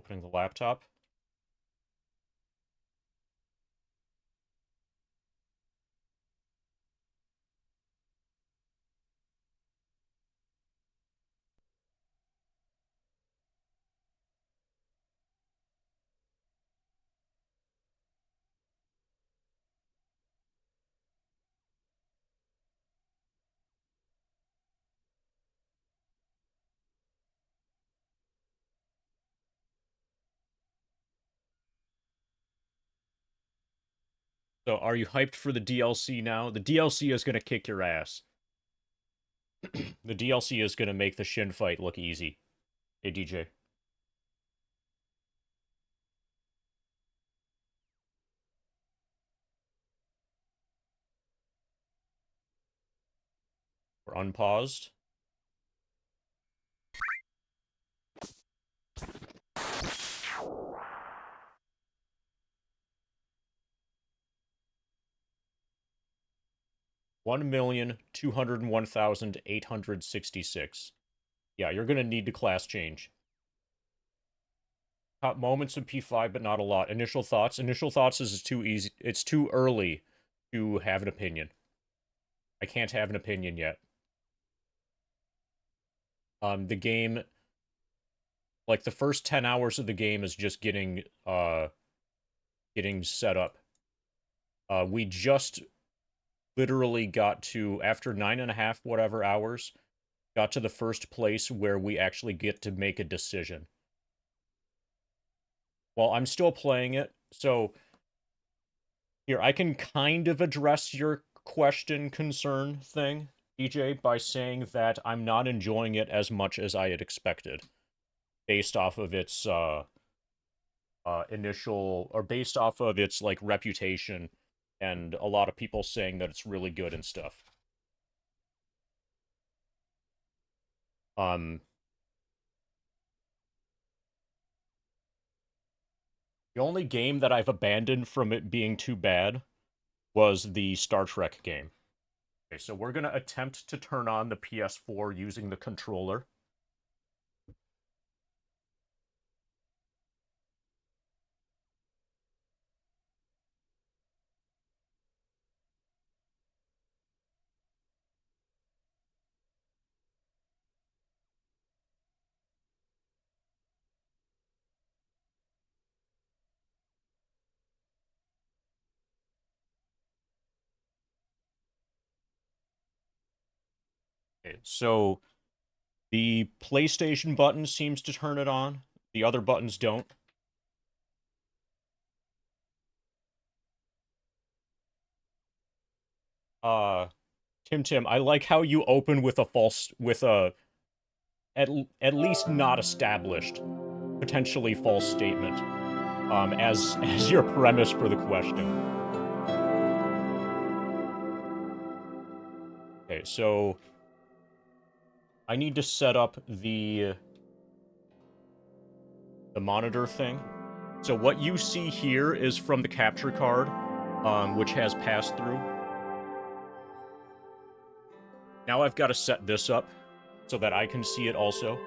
opening the laptop. So, are you hyped for the DLC now? The DLC is gonna kick your ass. The DLC is gonna make the Shin fight look easy. Hey, DJ. We're unpaused. $1,201,866. Yeah, you're gonna need to class change. Top moments of P5, but not a lot. Initial thoughts. Initial thoughts is too easy. It's too early to have an opinion. I can't have an opinion yet. The game, like the first 10 hours of the game is just getting set up. We just literally got to, after 9.5 whatever hours, got to the first place where we actually get to make a decision. Well, I'm still playing it, so here, I can kind of address your question concern thing, DJ, by saying that I'm not enjoying it as much as I had expected, based off of its initial, or based off of its like reputation, and a lot of people saying that it's really good and stuff. Um, the only game that I've abandoned from it being too bad was the Star Trek game. Okay, so we're gonna attempt to turn on the PS4 using the controller. Okay, so the PlayStation button seems to turn it on. The other buttons don't. Uh, Tim, I like how you open with a false, with a at at least not established, potentially false statement. As your premise for the question. Okay, so I need to set up the monitor thing. So what you see here is from the capture card, which has passed through. Now I've got to set this up so that I can see it also.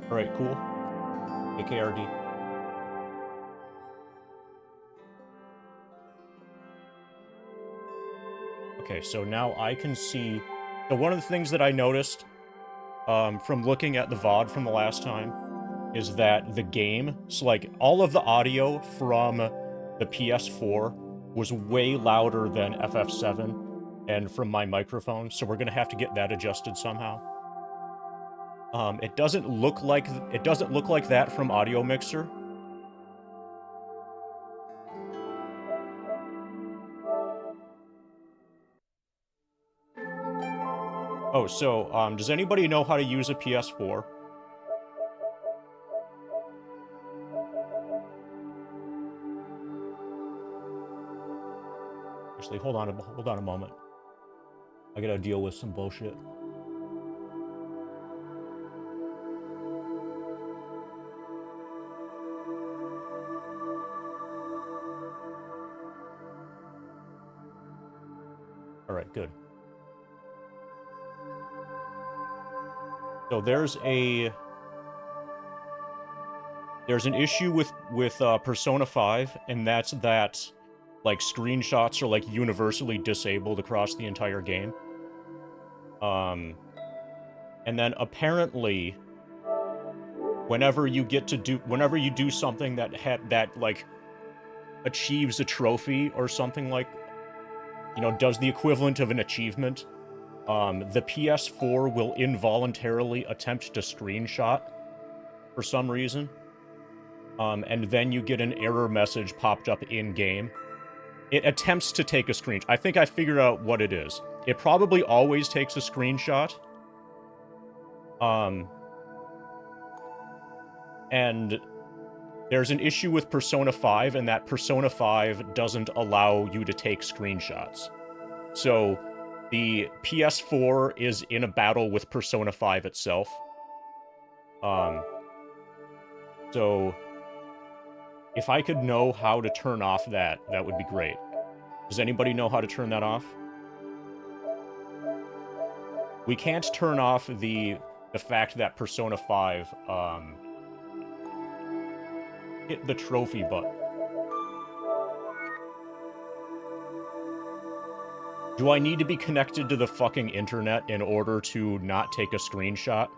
Alright, cool. AKRD. Okay, so now I can see... So one of the things that I noticed from looking at the VOD from the last time is that the game, so like all of the audio from the PS4 was way louder than FF7 and from my microphone, so we're gonna have to get that adjusted somehow. It doesn't look like that from Audio Mixer. Oh, so does anybody know how to use a PS4? Actually, hold on a moment. I gotta deal with some bullshit. Alright, good. So there's an issue with Persona 5, and that's that like screenshots are like universally disabled across the entire game. And then apparently whenever you do something that like achieves a trophy or something, like, you know, does the equivalent of an achievement, the PS4 will involuntarily attempt to screenshot for some reason. And then you get an error message popped up in-game. It attempts to take a screenshot. I think I figured out what it is. It probably always takes a screenshot. And there's an issue with Persona 5, and that Persona 5 doesn't allow you to take screenshots. So the PS4 is in a battle with Persona 5 itself. So if I could know how to turn off that would be great. Does anybody know how to turn that off? We can't turn off the fact that Persona 5 hit the trophy button. Do I need to be connected to the fucking internet in order to not take a screenshot?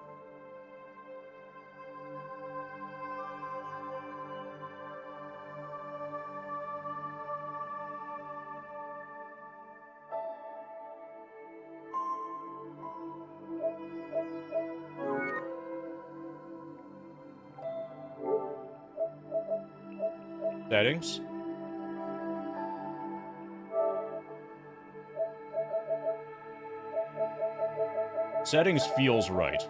Settings? Settings feels right.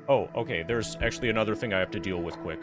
Oh, okay, there's actually another thing I have to deal with quick.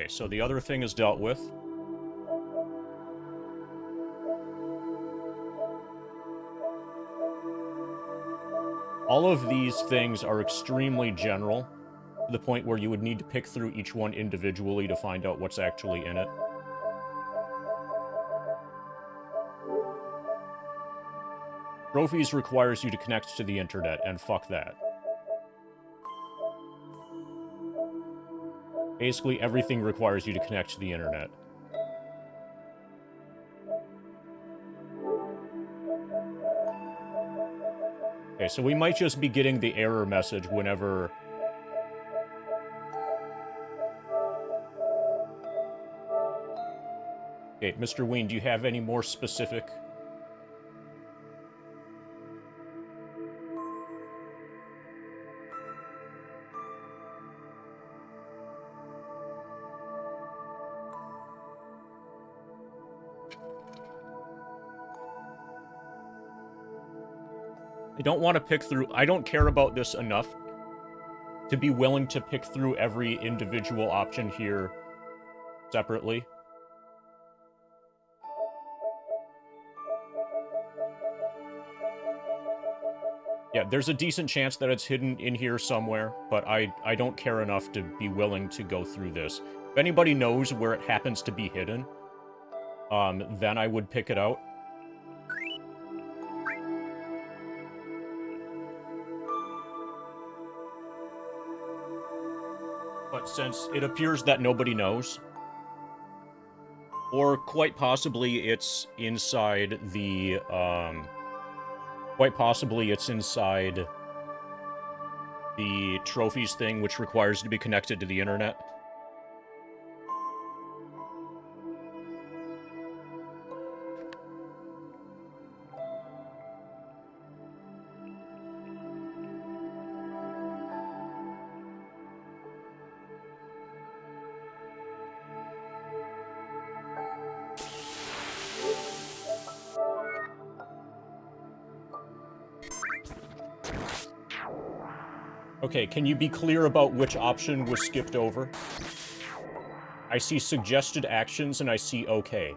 Okay, so the other thing is dealt with. All of these things are extremely general, to the point where you would need to pick through each one individually to find out what's actually in it. Trophies requires you to connect to the internet, and fuck that. Basically, everything requires you to connect to the internet. Okay, so we might just be getting the error message whenever... Okay, Mr. Ween, do you have any more specific... I don't want to pick through... I don't care about this enough to be willing to pick through every individual option here separately. Yeah, there's a decent chance that it's hidden in here somewhere, but I don't care enough to be willing to go through this. If anybody knows where it happens to be hidden, then I would pick it out. But since it appears that nobody knows, or quite possibly it's inside the, quite possibly it's inside the trophies thing, which requires to be connected to the internet. Okay, can you be clear about which option was skipped over? I see suggested actions and I see okay.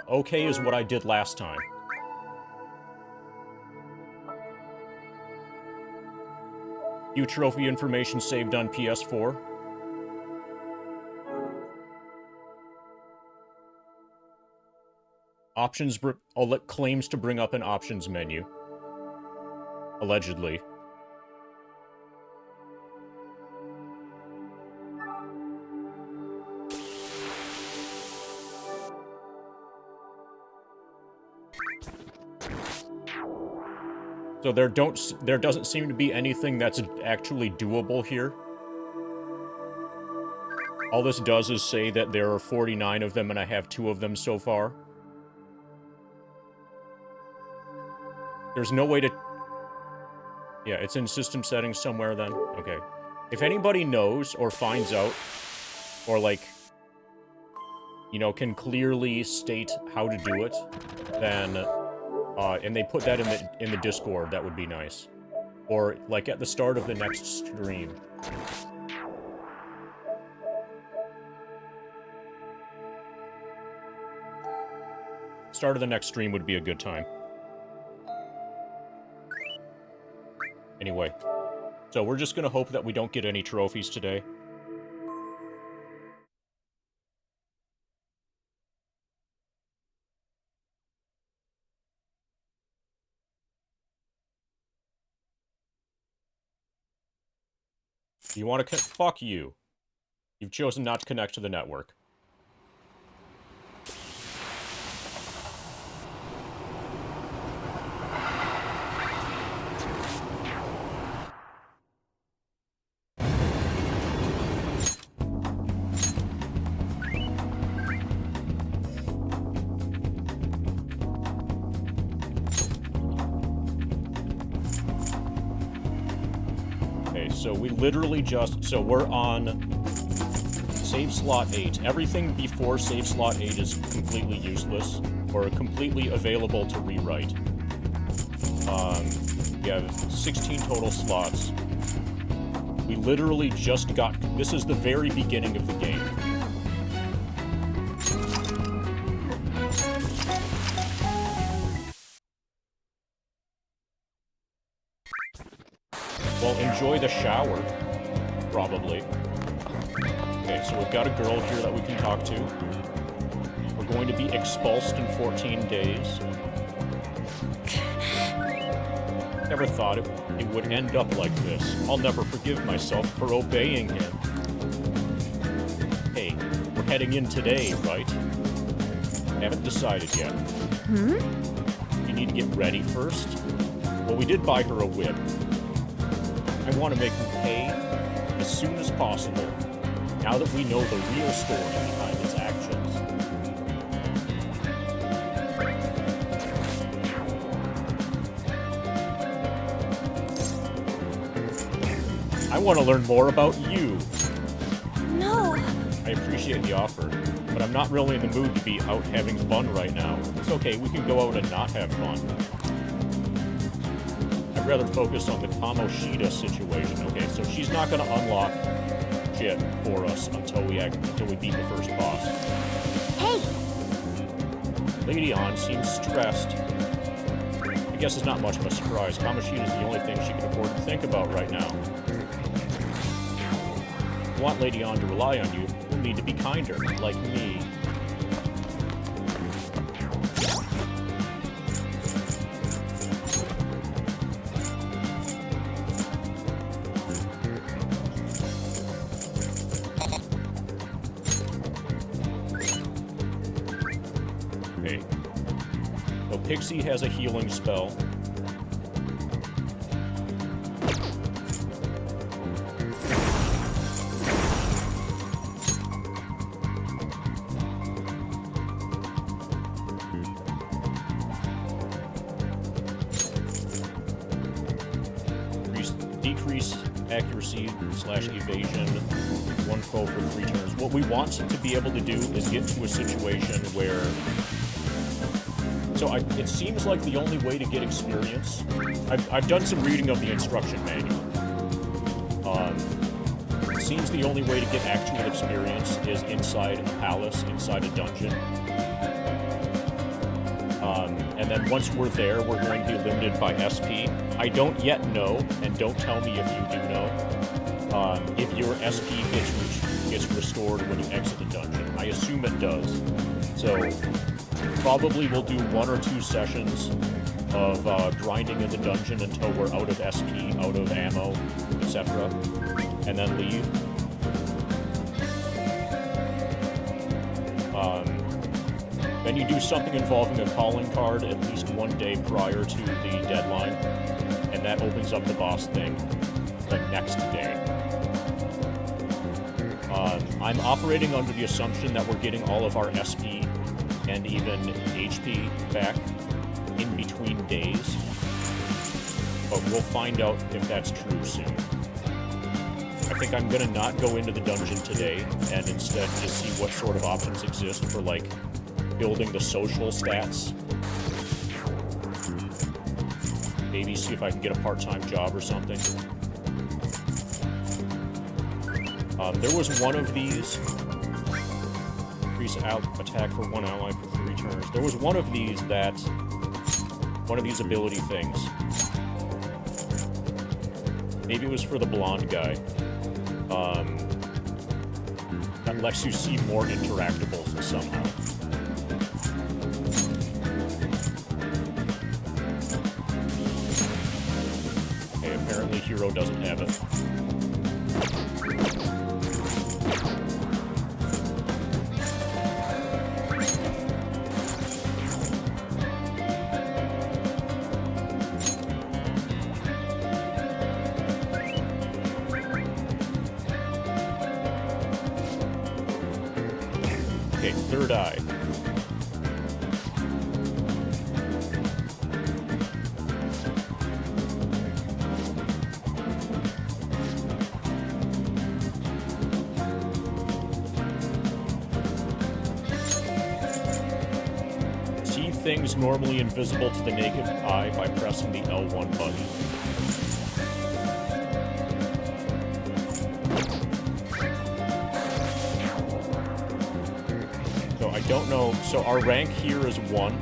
Okay is what I did last time. View trophy information saved on PS4. Options... claims to bring up an options menu. Allegedly. So there doesn't seem to be anything that's actually doable here. All this does is say that there are 49 of them and I have 2 of them so far. There's no way to... Yeah, it's in system settings somewhere then. Okay. If anybody knows or finds out, or like, you know, can clearly state how to do it, then, and they put that in the Discord, that would be nice. Or, like, at the start of the next stream. Start of the next stream would be a good time. Anyway, so we're just gonna hope that we don't get any trophies today. You wanna fuck you. You've chosen not to connect to the network. So we literally just... So we're on save slot 8. Everything before save slot 8 is completely useless, or completely available to rewrite. We have 16 total slots. We literally just got... This is the very beginning of the game. Well, enjoy the shower, probably. Okay, so we've got a girl here that we can talk to. We're going to be expulsed in 14 days. Never thought it would end up like this. I'll never forgive myself for obeying him. Hey, we're heading in today, right? Haven't decided yet. You need to get ready first? Well, we did buy her a whip. I want to make him pay as soon as possible, now that we know the real story behind his actions. I want to learn more about you. No. I appreciate the offer, but but I'm not really in the mood to be out having fun right now. It's okay, we can go out and not have fun. I'd rather focus on the Kamoshida situation. Okay, so she's not gonna unlock shit for us until we beat the first boss. Hey! Lady On seems stressed. I guess it's not much of a surprise. Kamoshida is the only thing she can afford to think about right now. If you want Lady On to rely on you, you'll need to be kinder, like me. Okay. So Pixie has a healing spell. Decrease accuracy / evasion, one foe for 3 turns. What we want to be able to do is get to a situation where... So it seems like the only way to get experience... I've done some reading of the instruction manual. It seems the only way to get actual experience is inside a palace, inside a dungeon. And then once we're there, we're going to be limited by SP. I don't yet know, and don't tell me if you do know, if your SP gets restored when you exit the dungeon. I assume it does. So, probably we'll do 1 or 2 sessions of grinding in the dungeon until we're out of SP, out of ammo, etc. And then leave. Then you do something involving a calling card at least 1 day prior to the deadline, and that opens up the boss thing the next day. I'm operating under the assumption that we're getting all of our SP and even HP back in between days, but we'll find out if that's true soon. I think I'm gonna not go into the dungeon today, and instead just see what sort of options exist for, like, building the social stats. Maybe see if I can get a part-time job or something. There was one of these. Increase attack for 1 ally for 3 turns. There was one of these that... One of these ability things. Maybe it was for the blonde guy. That lets you see more interactables somehow. Apparently Hero doesn't have it. Okay, third eye. Things normally invisible to the naked eye by pressing the L1 button. So I don't know. So our rank here is 1.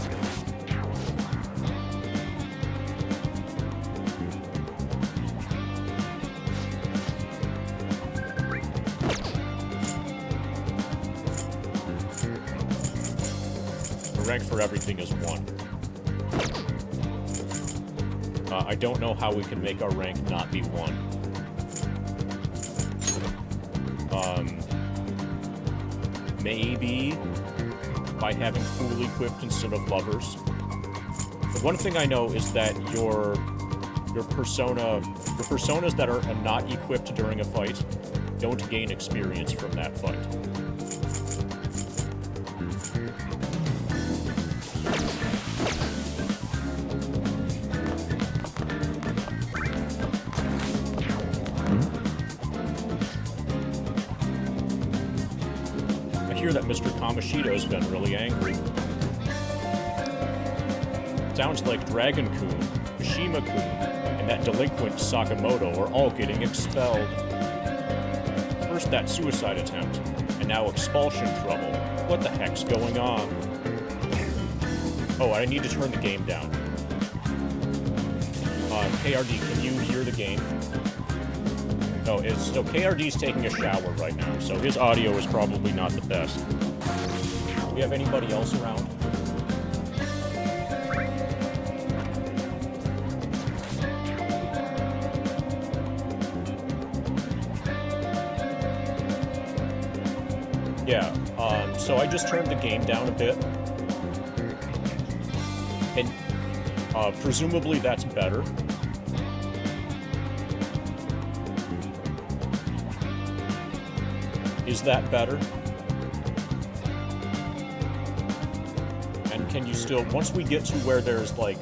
Rank for everything is 1. I don't know how we can make our rank not be 1. Maybe by having Fool equipped instead of Lovers. The one thing I know is that your personas that are not equipped during a fight don't gain experience from that fight. hear that Mr. Kamishita has been really angry. Sounds like Dragon-kun, Shima-kun, and that delinquent Sakamoto are all getting expelled. First that suicide attempt, and now expulsion trouble. What the heck's going on? Oh, I need to turn the game down. KRD, can you hear the game? Oh, so KRD's taking a shower right now, so his audio is probably not the best. Do we have anybody else around? Yeah, so I just turned the game down a bit. And, presumably that's better. Is that better? And can you still, once we get to where there's, like,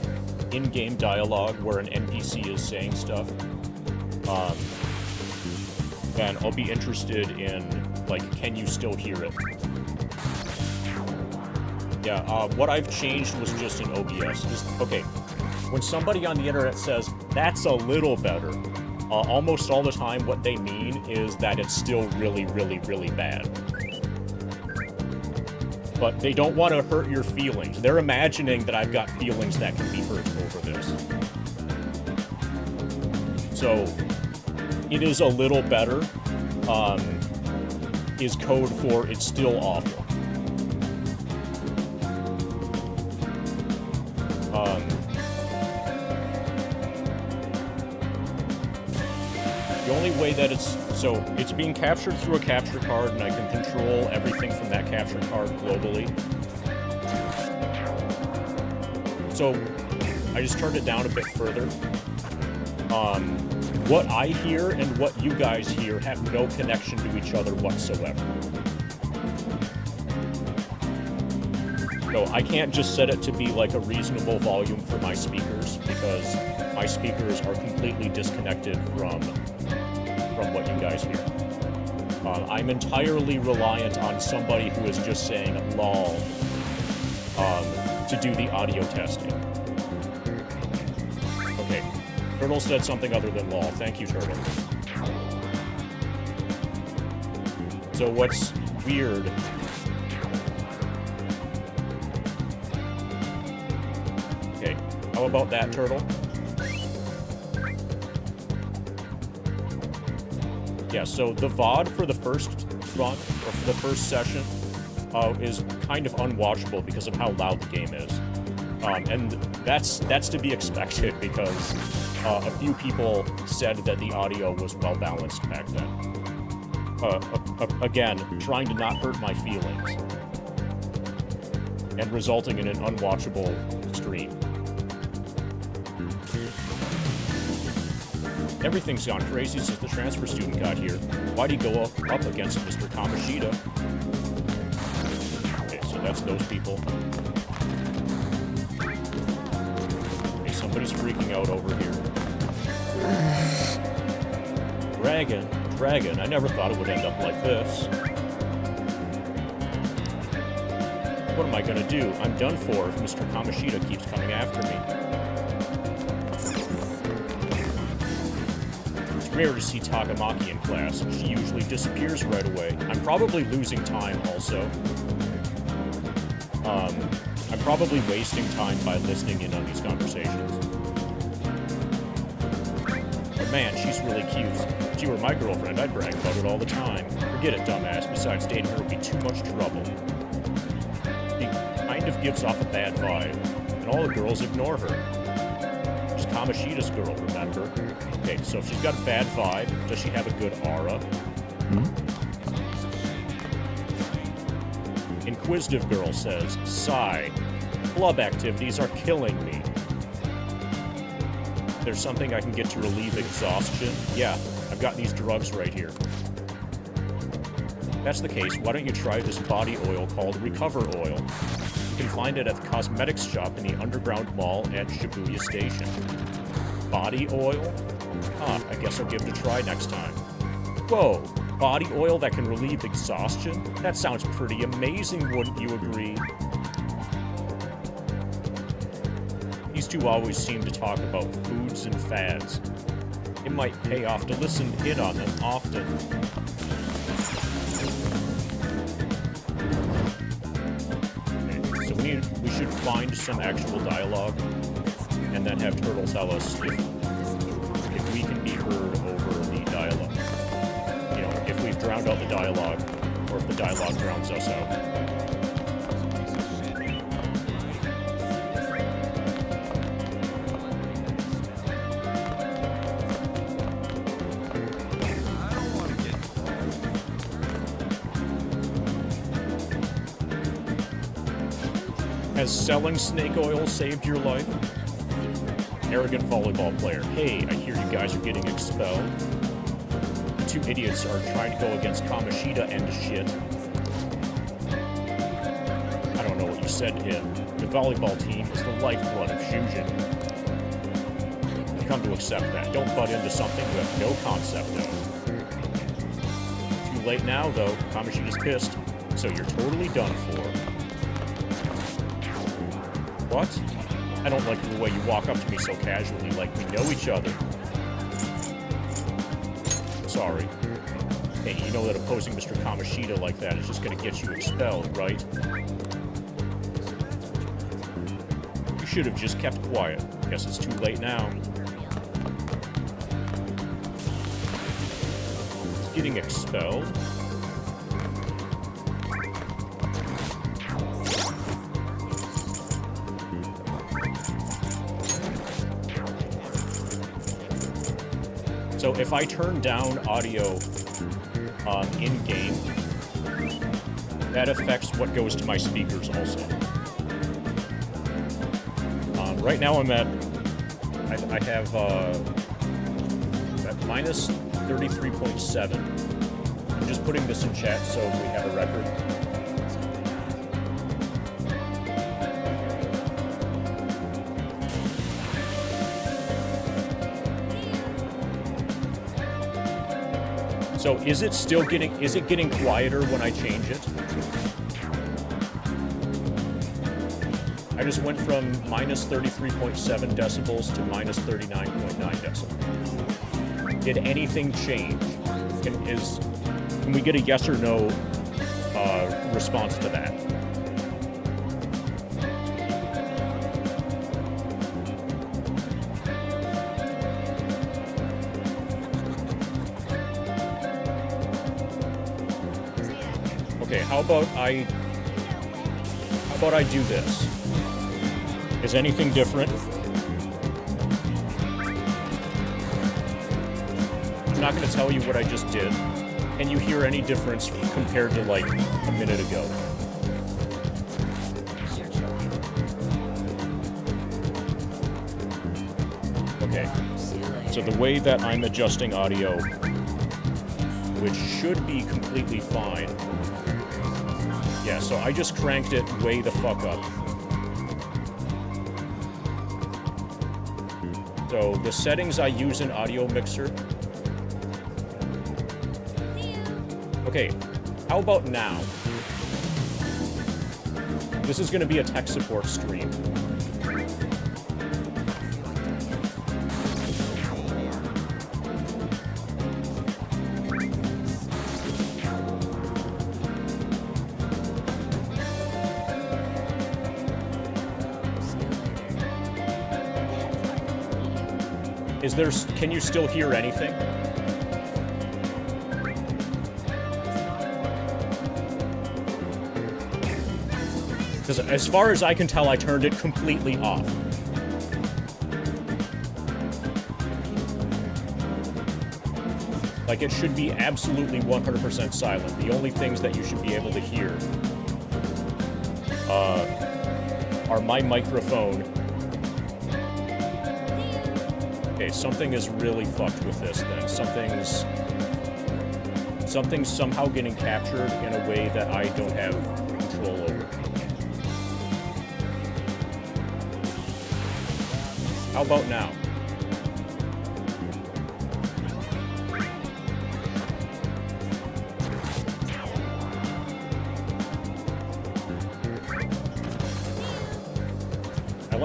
in-game dialogue where an NPC is saying stuff, then I'll be interested in, like, can you still hear it? Yeah, what I've changed was just in OBS. Okay, when somebody on the internet says, that's a little better, almost all the time what they mean is that it's still really, really, really bad. But they don't want to hurt your feelings. They're imagining that I've got feelings that can be hurt over this. So, it is a little better, is code for it's still awful. The only way that so it's being captured through a capture card, and I can control everything from that capture card globally. So I just turned it down a bit further. What I hear and what you guys hear have no connection to each other whatsoever. So I can't just set it to be like a reasonable volume for my speakers, because my speakers are completely disconnected from what you guys hear. I'm entirely reliant on somebody who is just saying lol to do the audio testing. Okay, Turtle said something other than lol. Thank you, Turtle. So what's weird... Okay, how about that, Turtle? Yeah, so the VOD for the first run, or for the first session, is kind of unwatchable because of how loud the game is. And that's to be expected because a few people said that the audio was well-balanced back then. Again, trying to not hurt my feelings. And resulting in an unwatchable stream. Everything's gone crazy since the transfer student got here. Why'd he go up against Mr. Kamishita? Okay, so that's those people. Okay, somebody's freaking out over here. Dragon, I never thought it would end up like this. What am I gonna do? I'm done for if Mr. Kamishita keeps coming after me. Rare to see Takamaki in class. She usually disappears right away. I'm probably losing time also. I'm probably wasting time by listening in on these conversations. But man, she's really cute. If she were my girlfriend, I'd brag about it all the time. Forget it, dumbass. Besides, dating her would be too much trouble. She kind of gives off a bad vibe, and all the girls ignore her. She's Kamishita's girl, remember? Okay, so if she's got a bad vibe, does she have a good aura? Inquisitive girl says, sigh. Club activities are killing me. There's something I can get to relieve exhaustion? Yeah, I've got these drugs right here. If that's the case, why don't you try this body oil called Recover Oil? You can find it at the cosmetics shop in the underground mall at Shibuya Station. Body oil? Huh, I guess I'll give it a try next time. Whoa, Body oil that can relieve exhaustion? That sounds pretty amazing, wouldn't you agree? These two always seem to talk about foods and fads. It might pay off to listen in on them often. Okay, so we should find some actual dialogue, and then have Turtle tell us if we can be heard over the dialogue. You know, if we've drowned out the dialogue, or if the dialogue drowns us out. Has selling snake oil saved your life? Arrogant volleyball player. Hey, I hear you guys are getting expelled. The two idiots are trying to go against Kamoshida and shit. I don't know what you said to him. The volleyball team is the lifeblood of Shujin. You've come to accept that. Don't butt into something you have no concept of. Too late now, though. Kamoshida's pissed, so you're totally done for. What? I don't like the way you walk up to me so casually, like we know each other. Sorry. Hey, you know that opposing Mr. Kamoshida like that is just gonna get you expelled, right? You should have just kept quiet. Guess it's too late now. Getting expelled? So if I turn down audio in-game, that affects what goes to my speakers also. Right now I'm at, I have at minus 33.7. I'm just putting this in chat so we have a record. So is it still getting quieter when I change it? I just went from minus 33.7 decibels to minus 39.9 decibels. Did anything change? Can we get a yes or no response to that? Okay, how about I do this? Is anything different? I'm not going to tell you what I just did. Can you hear any difference compared to, like, a minute ago? Okay. So the way that I'm adjusting audio, which should be completely fine. Yeah, so I just cranked it way the fuck up. So the settings I use in Audio Mixer. Okay, how about now? This is going to be a tech support stream. Can you still hear anything? Because as far as I can tell, I turned it completely off. Like, it should be absolutely 100% silent. The only things that you should be able to hear are my microphone. Okay, something is really fucked with this then. Something's somehow getting captured in a way that I don't have control over. How about now?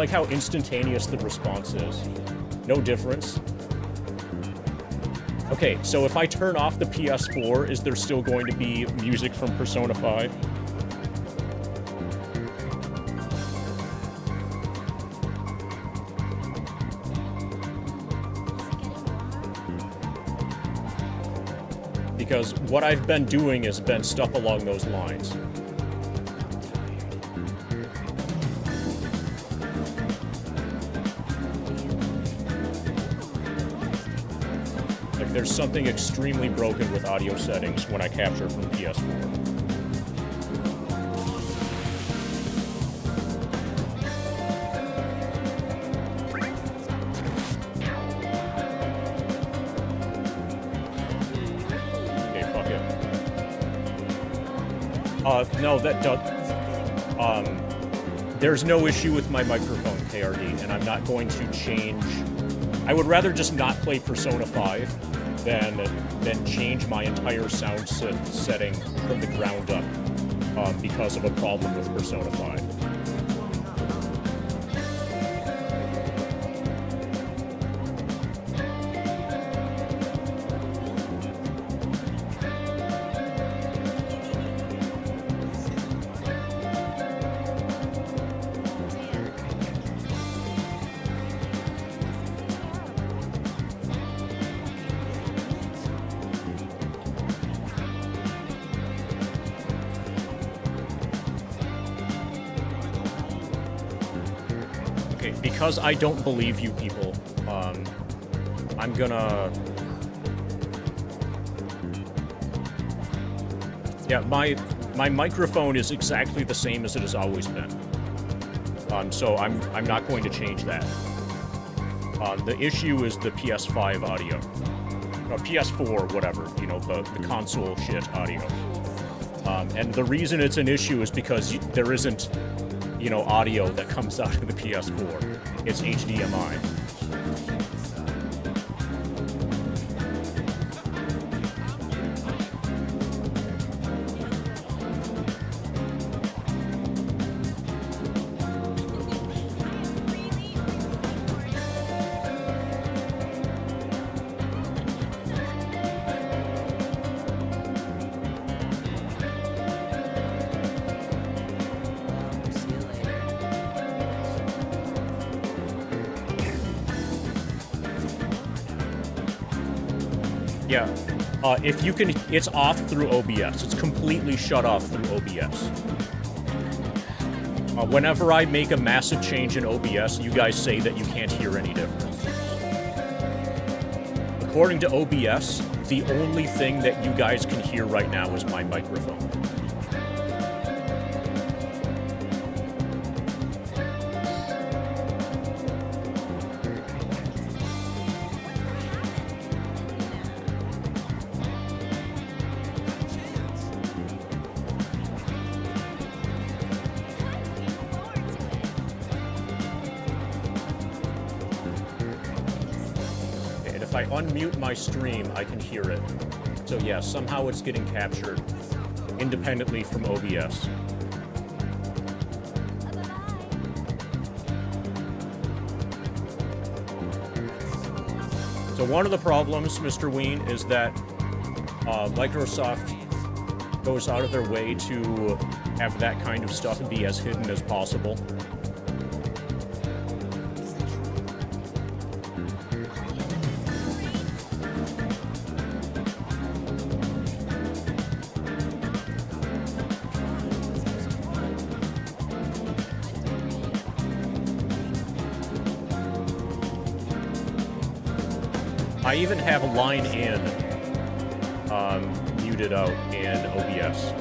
like how instantaneous the response is. No difference. Okay, so if I turn off the PS4, is there still going to be music from Persona 5? Because what I've been doing has been stuff along those lines. Like, there's something extremely broken with audio settings when I capture from PS4. No, that does... there's no issue with my microphone, KRD, and I'm not going to change... I would rather just not play Persona 5 than change my entire sound setting from the ground up because of a problem with Persona 5. Because I don't believe you people, I'm gonna... Yeah, my microphone is exactly the same as it has always been. So I'm not going to change that. The issue is the PS5 audio. Or PS4, whatever, you know, the console shit audio. And the reason it's an issue is because there isn't, you know, audio that comes out of the PS4. It's HDMI. Yeah, if you can, it's off through OBS. It's completely shut off through OBS. Whenever I make a massive change in OBS, you guys say that you can't hear any difference. According to OBS, the only thing that you guys can hear right now is my microphone. If I unmute my stream, I can hear it. So yeah, somehow it's getting captured independently from OBS. So one of the problems, Mr. Ween, is that Microsoft goes out of their way to have that kind of stuff be as hidden as possible. I even have line in muted out in OBS.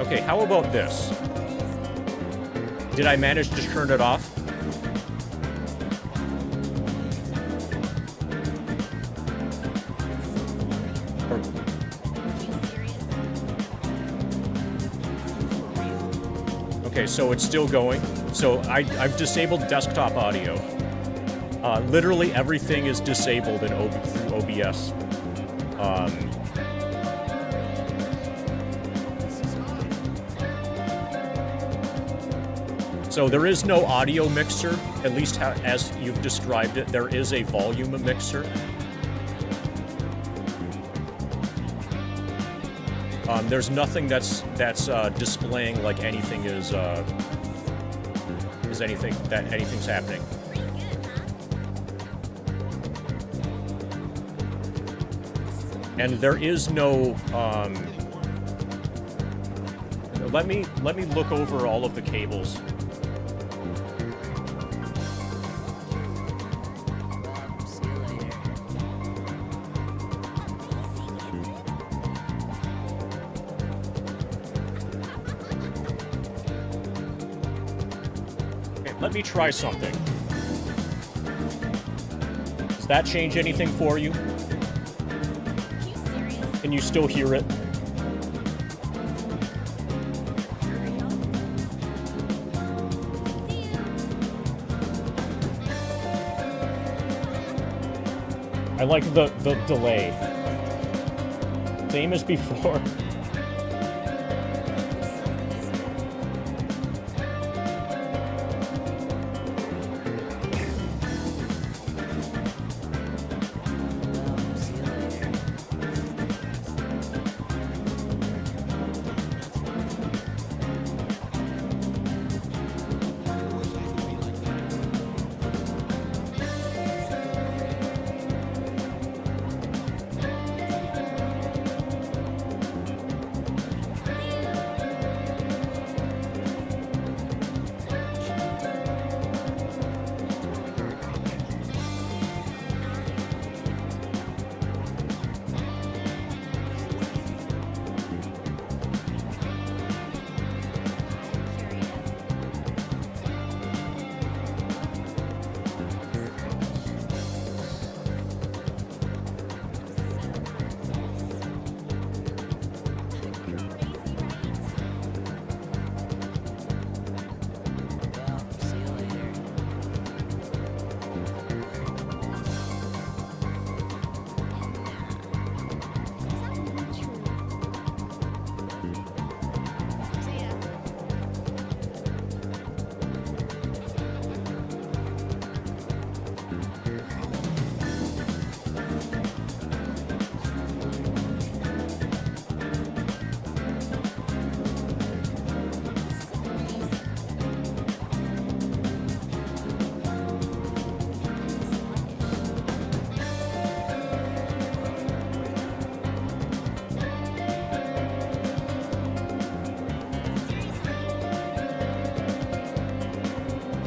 Okay, how about this? Did I manage to turn it off? Okay, so it's still going. So I've disabled desktop audio. Literally everything is disabled in through OBS. So there is no audio mixer, at least as you've described it. There is a volume mixer. There's nothing that's displaying like anything is anything's happening. And there is no let me look over all of the cables. Let me try something. Does that change anything for you? Can you still hear it? I like the delay. Same as before.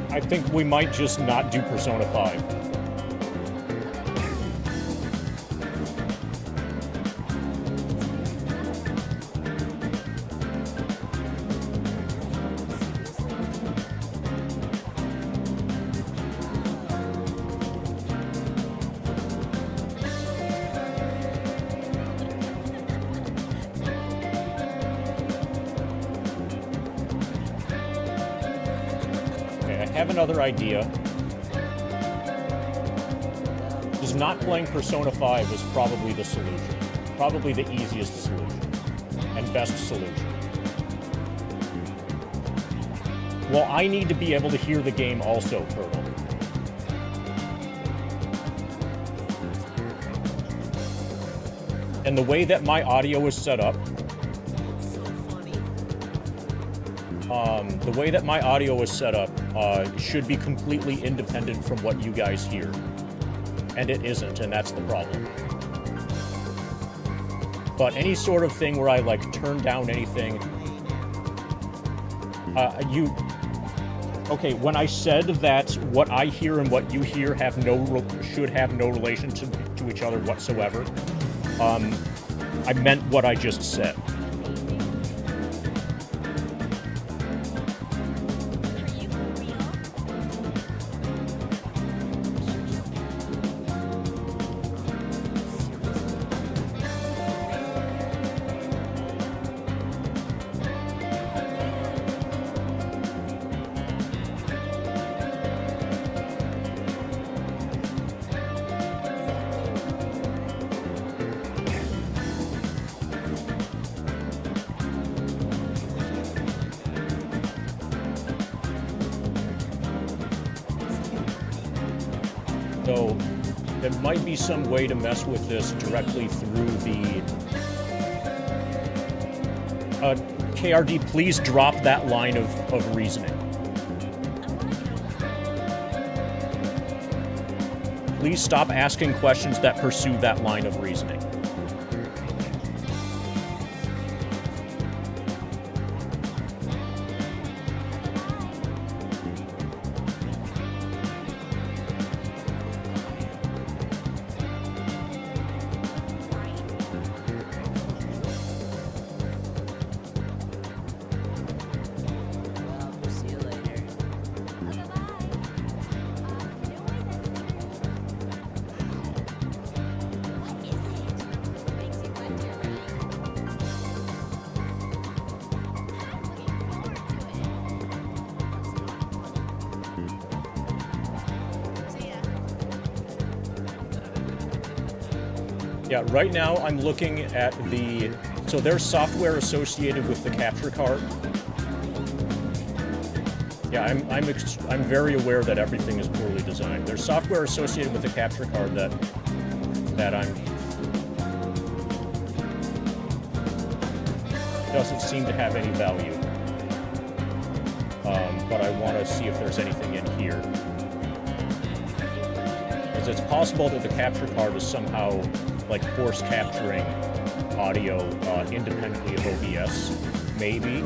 I think we might just not do Persona 5. Another idea. Just not playing Persona 5 is probably the solution. Probably the easiest solution. And best solution. Well, I need to be able to hear the game also, Turtle. And the way that my audio is set up, should be completely independent from what you guys hear. And it isn't, and that's the problem. But any sort of thing where I, like, turn down anything... Okay, when I said that what I hear and what you hear should have no relation to each other whatsoever, I meant what I just said. So there might be some way to mess with this directly through the... KRD, please drop that line of reasoning. Please stop asking questions that pursue that line of reasoning. Yeah, right now I'm looking at the... So there's software associated with the capture card. Yeah, I'm very aware that everything is poorly designed. There's software associated with the capture card that doesn't seem to have any value. But I want to see if there's anything in here. Because it's possible that the capture card is somehow like force capturing audio independently of OBS, maybe.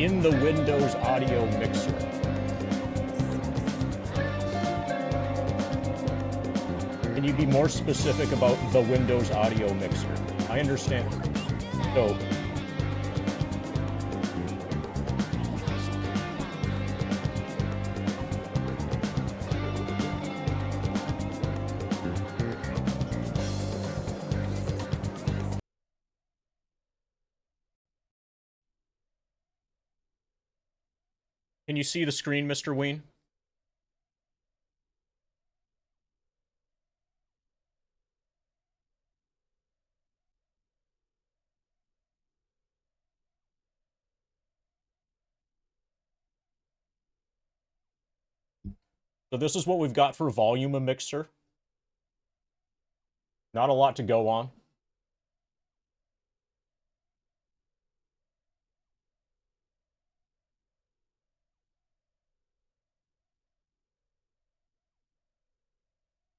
In the Windows audio mixer. Can you be more specific about the Windows audio mixer? I understand. So, can you see the screen, Mr. Ween? So this is what we've got for volume of mixer. Not a lot to go on.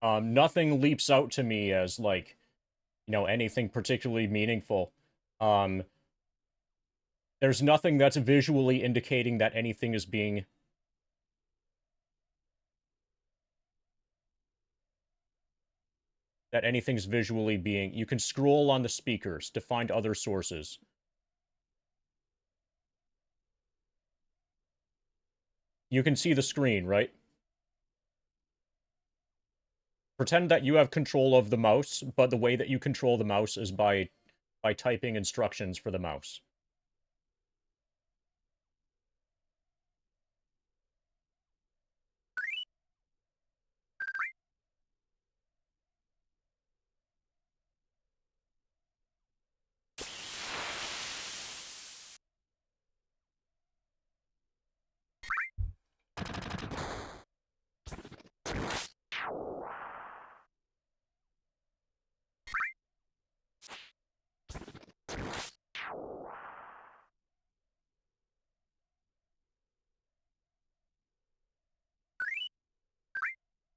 Nothing leaps out to me as, like, you know, anything particularly meaningful. There's nothing that's visually indicating that anything is being... that anything's visually being... You can scroll on the speakers to find other sources. You can see the screen, right? Pretend that you have control of the mouse, but the way that you control the mouse is by typing instructions for the mouse.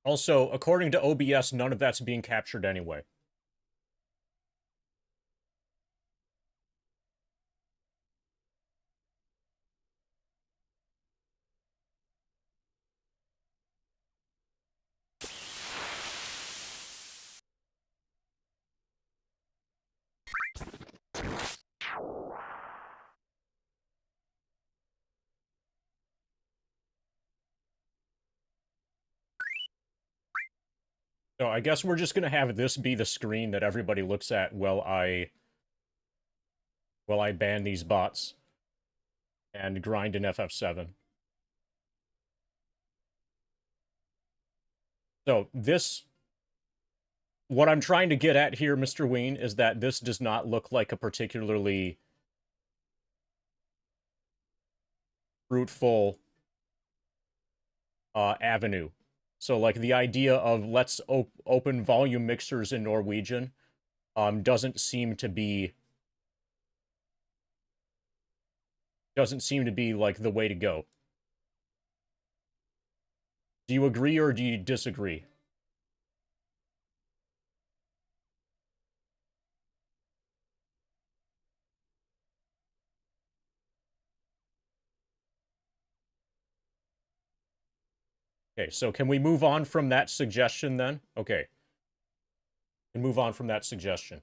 Also, according to OBS, none of that's being captured anyway. So I guess we're just gonna have this be the screen that everybody looks at while I ban these bots. and grind in FF7. So this, what I'm trying to get at here, Mr. Ween, is that this does not look like a particularly fruitful avenue. So, like, the idea of let's open volume mixers in Norwegian doesn't seem to be like the way to go. Do you agree or do you disagree? Okay, so can we move on from that suggestion then? Okay. We can move on from that suggestion.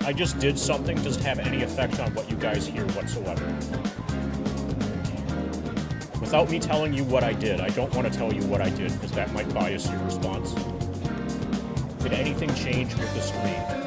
I just did something. Does it have any effect on what you guys hear whatsoever? Without me telling you what I did, I don't want to tell you what I did, because that might bias your response. Did anything change with the stream?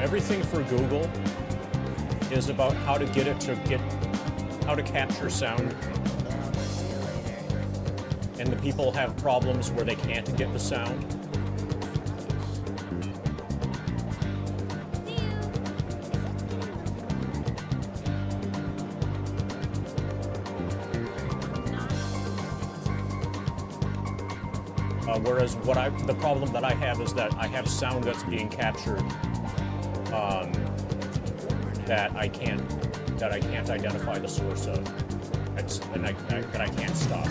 Everything for Google is about how to how to capture sound. And the people have problems where they can't get the sound. Whereas the problem that I have is that I have sound that's being captured that I can't identify the source of, that I can't stop.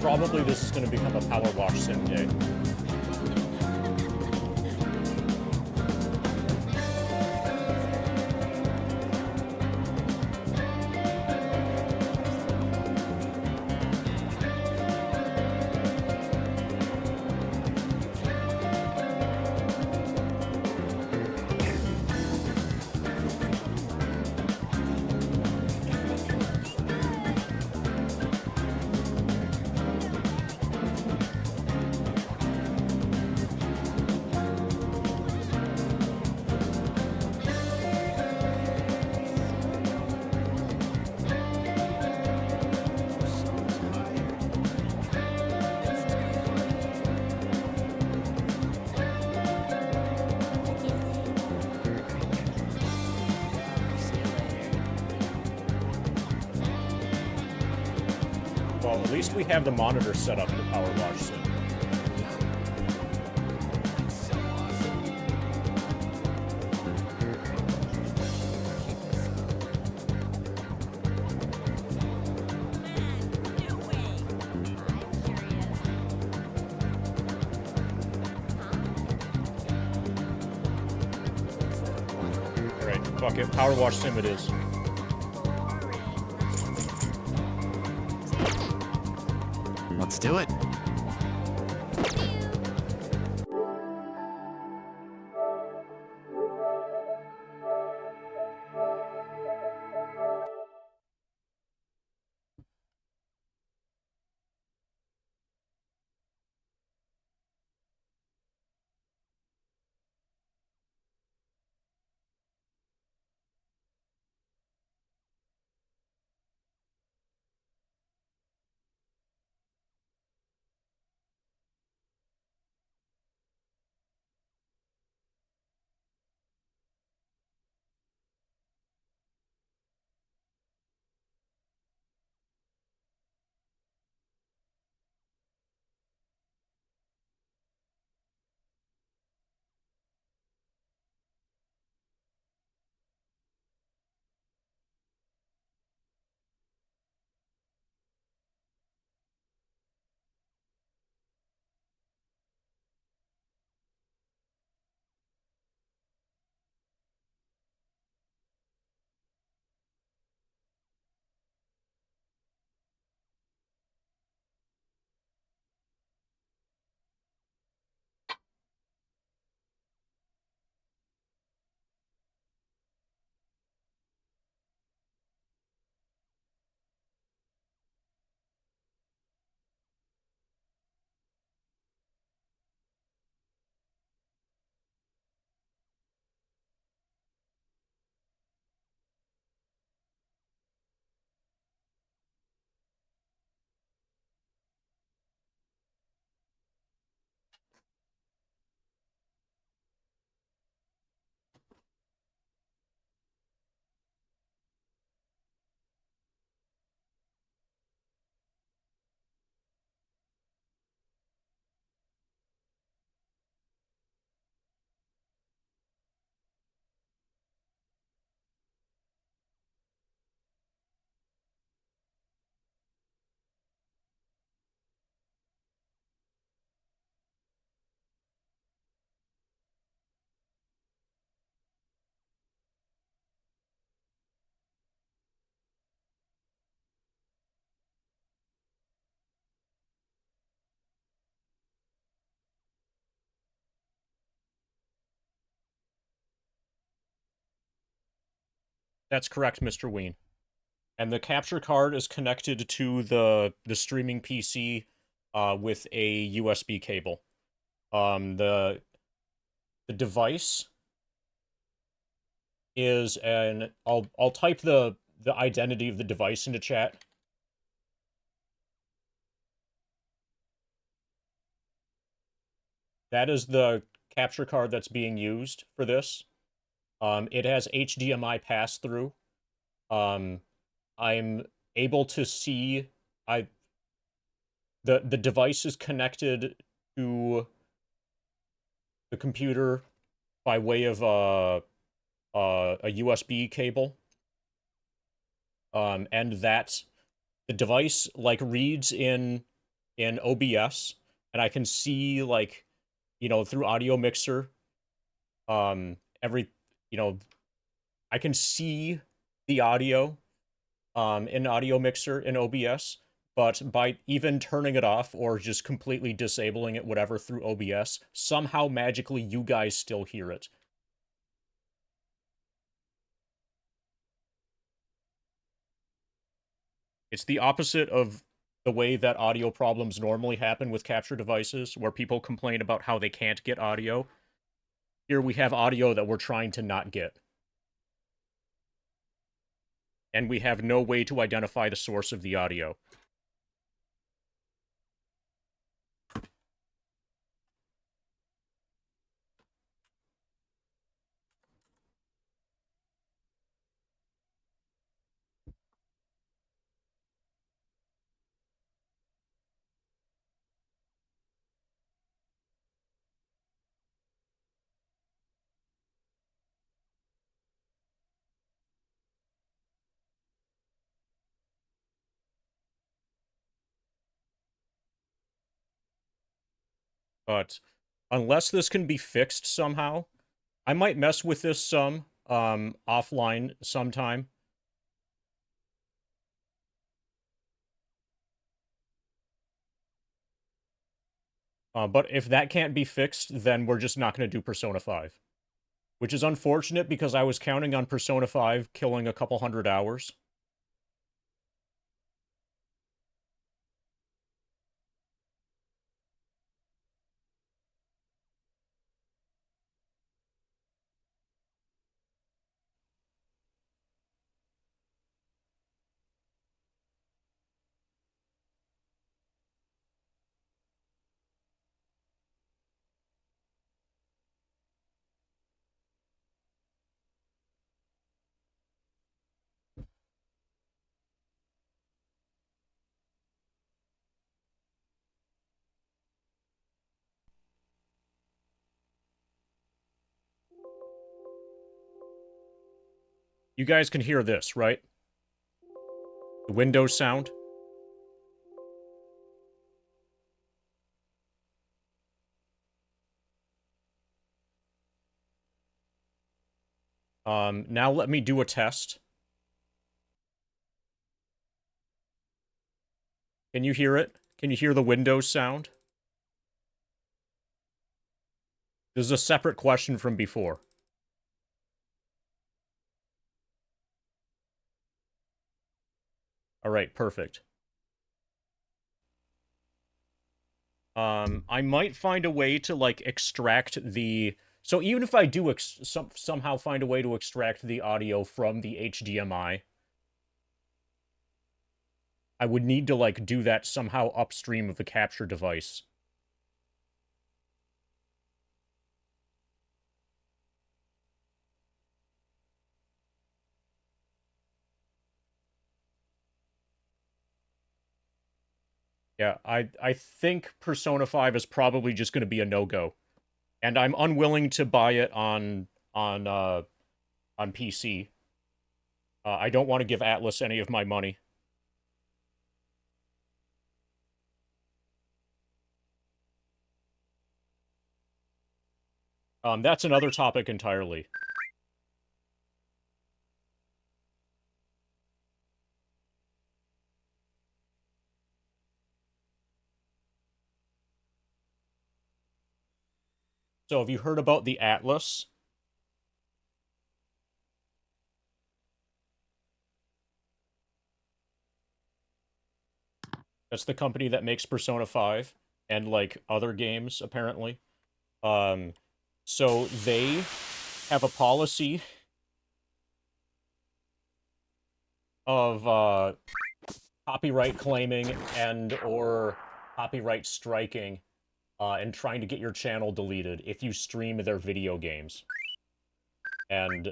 probably this is going to become a PowerWash Sim day. Well, at least we have the monitor set up for PowerWash Sim. Alright, fuck it. PowerWash Sim it is. Let's do it. That's correct, Mr. Ween. And the capture card is connected to the streaming PC with a USB cable. The device is an I'll type the identity of the device into chat. That is the capture card that's being used for this. It has HDMI pass through. I'm able to see the device is connected to the computer by way of a USB cable. And that the device like reads in in OBS, and I can see like, through audio mixer, every, you know, I can see the audio in audio mixer in OBS, but by even turning it off or just completely disabling it, whatever, through OBS, somehow magically you guys still hear it. It's the opposite of the way that audio problems normally happen with capture devices, where people complain about how they can't get audio. Here we have audio that we're trying to not get. And we have no way to identify the source of the audio. But unless this can be fixed somehow, I might mess with this some offline sometime. But if that can't be fixed, then we're just not going to do Persona 5. Which is unfortunate because I was counting on Persona 5 killing a couple 100 hours. You guys can hear this, right? The Windows sound. Now let me do a test. Can you hear it? Can you hear the Windows sound? This is a separate question from before. All right, perfect. I might find a way to like extract the. So even if I do somehow find a way to extract the audio from the HDMI, I would need to like do that somehow upstream of the capture device. Yeah, I think Persona 5 is probably just going to be a no-go. And I'm unwilling to buy it on PC. I don't want to give Atlas any of my money. That's another topic entirely. So have you heard about the Atlas? That's the company that makes Persona 5 and like other games apparently. Um so they have a policy of copyright claiming and or copyright striking and trying to get your channel deleted if you stream their video games. And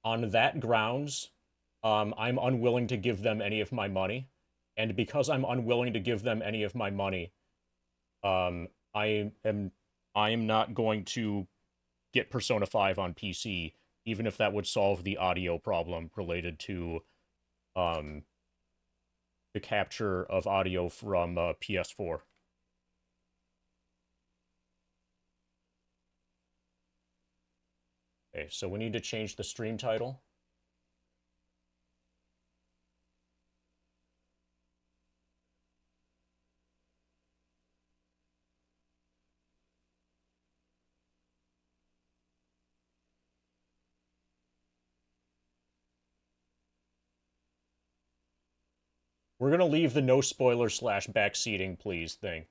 on that grounds, I'm unwilling to give them any of my money. And because I'm unwilling to give them any of my money, um, I am I am not going to get Persona 5 on PC, even if that would solve the audio problem related to um, the capture of audio from PS4. Okay, so we need to change the stream title. We're going to leave the no spoiler / backseating, please thing.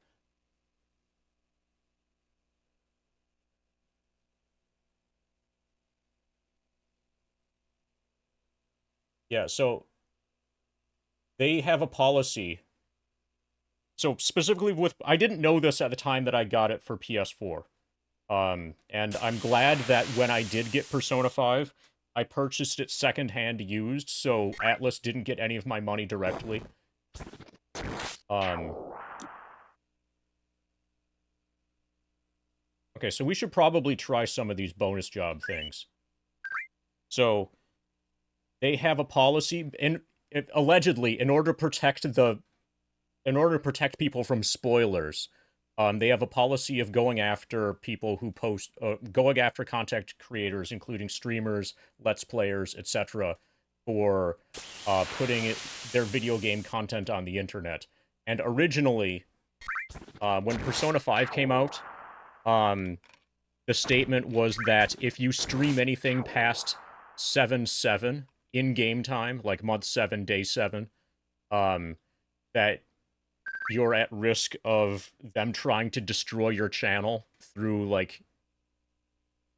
Yeah, so they have a policy. So specifically with, I didn't know this at the time that I got it for PS4. And I'm glad that when I did get Persona 5, I purchased it secondhand used, so Atlas didn't get any of my money directly. Okay, so we should probably try some of these bonus job things. So, they have a policy, allegedly, in order to protect people from spoilers, they have a policy of going after people who going after content creators, including streamers, let's players, etc., for putting their video game content on the internet. And originally, when Persona 5 came out, the statement was that if you stream anything past 7/7 in game time, like month 7, day 7, that you're at risk of them trying to destroy your channel through, like,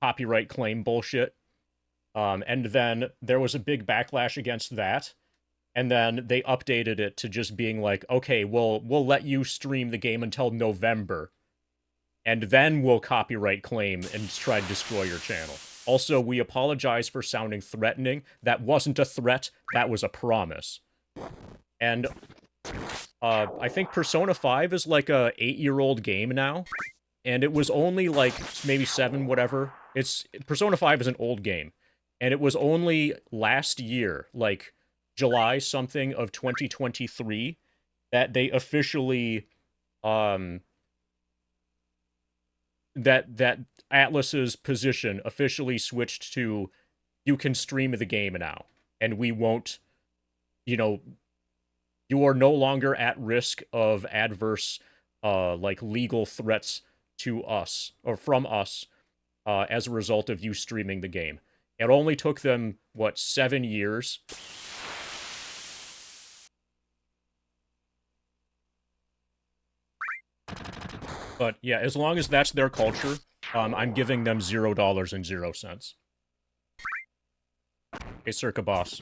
copyright claim bullshit. And then there was a big backlash against that. And then they updated it to just being like, okay, we'll let you stream the game until November. And then we'll copyright claim and try to destroy your channel. Also, we apologize for sounding threatening. That wasn't a threat, that was a promise. And I think Persona 5 is like a 8-year-old game now, and it was only like maybe 7, whatever. Persona 5 is an old game, and it was only last year, like July something of 2023, that they officially that Atlas's position officially switched to you can stream the game now, and we won't, you are no longer at risk of adverse, like, legal threats to us, or from us, as a result of you streaming the game. It only took them, 7 years? But yeah, as long as that's their culture, I'm giving them $0.00. Okay, Circa Boss.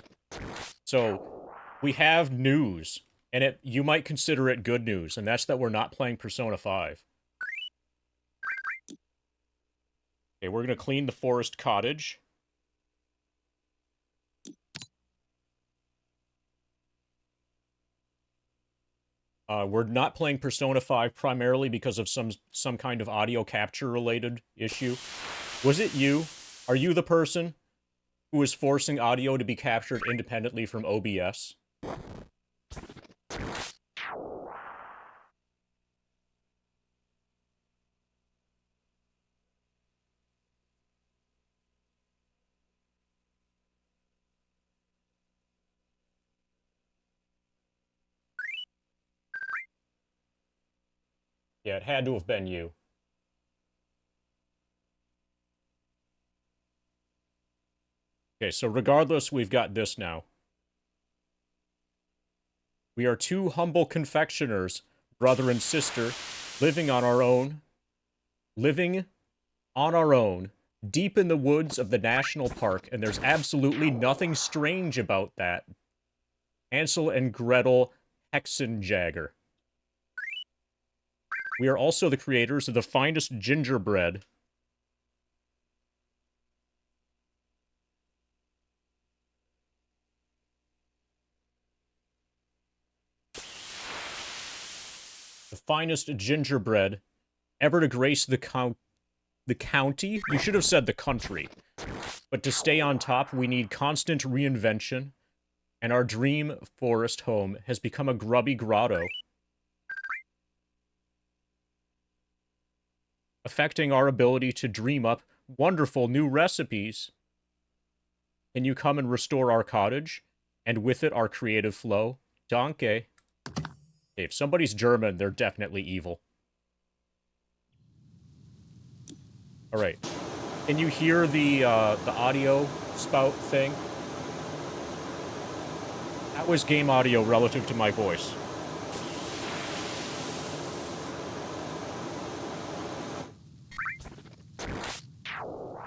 So, we have news, and you might consider it good news, and that's that we're not playing Persona 5. Okay, we're gonna clean the forest cottage. We're not playing Persona 5 primarily because of some kind of audio capture related issue. Was it you? Are you the person who is forcing audio to be captured independently from OBS? Yeah, it had to have been you. Okay, so regardless, we've got this now. We are two humble confectioners, brother and sister, living on our own, deep in the woods of the national park, and there's absolutely nothing strange about that. Hansel and Gretel Hexenjagger. We are also the creators of the finest gingerbread. The finest gingerbread ever to grace the county? You should have said the country. But to stay on top, we need constant reinvention and our dream forest home has become a grubby grotto, affecting our ability to dream up wonderful new recipes. Can you come and restore our cottage, and with it our creative flow? Danke. If somebody's German, they're definitely evil. Alright. Can you hear the audio spout thing? That was game audio relative to my voice.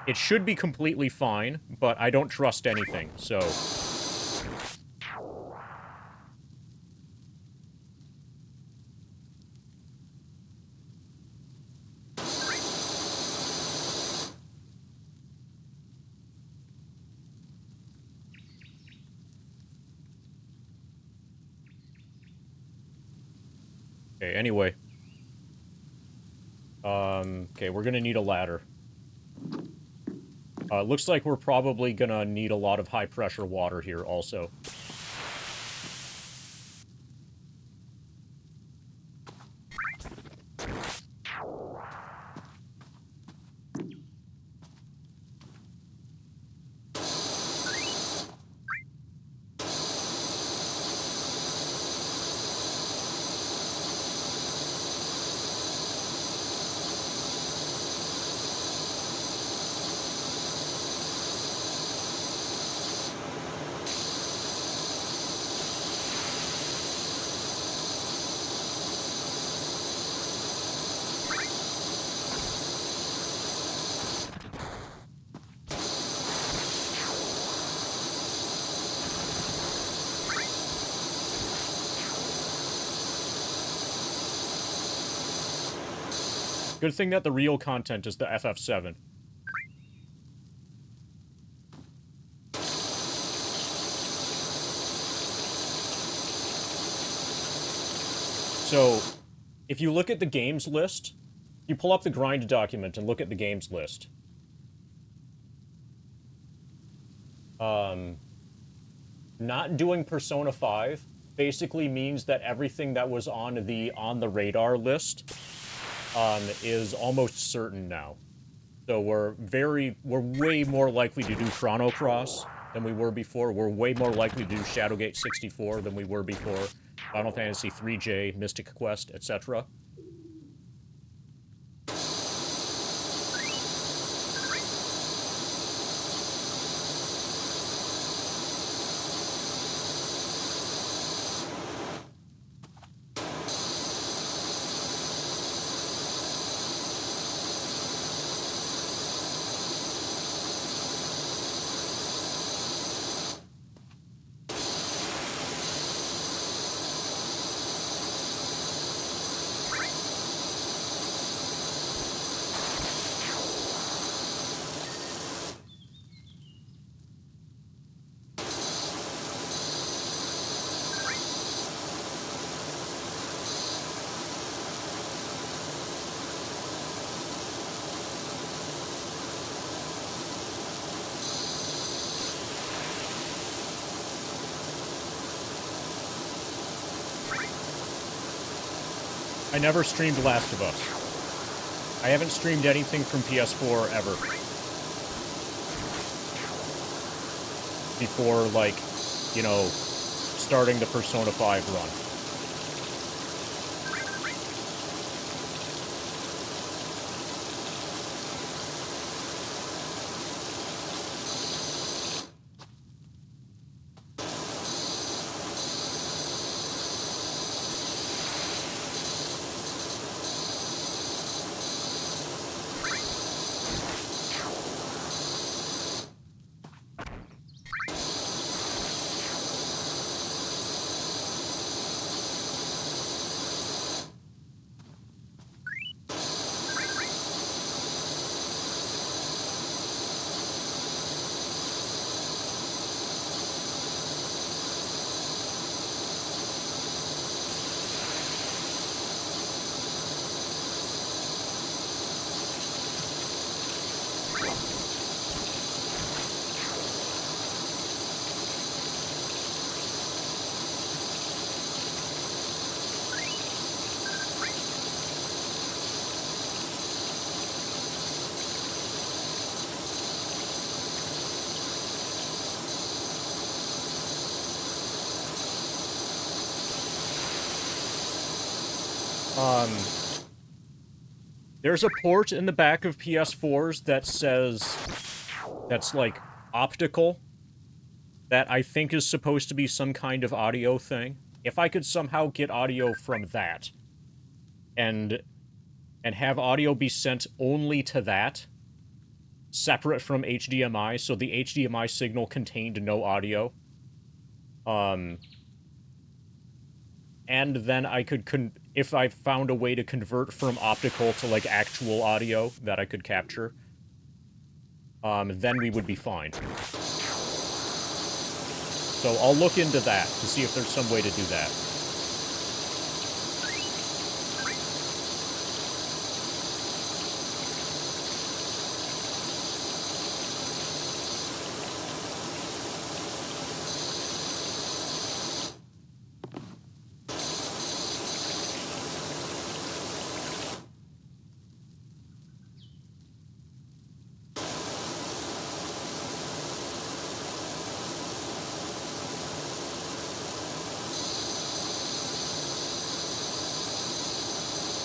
It should be completely fine, but I don't trust anything, so... Okay, anyway. Okay, we're gonna need a ladder. Looks like we're probably gonna need a lot of high-pressure water here, also. Good thing that the real content is the FF7. So, if you look at the games list, you pull up the grind document and look at the games list. Not doing Persona 5 basically means that everything that was on the radar list is almost certain now. So we're way more likely to do Chrono Cross than we were before. We're way more likely to do Shadowgate 64 than we were before. Final Fantasy 3J, Mystic Quest, etc. I never streamed Last of Us. I haven't streamed anything from PS4 ever. Before, like, you know, starting the Persona 5 run. There's a port in the back of PS4s that says, that's like optical, that I think is supposed to be some kind of audio thing. If I could somehow get audio from that, and have audio be sent only to that, separate from HDMI, so the HDMI signal contained no audio, and then I could, if I found a way to convert from optical to, like, actual audio that I could capture, then we would be fine. So I'll look into that to see if there's some way to do that.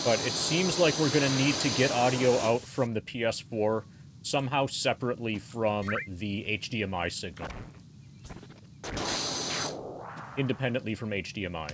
But it seems like we're going to need to get audio out from the PS4 somehow separately from the HDMI signal. Independently from HDMI.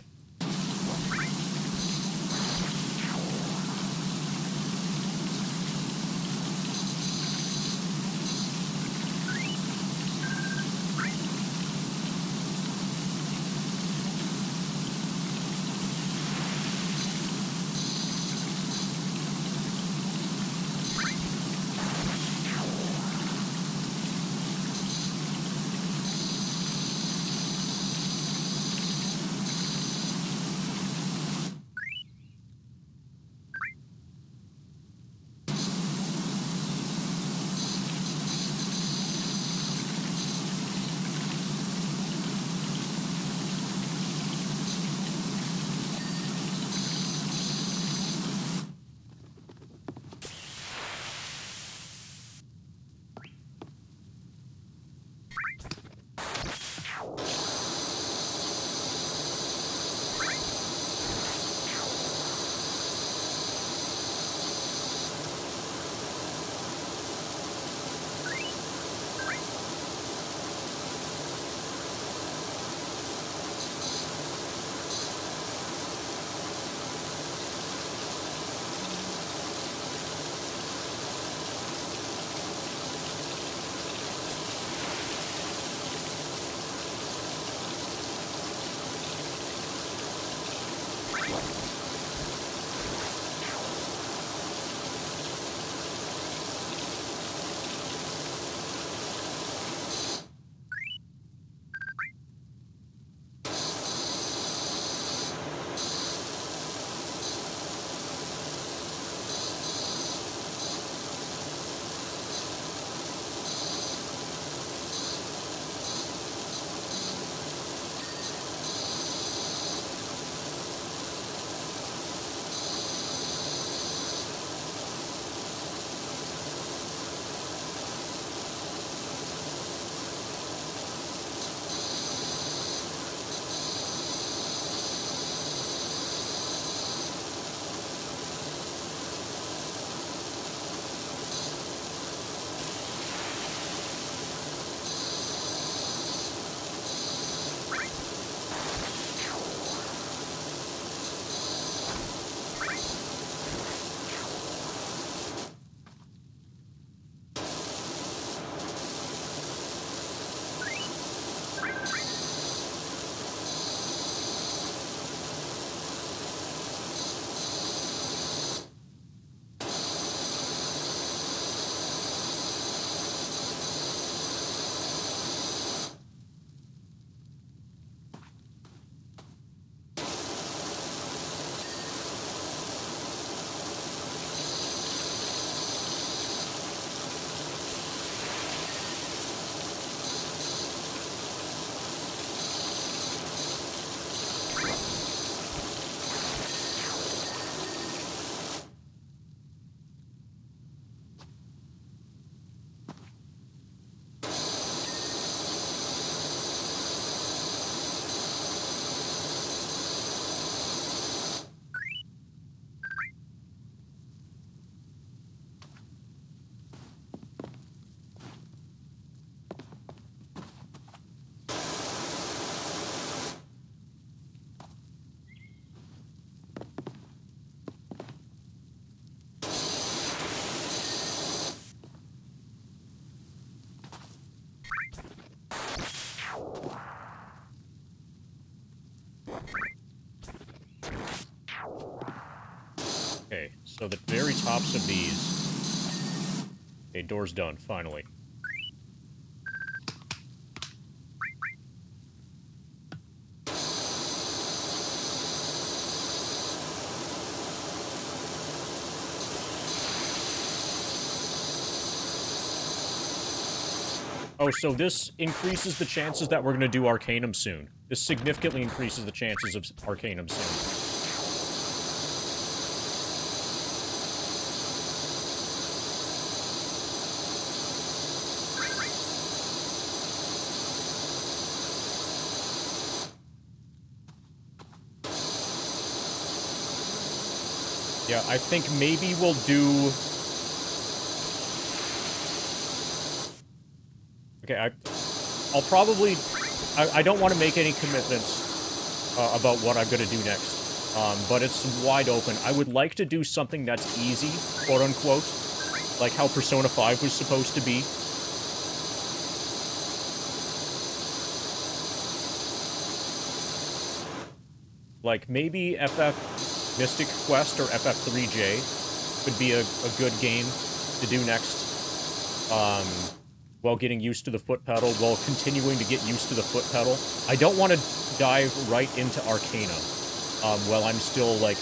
So the very tops of these... Okay, door's done, finally. Oh, so this increases the chances that we're going to do Arcanum soon. This significantly increases the chances of Arcanum soon. Yeah, I think maybe we'll do... Okay, I'll probably... I don't want to make any commitments about what I'm going to do next, but it's wide open. I would like to do something that's easy, quote-unquote, like how Persona 5 was supposed to be. Like, maybe FF Mystic Quest or FF3J could be a good game to do next. While getting used to the foot pedal, while continuing to get used to the foot pedal. I don't want to dive right into Arcana, while I'm still, like,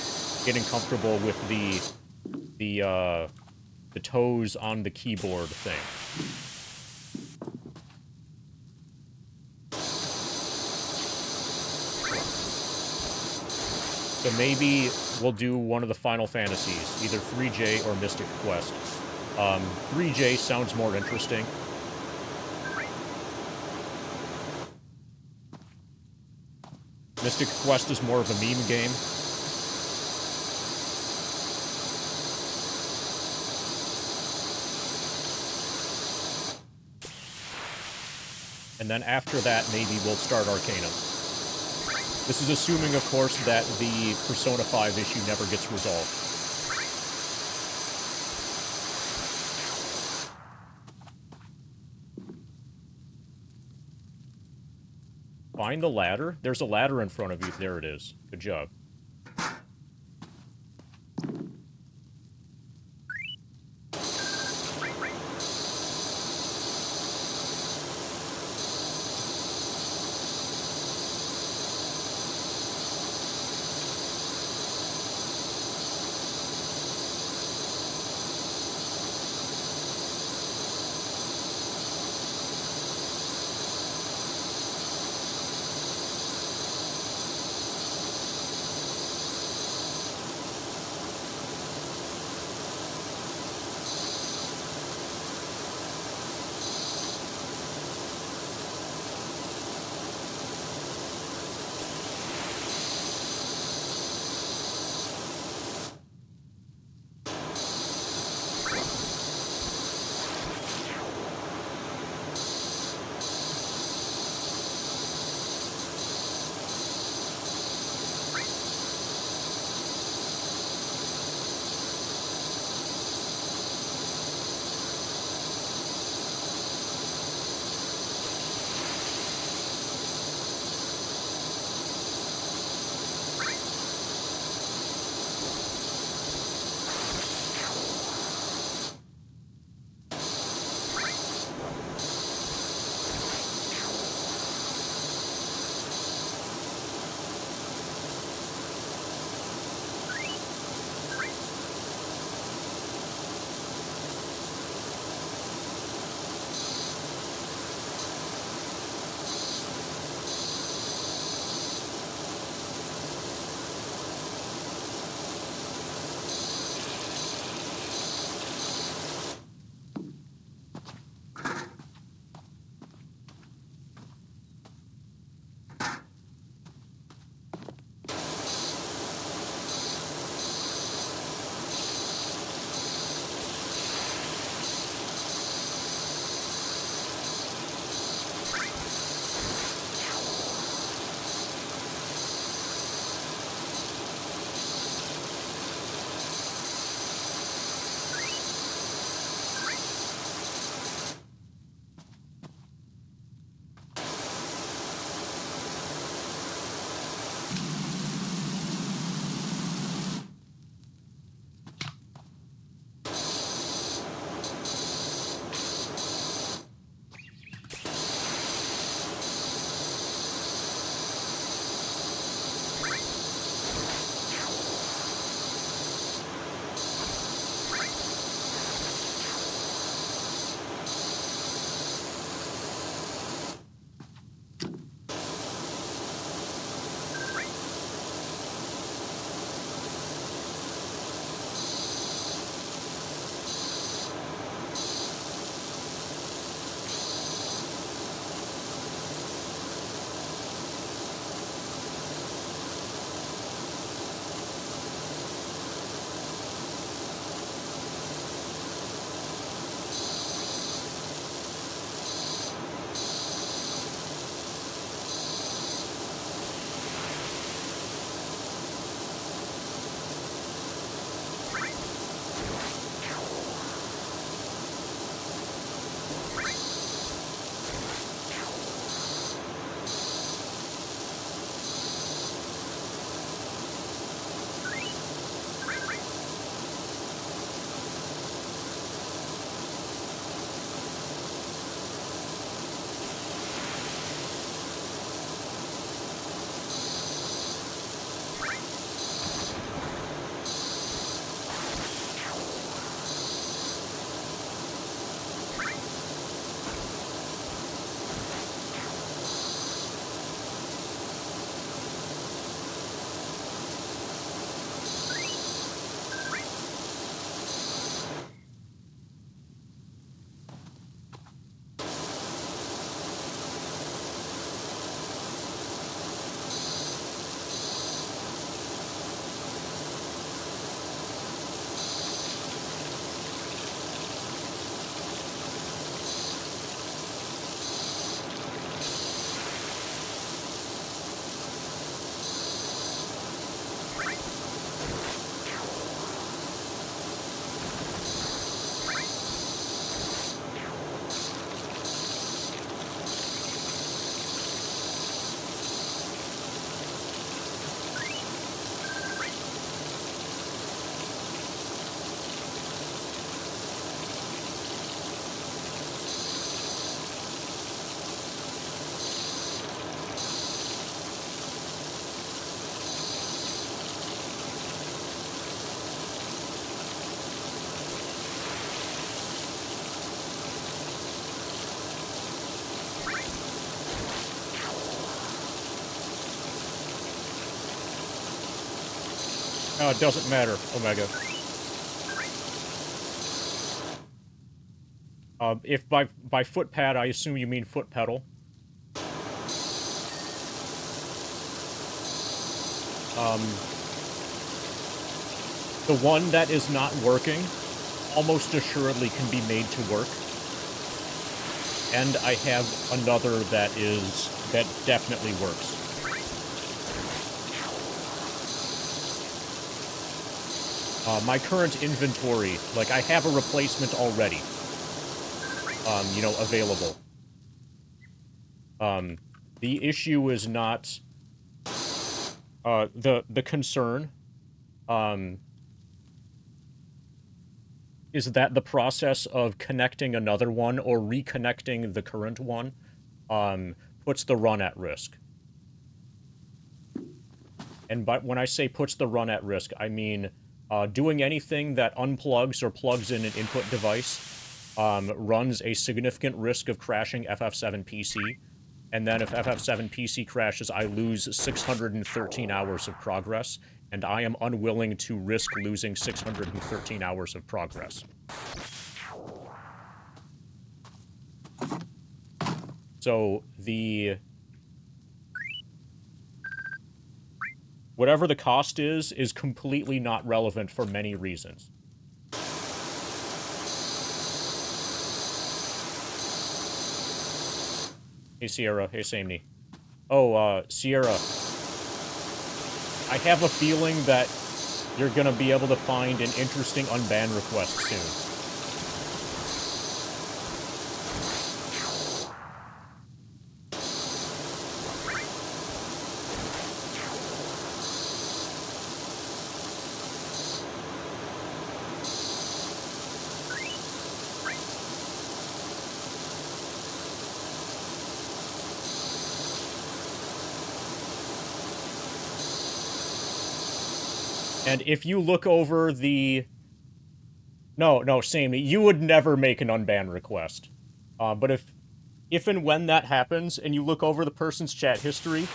getting comfortable with the toes on the keyboard thing. So maybe we'll do one of the Final Fantasies, either 3J or Mystic Quest. 3J sounds more interesting. Mystic Quest is more of a meme game. And then after that, maybe we'll start Arcanum. This is assuming, of course, that the Persona 5 issue never gets resolved. Find the ladder? There's a ladder in front of you. There it is. Good job. It doesn't matter, Omega. If by foot pad, I assume you mean foot pedal. The one that is not working almost assuredly can be made to work. And I have another that definitely works. My current inventory, like, I have a replacement already. You know, available. The issue is not, the concern, is that the process of connecting another one or reconnecting the current one, puts the run at risk. And when I say puts the run at risk, I mean, doing anything that unplugs or plugs in an input device, runs a significant risk of crashing FF7 PC, and then if FF7 PC crashes, I lose 613 hours of progress, and I am unwilling to risk losing 613 hours of progress. So, whatever the cost is completely not relevant for many reasons. Hey, Sierra. Hey, Samey. Oh, Sierra. I have a feeling that you're gonna be able to find an interesting unban request soon. And if you look over the... No, Samey, you would never make an unban request. But if and when that happens, and you look over the person's chat history,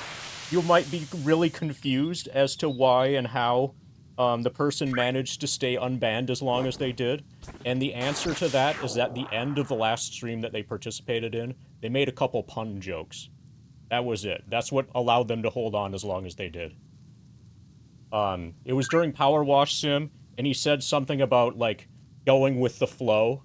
you might be really confused as to why and how the person managed to stay unbanned as long as they did. And the answer to that is at the end of the last stream that they participated in, they made a couple pun jokes. That was it. That's what allowed them to hold on as long as they did. It was during PowerWash Sim, and he said something about, like, going with the flow.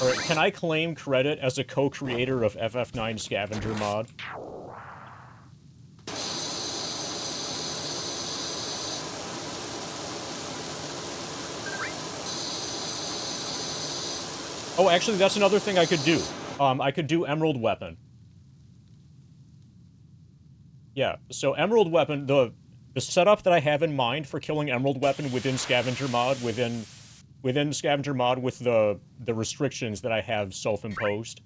Alright, can I claim credit as a co-creator of FF9 Scavenger mod? Oh, actually, that's another thing I could do. I could do Emerald Weapon. Yeah, so Emerald Weapon, the setup that I have in mind for killing Emerald Weapon within Scavenger mod, within Scavenger mod with the restrictions that I have self-imposed,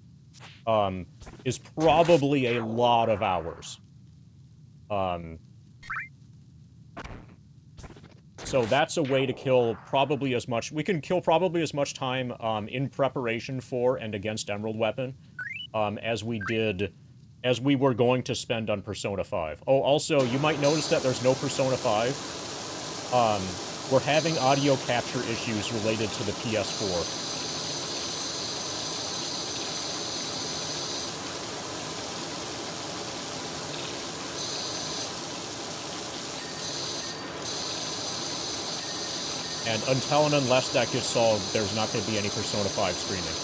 is probably a lot of hours. So that's a way to kill probably as much... We can kill probably as much time in preparation for and against Emerald Weapon as we were going to spend on Persona 5. Oh, also, you might notice that there's no Persona 5. We're having audio capture issues related to the PS4. And until and unless that gets solved, there's not going to be any Persona 5 streaming.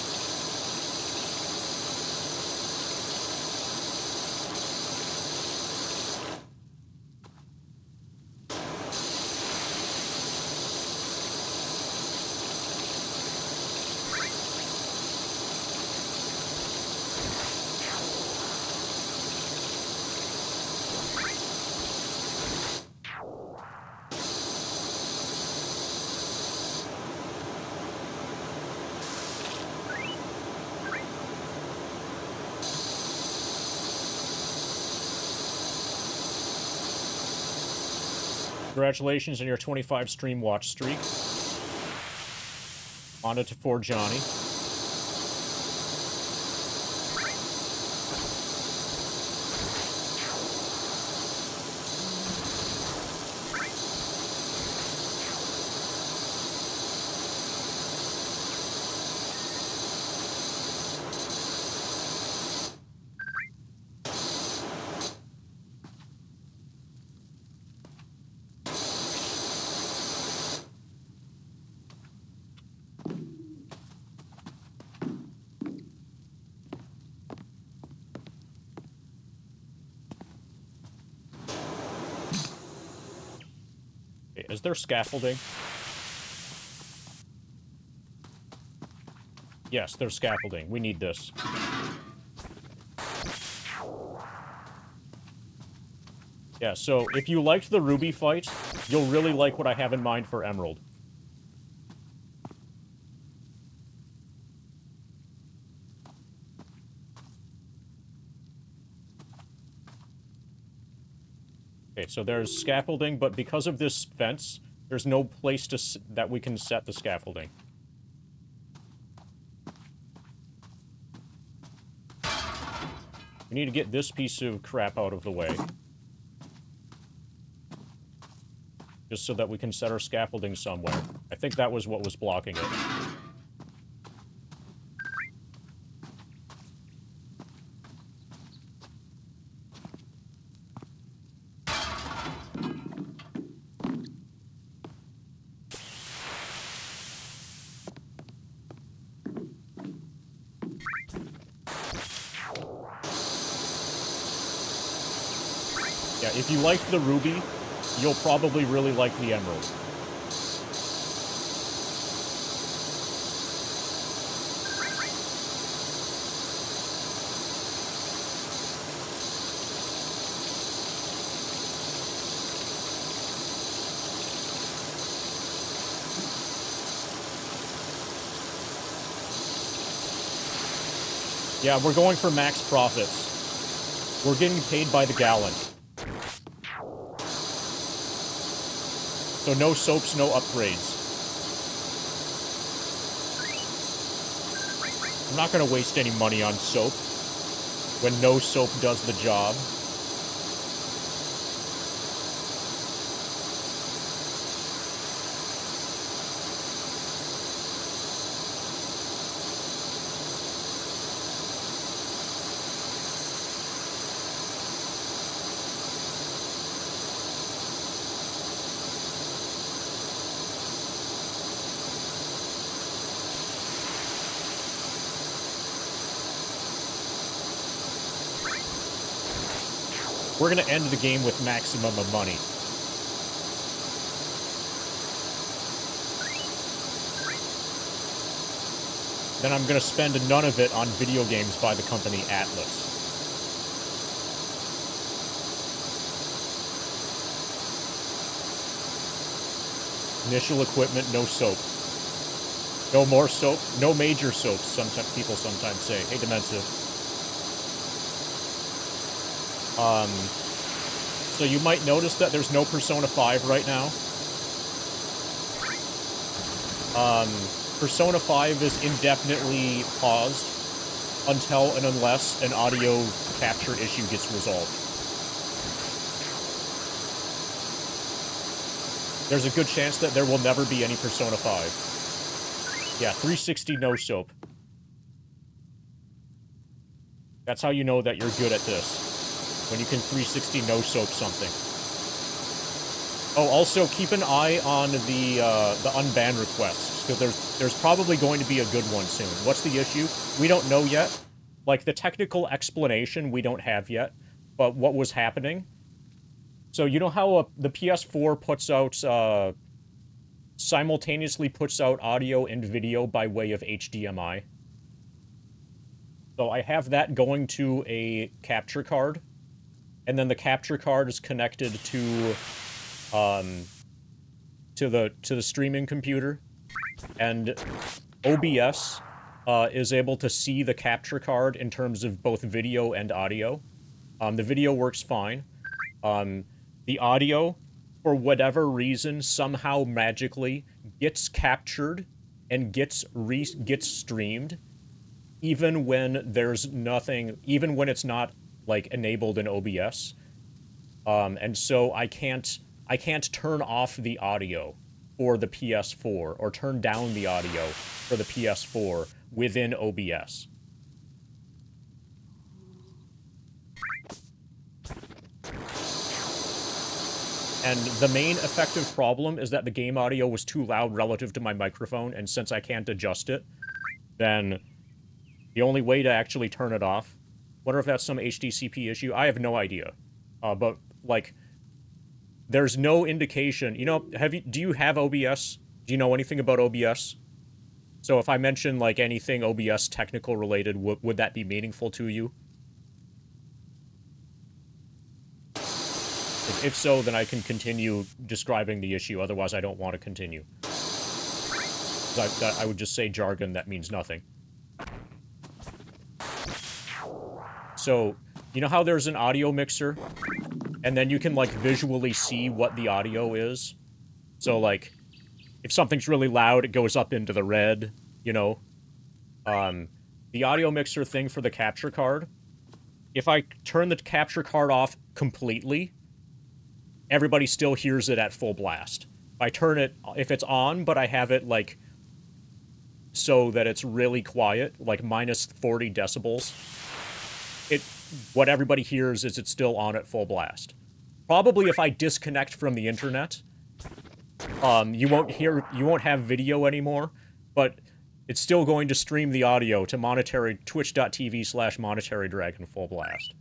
Congratulations on your 25 stream watch streak. On it for Johnny. Is there scaffolding? Yes, there's scaffolding. We need this. Yeah, so if you liked the Ruby fight, you'll really like what I have in mind for Emerald. Okay, so there's scaffolding, but because of this fence, there's no place that we can set the scaffolding. We need to get this piece of crap out of the way. Just so that we can set our scaffolding somewhere. I think that was what was blocking it. Yeah, if you liked the Ruby, you'll probably really like the Emerald. Yeah, we're going for max profits. We're getting paid by the gallon. So no soaps, no upgrades. I'm not gonna waste any money on soap when no soap does the job. We're gonna end the game with maximum of money. Then I'm gonna spend none of it on video games by the company Atlas. Initial equipment, no soap. No more soap, no major soaps, sometimes people sometimes say. Hey, Demensive. So you might notice that there's no Persona 5 right now. Persona 5 is indefinitely paused until and unless an audio capture issue gets resolved. There's a good chance that there will never be any Persona 5. Yeah, 360 no soap. That's how you know that you're good at this. When you can 360 no soap something. Oh, also keep an eye on the unban requests, because there's probably going to be a good one soon. What's the issue? We don't know yet. Like, the technical explanation we don't have yet, but what was happening. So you know how the PS4 puts out, simultaneously puts out audio and video by way of HDMI? So I have that going to a capture card. And then the capture card is connected to the streaming computer, and OBS is able to see the capture card in terms of both video and audio. The video works fine. The audio for whatever reason, somehow magically gets captured and gets streamed, even when there's nothing, even when it's not like enabled in OBS. And so I can't turn off the audio for the PS4 or turn down the audio for the PS4 within OBS. And the main effective problem is that the game audio was too loud relative to my microphone, and since I can't adjust it, then the only way to actually turn it off... Wonder if that's some HDCP issue? I have no idea. But, like, there's no indication... You know, do you have OBS? Do you know anything about OBS? So if I mention, like, anything OBS technical related, would that be meaningful to you? If so, then I can continue describing the issue. Otherwise, I don't want to continue. I would just say jargon that means nothing. So, you know how there's an audio mixer? And then you can, like, visually see what the audio is? So, like, if something's really loud, it goes up into the red, you know? The audio mixer thing for the capture card, if I turn the capture card off completely, everybody still hears it at full blast. If I turn it, if it's on, but I have it, like, so that it's really quiet, like minus 40 decibels, what everybody hears is it's still on at full blast. Probably if I disconnect from the internet, you won't have video anymore, but it's still going to stream the audio to twitch.tv/monetarydragon full blast.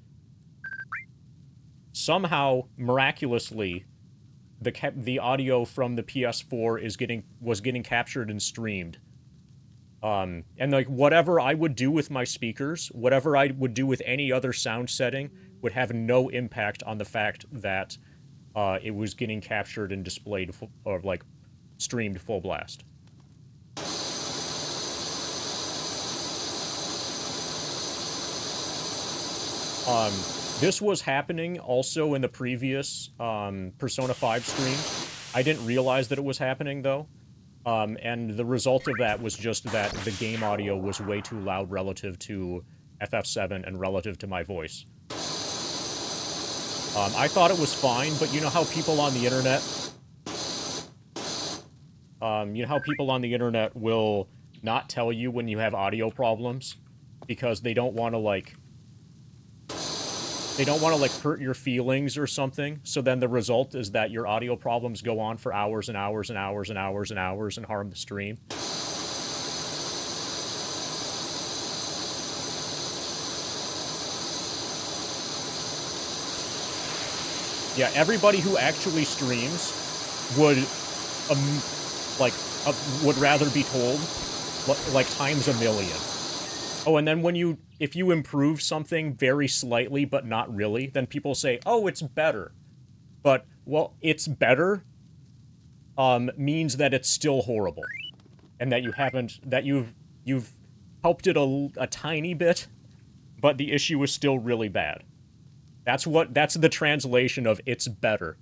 Somehow, miraculously, the audio from the PS4 was getting captured and streamed. And like whatever I would do with my speakers, whatever I would do with any other sound setting, would have no impact on the fact that it was getting captured and displayed or like streamed full blast. This was happening also in the previous Persona 5 stream. I didn't realize that it was happening, though. And the result of that was just that the game audio was way too loud relative to FF7 and relative to my voice. I thought it was fine, but you know how people on the internet... you know how people on the internet will not tell you when you have audio problems? Because they don't want to, like... They don't want to, like, hurt your feelings or something, so then the result is that your audio problems go on for hours and hours and hours and hours and hours and harm the stream. Yeah, everybody who actually streams would, would rather be told, like, times a million. Oh, and then if you improve something very slightly, but not really, then people say, oh, it's better. But, well, it's better, means that it's still horrible. And that you've helped it a tiny bit, but the issue is still really bad. That's the translation of it's better.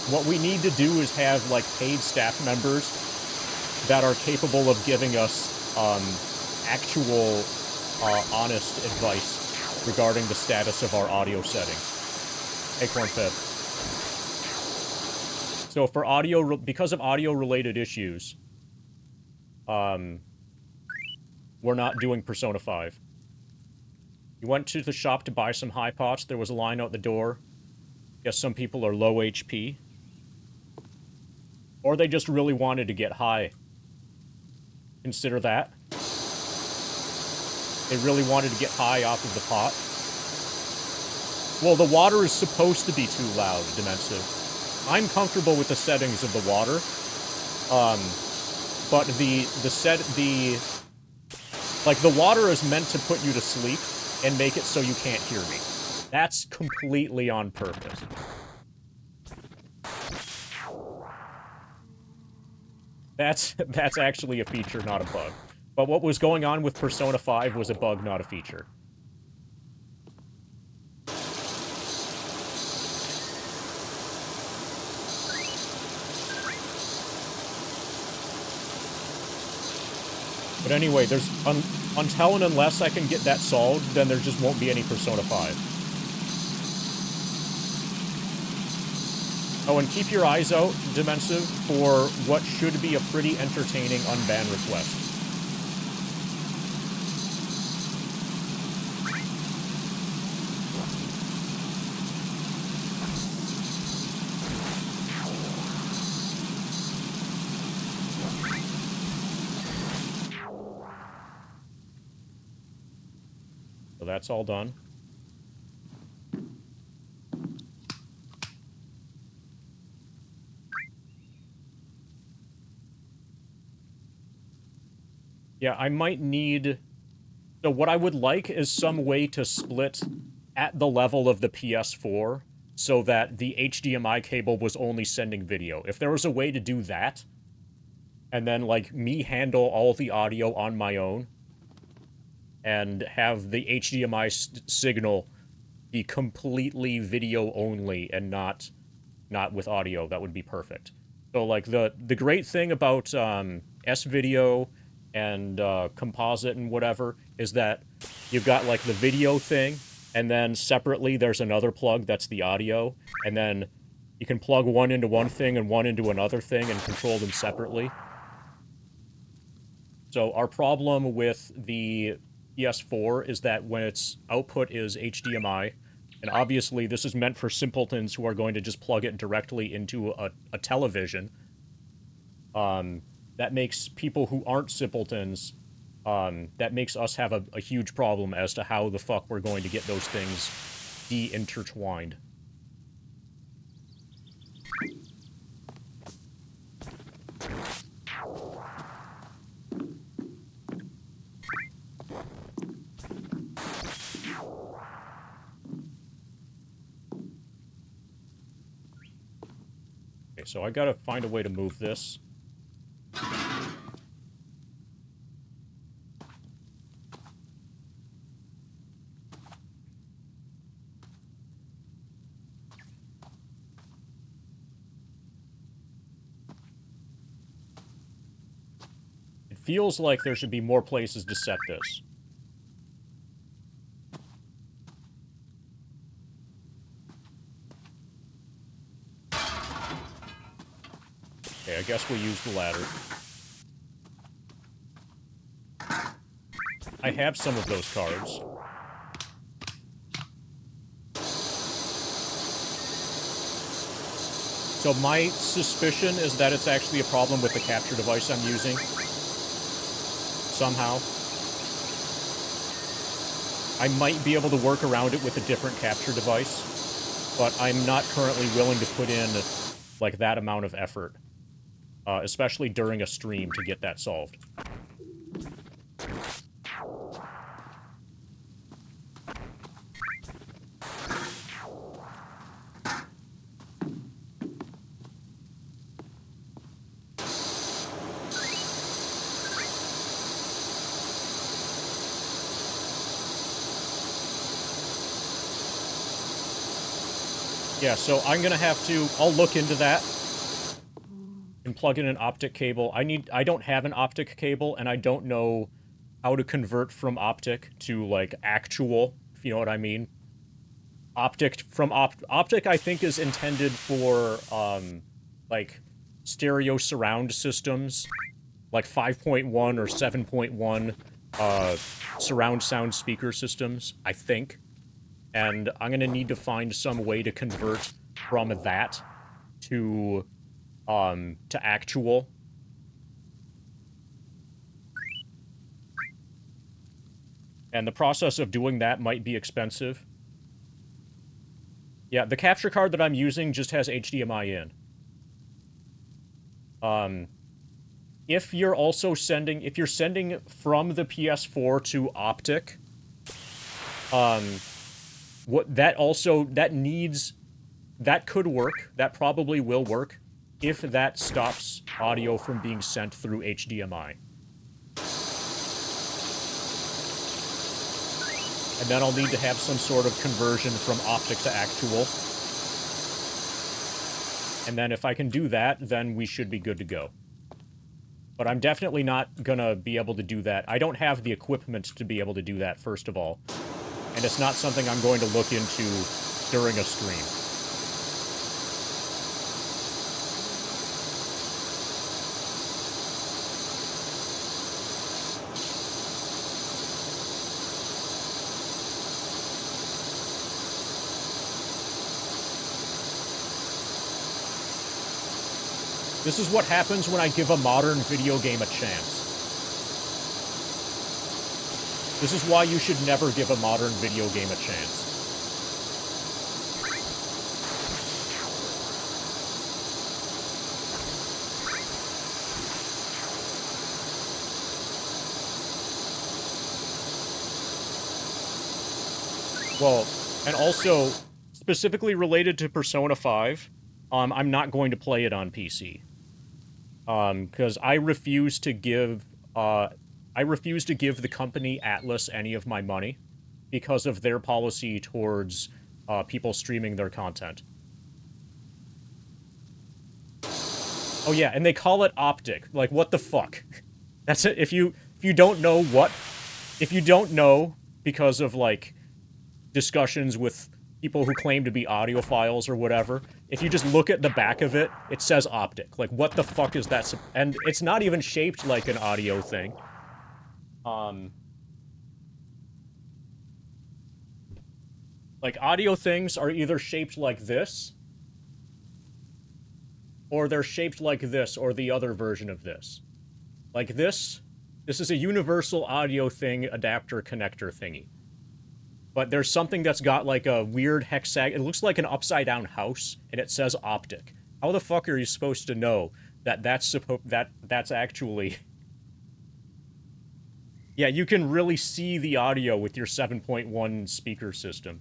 What we need to do is have, like, paid staff members that are capable of giving us, actual, honest advice regarding the status of our audio settings. Acorn Fed. So for because of audio-related issues, we're not doing Persona 5. You went to the shop to buy some high pots, there was a line out the door. Guess some people are low HP. Or they just really wanted to get high. Consider that. They really wanted to get high off of the pot. Well, the water is supposed to be too loud, Dimensive. I'm comfortable with the settings of the water. But the water is meant to put you to sleep and make it so you can't hear me. That's completely on purpose. That's actually a feature, not a bug. But what was going on with Persona 5 was a bug, not a feature. But anyway, there's until and unless I can get that solved, then there just won't be any Persona 5. Oh, and keep your eyes out, Dimensive, for what should be a pretty entertaining unban request. So that's all done. Yeah, I might need... So what I would like is some way to split at the level of the PS4 so that the HDMI cable was only sending video. If there was a way to do that, and then, like, me handle all the audio on my own, and have the HDMI signal be completely video only and not with audio, that would be perfect. So, like, the great thing about S-Video and Composite and whatever is that you've got, like, the video thing, and then separately there's another plug that's the audio, and then you can plug one into one thing and one into another thing and control them separately. So our problem with the PS4 is that when its output is HDMI, and obviously this is meant for simpletons who are going to just plug it directly into a television, that makes people who aren't simpletons, that makes us have a huge problem as to how the fuck we're going to get those things de-intertwined. Okay, so I gotta find a way to move this. It feels like there should be more places to set this. Okay, I guess we'll use the ladder. I have some of those cards. So my suspicion is that it's actually a problem with the capture device I'm using. Somehow. I might be able to work around it with a different capture device, but I'm not currently willing to put in, like, that amount of effort. Especially during a stream to get that solved. Yeah, so I'm gonna have to... I'll look into that and plug in an optic cable. I don't have an optic cable, and I don't know how to convert from optic to, like, actual, if you know what I mean. Optic, I think, is intended for, like, stereo surround systems, like 5.1 or 7.1, surround sound speaker systems, I think. And I'm gonna need to find some way to convert from that to actual. And the process of doing that might be expensive. Yeah, the capture card that I'm using just has HDMI in. If you're also sending... If you're sending from the PS4 to optic, that could work. That probably will work if that stops audio from being sent through HDMI. And then I'll need to have some sort of conversion from optic to actual. And then if I can do that, then we should be good to go. But I'm definitely not gonna be able to do that. I don't have the equipment to be able to do that, first of all. And it's not something I'm going to look into during a stream. This is what happens when I give a modern video game a chance. This is why you should never give a modern video game a chance. Well, and also, specifically related to Persona 5, I'm not going to play it on PC. Because I refuse to give the company Atlas any of my money because of their policy towards people streaming their content. Oh yeah, and they call it optic. Like, what the fuck? That's it. If you don't know because of like discussions with people who claim to be audiophiles or whatever, if you just look at the back of it, it says optic. Like, what the fuck is that? And it's not even shaped like an audio thing. Like, audio things are either shaped like this, or they're shaped like this, or the other version of this. Like this is a universal audio thing adapter connector thingy. But there's something that's got like a weird hexagon. It looks like an upside down house, and it says optic. How the fuck are you supposed to know that that's actually? Yeah, you can really see the audio with your 7.1 speaker system.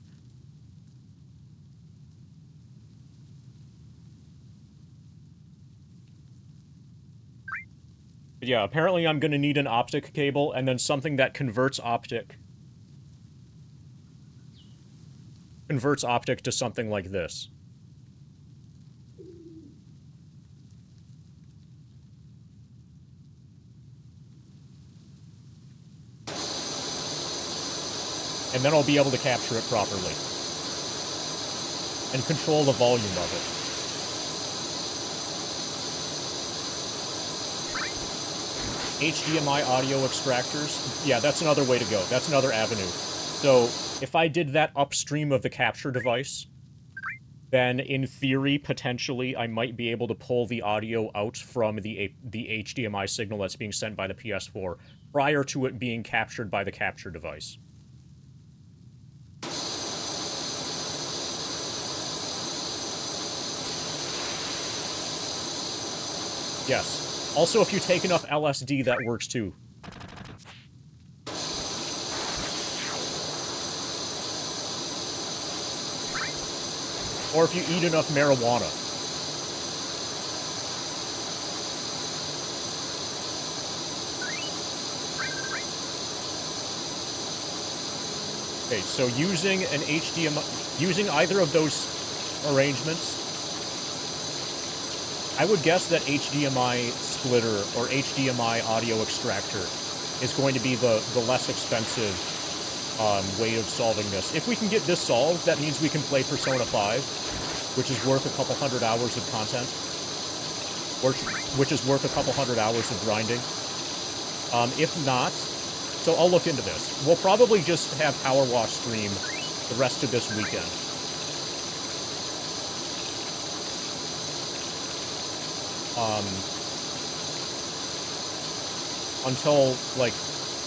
But yeah, apparently I'm gonna need an optic cable and then something that converts optic to something like this. And then I'll be able to capture it properly. And control the volume of it. HDMI audio extractors. Yeah, that's another way to go. That's another avenue. So, if I did that upstream of the capture device, then in theory, potentially, I might be able to pull the audio out from the HDMI signal that's being sent by the PS4 prior to it being captured by the capture device. Yes. Also, if you take enough LSD, that works too. Or if you eat enough marijuana. Okay, so using an HDMI, using either of those arrangements, I would guess that HDMI splitter or HDMI audio extractor is going to be the less expensive way of solving this. If we can get this solved, that means we can play Persona 5, which is worth a couple hundred hours of content, which is worth a couple hundred hours of grinding. If not, so I'll look into this. We'll probably just have PowerWash stream the rest of this weekend. Until, like,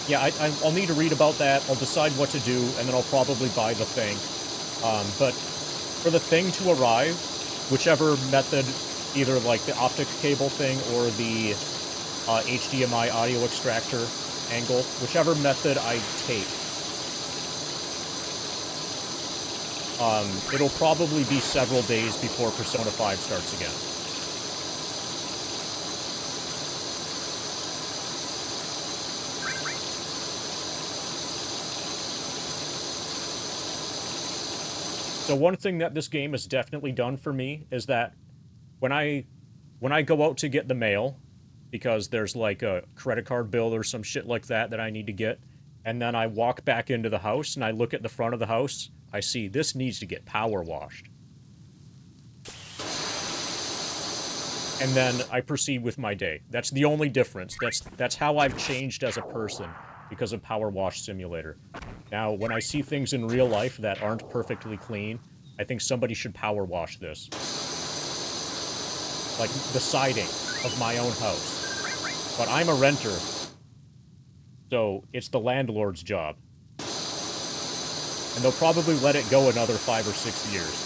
yeah, I'll need to read about that, I'll decide what to do, and then I'll probably buy the thing. But for the thing to arrive, whichever method, either, like, the optic cable thing or the HDMI audio extractor angle, whichever method I take, it'll probably be several days before Persona 5 starts again. So one thing that this game has definitely done for me is that when I go out to get the mail, because there's like a credit card bill or some shit like that that I need to get. And then I walk back into the house and I look at the front of the house. I see this needs to get power washed. And then I proceed with my day. That's the only difference. That's how I've changed as a person because of PowerWash Simulator. Now, when I see things in real life that aren't perfectly clean, I think somebody should power wash this. Like the siding of my own house. But I'm a renter, so it's the landlord's job. And they'll probably let it go another 5 or 6 years.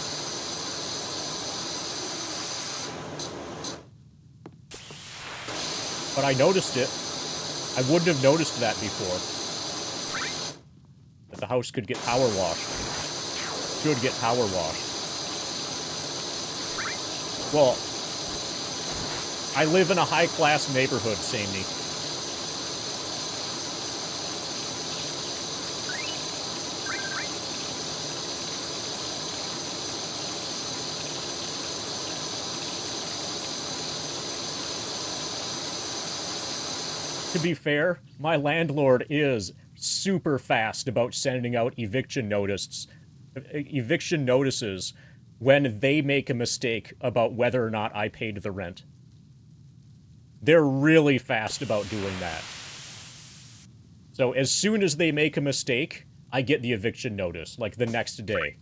But I noticed it. I wouldn't have noticed that before. That the house could get power washed. Should get power washed. Well, I live in a high-class neighborhood, Samey. To be fair, my landlord is super fast about sending out eviction notices when they make a mistake about whether or not I paid the rent. They're really fast about doing that. So as soon as they make a mistake, I get the eviction notice, like the next day.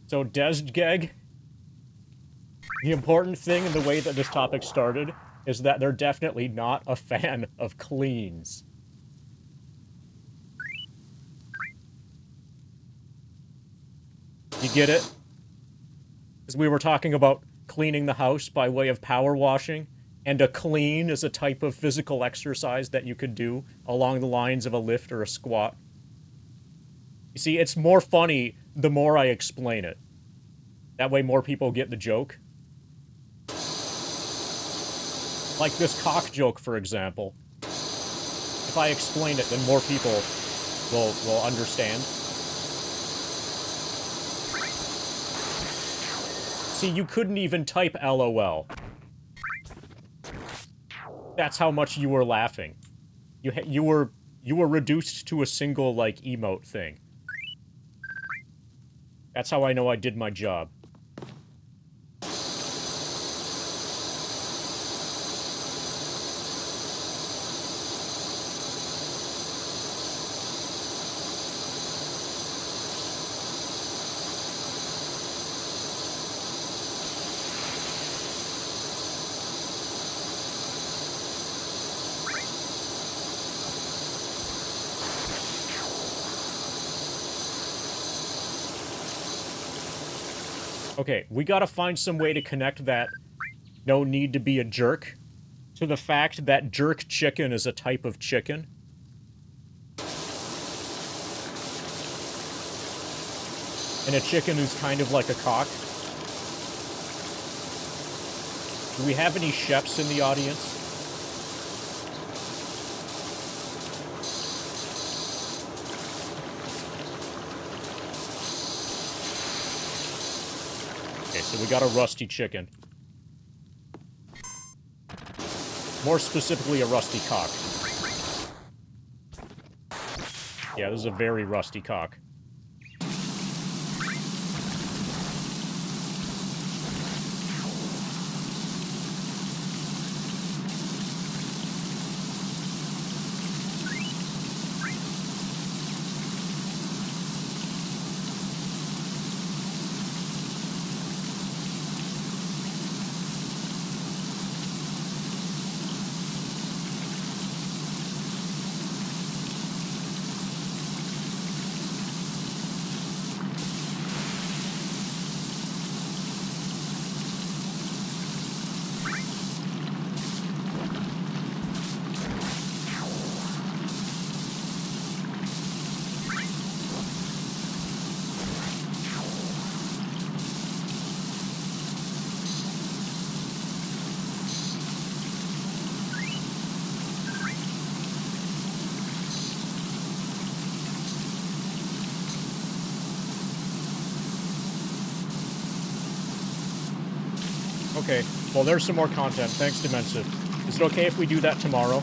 So, Desgeg, the important thing in the way that this topic started is that they're definitely not a fan of cleans. You get it? Because we were talking about cleaning the house by way of power washing, and a clean is a type of physical exercise that you could do along the lines of a lift or a squat. You see, it's more funny the more I explain it. That way more people get the joke. Like this cock joke, for example. If I explain it, then more people will understand. See, you couldn't even type LOL. That's how much you were laughing. You were reduced to a single, like, emote thing. That's how I know I did my job. Okay, we gotta find some way to connect that no need to be a jerk to the fact that jerk chicken is a type of chicken. And a chicken is kind of like a cock. Do we have any chefs in the audience? Okay, so we got a rusty chicken. More specifically, a rusty cock. Yeah, this is a very rusty cock. Okay. Well, there's some more content. Thanks, Dimensive. Is it okay if we do that tomorrow?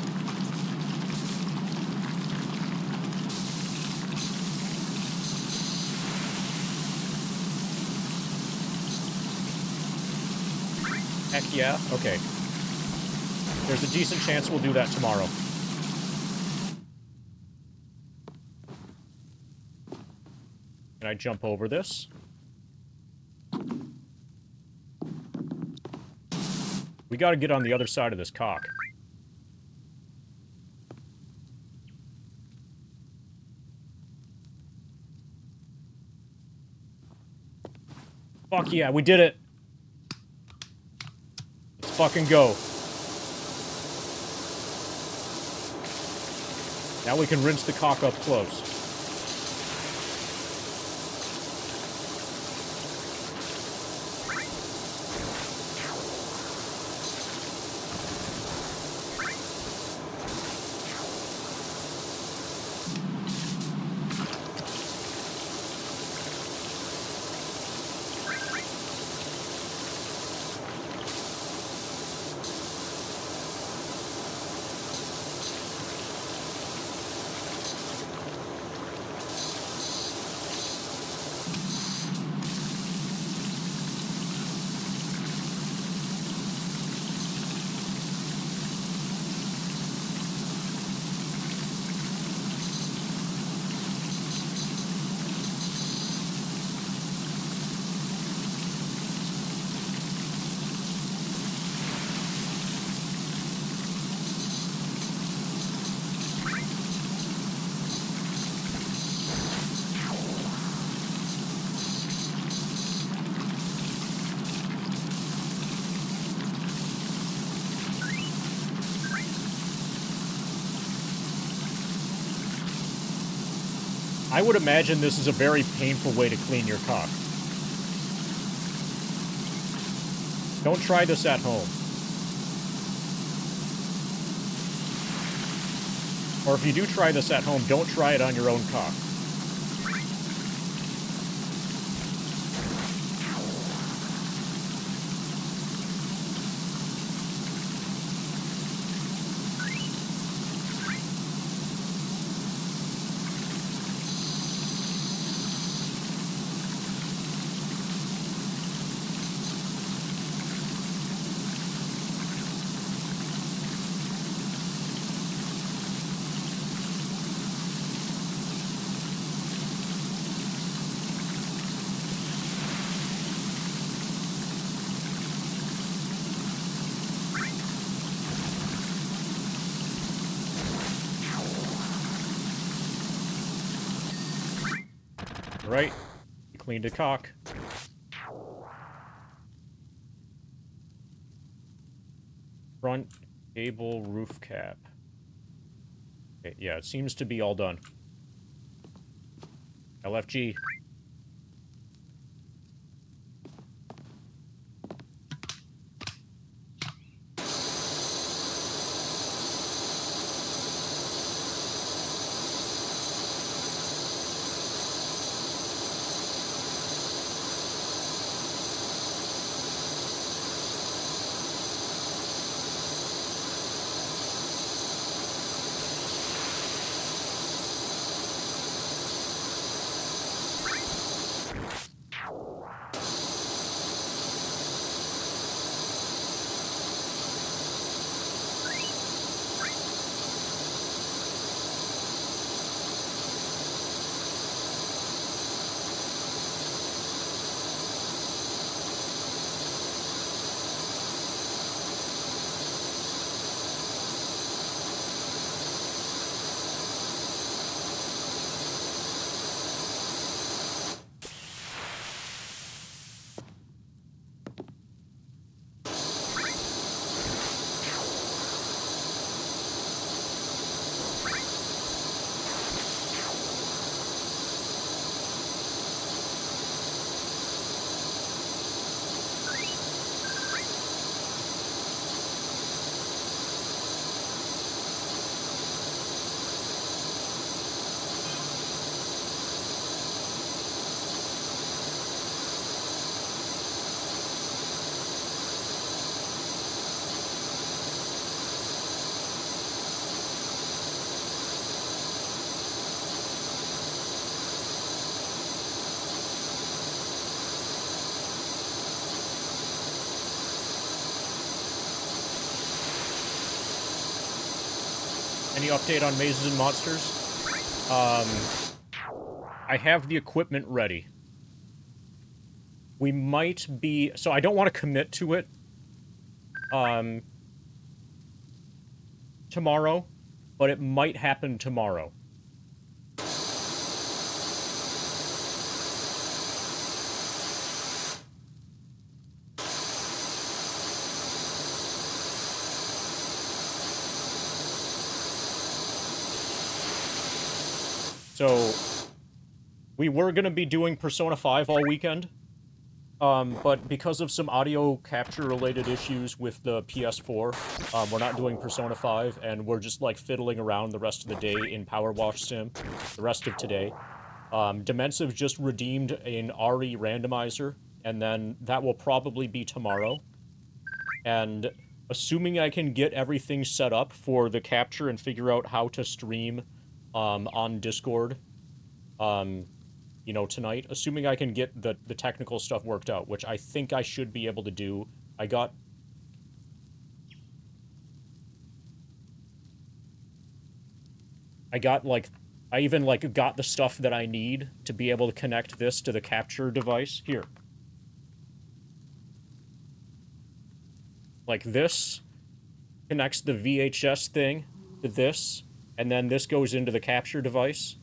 Heck yeah? Okay. There's a decent chance we'll do that tomorrow. Can I jump over this? We gotta get on the other side of this cock. Fuck yeah, we did it! Let's fucking go. Now we can rinse the cock up close. I would imagine this is a very painful way to clean your cock. Don't try this at home. Or if you do try this at home, don't try it on your own cock. Right? You cleaned a cock. Front gable roof cap. Okay, yeah, it seems to be all done. LFG. Any update on Mazes and Monsters? I have the equipment ready. We might be... So I don't want to commit to it tomorrow, but it might happen tomorrow. So, we were going to be doing Persona 5 all weekend, but because of some audio capture-related issues with the PS4, we're not doing Persona 5, and we're just, like, fiddling around the rest of the day in PowerWash Sim, the rest of today. Dimensive just redeemed an RE randomizer, and then that will probably be tomorrow. And assuming I can get everything set up for the capture and figure out how to stream on Discord, you know, tonight, assuming I can get the technical stuff worked out, which I think I should be able to do. I even, like, got the stuff that I need to be able to connect this to the capture device. Here. Like, this connects the VHS thing to this, and then this goes into the capture device.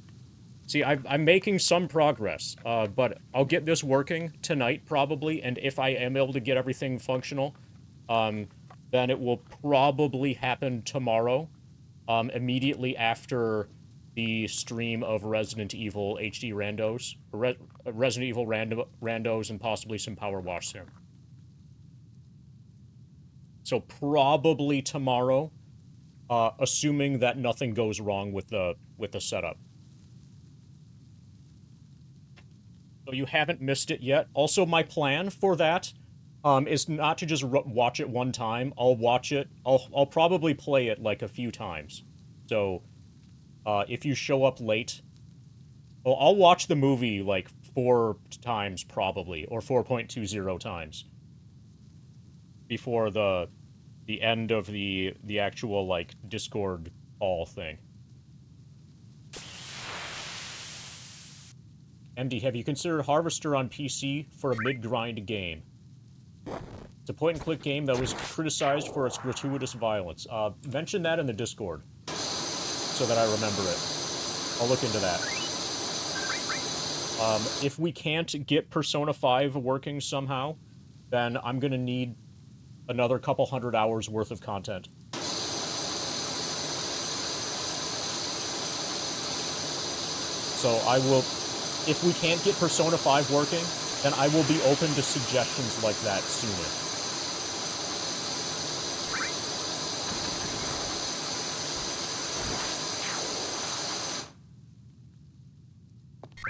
See, I'm making some progress, but I'll get this working tonight, probably, and if I am able to get everything functional, then it will probably happen tomorrow, immediately after the stream of Resident Evil HD randos, Resident Evil randos, and possibly some PowerWash Sim. So probably tomorrow, assuming that nothing goes wrong with the setup. So you haven't missed it yet. Also, my plan for that is not to just watch it one time. I'll watch it. I'll probably play it like a few times. So if you show up late, well, I'll watch the movie like 4 times probably, or 4.20 times before the end of the actual like Discord call thing. MD, have you considered Harvester on PC for a mid-grind game? It's a point-and-click game that was criticized for its gratuitous violence. Mention that in the Discord, so that I remember it. I'll look into that. If we can't get Persona 5 working somehow, then I'm gonna need another couple 100 hours worth of content. So I will... If we can't get Persona 5 working, then I will be open to suggestions like that sooner.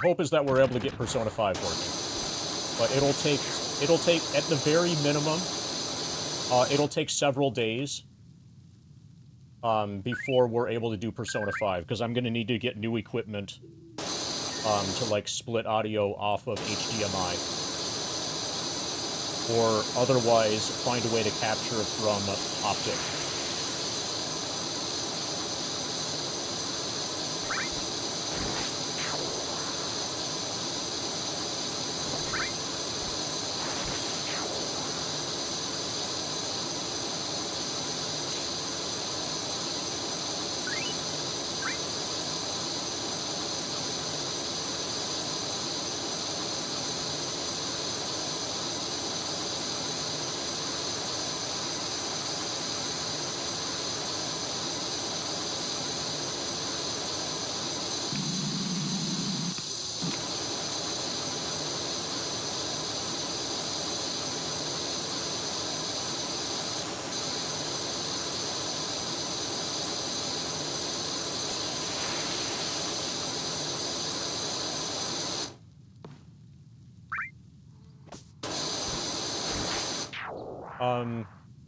Hope is that we're able to get Persona 5 working. But it'll take, at the very minimum, it'll take several days before we're able to do Persona 5, because I'm going to need to get new equipment to, like, split audio off of HDMI. Or otherwise find a way to capture it from optic.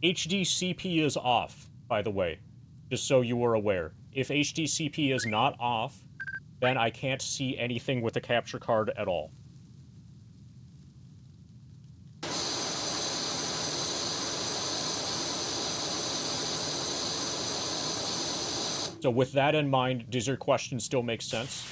HDCP is off, by the way, just so you were aware. If HDCP is not off, then I can't see anything with the capture card at all. So with that in mind, does your question still make sense?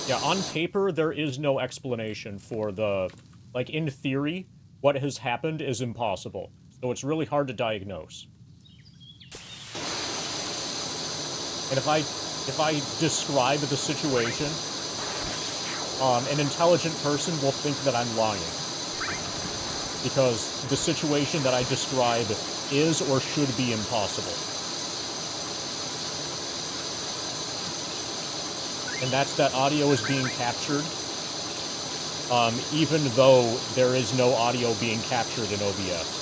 Yeah, on paper, there is no explanation for the... Like, in theory, what has happened is impossible. So it's really hard to diagnose. And if I describe the situation, an intelligent person will think that I'm lying. Because the situation that I describe is or should be impossible. And that's that audio is being captured, even though there is no audio being captured in OBS.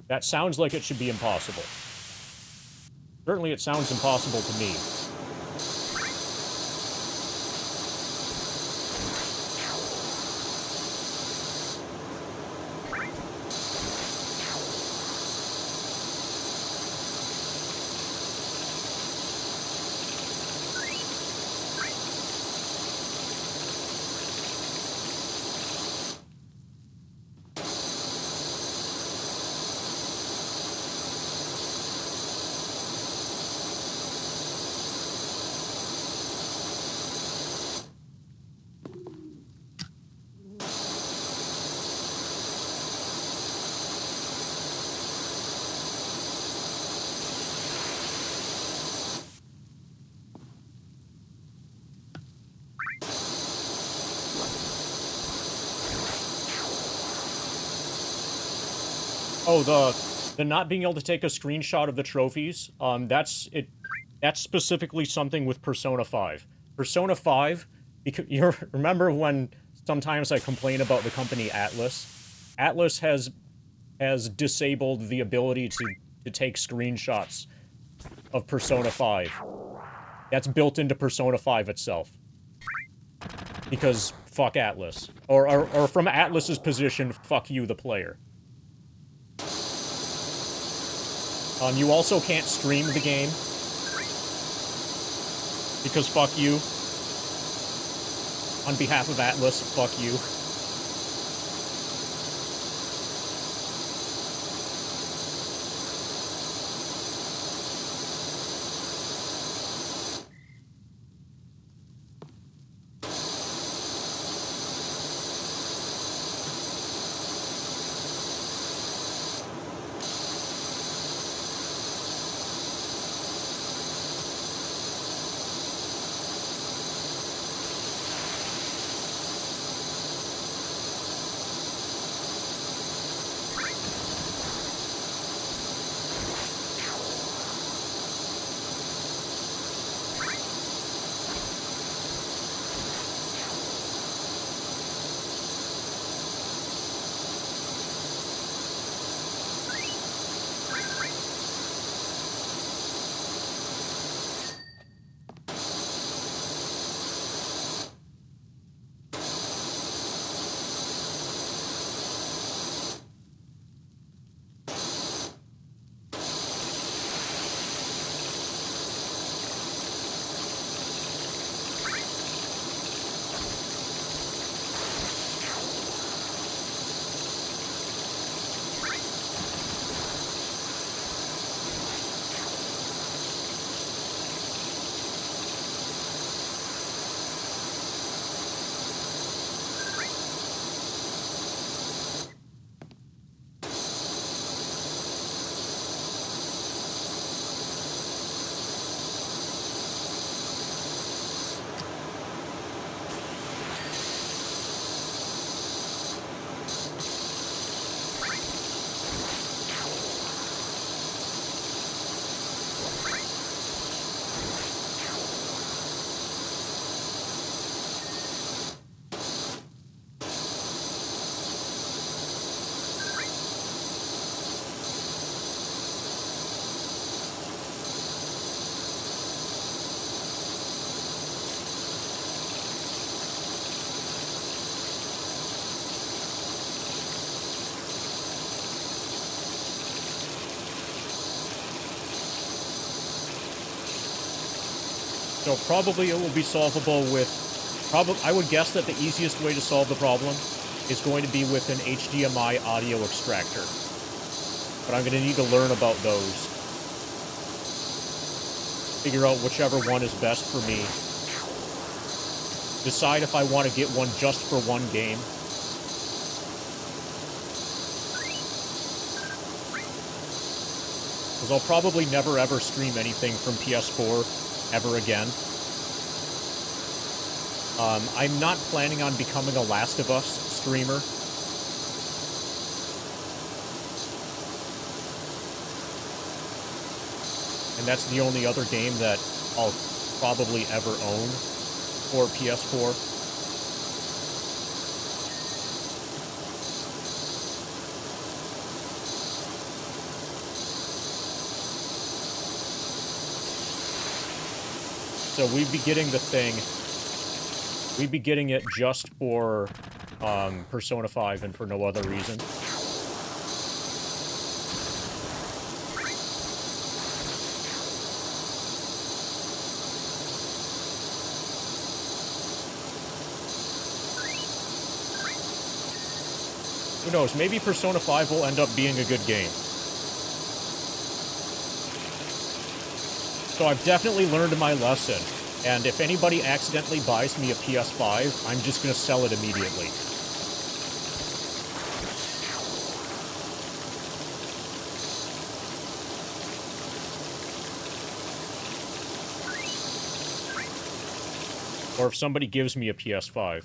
That sounds like it should be impossible. Certainly it sounds impossible to me. Oh, the not being able to take a screenshot of the trophies, that's specifically something with Persona 5. Persona 5, because you remember when sometimes I complain about the company Atlas? Atlas has disabled the ability to take screenshots of Persona 5. That's built into Persona 5 itself. Because fuck Atlas. Or from Atlas's position, fuck you, the player. You also can't stream the game. Because fuck you. On behalf of Atlas, fuck you. So probably it will be solvable with... I would guess that the easiest way to solve the problem is going to be with an HDMI audio extractor. But I'm going to need to learn about those. Figure out whichever one is best for me. Decide if I want to get one just for one game. Because I'll probably never ever stream anything from PS4 ever again. I'm not planning on becoming a Last of Us streamer. And that's the only other game that I'll probably ever own for PS4. So we'd be getting the thing. We'd be getting it just for Persona 5 and for no other reason. Who knows, maybe Persona 5 will end up being a good game. So I've definitely learned my lesson, and if anybody accidentally buys me a PS5, I'm just gonna sell it immediately. Or if somebody gives me a PS5.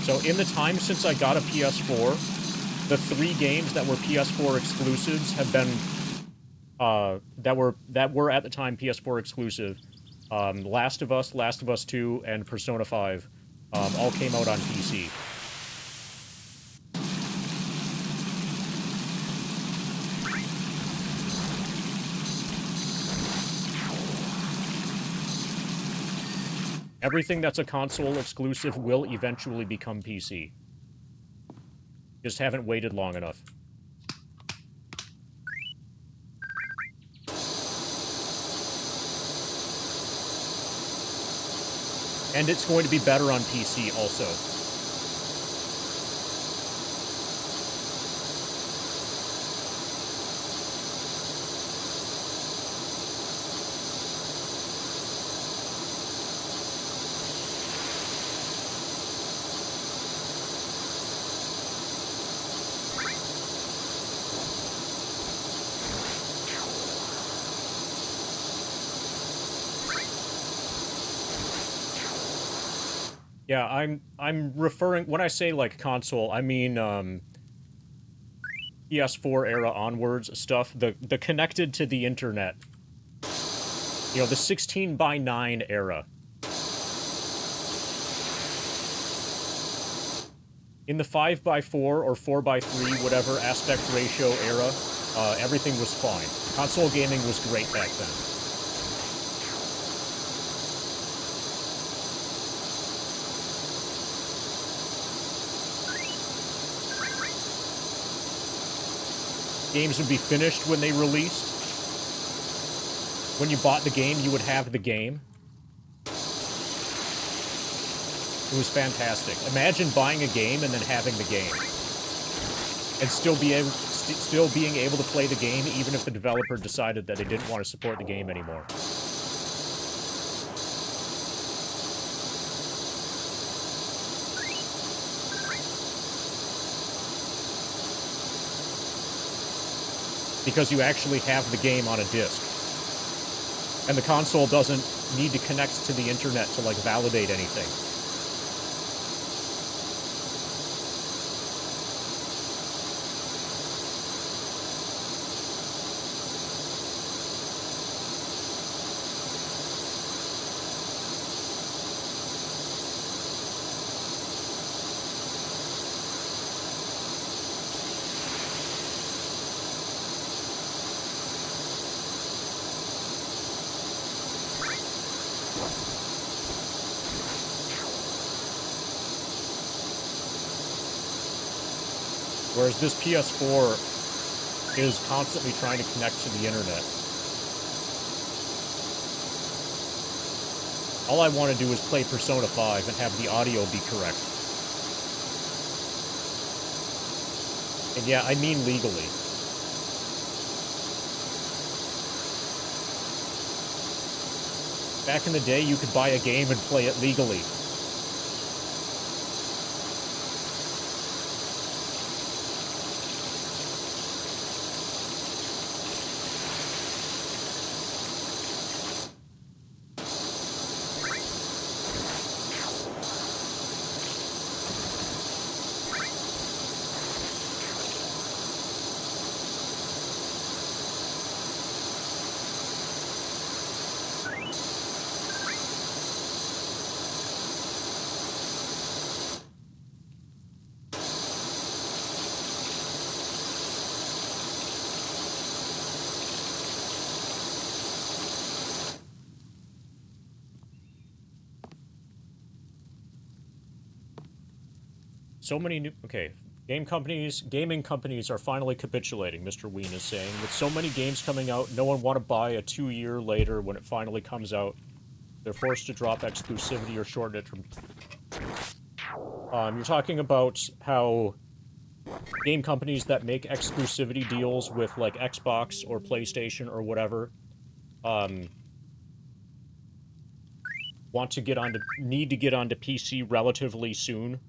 So in the time since I got a PS4, the 3 games that were PS4 exclusives have been that were at the time PS4 exclusive. Last of Us 2, and Persona 5 all came out on PC. Everything that's a console exclusive will eventually become PC. Just haven't waited long enough. And it's going to be better on PC also. Yeah, I'm referring, when I say like console, I mean PS4 era onwards stuff, the connected to the internet. You know, the 16:9 era. In the 5:4 or 4:3, whatever aspect ratio era, everything was fine. Console gaming was great back then. Games would be finished when they released. When you bought the game, you would have the game. It was fantastic. Imagine buying a game and then having the game. And still being able to play the game even if the developer decided that they didn't want to support the game anymore. Because you actually have the game on a disc. And the console doesn't need to connect to the internet to, like, validate anything. Whereas this PS4 is constantly trying to connect to the internet. All I want to do is play Persona 5 and have the audio be correct. And yeah, I mean legally. Back in the day, you could buy a game and play it legally. So many new... Okay. Gaming companies are finally capitulating, Mr. Ween is saying. With so many games coming out, no one want to buy a 2-year later when it finally comes out. They're forced to drop exclusivity or shorten it from... You're talking about how game companies that make exclusivity deals with, like, Xbox or PlayStation or whatever, need to get onto PC relatively soon.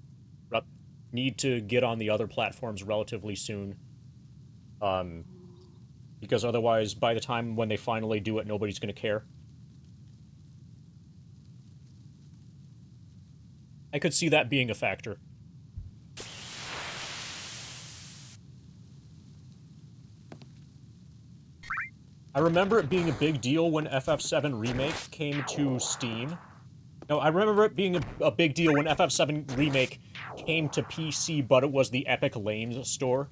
Need to get on the other platforms relatively soon. Because otherwise, by the time when they finally do it, nobody's going to care. I could see that being a factor. I remember it being a big deal when FF7 Remake came to Steam. No, I remember it being a big deal when FF7 Remake came to PC, but it was the Epic Lanes store.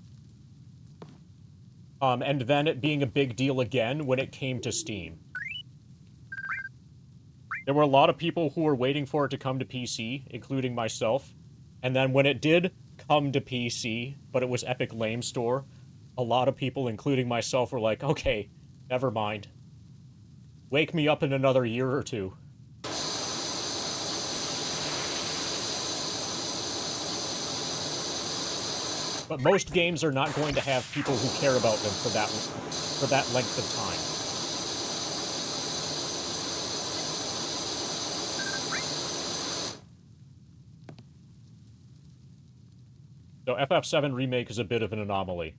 And then it being a big deal again when it came to Steam. There were a lot of people who were waiting for it to come to PC, including myself. And then when it did come to PC, but it was Epic Lame Store, a lot of people, including myself, were like, okay, never mind. Wake me up in another year or two. But most games are not going to have people who care about them for that length of time. So FF7 Remake is a bit of an anomaly.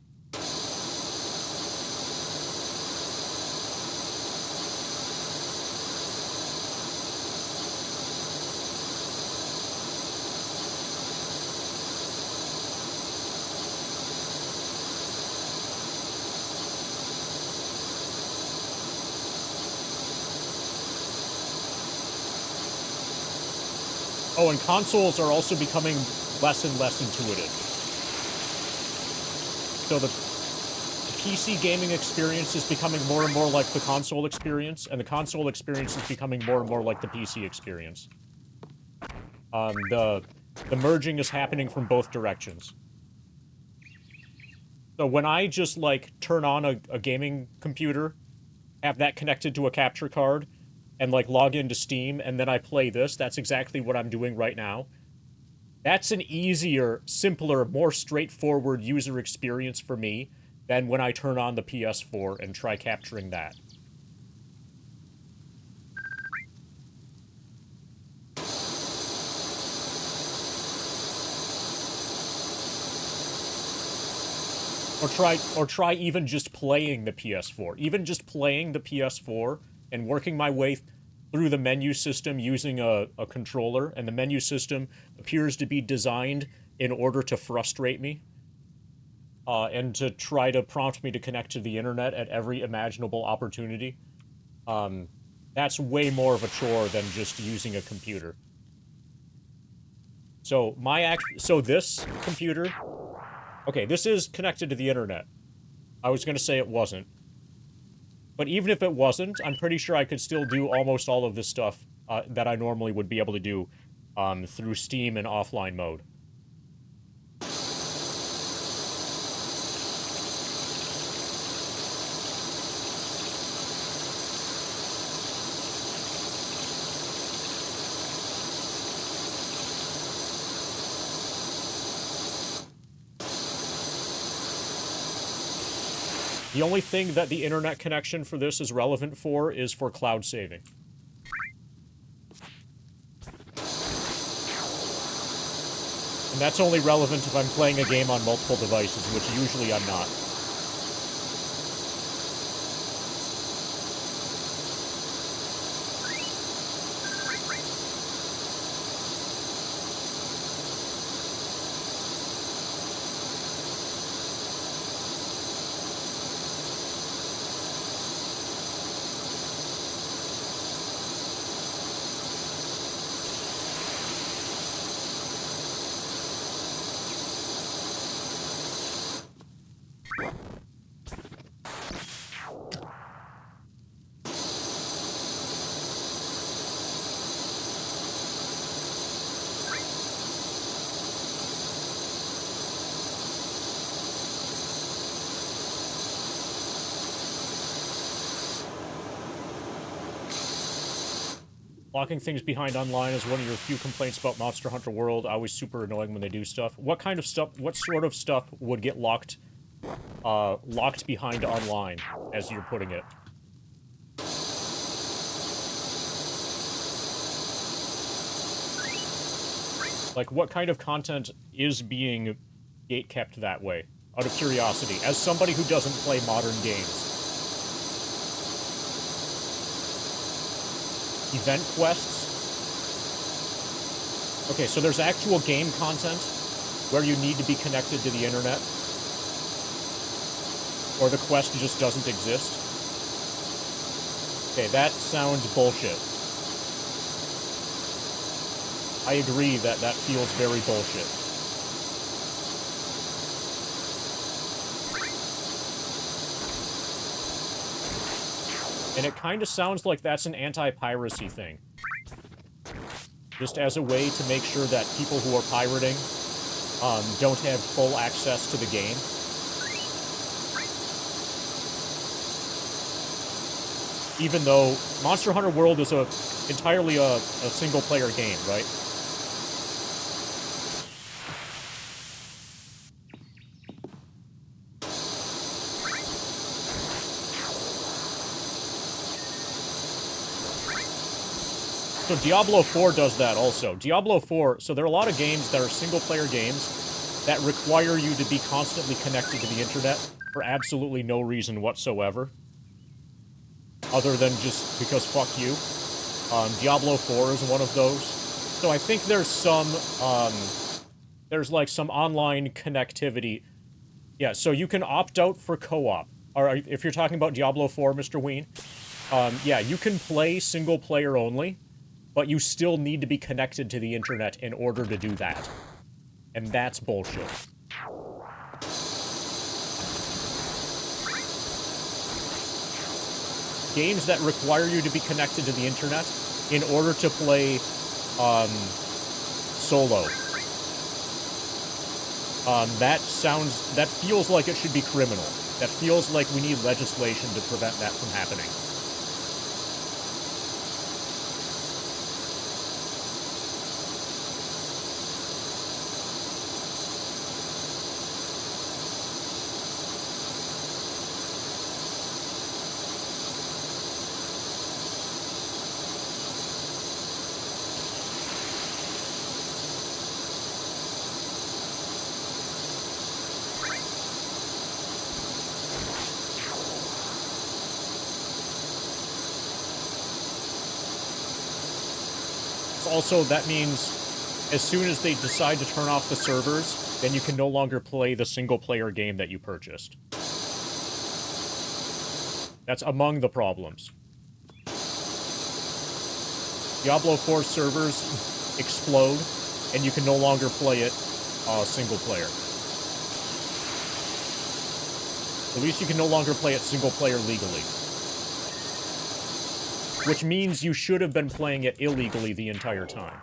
Oh, and consoles are also becoming less and less intuitive. So the PC gaming experience is becoming more and more like the console experience, and the console experience is becoming more and more like the PC experience. The merging is happening from both directions. So when I just, like, turn on a gaming computer, have that connected to a capture card, and, like, log into Steam, and then I play this, that's exactly what I'm doing right now. That's an easier, simpler, more straightforward user experience for me than when I turn on the PS4 and try capturing that. Or try even just playing the PS4. Even just playing the PS4 and working my way through the menu system using a controller, and the menu system appears to be designed in order to frustrate me, and to try to prompt me to connect to the internet at every imaginable opportunity. That's way more of a chore than just using a computer. So this computer... Okay, this is connected to the internet. I was going to say it wasn't. But even if it wasn't, I'm pretty sure I could still do almost all of this stuff that I normally would be able to do through Steam and offline mode. The only thing that the internet connection for this is relevant for is for cloud saving. And that's only relevant if I'm playing a game on multiple devices, which usually I'm not. Locking things behind online is one of your few complaints about Monster Hunter World. Always super annoying when they do stuff. What kind of stuff, what sort of stuff would get locked behind online, as you're putting it? Like, what kind of content is being gatekept that way? Out of curiosity, as somebody who doesn't play modern games. Event quests? Okay, so there's actual game content where you need to be connected to the internet? Or the quest just doesn't exist? Okay, that sounds bullshit. I agree that that feels very bullshit. And it kind of sounds like that's an anti-piracy thing. Just as a way to make sure that people who are pirating don't have full access to the game. Even though Monster Hunter World is entirely a single-player game, right? So Diablo 4 does that also. Diablo 4, so there are a lot of games that are single-player games that require you to be constantly connected to the internet for absolutely no reason whatsoever. Other than just because fuck you. Diablo 4 is one of those. So I think there's some, there's like some online connectivity. Yeah, so you can opt out for co-op. Or if you're talking about Diablo 4, Mr. Ween, yeah, you can play single-player only, but you still need to be connected to the internet in order to do that. And that's bullshit. Games that require you to be connected to the internet in order to play, solo. That feels like it should be criminal. That feels like we need legislation to prevent that from happening. Also, that means as soon as they decide to turn off the servers, then you can no longer play the single-player game that you purchased. That's among the problems. Diablo 4 servers explode, and you can no longer play it single-player. At least you can no longer play it single-player legally. Which means you should have been playing it illegally the entire time.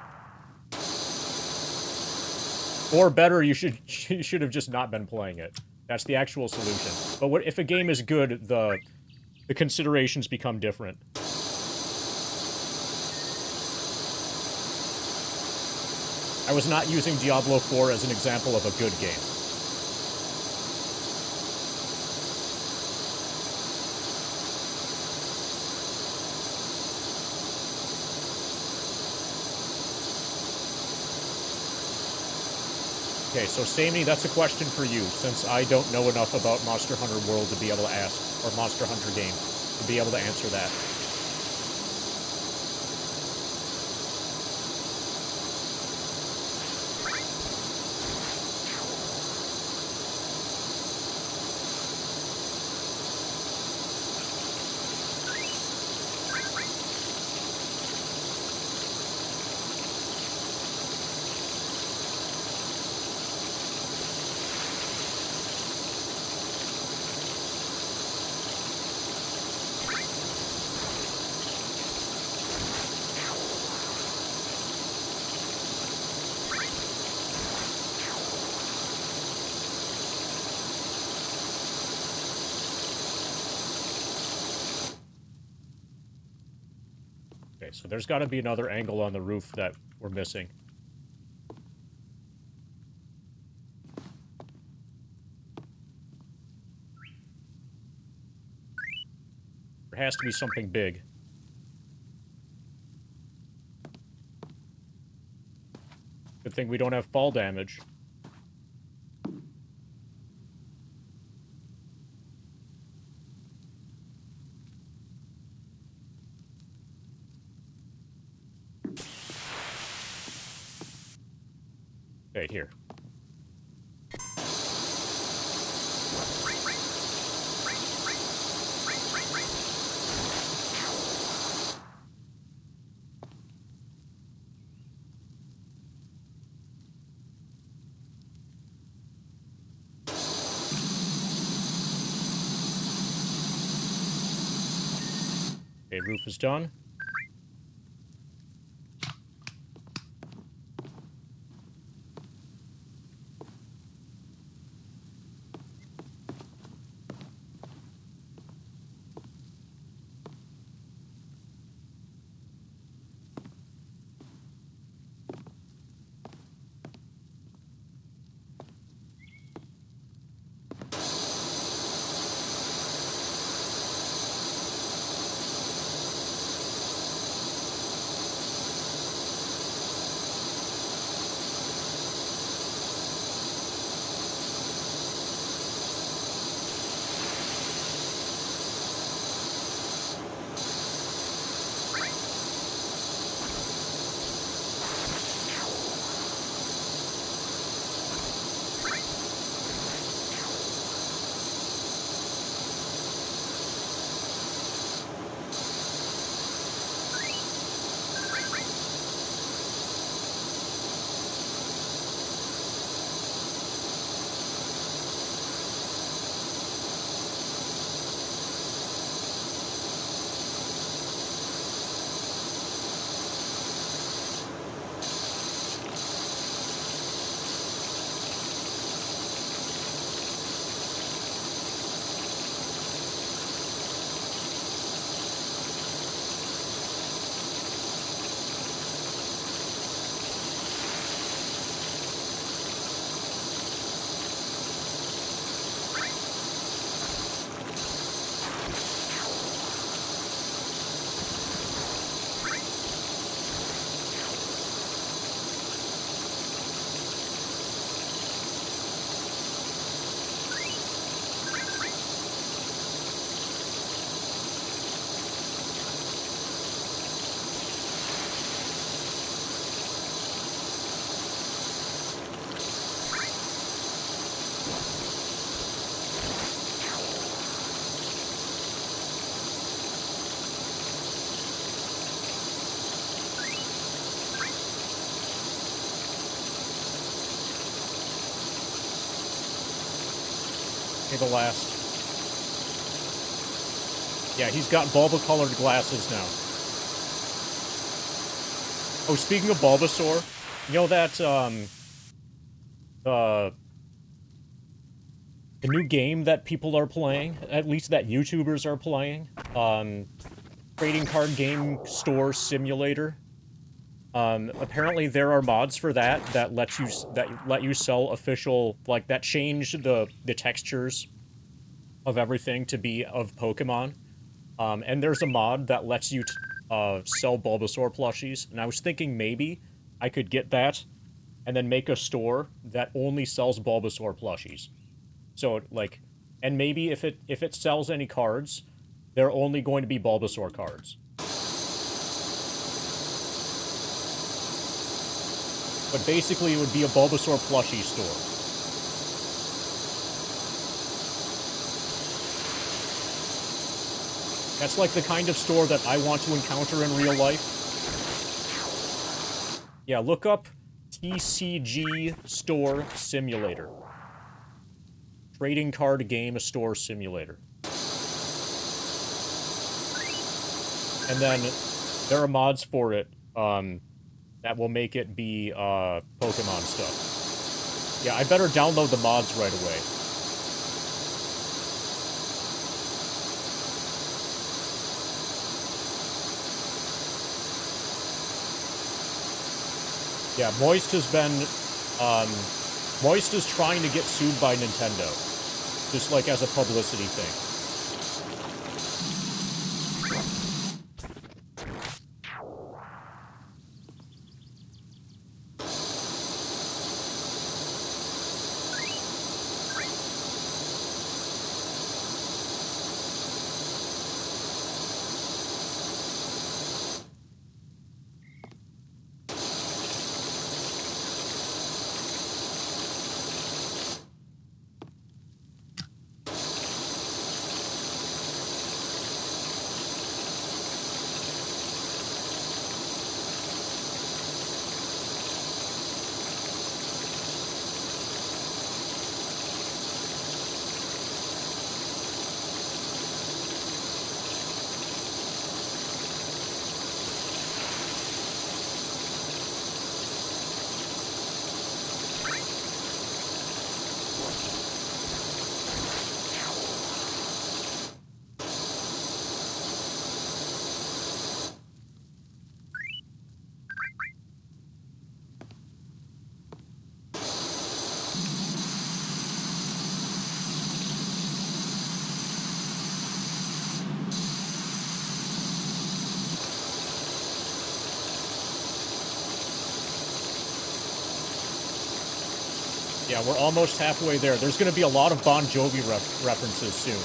Or better, you should have just not been playing it. That's the actual solution. But if a game is good, the considerations become different. I was not using Diablo 4 as an example of a good game. Okay, so Sammy, that's a question for you, since I don't know enough about Monster Hunter World to be able to ask, or Monster Hunter game, to be able to answer that. Okay, so there's got to be another angle on the roof that we're missing. There has to be something big. Good thing we don't have fall damage. Okay, here. Okay, roof is done. Okay, the last. Yeah, he's got Bulba-colored glasses now. Oh, speaking of Bulbasaur, you know that, uh, the new game that people are playing, at least that YouTubers are playing, trading card game store simulator. Apparently there are mods for that that let you sell official, like, that change the textures of everything to be of Pokemon. And there's a mod that lets you sell Bulbasaur plushies, and I was thinking maybe I could get that and then make a store that only sells Bulbasaur plushies. So, like, and maybe if it sells any cards, they're only going to be Bulbasaur cards. But basically, it would be a Bulbasaur plushie store. That's like the kind of store that I want to encounter in real life. Yeah, look up TCG Store Simulator. Trading card game store simulator. And then there are mods for it that will make it be Pokemon stuff. Yeah, I better download the mods right away. Yeah, Moist has been, Moist is trying to get sued by Nintendo. Just like as a publicity thing. Yeah, we're almost halfway there. There's going to be a lot of Bon Jovi references soon.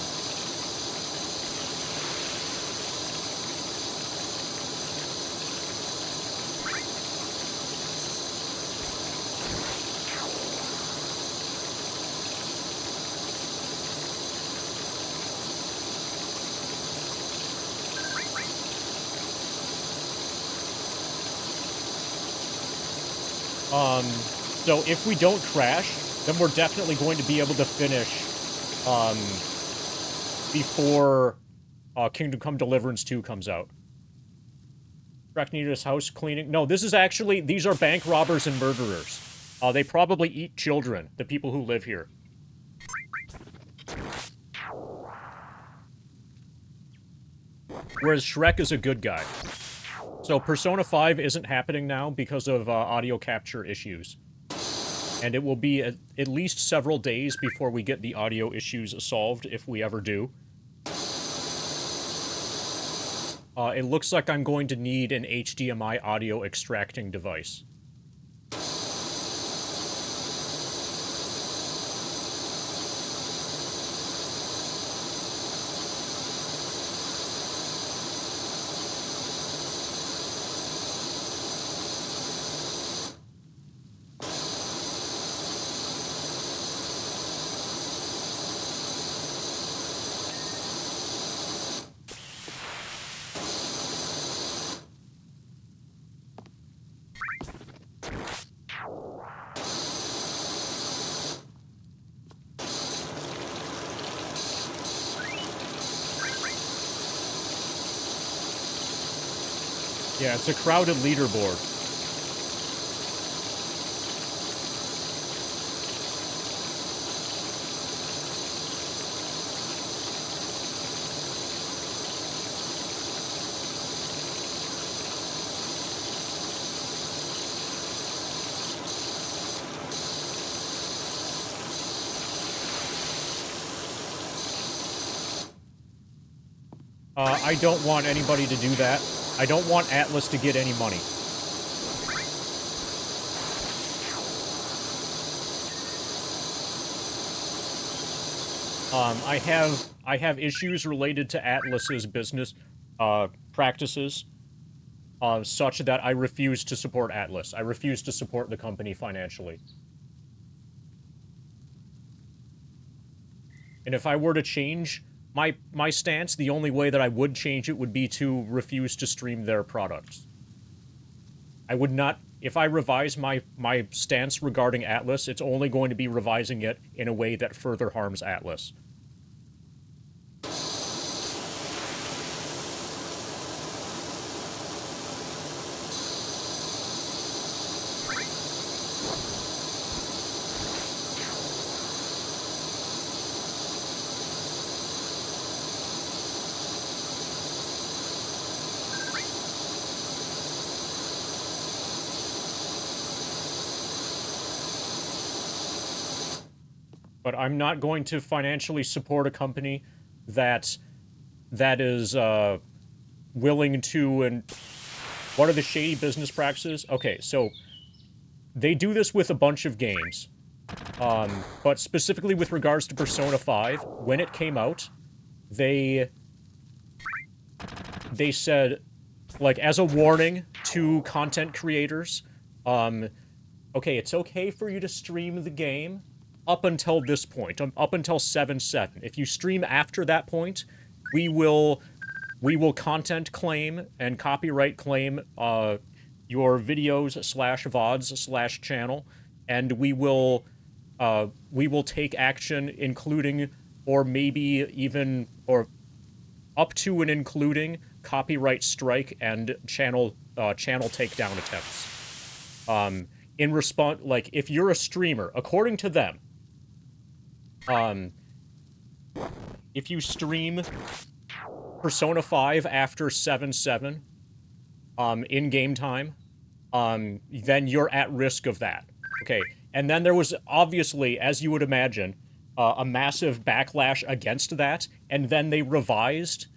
So if we don't crash, then we're definitely going to be able to finish, before, Kingdom Come Deliverance 2 comes out. Shrek needed his house cleaning. No, this is actually, these are bank robbers and murderers. They probably eat children, the people who live here. Whereas Shrek is a good guy. So Persona 5 isn't happening now because of audio capture issues. And it will be at least several days before we get the audio issues solved, if we ever do. It looks like I'm going to need an HDMI audio extracting device. Yeah, it's a crowded leaderboard. I don't want anybody to do that. I don't want Atlas to get any money. I have issues related to Atlas's business practices, such that I refuse to support Atlas. I refuse to support the company financially. And if I were to change my stance, the only way that I would change it would be to refuse to stream their products. I would not. If I revise my stance regarding Atlas, it's only going to be revising it in a way that further harms Atlas. But I'm not going to financially support a company that is willing to. And what are the shady business practices? Okay, so they do this with a bunch of games, but specifically with regards to Persona 5, when it came out, they said, like, as a warning to content creators, okay, it's okay for you to stream the game up until this point, up until 7/7. If you stream after that point, we will content claim and copyright claim your videos / VODs / channel, and we will take action, including, or maybe even, or up to and including, copyright strike and channel takedown attempts. In response, like, if you're a streamer, according to them, if you stream Persona 5 after 7/7, in game time, then you're at risk of that. Okay, and then there was, obviously, as you would imagine, a massive backlash against that, and then they revised,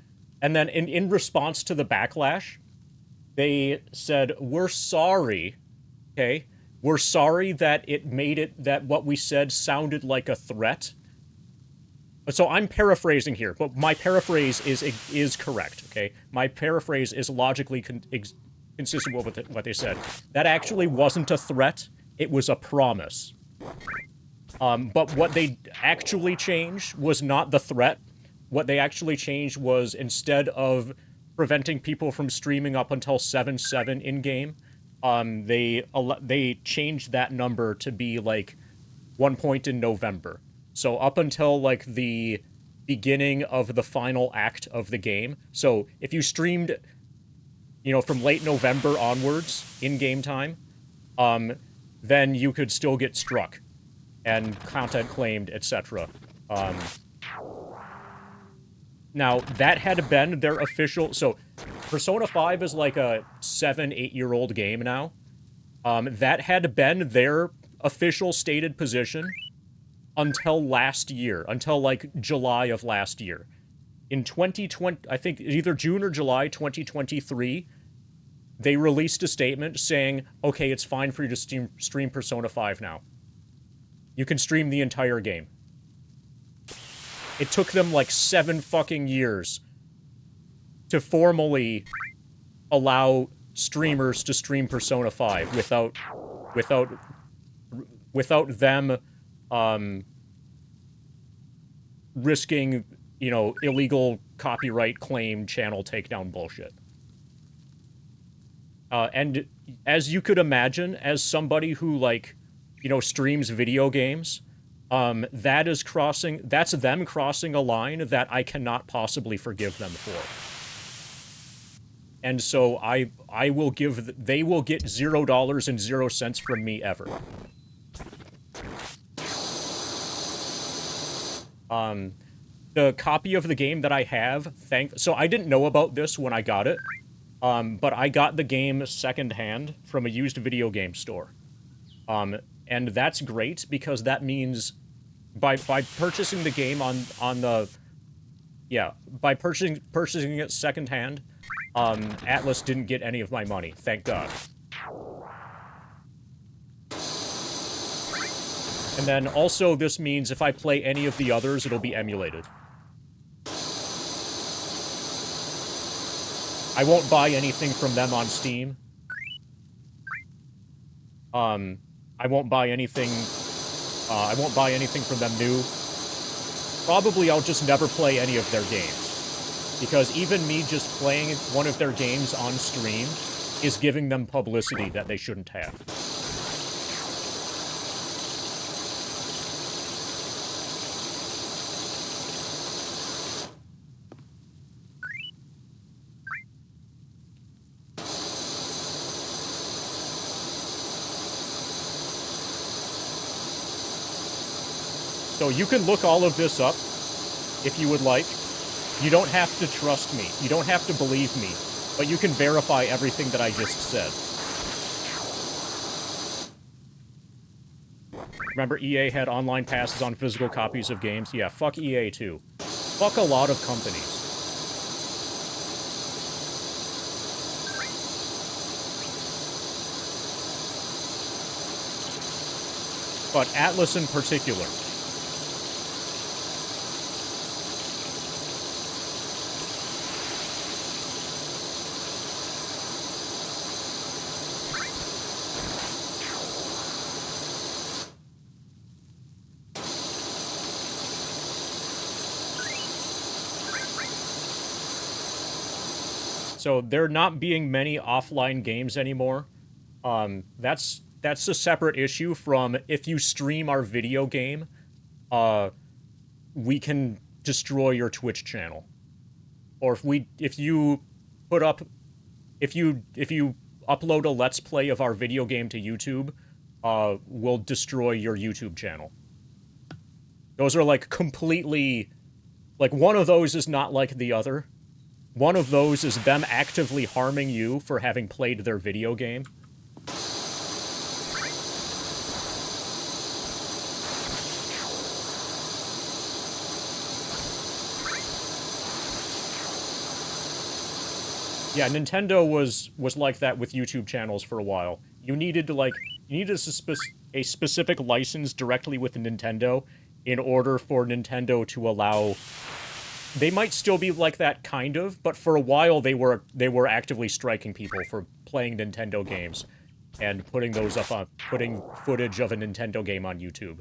and then in response to the backlash, they said, we're sorry, okay? We're sorry that it made it, that what we said sounded like a threat. So I'm paraphrasing here, but my paraphrase is correct, okay? My paraphrase is logically consistent with what they said. That actually wasn't a threat, it was a promise. But what they actually changed was not the threat. What they actually changed was, instead of preventing people from streaming up until 7/7 in-game, they changed that number to be, like, one point in November. So up until, like, the beginning of the final act of the game. So if you streamed, you know, from late November onwards in game time, then you could still get struck and content claimed, etc. Now, that had been their official... So, Persona 5 is like a 7-8-year-old game now. That had been their official stated position until last year, until, like, July of last year. In 2020, I think either June or July 2023, they released a statement saying, okay, it's fine for you to stream Persona 5 now. You can stream the entire game. It took them, like, 7 fucking years to formally allow streamers to stream Persona 5 without them risking, you know, illegal copyright claim channel takedown bullshit. And as you could imagine, as somebody who, like, you know, streams video games, that's them crossing a line that I cannot possibly forgive them for. And so they will get $0 and 0 cents from me ever. The copy of the game that I have, so I didn't know about this when I got it, but I got the game secondhand from a used video game store. And that's great, because that means by purchasing the game by purchasing it secondhand, Atlas didn't get any of my money, thank God. And then also this means if I play any of the others, it'll be emulated. I won't buy anything from them on Steam. I won't buy anything from them new. Probably I'll just never play any of their games. Because even me just playing one of their games on stream is giving them publicity that they shouldn't have. So you can look all of this up if you would like. You don't have to trust me. You don't have to believe me. But you can verify everything that I just said. Remember EA had online passes on physical copies of games? Yeah, fuck EA too. Fuck a lot of companies. But Atlas in particular. So there not being many offline games anymore. That's a separate issue from if you stream our video game, we can destroy your Twitch channel. Or if you upload a Let's Play of our video game to YouTube, we'll destroy your YouTube channel. Those are like completely, like one of those is not like the other. One of those is them actively harming you for having played their video game. Yeah, Nintendo was like that with YouTube channels for a while. You needed a specific license directly with Nintendo in order for Nintendo to allow. They might still be like that, kind of, but for a while they were actively striking people for playing Nintendo games and putting footage of a Nintendo game on YouTube.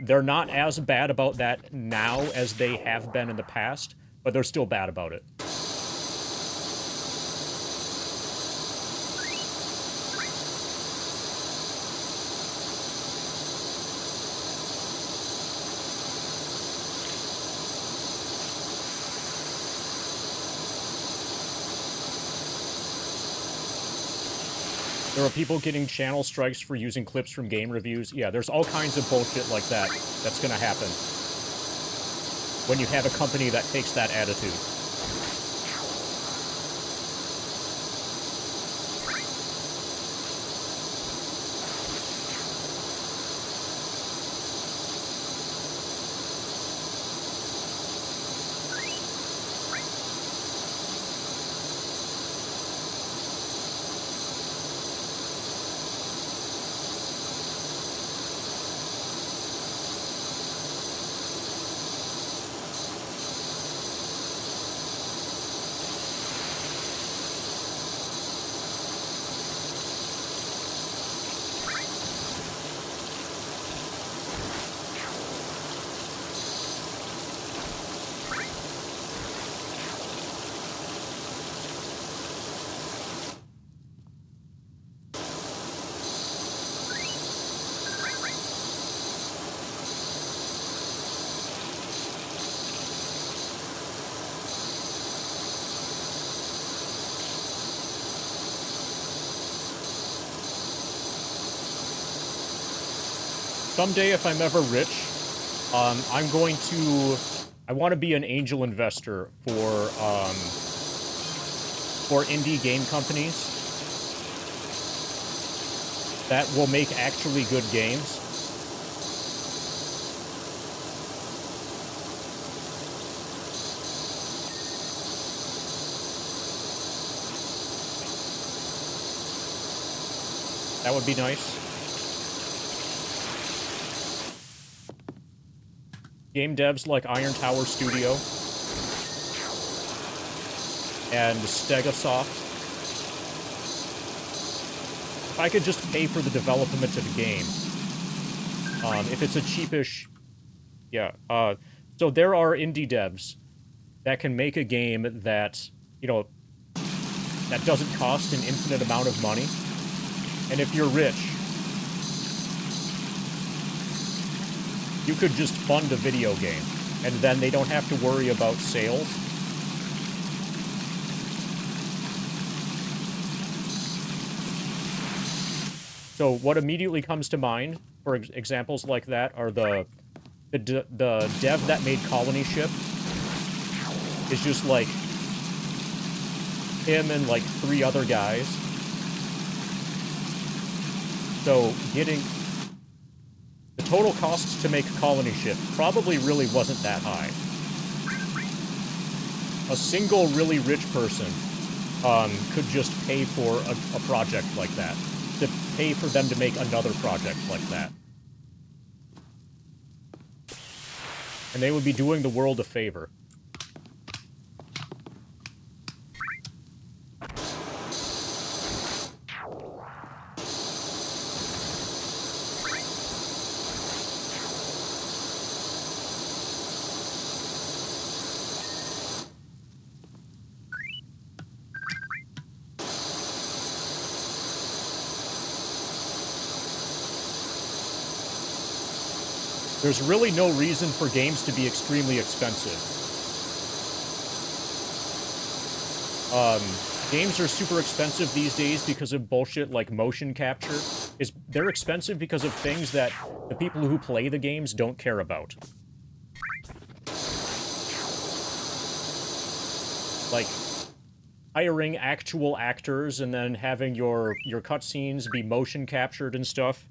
They're not as bad about that now as they have been in the past, but they're still bad about it. There are people getting channel strikes for using clips from game reviews. Yeah, there's all kinds of bullshit like that that's gonna happen when you have a company that takes that attitude. Someday, if I'm ever rich, I want to be an angel investor for indie game companies that will make actually good games. That would be nice. game devs like Iron Tower Studio and Stegosoft, if I could just pay for the development of the game, if it's a cheapish, yeah, so there are indie devs that can make a game that, you know, that doesn't cost an infinite amount of money, and if you're rich, you could just fund a video game, and then they don't have to worry about sales. So what immediately comes to mind for examples like that are the dev that made Colony Ship is just like him and like 3 other guys. So getting the total cost to make Colony Ship probably really wasn't that high. A single really rich person could just pay for a project like that. To pay for them to make another project like that. And they would be doing the world a favor. There's really no reason for games to be extremely expensive. Games are super expensive these days because of bullshit like motion capture. They're expensive because of things that the people who play the games don't care about. Like hiring actual actors and then having your cutscenes be motion captured and stuff.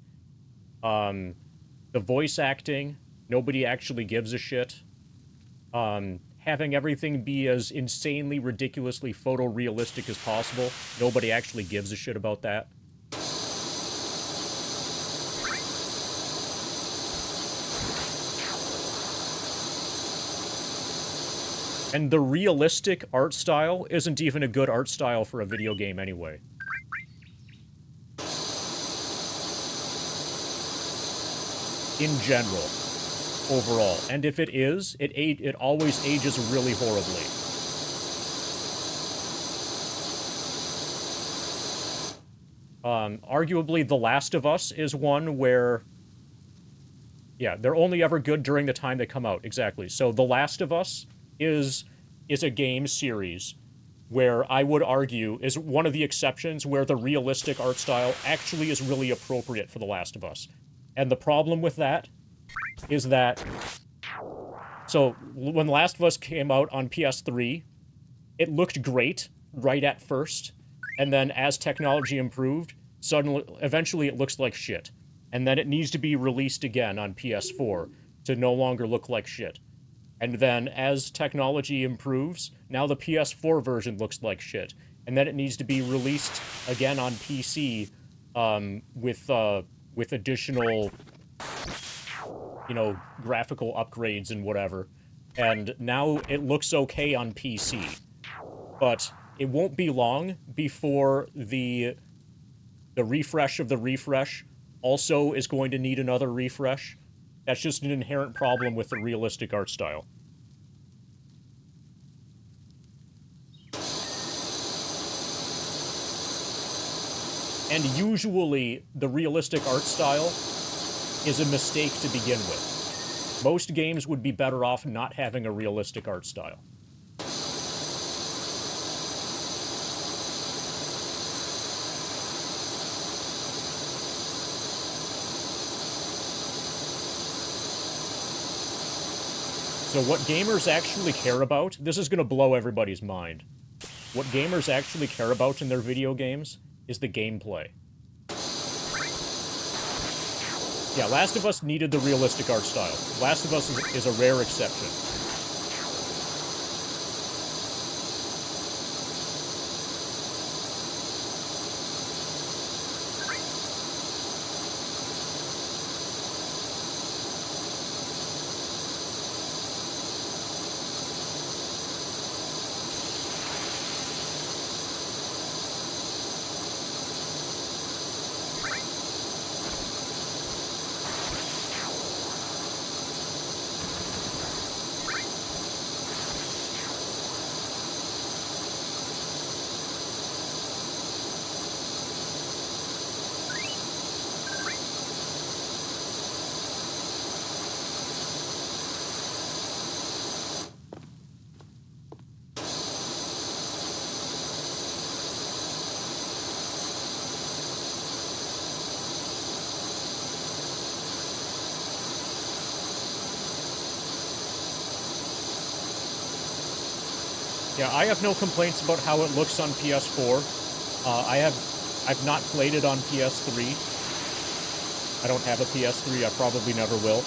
The voice acting, nobody actually gives a shit. Having everything be as insanely, ridiculously photorealistic as possible, nobody actually gives a shit about that. And the realistic art style isn't even a good art style for a video game anyway. In general, overall. And if it is, it always ages really horribly. Arguably, The Last of Us is one where... Yeah, they're only ever good during the time they come out, exactly. So The Last of Us is a game series where I would argue is one of the exceptions where the realistic art style actually is really appropriate for The Last of Us. And the problem with that is that... So, when The Last of Us came out on PS3, it looked great right at first, and then as technology improved, eventually it looks like shit. And then it needs to be released again on PS4 to no longer look like shit. And then as technology improves, now the PS4 version looks like shit. And then it needs to be released again on PC with additional, you know, graphical upgrades and whatever. And now it looks okay on PC. But it won't be long before the refresh of the refresh also is going to need another refresh. That's just an inherent problem with the realistic art style. And usually, the realistic art style is a mistake to begin with. Most games would be better off not having a realistic art style. So what gamers actually care about, this is going to blow everybody's mind. What gamers actually care about in their video games is the gameplay. Yeah, Last of Us needed the realistic art style. Last of Us is a rare exception. Yeah, I have no complaints about how it looks on PS4. I've not played it on PS3. I don't have a PS3. I probably never will.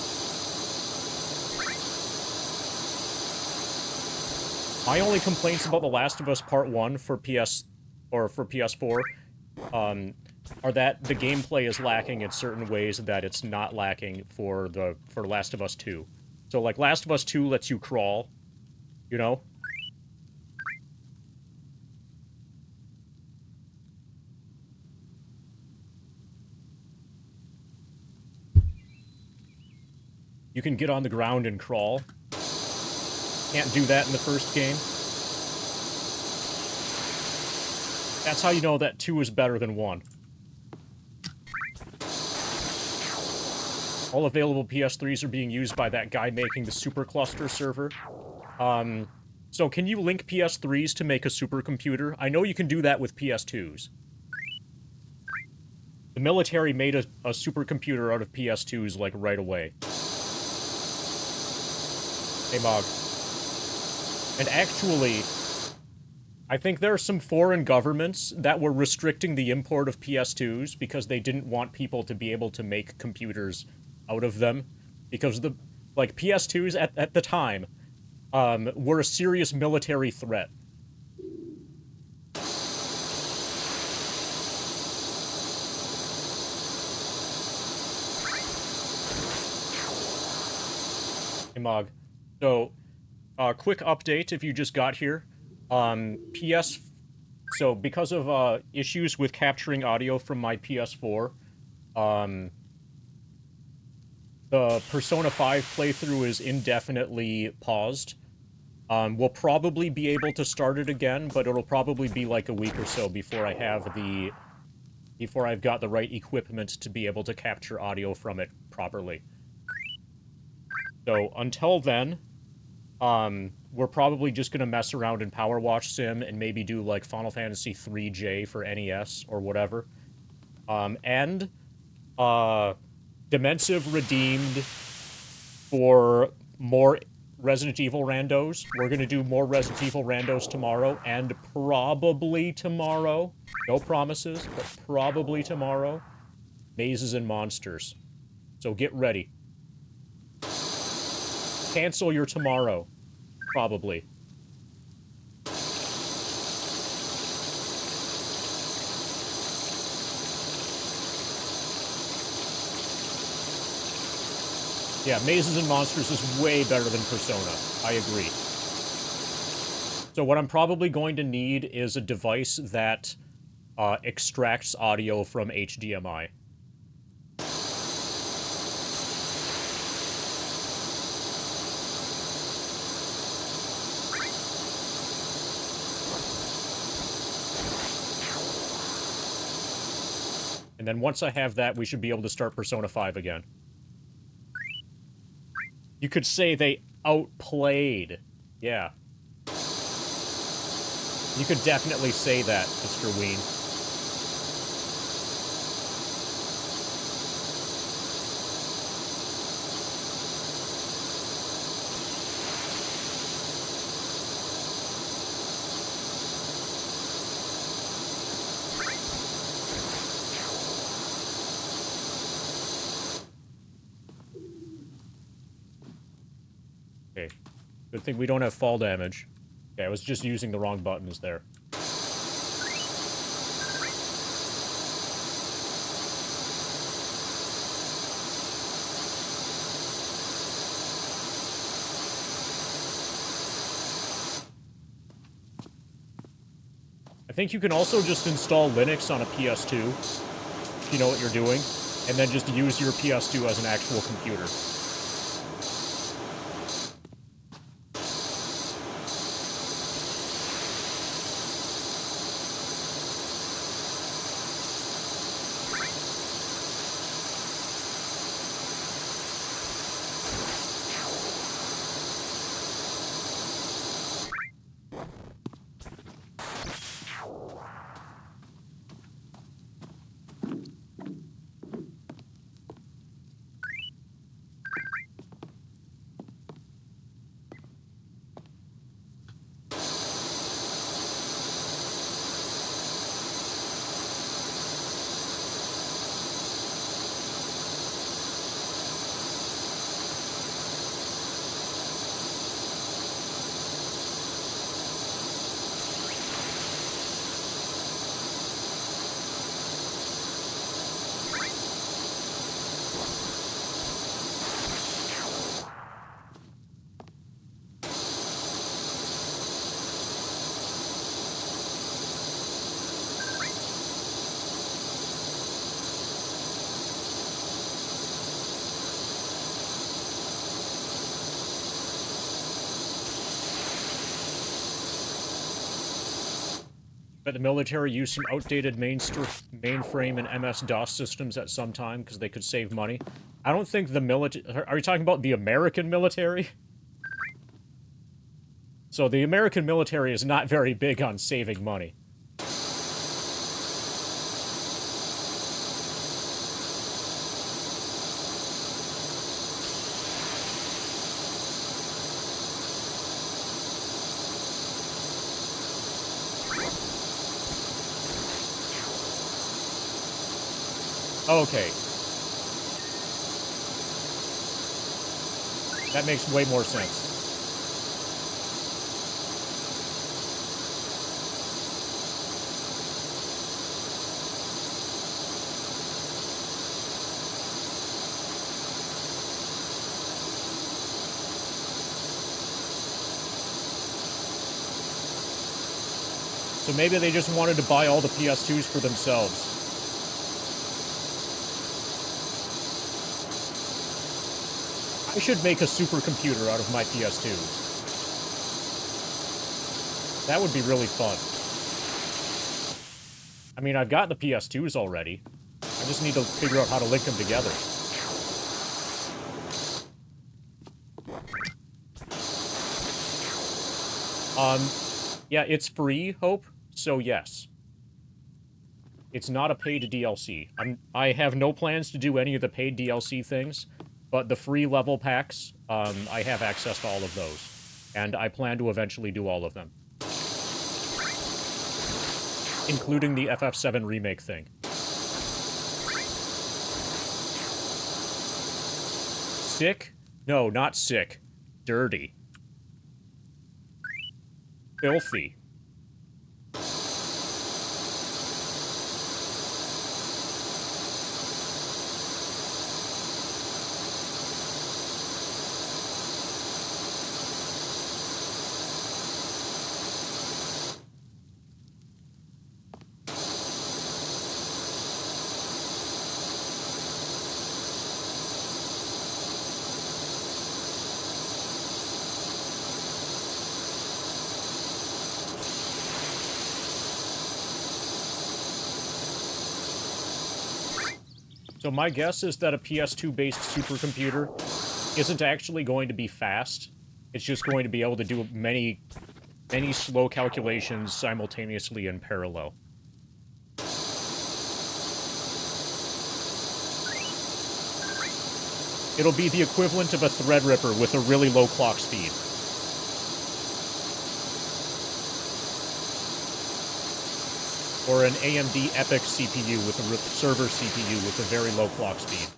My only complaints about The Last of Us Part 1 for PS4 are that the gameplay is lacking in certain ways that it's not lacking for Last of Us 2. So like Last of Us 2 lets you crawl, you know? You can get on the ground and crawl. Can't do that in the first game. That's how you know that 2 is better than 1. All available PS3s are being used by that guy making the supercluster server. So can you link PS3s to make a supercomputer? I know you can do that with PS2s. The military made a supercomputer out of PS2s, like, right away. Hey, Mog. And actually, I think there are some foreign governments that were restricting the import of PS2s because they didn't want people to be able to make computers out of them. Because PS2s at the time were a serious military threat. Hey, Mog. So, quick update if you just got here. So because of issues with capturing audio from my PS4, the Persona 5 playthrough is indefinitely paused. We'll probably be able to start it again, but it'll probably be like a week or so before I've got the right equipment to be able to capture audio from it properly. So until then, we're probably just gonna mess around in PowerWash Sim and maybe do like Final Fantasy 3J for NES or whatever. And Dimensive redeemed for more Resident Evil randos. We're gonna do more Resident Evil randos tomorrow, and probably tomorrow. No promises, but probably tomorrow. Mazes and Monsters. So get ready. Cancel your tomorrow. Probably. Yeah, Mazes and Monsters is way better than Persona. I agree. So what I'm probably going to need is a device that extracts audio from HDMI. And then once I have that, we should be able to start Persona 5 again. You could say they outplayed. Yeah. You could definitely say that, Mr. Ween. Okay. Good thing we don't have fall damage. Okay, I was just using the wrong buttons there. I think you can also just install Linux on a PS2, if you know what you're doing, and then just use your PS2 as an actual computer. But the military used some outdated mainframe and MS-DOS systems at some time because they could save money. I don't think the military... Are you talking about the American military? So the American military is not very big on saving money. Okay. That makes way more sense. So maybe they just wanted to buy all the PS2s for themselves. I should make a supercomputer out of my PS2s. That would be really fun. I mean, I've got the PS2s already. I just need to figure out how to link them together. Yeah, it's free, Hope, so yes. It's not a paid DLC. I have no plans to do any of the paid DLC things, but the free level packs, I have access to all of those. And I plan to eventually do all of them. Including the FF7 remake thing. Sick? No, not sick. Dirty. Filthy. So my guess is that a PS2-based supercomputer isn't actually going to be fast. It's just going to be able to do many slow calculations simultaneously in parallel. It'll be the equivalent of a Threadripper with a really low clock speed. Or an AMD EPYC CPU with a server CPU with a very low clock speed.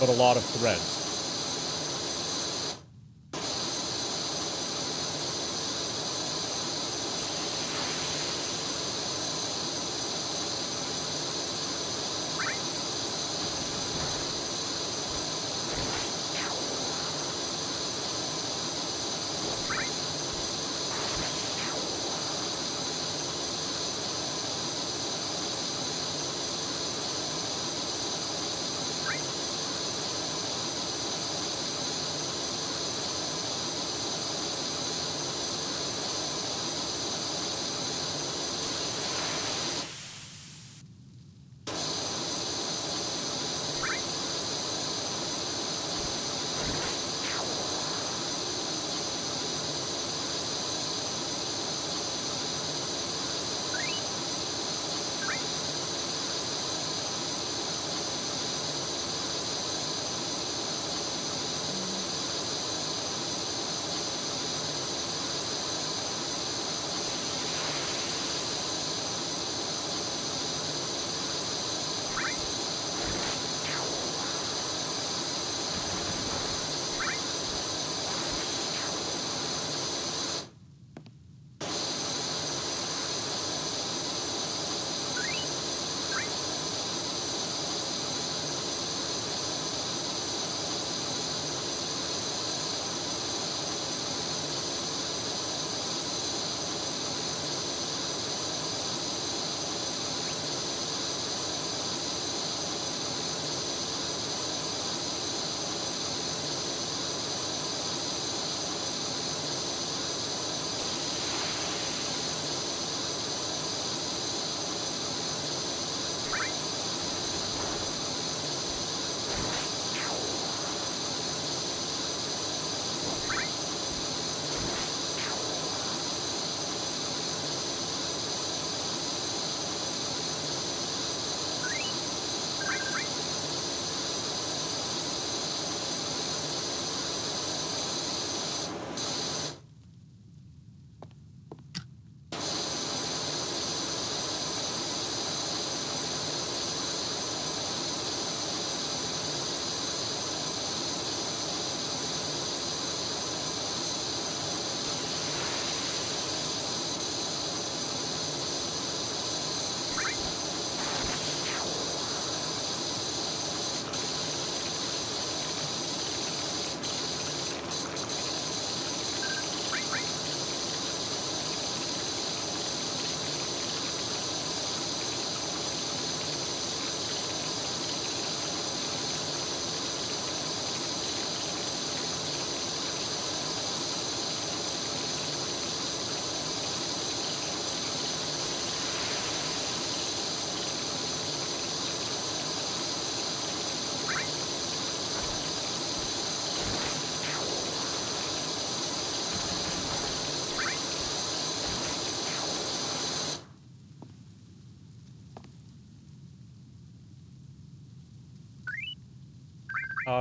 But a lot of threads.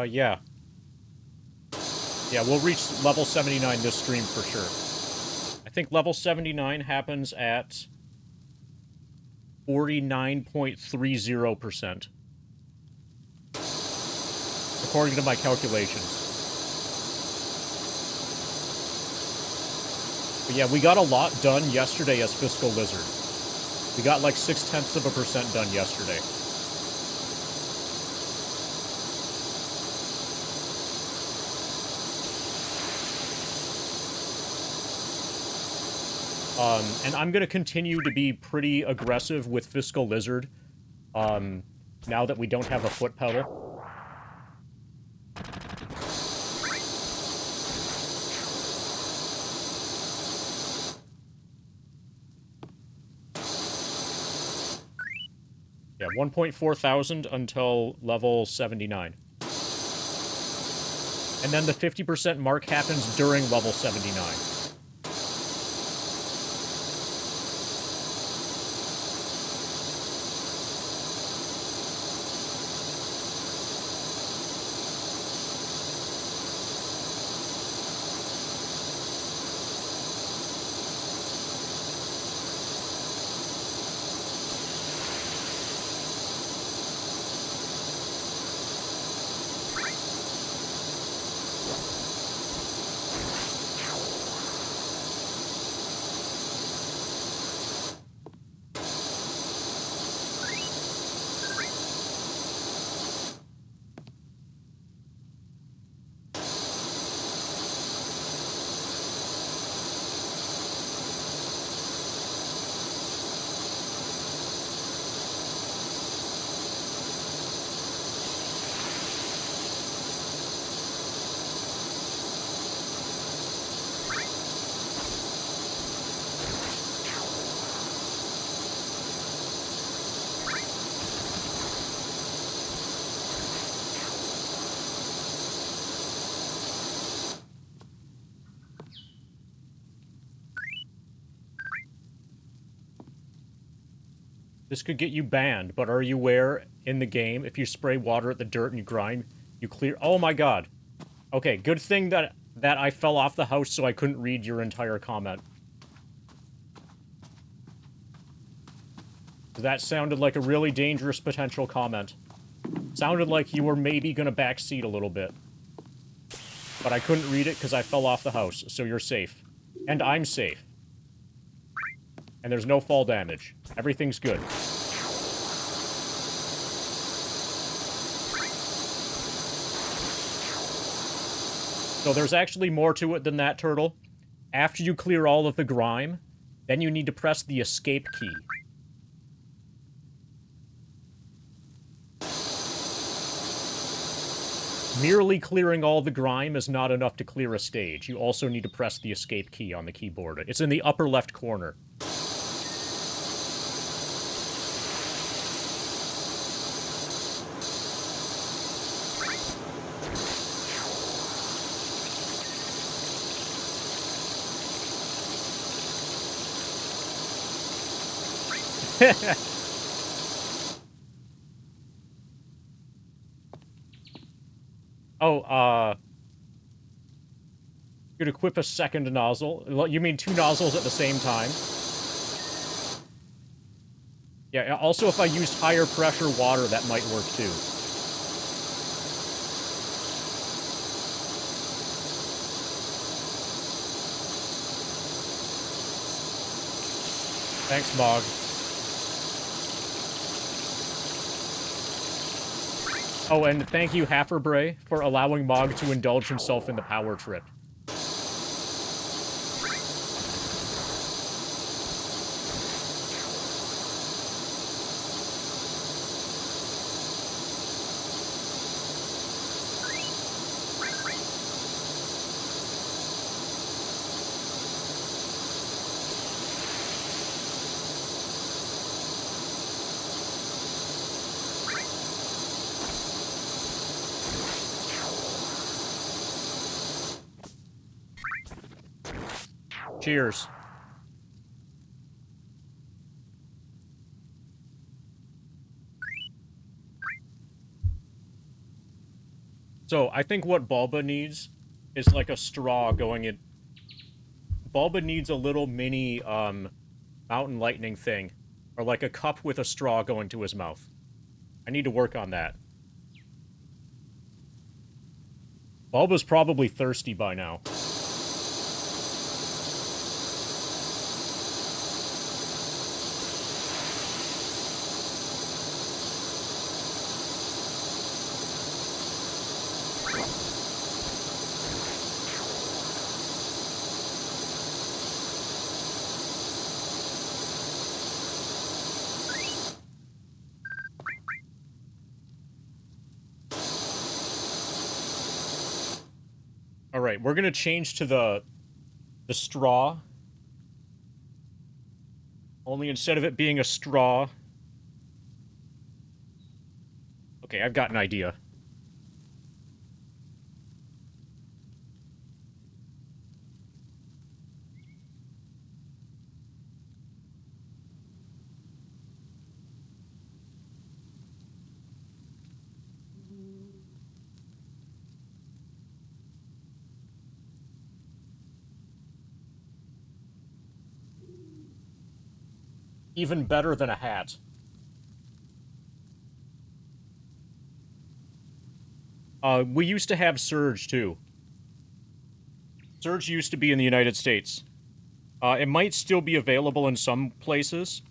Yeah. Yeah, we'll reach level 79 this stream for sure. I think level 79 happens at 49.30%. According to my calculations. But yeah, we got a lot done yesterday as Fiscal Lizard. We got like 0.6% done yesterday. And I'm gonna continue to be pretty aggressive with Fiscal Lizard, now that we don't have a foot pedal. Yeah, 1.4 thousand until level 79. And then the 50% mark happens during level 79. This could get you banned, but are you aware in the game, if you spray water at the dirt and you grind, you clear— oh my god. Okay, good thing that I fell off the house so I couldn't read your entire comment. That sounded like a really dangerous potential comment. Sounded like you were maybe gonna backseat a little bit. But I couldn't read it because I fell off the house, so you're safe. And I'm safe. And there's no fall damage. Everything's good. So there's actually more to it than that, Turtle. After you clear all of the grime, then you need to press the escape key. Merely clearing all the grime is not enough to clear a stage. You also need to press the escape key on the keyboard. It's in the upper left corner. Oh, you could equip a second nozzle. You mean 2 nozzles at the same time? Yeah, also if I used higher pressure water, that might work too. Thanks, Mog. Oh, and thank you, Hafferbray, for allowing Mog to indulge himself in the power trip. Cheers. So, I think what Bulba needs is like a straw going in. Bulba needs a little mini, mountain lightning thing. Or like a cup with a straw going to his mouth. I need to work on that. Bulba's probably thirsty by now. Alright, we're gonna change to the straw. Only instead of it being a straw... Okay, I've got an idea. Even better than a hat. We used to have Surge, too. Surge used to be in the United States. It might still be available in some places.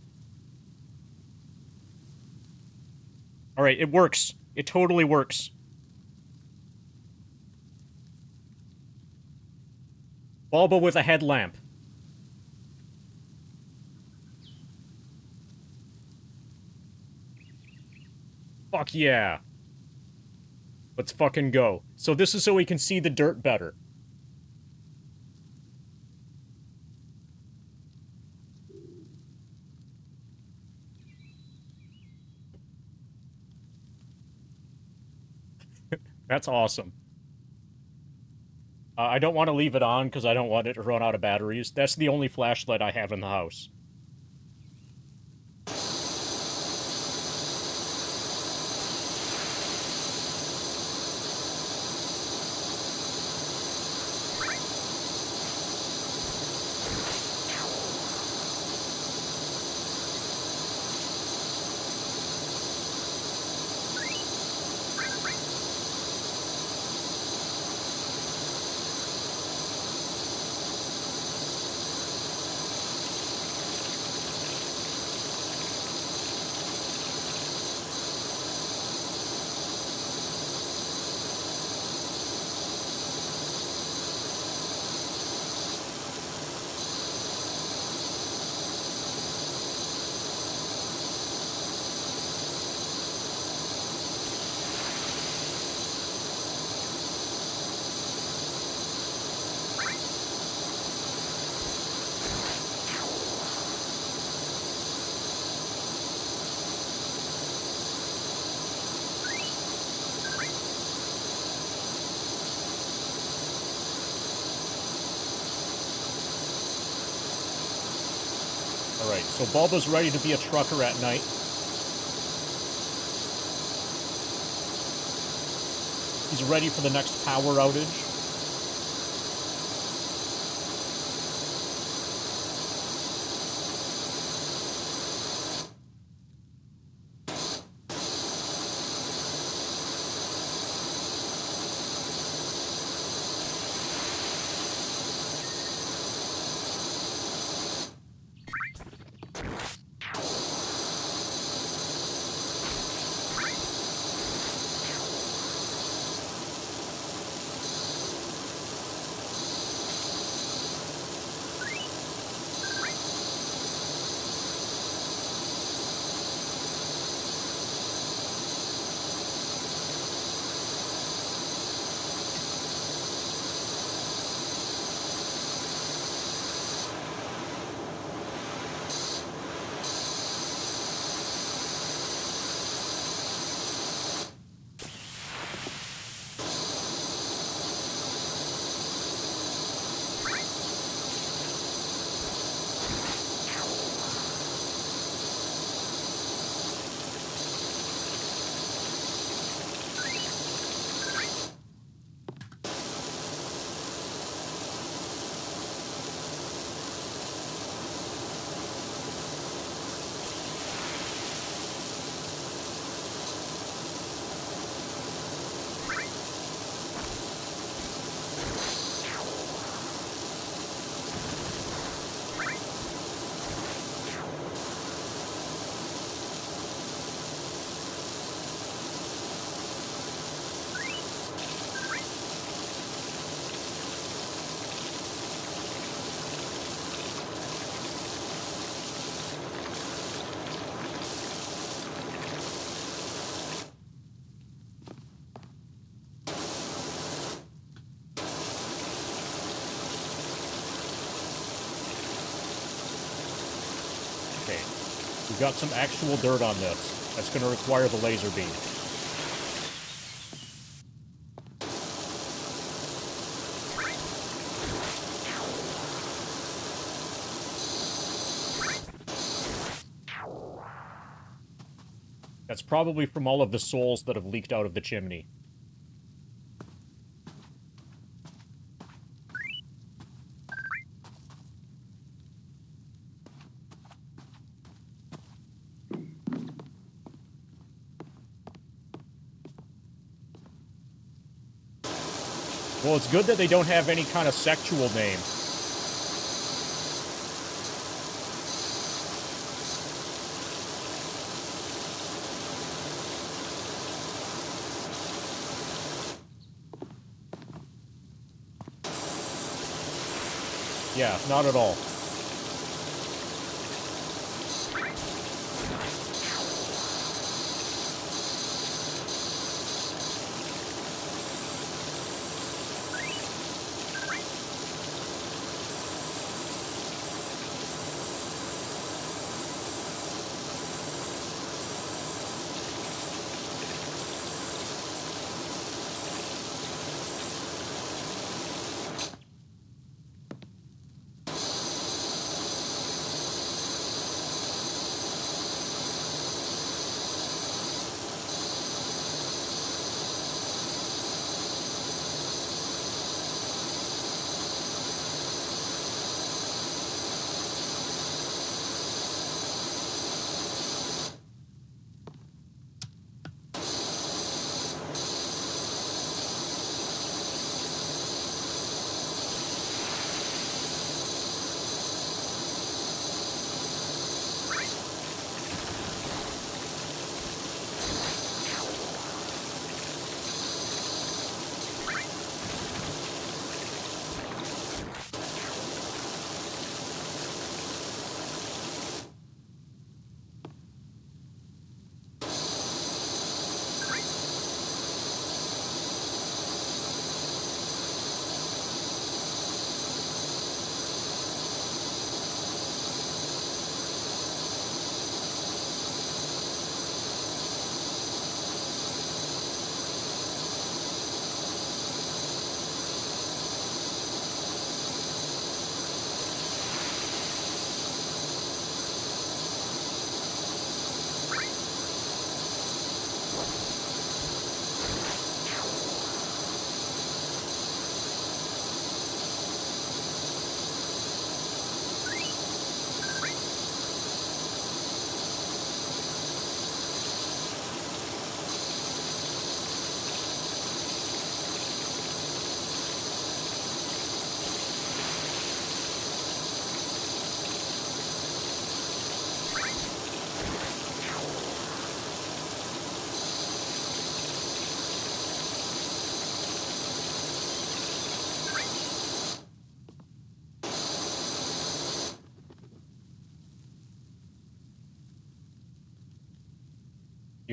Alright, it works. It totally works. Bulba with a headlamp. Fuck yeah. Let's fucking go. So this is so we can see the dirt better. That's awesome. I don't want to leave it on because I don't want it to run out of batteries. That's the only flashlight I have in the house. Alright, so Bulba's ready to be a trucker at night. He's ready for the next power outage. We've got some actual dirt on this. That's going to require the laser beam. That's probably from all of the souls that have leaked out of the chimney. Well, it's good that they don't have any kind of sexual name. Yeah, not at all.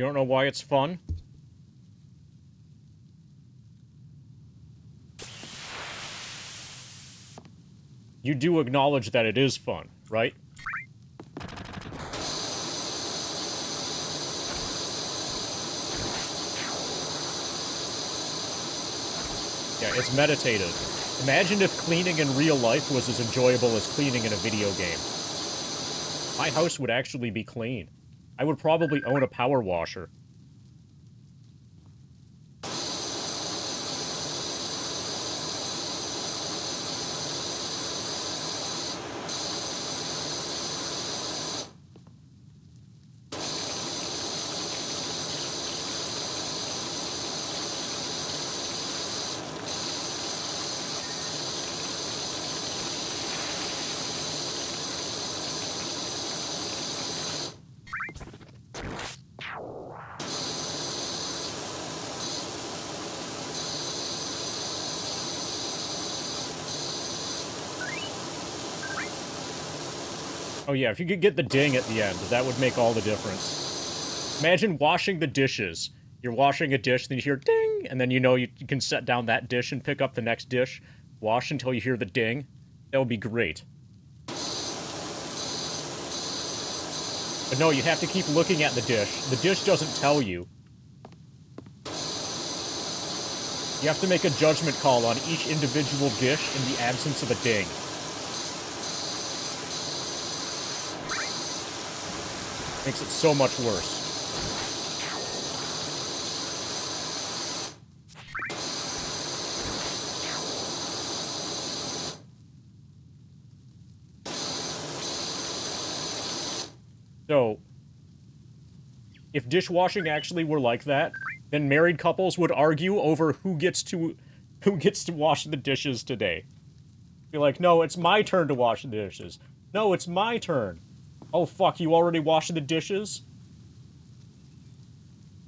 You don't know why it's fun? You do acknowledge that it is fun, right? Yeah, it's meditative. Imagine if cleaning in real life was as enjoyable as cleaning in a video game. My house would actually be clean. I would probably own a power washer. Oh yeah, if you could get the ding at the end, that would make all the difference. Imagine washing the dishes. You're washing a dish, then you hear ding, and then you know you can set down that dish and pick up the next dish. Wash until you hear the ding. That would be great. But no, you have to keep looking at the dish. The dish doesn't tell you. You have to make a judgment call on each individual dish in the absence of a ding. Makes it so much worse. So, if dishwashing actually were like that, then married couples would argue over who gets to wash the dishes today. Be like, no, it's my turn to wash the dishes. No, it's my turn. Oh fuck, you already washed the dishes?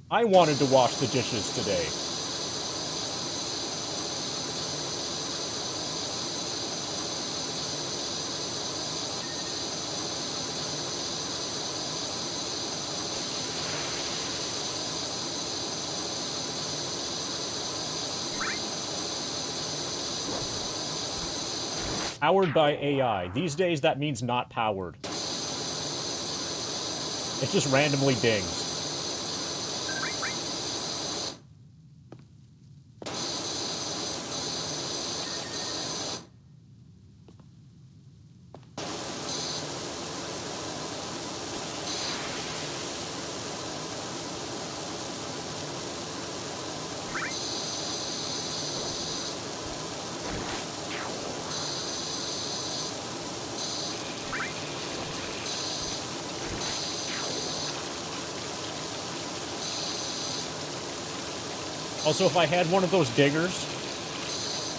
I wanted to wash the dishes today. Powered by AI. These days, that means not powered. It just randomly dings. Also, if I had one of those dingers,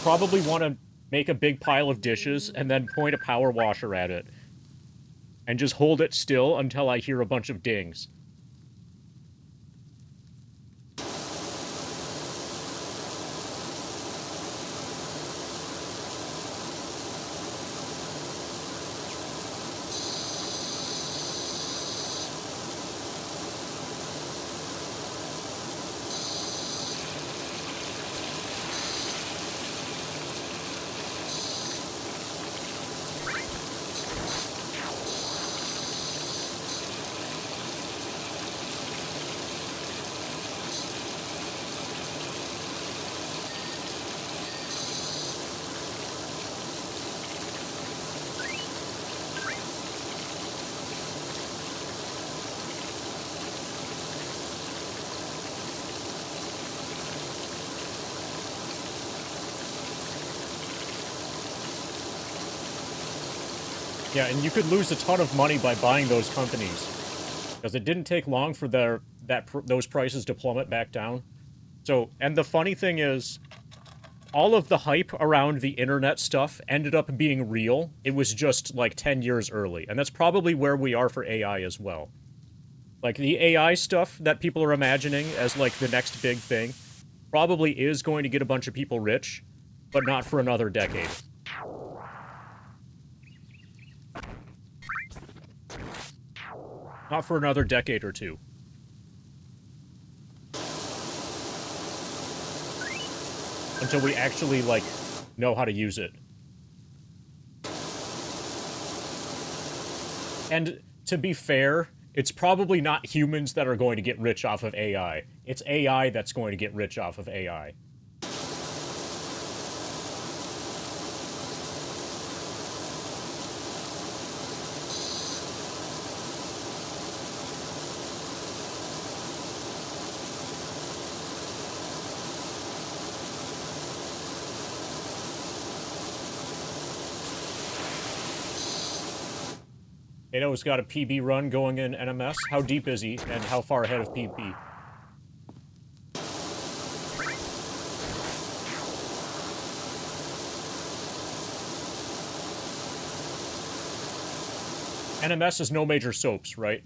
probably want to make a big pile of dishes and then point a power washer at it. And just hold it still until I hear a bunch of dings. Yeah, and you could lose a ton of money by buying those companies. Because it didn't take long for those prices to plummet back down. So, and the funny thing is, all of the hype around the internet stuff ended up being real. It was just, like, 10 years early. And that's probably where we are for AI as well. Like, the AI stuff that people are imagining as, like, the next big thing probably is going to get a bunch of people rich, but not for another decade. Not for another decade or two. Until we actually, like, know how to use it. And to be fair, it's probably not humans that are going to get rich off of AI. It's AI that's going to get rich off of AI. Kato's got a PB run going in NMS. How deep is he, and how far ahead of PB? NMS is no major soaps, right?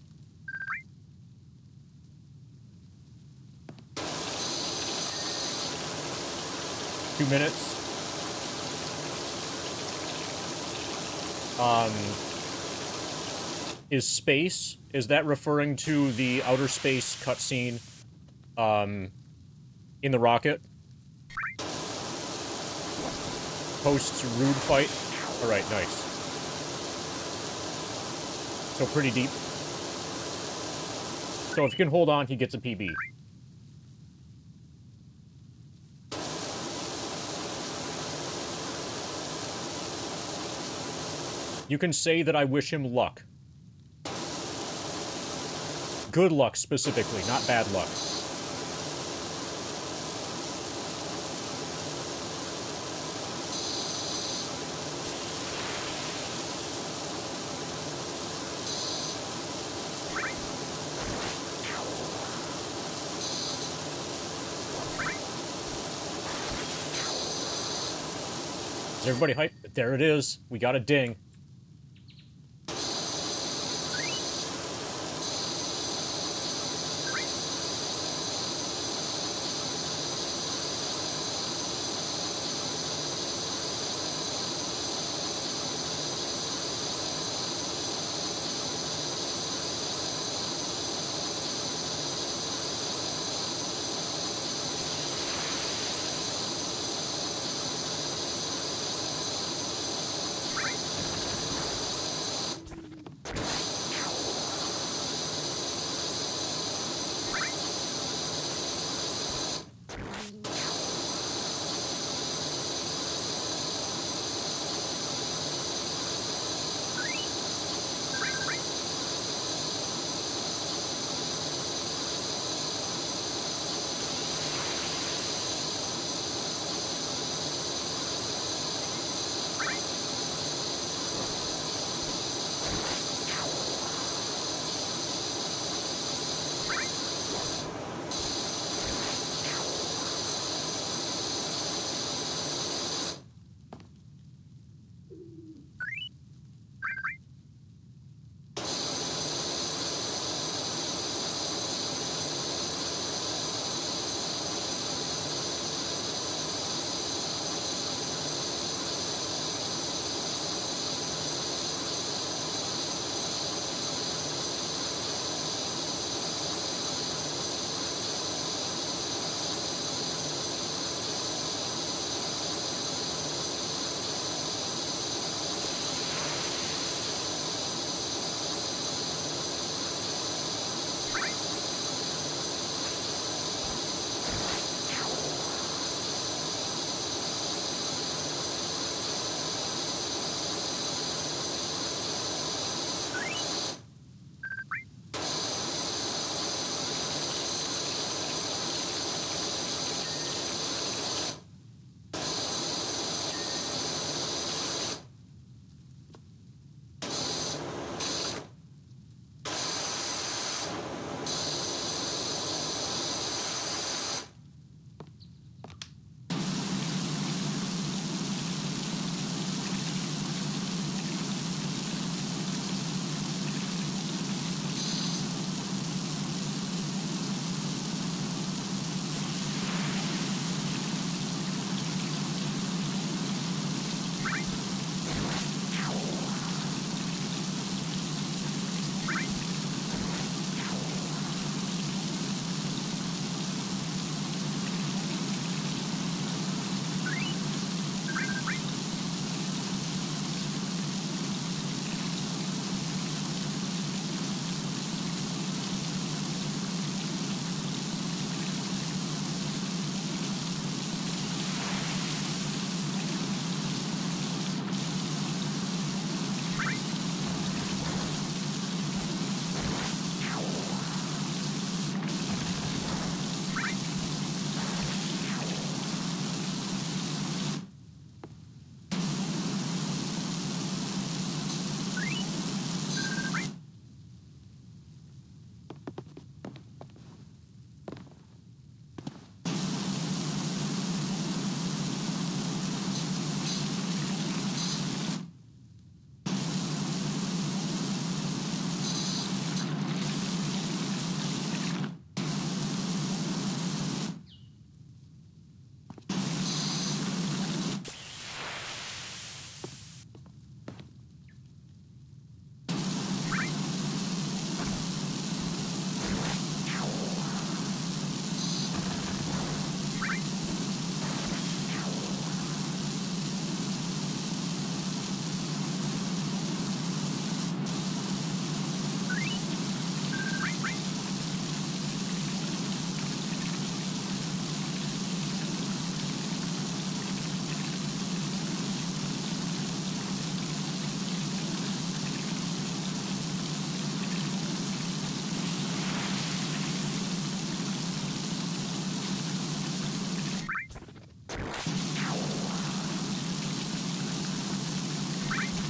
Two minutes. Is space, is that referring to the outer space cutscene, in the rocket? Posts rude fight? Alright, nice. So pretty deep. So if you can hold on, he gets a PB. You can say that I wish him luck. Good luck, specifically, not bad luck. Is everybody hyped? There it is. We got a ding.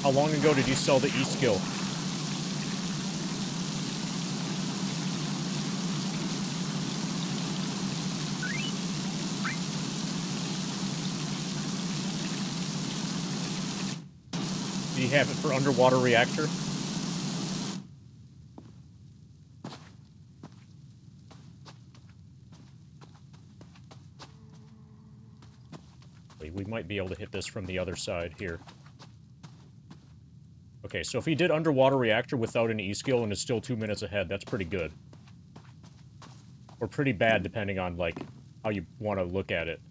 How long ago did you sell the E-skill? Do you have it for underwater reactor? We might be able to hit this from the other side here. Okay, so if he did underwater reactor without an E-skill and is still 2 minutes ahead, that's pretty good. Or pretty bad, depending on, like, how you want to look at it.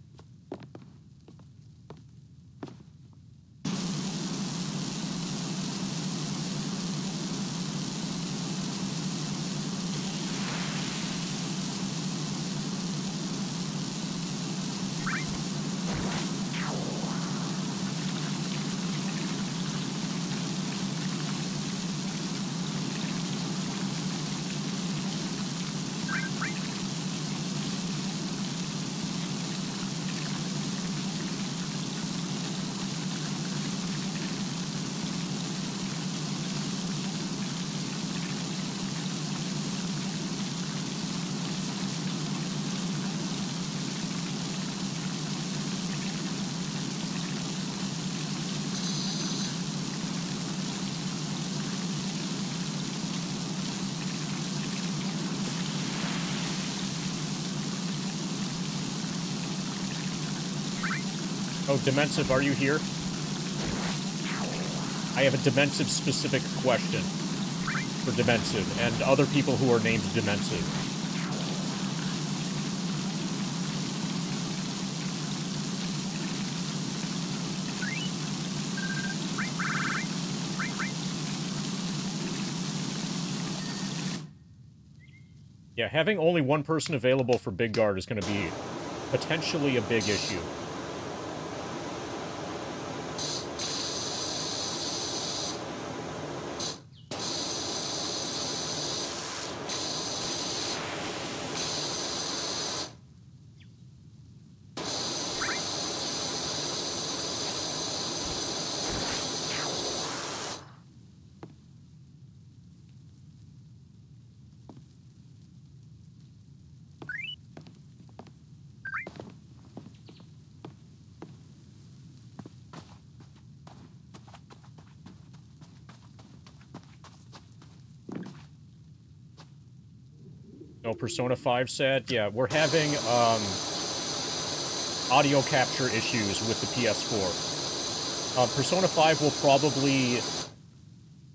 Oh, Demensive, are you here? I have a Demensive-specific question for Demensive, and other people who are named Demensive. Yeah, having only one person available for Big Guard is going to be potentially a big issue. No, Persona 5 said, yeah, we're having, audio capture issues with the PS4. Persona 5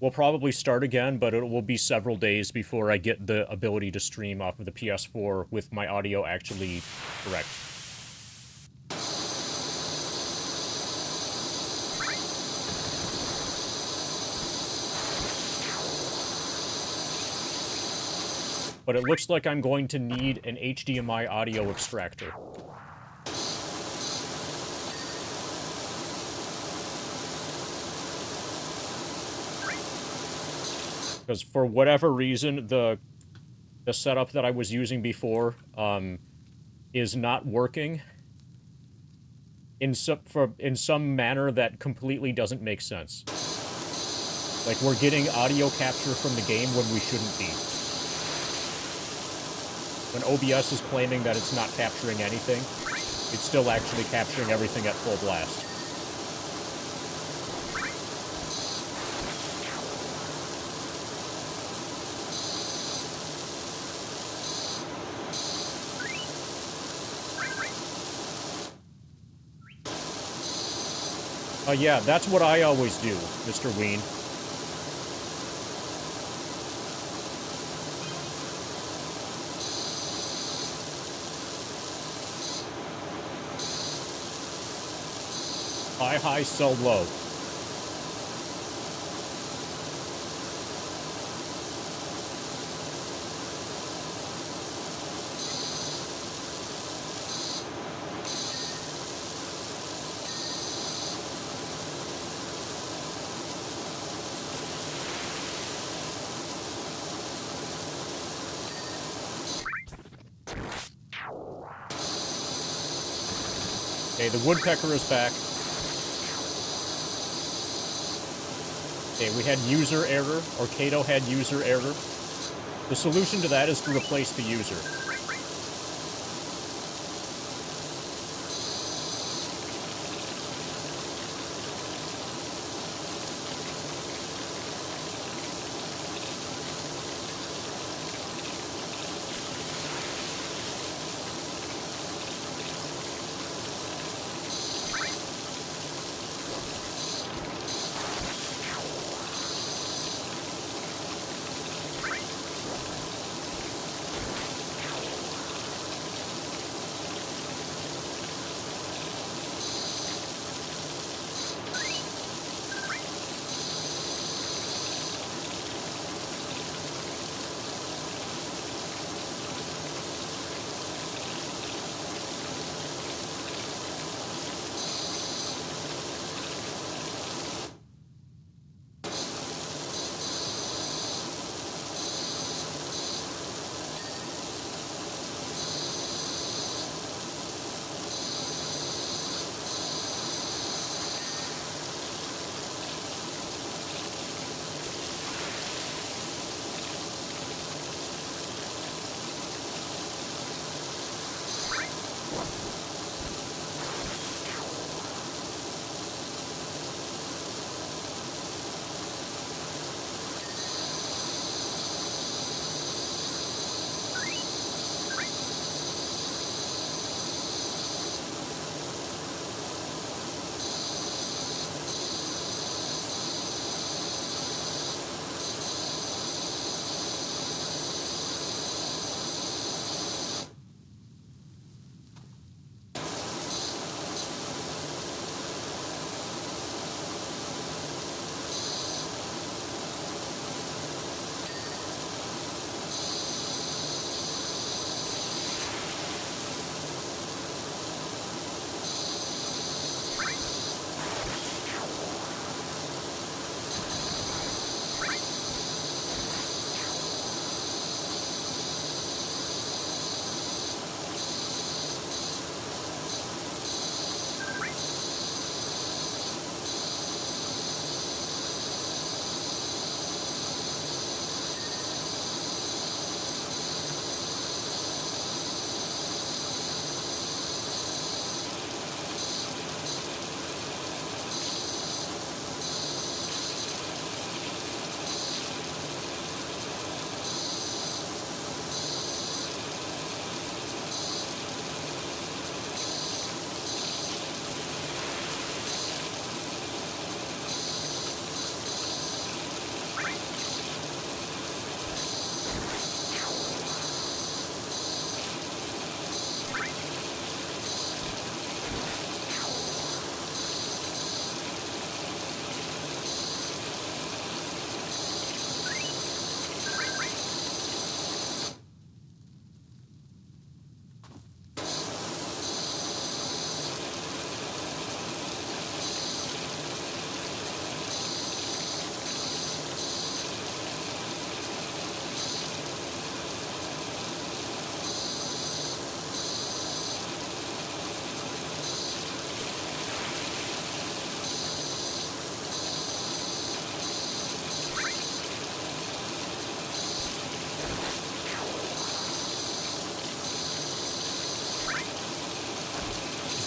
will probably start again, but it will be several days before I get the ability to stream off of the PS4 with my audio actually correct. But it looks like I'm going to need an HDMI audio extractor. Because for whatever reason, the setup that I was using before is not working in some manner that completely doesn't make sense. Like, we're getting audio capture from the game when we shouldn't be. When OBS is claiming that it's not capturing anything, it's still actually capturing everything at full blast. Yeah, that's what I always do, Mr. Ween. Buy high, sell low. Okay, the woodpecker is back. Okay, we had user error, or Kato had user error. The solution to that is to replace the user.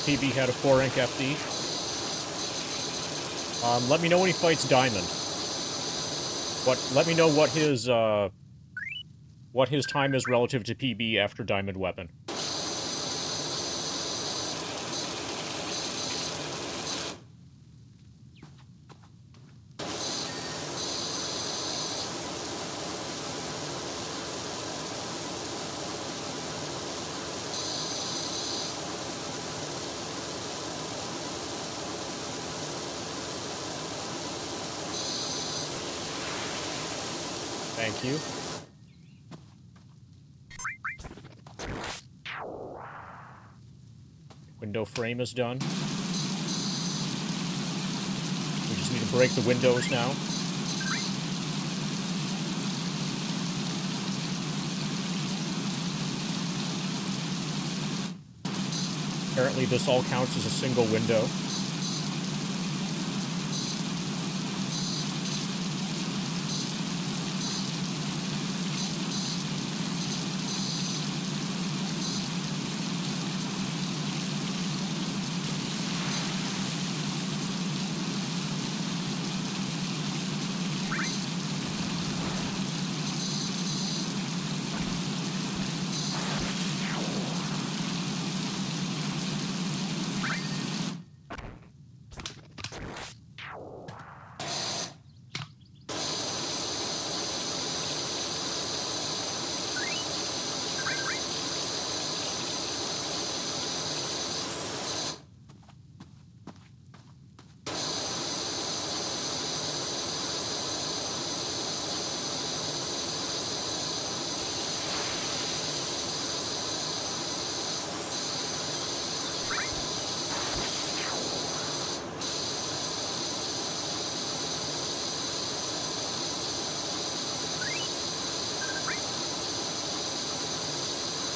PB had a 4 rank FD. Let me know when he fights Diamond. Let me know what his time is relative to PB after Diamond Weapon. Thank you. Window frame is done. We just need to break the windows now. Apparently this all counts as a single window.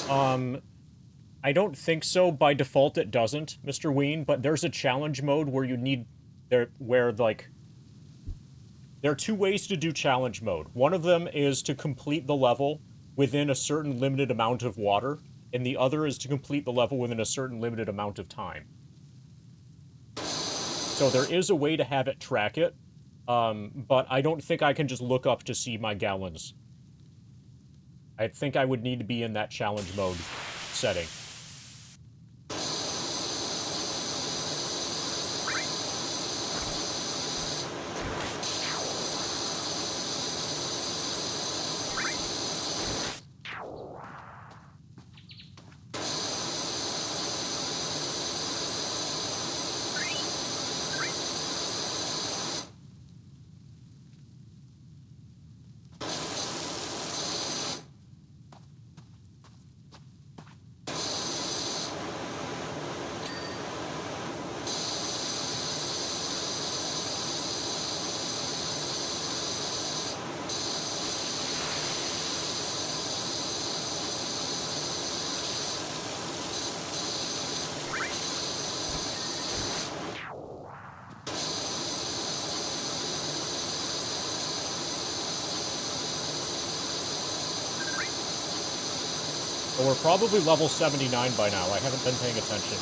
I don't think so. By default, it doesn't, Mr. Ween, but there's a challenge mode where you need... where, like... There are two ways to do challenge mode. One of them is to complete the level within a certain limited amount of water, and the other is to complete the level within a certain limited amount of time. So there is a way to have it track it, but I don't think I can just look up to see my gallons. I think I would need to be in that challenge mode setting. But we're probably level 79 by now. I haven't been paying attention.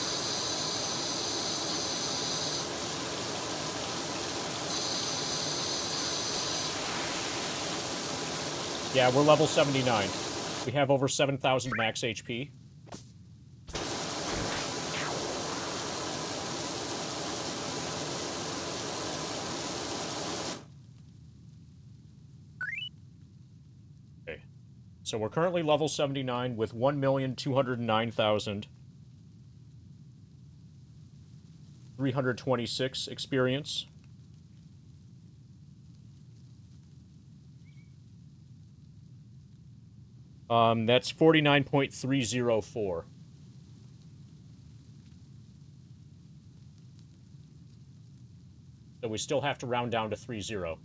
Yeah, we're level 79. We have over 7,000 max HP. Okay. So we're currently level 79 with 1,209,326 experience. That's 49.304. So we still have to round down to 30.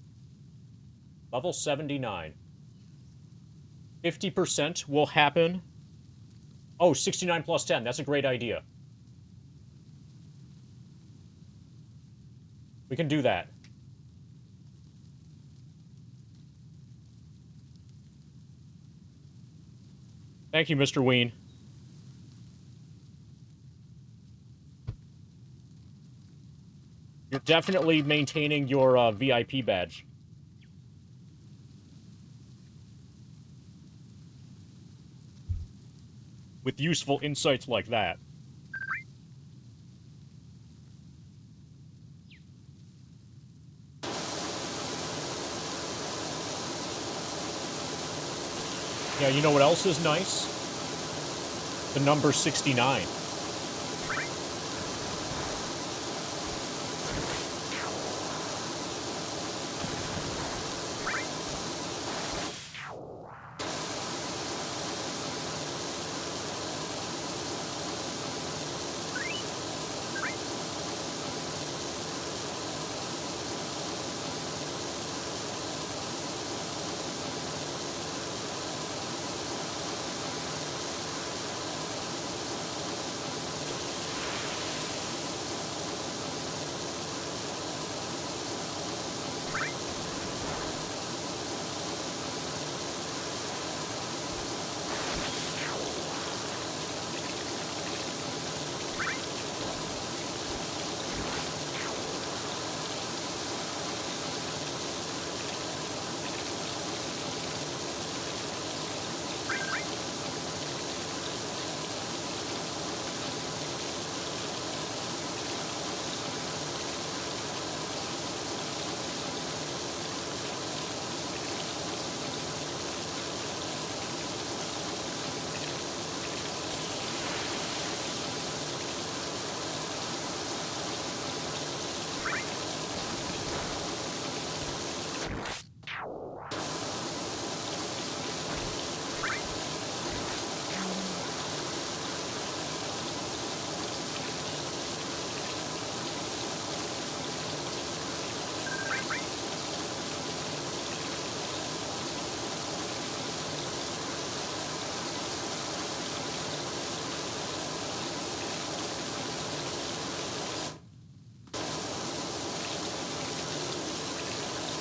Level 79. 50% will happen. Oh, 69 plus 10. That's a great idea. We can do that. Thank you, Mr. Ween. You're definitely maintaining your VIP badge. With useful insights like that. Yeah, you know what else is nice? The number 69.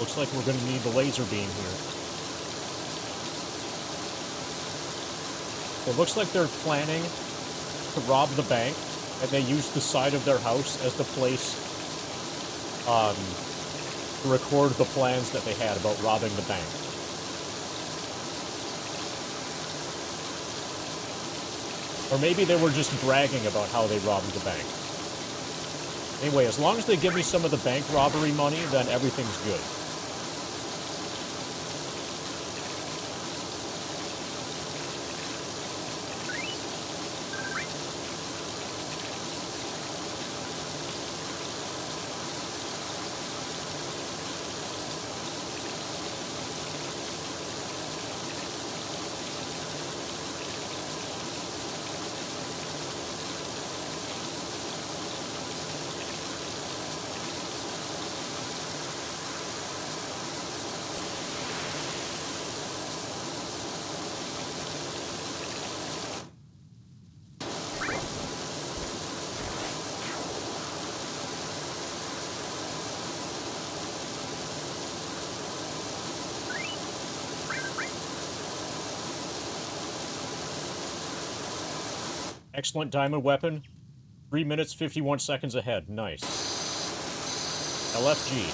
Looks like we're gonna need the laser beam here. It looks like they're planning to rob the bank, and they used the side of their house as the place, to record the plans that they had about robbing the bank. Or maybe they were just bragging about how they robbed the bank. Anyway, as long as they give me some of the bank robbery money, then everything's good. Excellent diamond weapon. 3 minutes, 51 seconds ahead. Nice. LFG.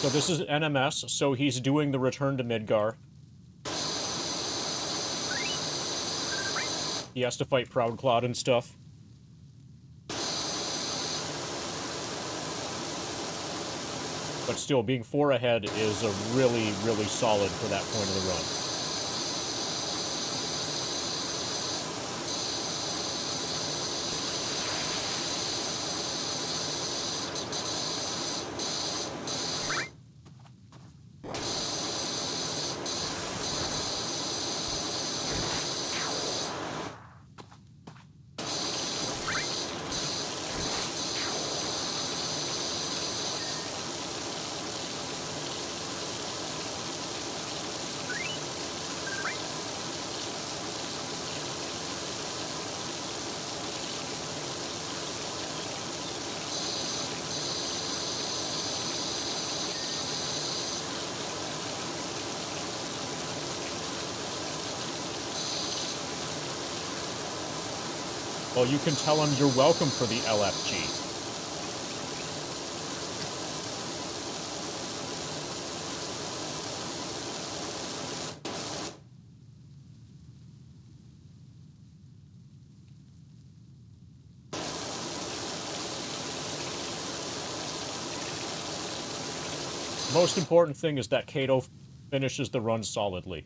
So this is NMS, so he's doing the return to Midgar. He has to fight Proudcloud and stuff. But still, being 4 ahead is a really, really solid for that point of the run. Well, you can tell him you're welcome for the LFG. The most important thing is that Kato finishes the run solidly.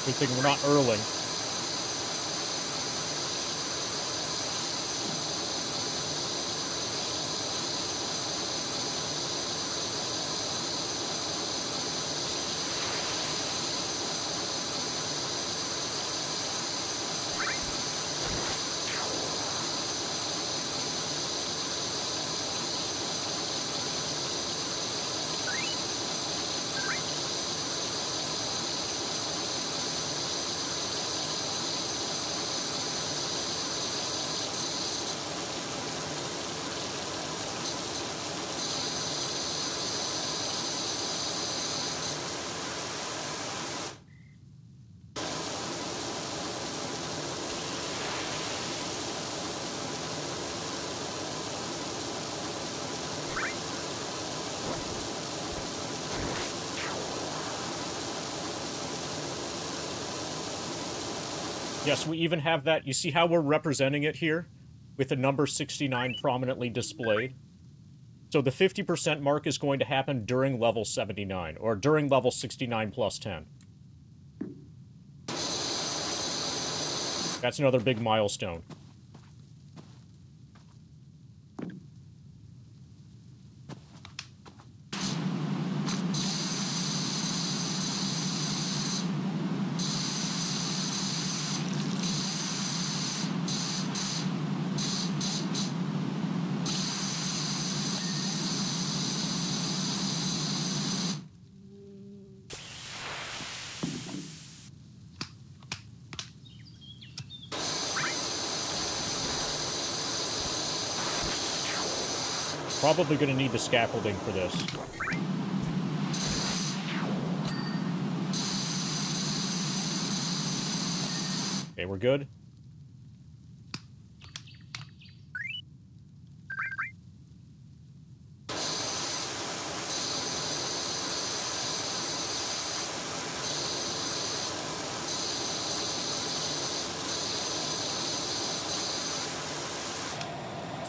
Good thing we're not Erling. Yes, we even have that. You see how we're representing it here? With the number 69 prominently displayed? So the 50% mark is going to happen during level 79, or during level 69 plus 10. That's another big milestone. Probably gonna need the scaffolding for this. Okay, we're good.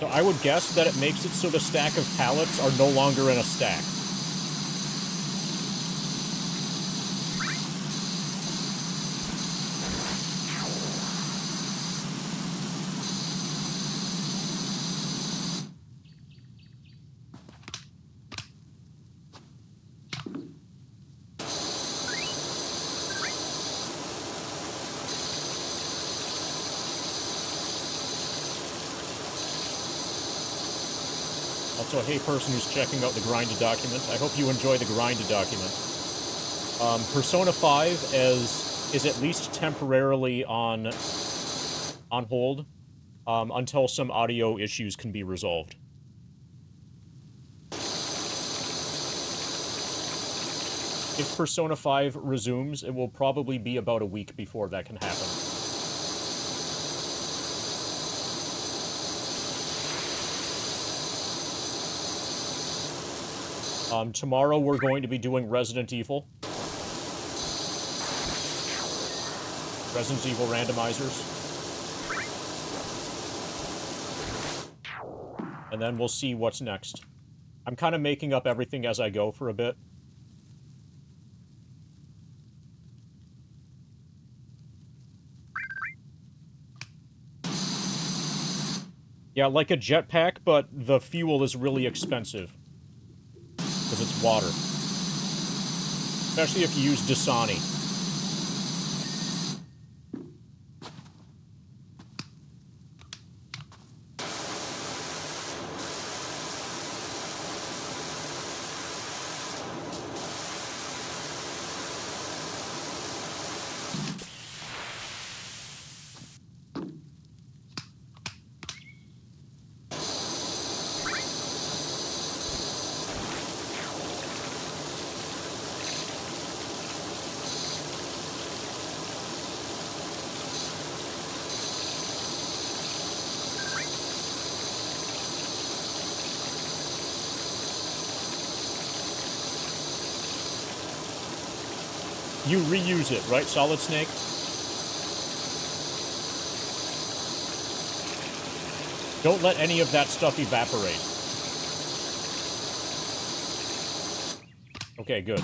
So I would guess that it makes it so the stack of pallets are no longer in a stack. Also, hey person who's checking out the grinded document, I hope you enjoy the grinded document. Persona 5 is at least temporarily on hold until some audio issues can be resolved. If Persona 5 resumes, it will probably be about a week before that can happen. Tomorrow we're going to be doing Resident Evil. Resident Evil randomizers. And then we'll see what's next. I'm kind of making up everything as I go for a bit. Yeah, like a jetpack, but the fuel is really expensive. Because it's water. Especially if you use Dasani. You reuse it, right, Solid Snake? Don't let any of that stuff evaporate. Okay, good.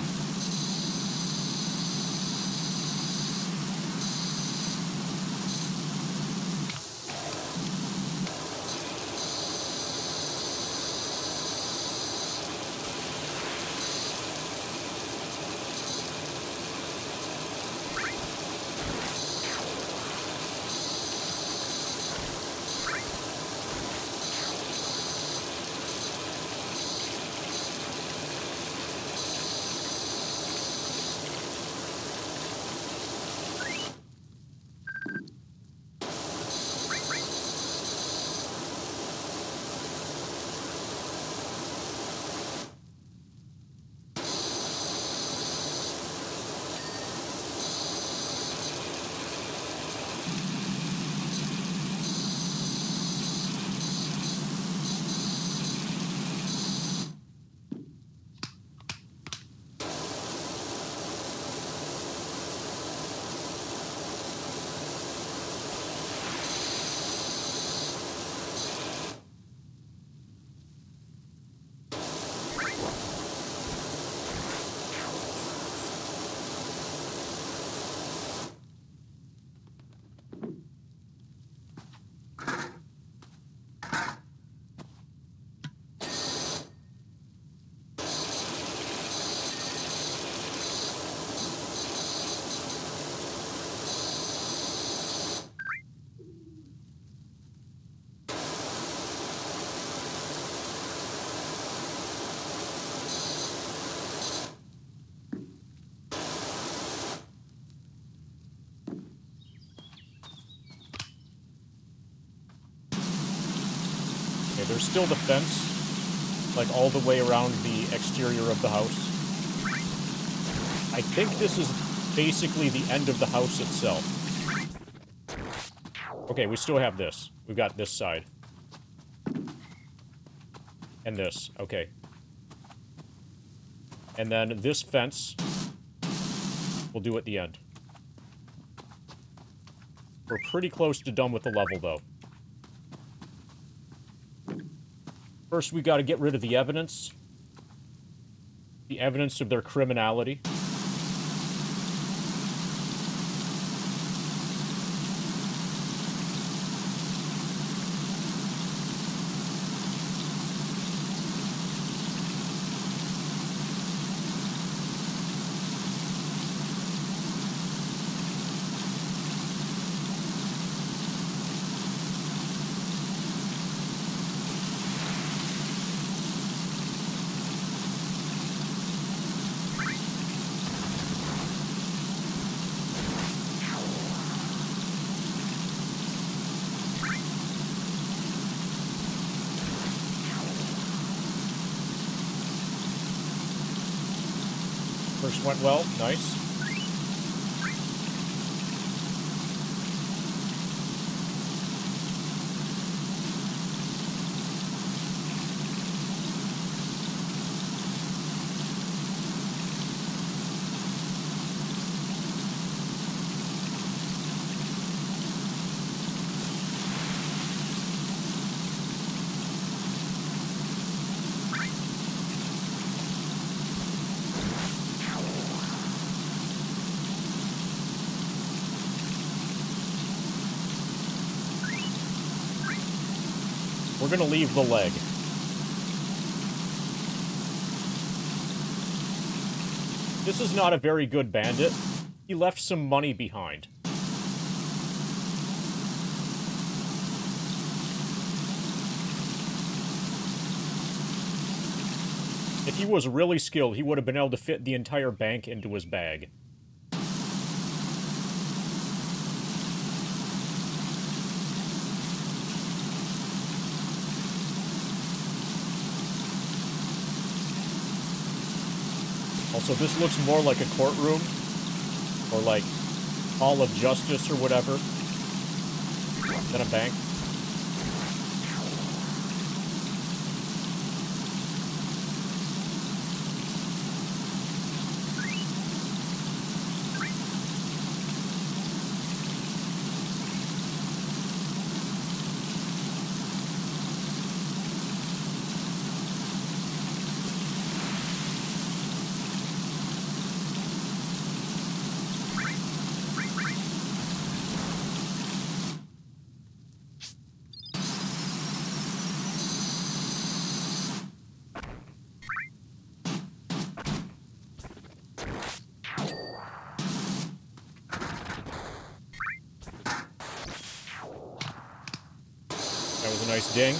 there's still the fence, like, all the way around the exterior of the house. I think this is basically the end of the house itself. Okay, we still have this. We've got this side. And this. Okay. And then this fence we'll do at the end. We're pretty close to done with the level, though. First, we gotta get rid of the evidence. The evidence of their criminality. First went well. Nice. We're gonna leave the leg. This is not a very good bandit. He left some money behind. If he was really skilled, he would have been able to fit the entire bank into his bag. Also, this looks more like a courtroom, or like Hall of Justice or whatever, than a bank. That was a nice ding.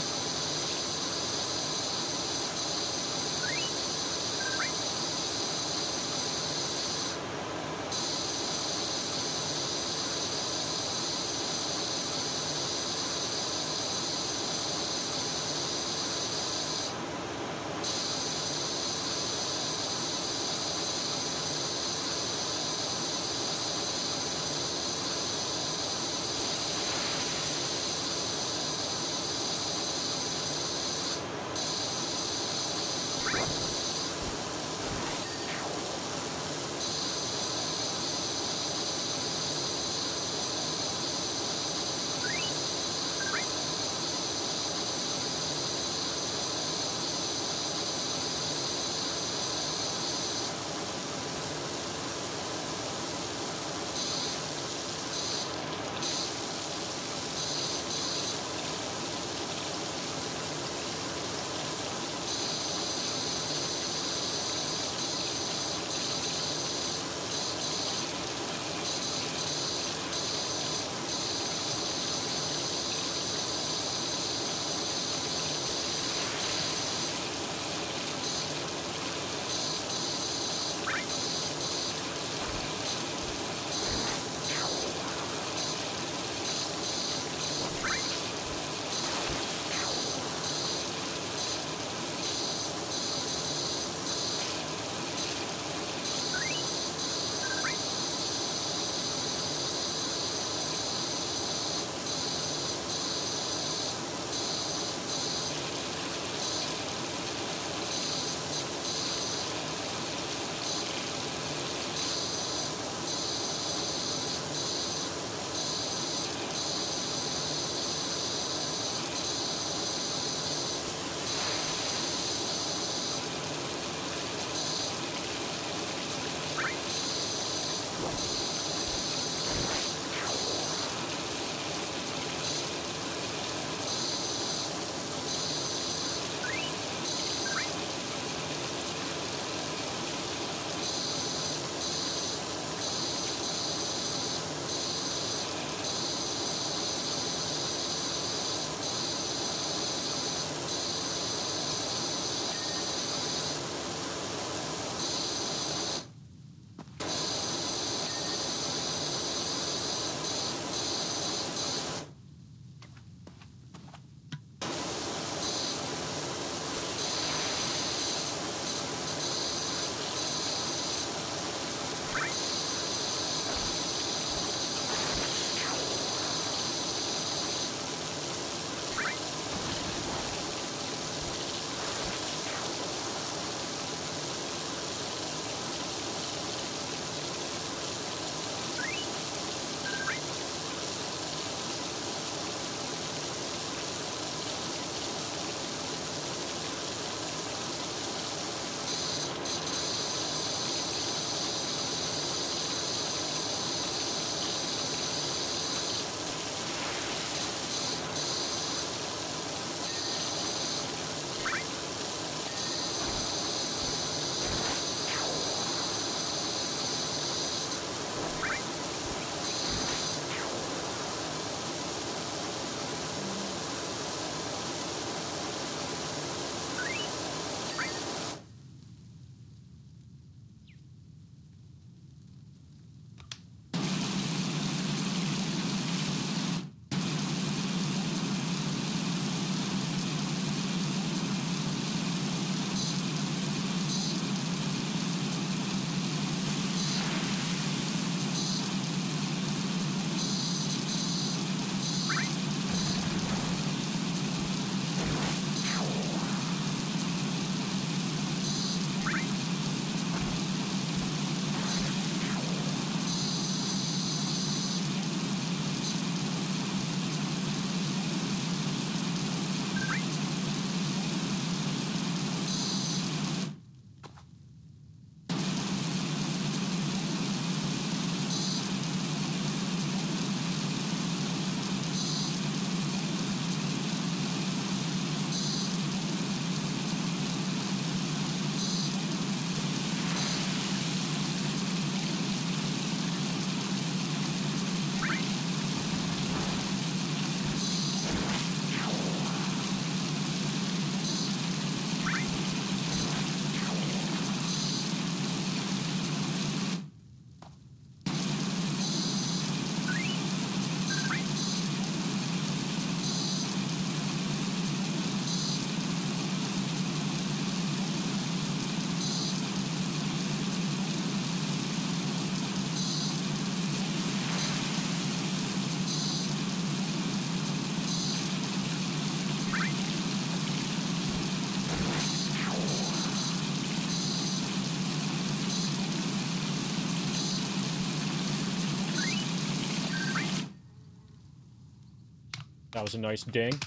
That was a nice ding.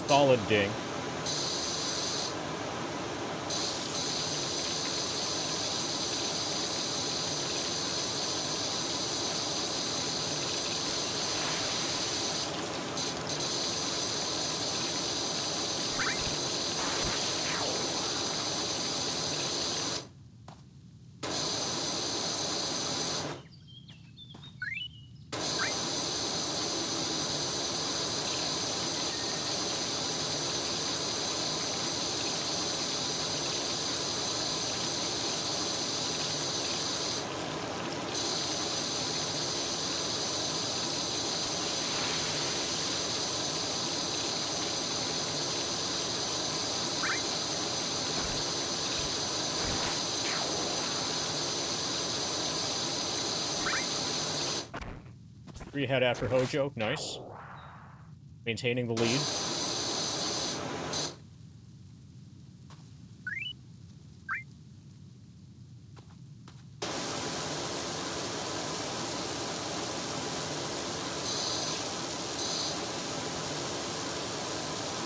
Solid ding. Three ahead after Hojo. Nice. Maintaining the lead.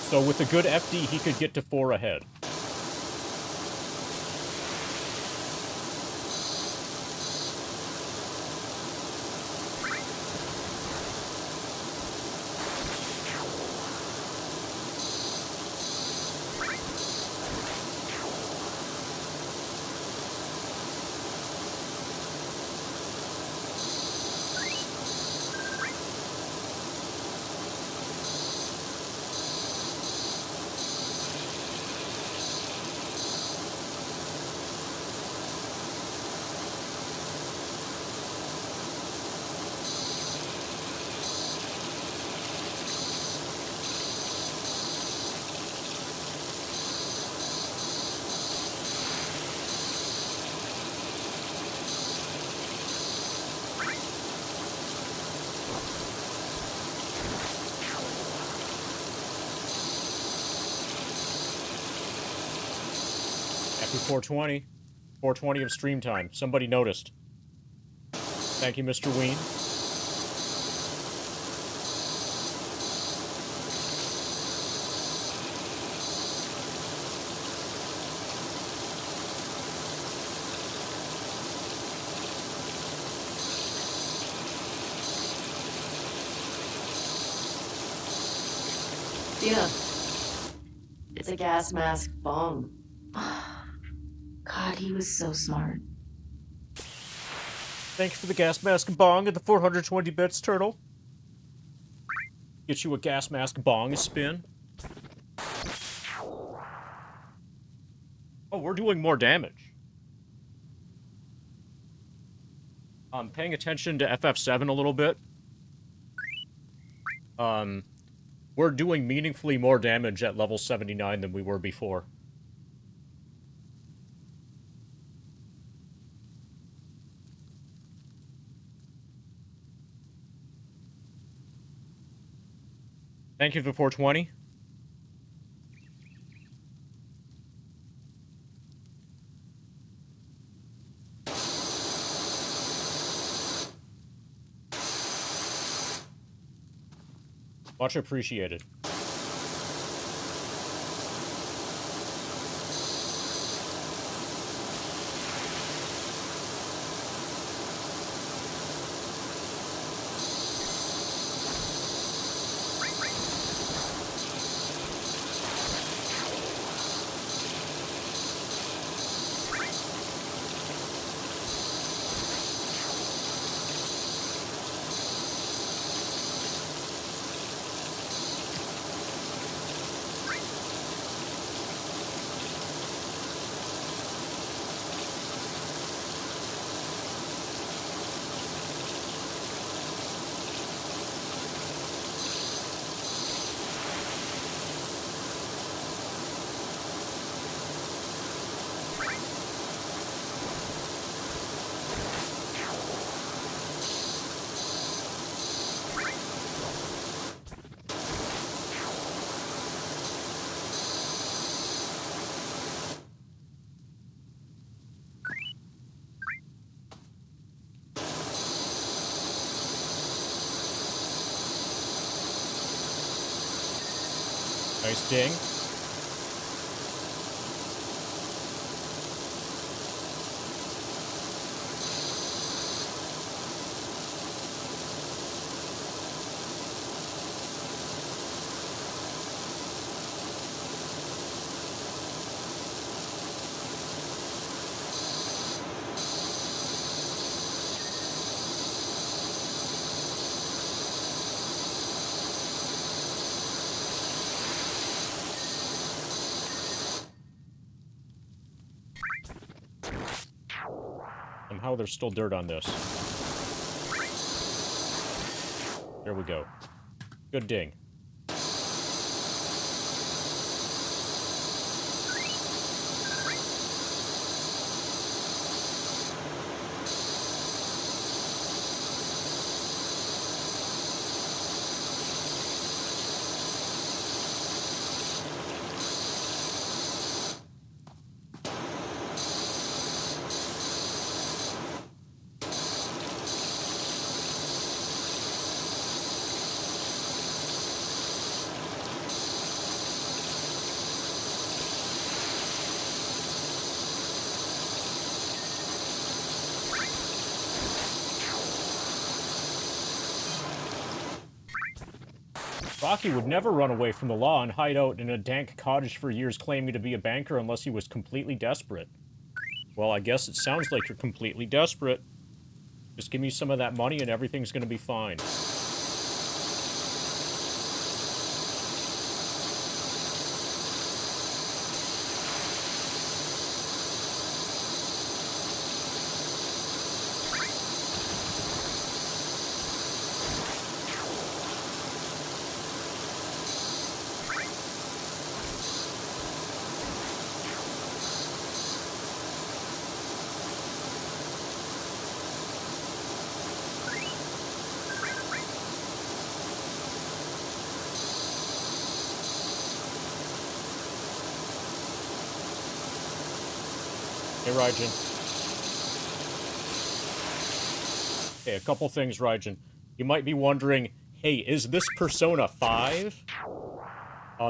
So with a good FD, he could get to 4 ahead. Happy 420. 420 of stream time. Somebody noticed. Thank you, Mr. Ween. Yeah. It's a gas mask bomb. God, he was so smart. Thanks for the gas mask bong and the 420 bits, Turtle. Get you a gas mask bong spin. Oh, we're doing more damage. I'm paying attention to FF7 a little bit. We're doing meaningfully more damage at level 79 than we were before. Thank you for 420. Much appreciated. Nice ding. Somehow there's still dirt on this. There we go. Good ding. Rocky would never run away from the law and hide out in a dank cottage for years claiming to be a banker unless he was completely desperate. Well, I guess it sounds like you're completely desperate. Just give me some of that money and everything's gonna be fine. Hey, Raijin. Okay, a couple things, Raijin. You might be wondering, hey, is this Persona 5?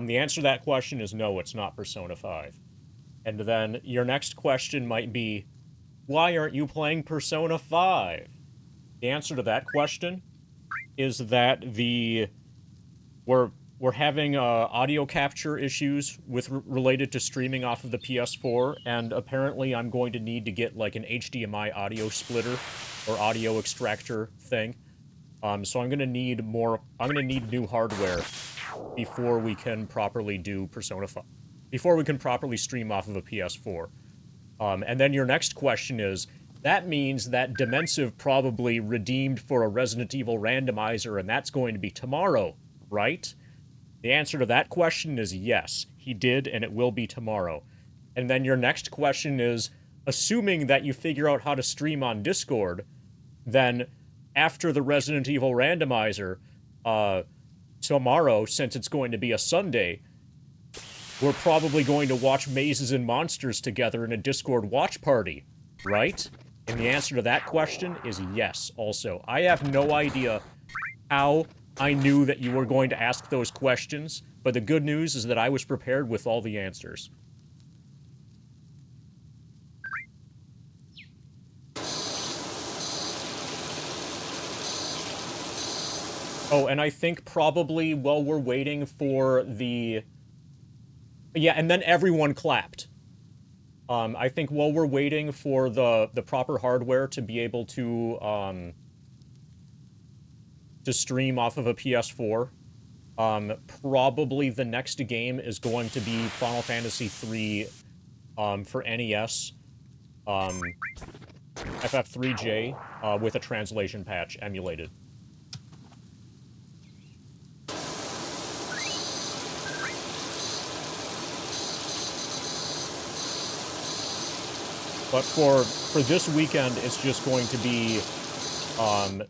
The answer to that question is no, it's not Persona 5. And then your next question might be, why aren't you playing Persona 5? The answer to that question is that we're having audio capture issues related to streaming off of the PS4, and apparently I'm going to need to get like an HDMI audio splitter or audio extractor thing. So I'm gonna need new hardware before we can properly do Persona 5, before we can properly stream off of a PS4. And then your next question is, that means that Dimensive probably redeemed for a Resident Evil randomizer, and that's going to be tomorrow, right? The answer to that question is yes, he did, and it will be tomorrow. And then your next question is, assuming that you figure out how to stream on Discord, then after the Resident Evil randomizer, tomorrow, since it's going to be a Sunday, we're probably going to watch Mazes and Monsters together in a Discord watch party, right? And the answer to that question is yes, also. I have no idea how I knew that you were going to ask those questions, but the good news is that I was prepared with all the answers. Oh, and I think probably while we're waiting for the... Yeah, and then everyone clapped. I think while we're waiting for the proper hardware to be able to stream off of a PS4, probably the next game is going to be Final Fantasy III for NES, FF3J, with a translation patch emulated. But for this weekend, it's just going to be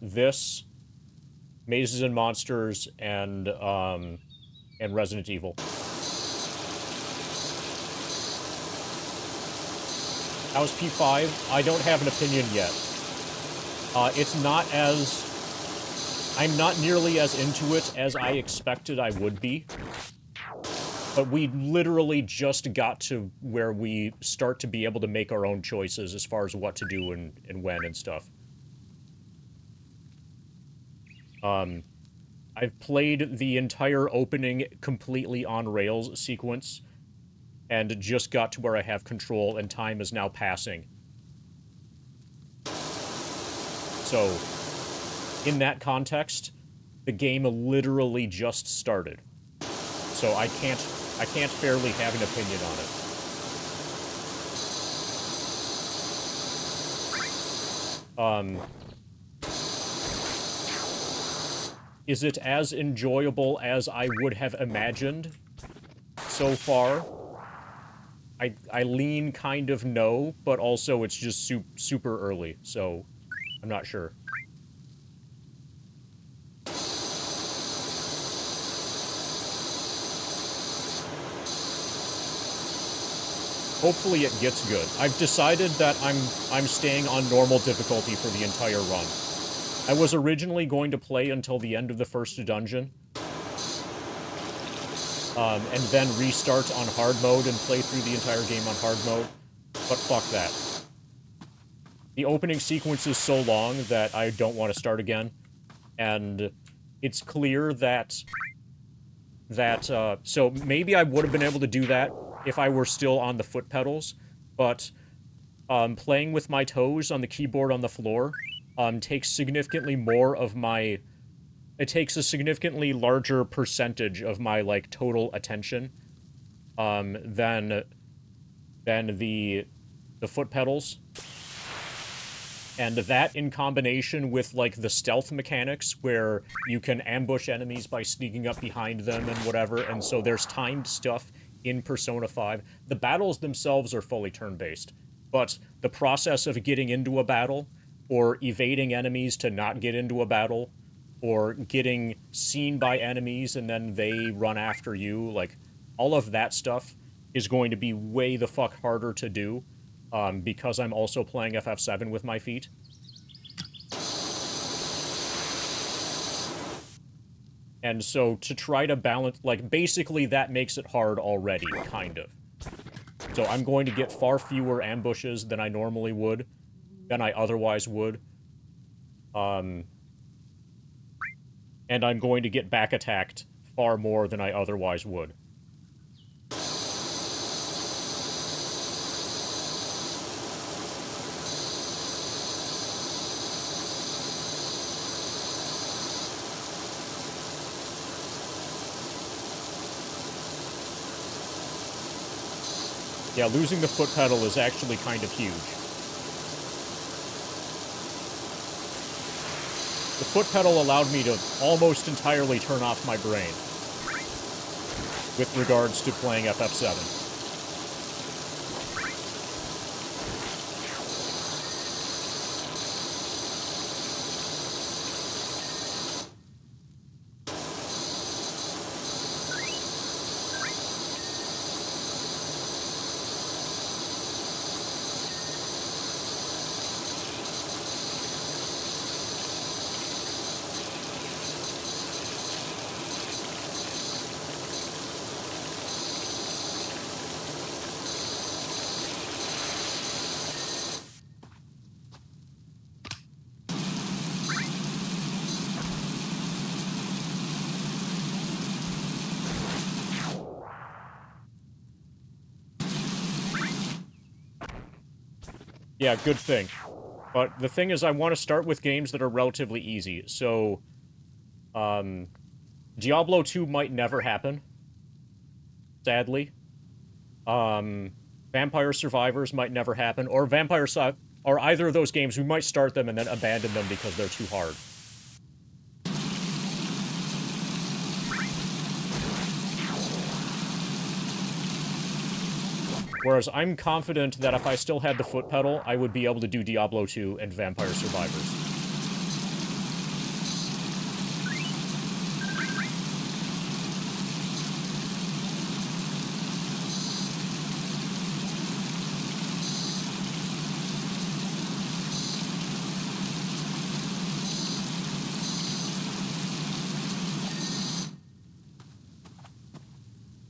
this, Mazes and Monsters, and Resident Evil. How's P5? I don't have an opinion yet. It's not as... I'm not nearly as into it as I expected I would be. But we literally just got to where we start to be able to make our own choices as far as what to do and when and stuff. I've played the entire opening completely on rails sequence and just got to where I have control and time is now passing. So, in that context, the game literally just started. So I can't fairly have an opinion on it. Is it as enjoyable as I would have imagined so far? I lean kind of no, but also it's just super early, so I'm not sure. Hopefully it gets good. I've decided that I'm staying on normal difficulty for the entire run. I was originally going to play until the end of the first dungeon, and then restart on hard mode and play through the entire game on hard mode, but fuck that. The opening sequence is so long that I don't want to start again, and it's clear that so maybe I would have been able to do that if I were still on the foot pedals, but playing with my toes on the keyboard on the floor takes significantly more of my... It takes a significantly larger percentage of my, like, total attention than the foot pedals. And that, in combination with, like, the stealth mechanics, where you can ambush enemies by sneaking up behind them and whatever, and so there's timed stuff in Persona 5. The battles themselves are fully turn-based, but the process of getting into a battle, or evading enemies to not get into a battle, or getting seen by enemies and then they run after you, like, all of that stuff is going to be way the fuck harder to do, because I'm also playing FF7 with my feet. And so to try to balance, like, basically that makes it hard already, kind of. So I'm going to get far fewer ambushes than I normally would, than I otherwise would. And I'm going to get back attacked far more than I otherwise would. Yeah, losing the foot pedal is actually kind of huge. The foot pedal allowed me to almost entirely turn off my brain with regards to playing FF7. Yeah, good thing. But the thing is, I want to start with games that are relatively easy, so... Diablo 2 might never happen. Sadly. Vampire Survivors might never happen, or or either of those games, we might start them and then abandon them because they're too hard. Whereas I'm confident that if I still had the foot pedal, I would be able to do Diablo 2 and Vampire Survivors.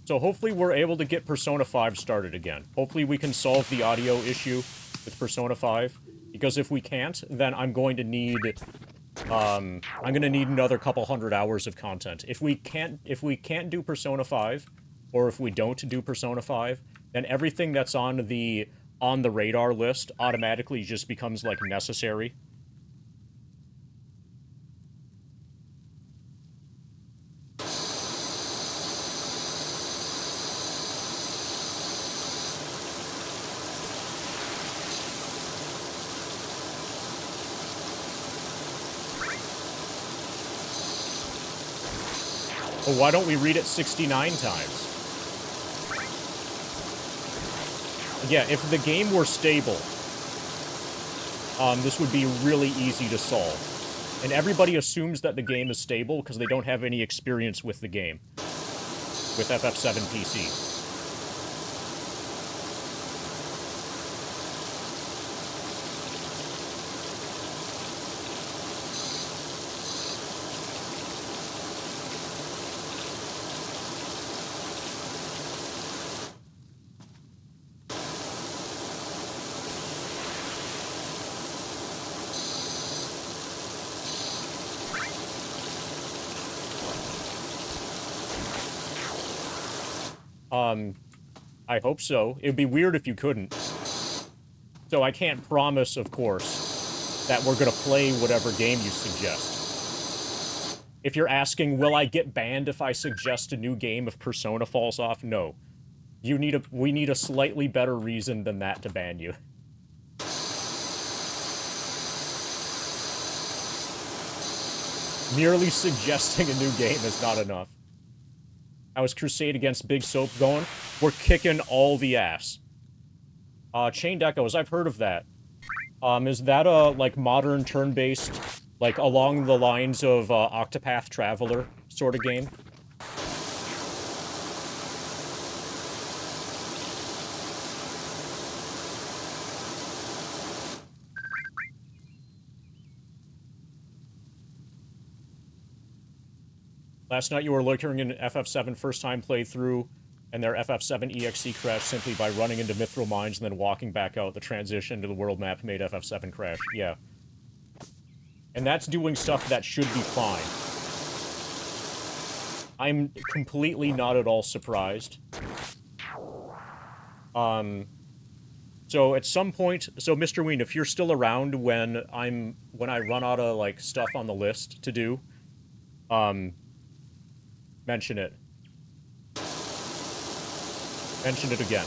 So hopefully we're able to get Persona 5 started again. Hopefully we can solve the audio issue with Persona 5. Because if we can't, then I'm going to need another couple hundred hours of content. If we can't do Persona 5, or if we don't do Persona 5, then everything that's on the radar list automatically just becomes like necessary. Well, why don't we read it 69 times? Yeah, if the game were stable, this would be really easy to solve. And everybody assumes that the game is stable because they don't have any experience with the game. With FF7 PC. I hope so. It would be weird if you couldn't. So I can't promise, of course, that we're gonna play whatever game you suggest. If you're asking, will I get banned if I suggest a new game if Persona falls off? No. We need a slightly better reason than that to ban you. Merely suggesting a new game is not enough. How is Crusade against Big Soap going? We're kicking all the ass. Chained Echoes, I've heard of that. Is that a, like, modern turn-based, like, along the lines of, Octopath Traveler sort of game? Last night you were lurking in FF7 first-time playthrough, and their FF7 EXE crashed simply by running into Mithril Mines and then walking back out. The transition to the world map made FF7 crash. Yeah. And that's doing stuff that should be fine. I'm completely not at all surprised. So at some point, so Mr. Ween, if you're still around when I run out of, like, stuff on the list to do, mention it. Mention it again.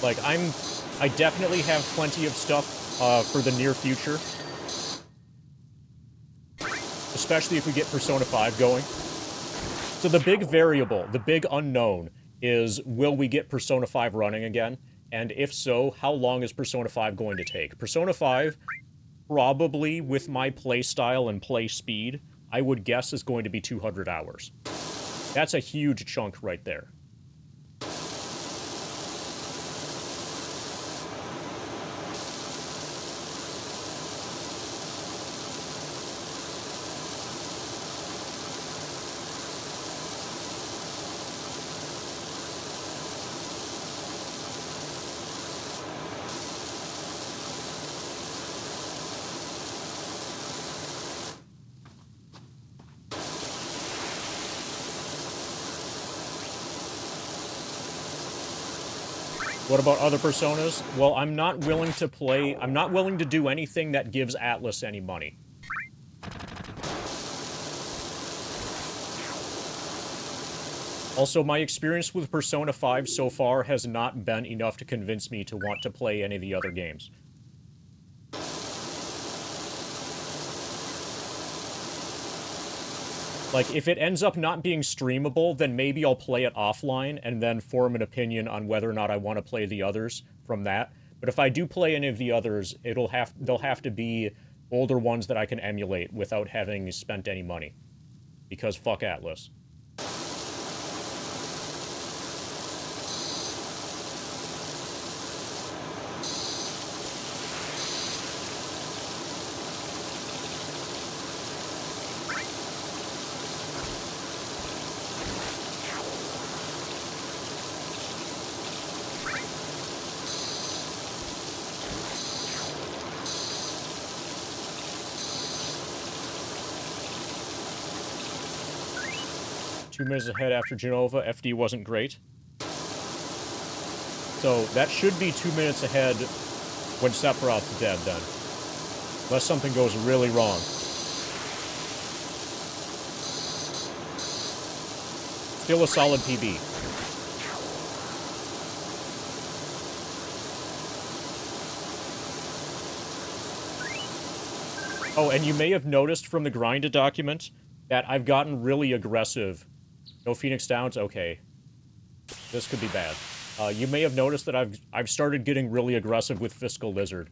Like, I definitely have plenty of stuff, for the near future. Especially if we get Persona 5 going. So the big variable, the big unknown, is will we get Persona 5 running again? And if so, how long is Persona 5 going to take? Persona 5, probably with my play style and play speed, I would guess is going to be 200 hours. That's a huge chunk right there. What about other Personas? Well, I'm not willing to do anything that gives Atlas any money. Also, my experience with Persona 5 so far has not been enough to convince me to want to play any of the other games. Like, if it ends up not being streamable, then maybe I'll play it offline and then form an opinion on whether or not I want to play the others from that. But if I do play any of the others, they'll have to be older ones that I can emulate without having spent any money. Because fuck Atlas. 2 minutes ahead after Genova, FD wasn't great. So that should be 2 minutes ahead when Sephiroth's dead, then. Unless something goes really wrong. Still a solid PB. Oh, and you may have noticed from the grinded document that I've gotten really aggressive. No Phoenix Downs? Okay. This could be bad. You may have noticed that I've started getting really aggressive with Fiscal Lizard.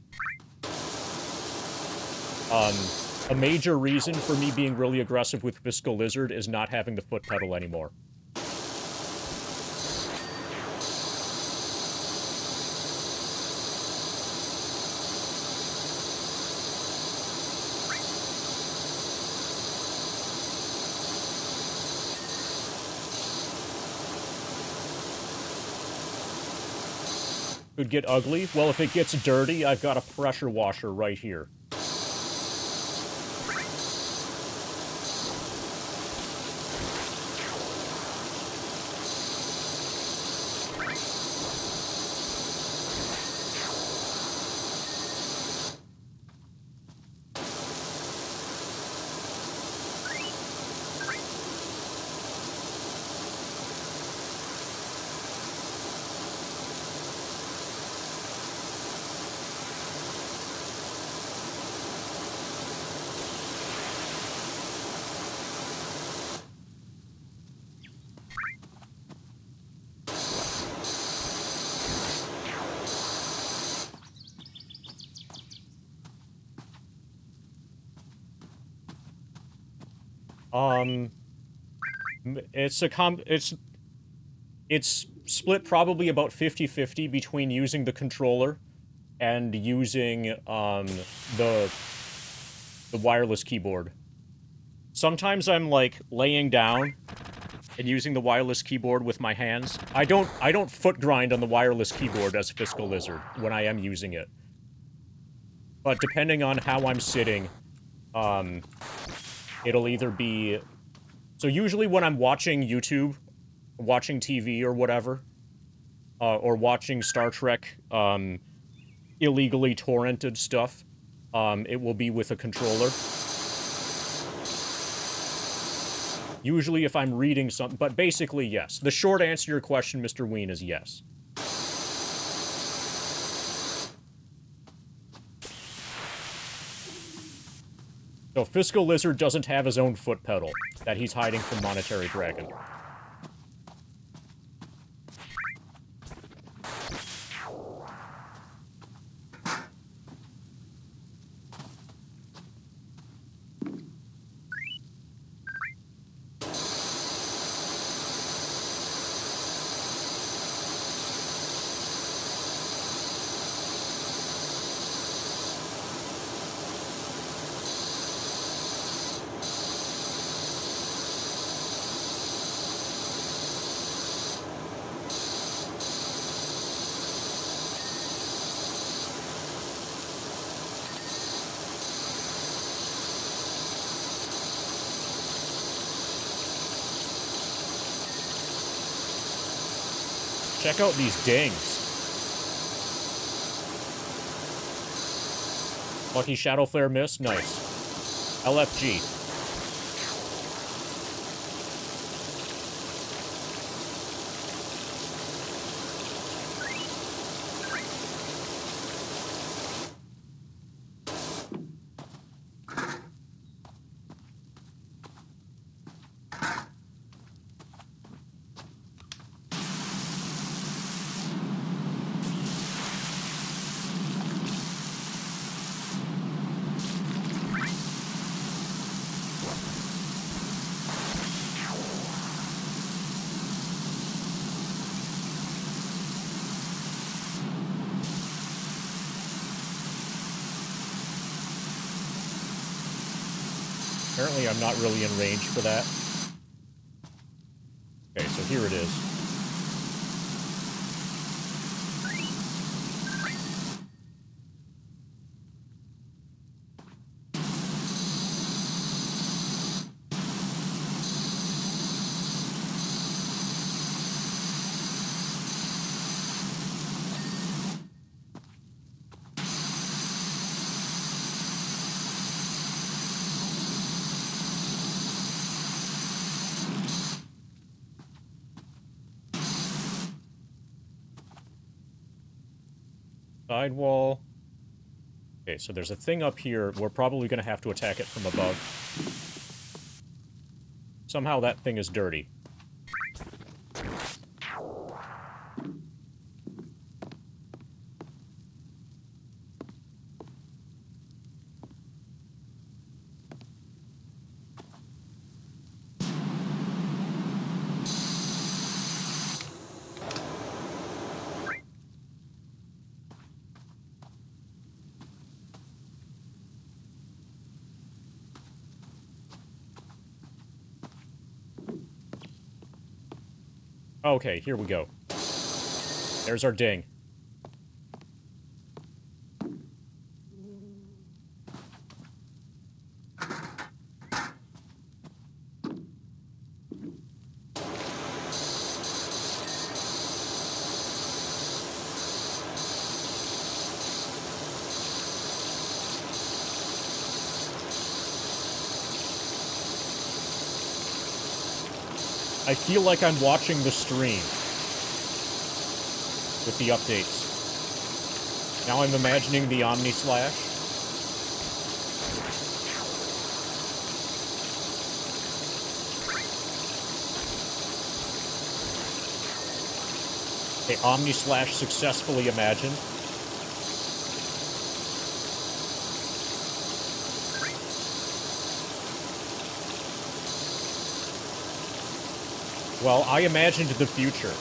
A major reason for me being really aggressive with Fiscal Lizard is not having the foot pedal anymore. Could get ugly? Well, if it gets dirty, I've got a pressure washer right here. It's split probably about 50-50 between using the controller and using, the wireless keyboard. Sometimes I'm, like, laying down and using the wireless keyboard with my hands. I don't foot grind on the wireless keyboard as Fiscal Lizard when I am using it. But depending on how I'm sitting, it'll either be... So usually when I'm watching YouTube, watching TV or whatever, or watching Star Trek, illegally torrented stuff, it will be with a controller. Usually if I'm reading something, but basically yes. The short answer to your question, Mr. Ween, is yes. So Fiscal Lizard doesn't have his own foot pedal that he's hiding from Monetary Dragon. Check out these dings. Lucky Shadow Flare miss? Nice. LFG. Apparently I'm not really in range for that. Okay, so here it is. Sidewall. Okay, so there's a thing up here. We're probably going to have to attack it from above. Somehow that thing is dirty. Okay, here we go. There's our ding. I feel like I'm watching the stream with the updates. Now I'm imagining the Omni Slash. Okay, Omni Slash successfully imagined. Well, I imagined the future.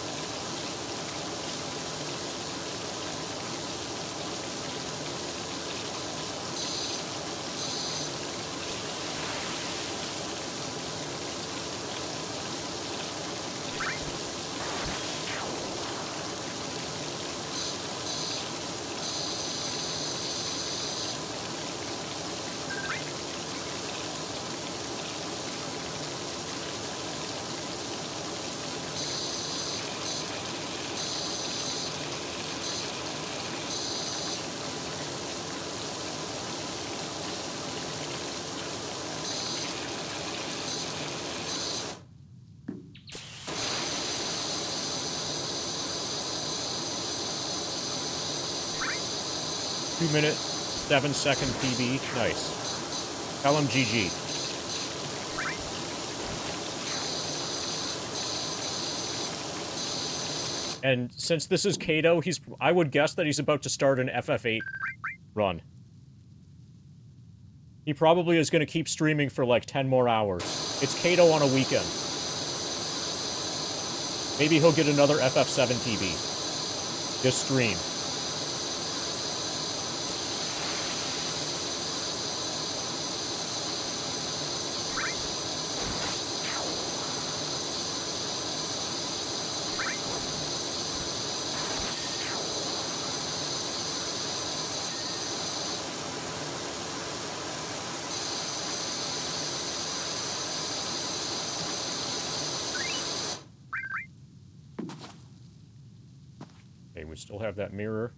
Minute, 7-second PB. Nice. Tell him GG. And since this is Kato, I would guess that he's about to start an FF8 run. He probably is going to keep streaming for like 10 more hours. It's Kato on a weekend. Maybe he'll get another FF7 PB. This stream. We still have that mirror.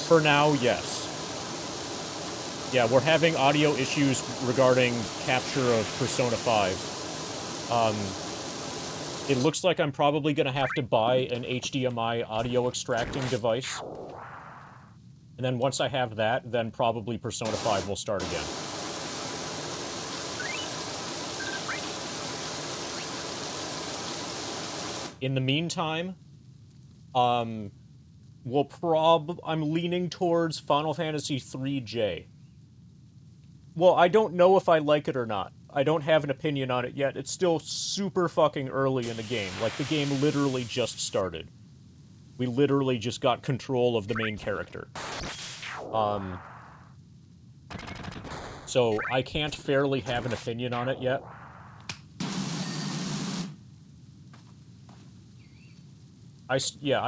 For now, yes. Yeah, we're having audio issues regarding capture of Persona 5. It looks like I'm probably going to have to buy an HDMI audio extracting device. And then once I have that, then probably Persona 5 will start again. In the meantime, I'm leaning towards Final Fantasy 3J. Well, I don't know if I like it or not. I don't have an opinion on it yet. It's still super fucking early in the game. Like, the game literally just started. We literally just got control of the main character. So I can't fairly have an opinion on it yet. I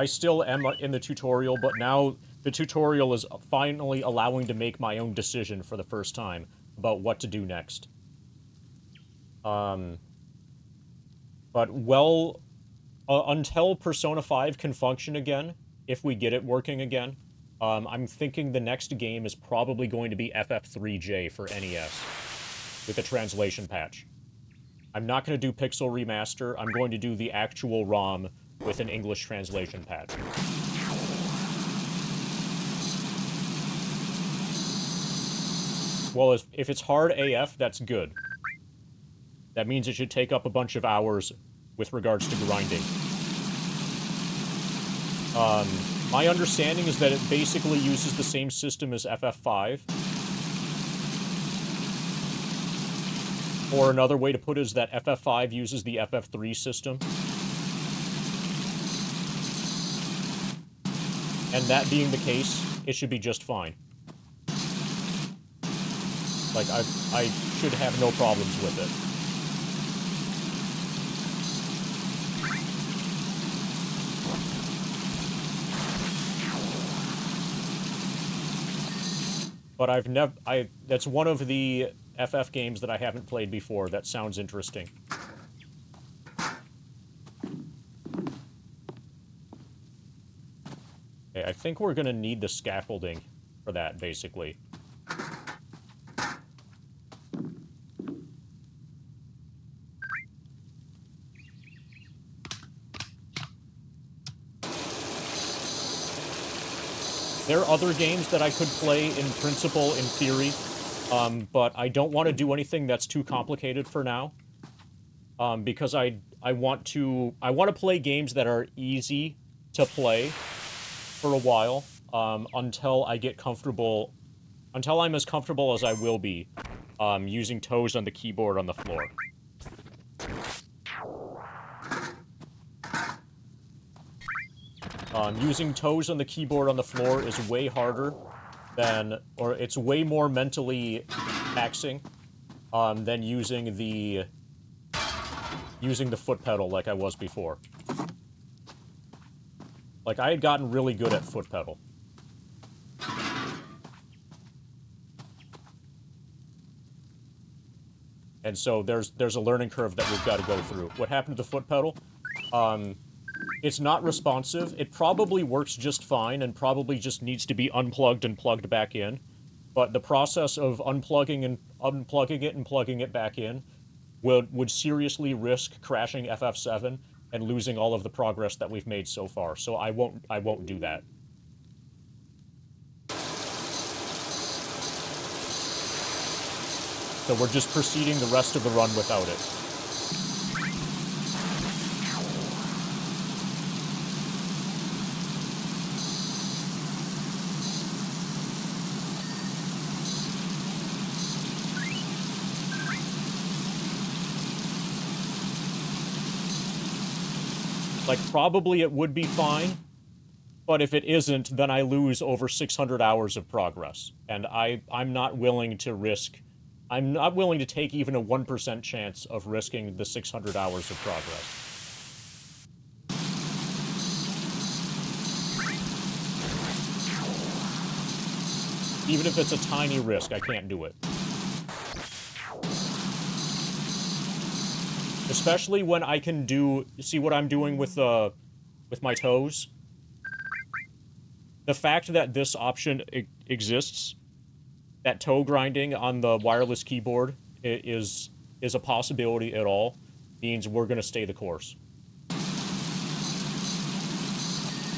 still am in the tutorial, but now the tutorial is finally allowing to make my own decision for the first time about what to do next. But But until Persona 5 can function again, if we get it working again, I'm thinking the next game is probably going to be FF3J for NES with a translation patch. I'm not going to do Pixel Remaster. I'm going to do the actual ROM with an English translation patch. Well, if it's hard AF, that's good. That means it should take up a bunch of hours with regards to grinding. My understanding is that it basically uses the same system as FF5. Or another way to put it is that FF5 uses the FF3 system. And that being the case, it should be just fine. Like, I should have no problems with it. But that's one of the FF games that I haven't played before. That sounds interesting. Okay, I think we're gonna need the scaffolding for that, basically. There are other games that I could play in principle, in theory, but I don't want to do anything that's too complicated for now. Because I want to play games that are easy to play for a while, until I get comfortable, until I'm as comfortable as I will be, using toes on the keyboard on the floor. Using toes on the keyboard on the floor is way harder than, or it's way more mentally taxing, than using the foot pedal like I was before. Like, I had gotten really good at foot pedal. And so there's a learning curve that we've got to go through. What happened to the foot pedal? It's not responsive. It probably works just fine and probably just needs to be unplugged and plugged back in. But the process of unplugging it and plugging it back in would seriously risk crashing FF7 and losing all of the progress that we've made so far. So I won't do that. So we're just proceeding the rest of the run without it. Like, probably it would be fine, but if it isn't, then I lose over 600 hours of progress. And I'm not willing to risk... I'm not willing to take even a 1% chance of risking the 600 hours of progress. Even if it's a tiny risk, I can't do it. Especially when I can do... See what I'm doing with my toes? The fact that this option exists, that toe grinding on the wireless keyboard is a possibility at all, means we're going to stay the course.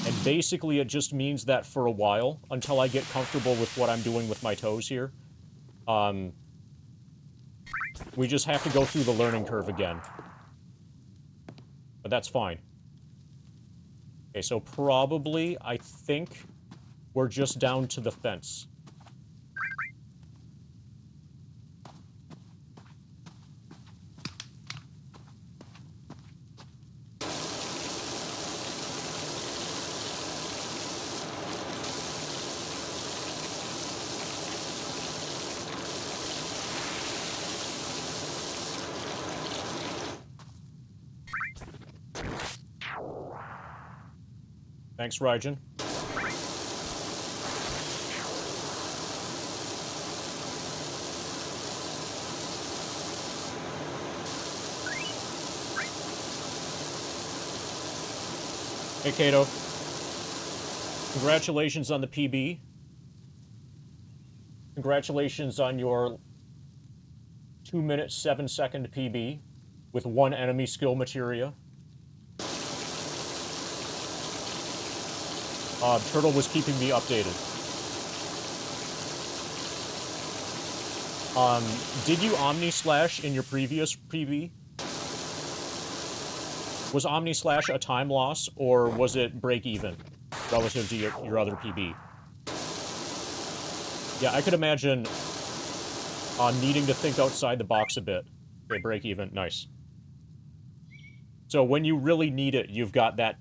And basically it just means that for a while, until I get comfortable with what I'm doing with my toes here, we just have to go through the learning curve again. But that's fine. Okay, so probably, I think, we're just down to the fence. Thanks, Raijin. Hey, Kato. Congratulations on the PB. Congratulations on your 2-minute, 7-second PB with 1 enemy skill materia. Turtle was keeping me updated. Did you Omni-Slash in your previous PB? Was Omni-Slash a time loss, or was it break-even relative to your other PB? Yeah, I could imagine needing to think outside the box a bit. Okay, break-even, nice. So when you really need it, you've got that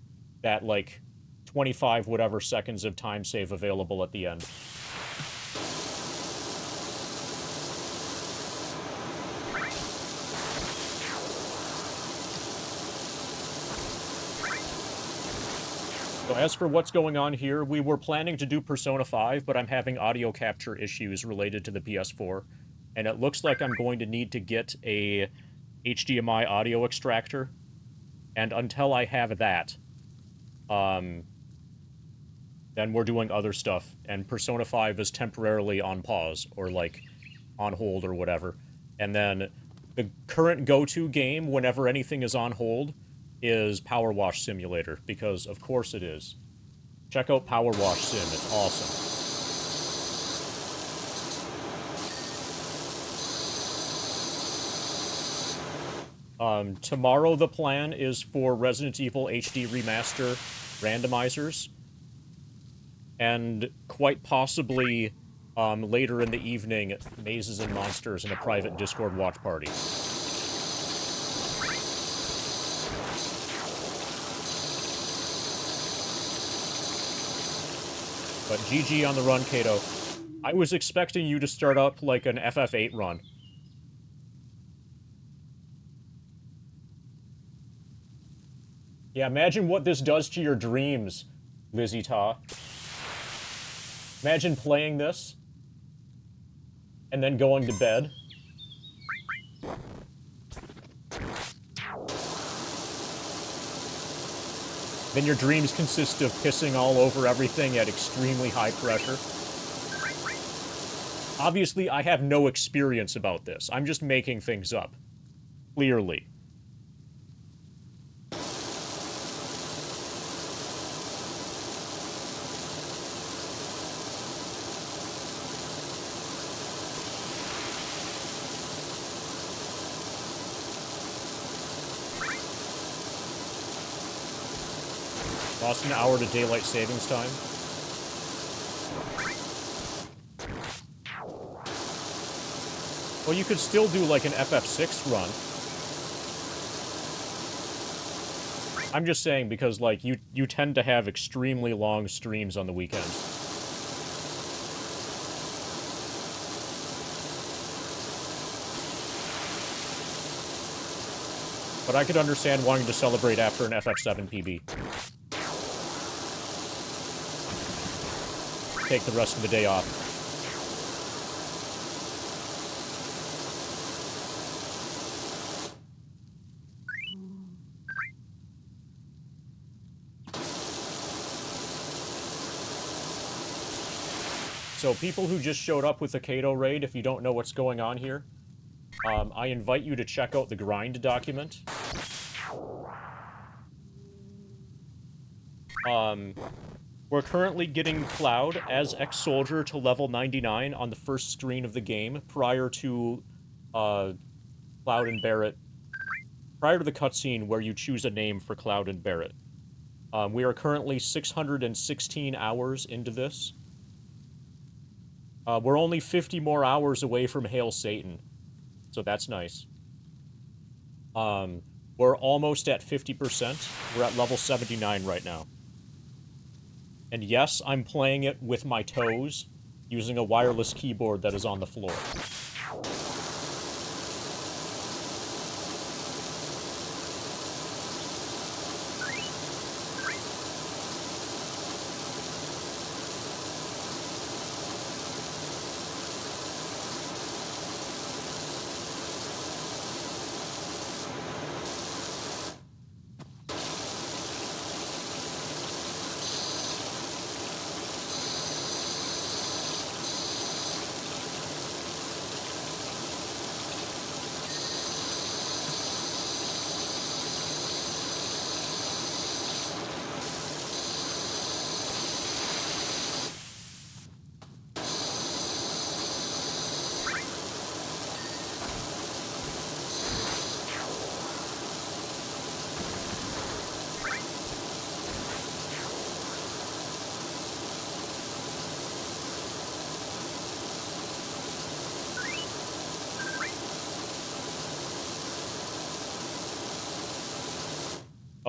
like, 25 whatever seconds of time save available at the end. So as for what's going on here, we were planning to do Persona 5, but I'm having audio capture issues related to the PS4. And it looks like I'm going to need to get a HDMI audio extractor. And until I have that, then we're doing other stuff. And Persona 5 is temporarily on pause, or like, on hold or whatever. And then the current go-to game whenever anything is on hold is PowerWash Simulator, because of course it is. Check out PowerWash Sim, it's awesome. Tomorrow the plan is for Resident Evil HD Remaster randomizers, and quite possibly later in the evening, Mazes and Monsters in a private Discord watch party. But GG on the run, Kato. I was expecting you to start up like an FF8 run. Yeah, imagine what this does to your dreams, Lizzie Ta. Imagine playing this, and then going to bed. Then your dreams consist of pissing all over everything at extremely high pressure. Obviously, I have no experience about this. I'm just making things up. Clearly. Lost an hour to daylight savings time. Well, you could still do like an FF6 run. I'm just saying because, like, you tend to have extremely long streams on the weekends. But I could understand wanting to celebrate after an FF7 PB. Take the rest of the day off. So people who just showed up with the Kato raid, if you don't know what's going on here, I invite you to check out the grind document. We're currently getting Cloud as Ex-Soldier to level 99 on the first screen of the game prior to Cloud and Barrett. Prior to the cutscene where you choose a name for Cloud and Barrett. We are currently 616 hours into this. We're only 50 more hours away from Hail Satan, so that's nice. We're almost at 50%. We're at level 79 right now. And yes, I'm playing it with my toes, using a wireless keyboard that is on the floor.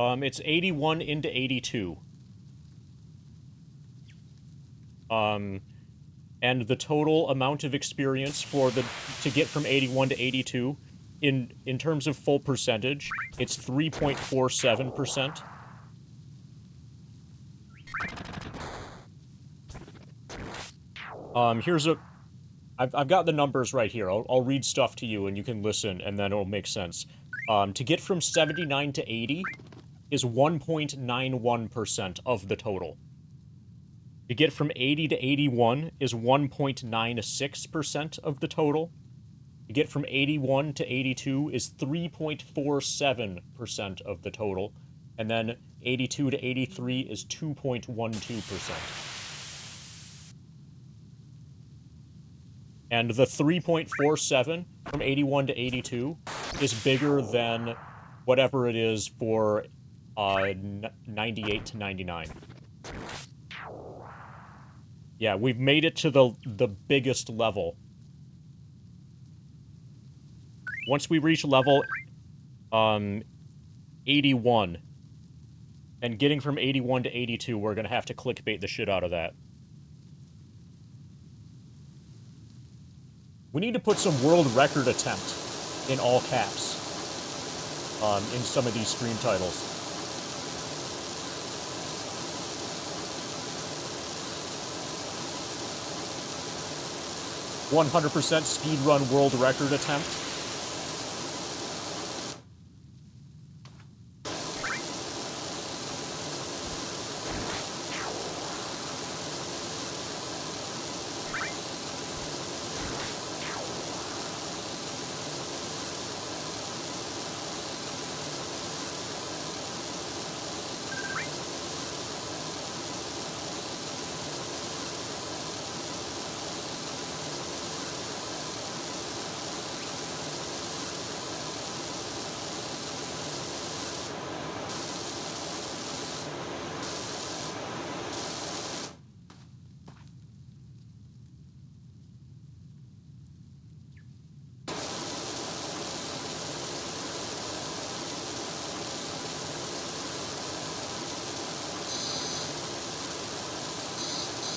It's 81 into 82. And the total amount of experience to get from 81 to 82, in terms of full percentage, it's 3.47%. I've got the numbers right here. I'll read stuff to you and you can listen and then it'll make sense. To get from 79 to 80 is 1.91% of the total. To get from 80 to 81 is 1.96% of the total. To get from 81 to 82 is 3.47% of the total. And then 82 to 83 is 2.12%. And the 3.47 from 81 to 82 is bigger than whatever it is for 98 to 99. Yeah, we've made it to the biggest level. Once we reach level 81, and getting from 81 to 82, we're going to have to clickbait the shit out of that. We need to put some world record attempt in all caps in some of these stream titles. "100% speedrun world record attempt."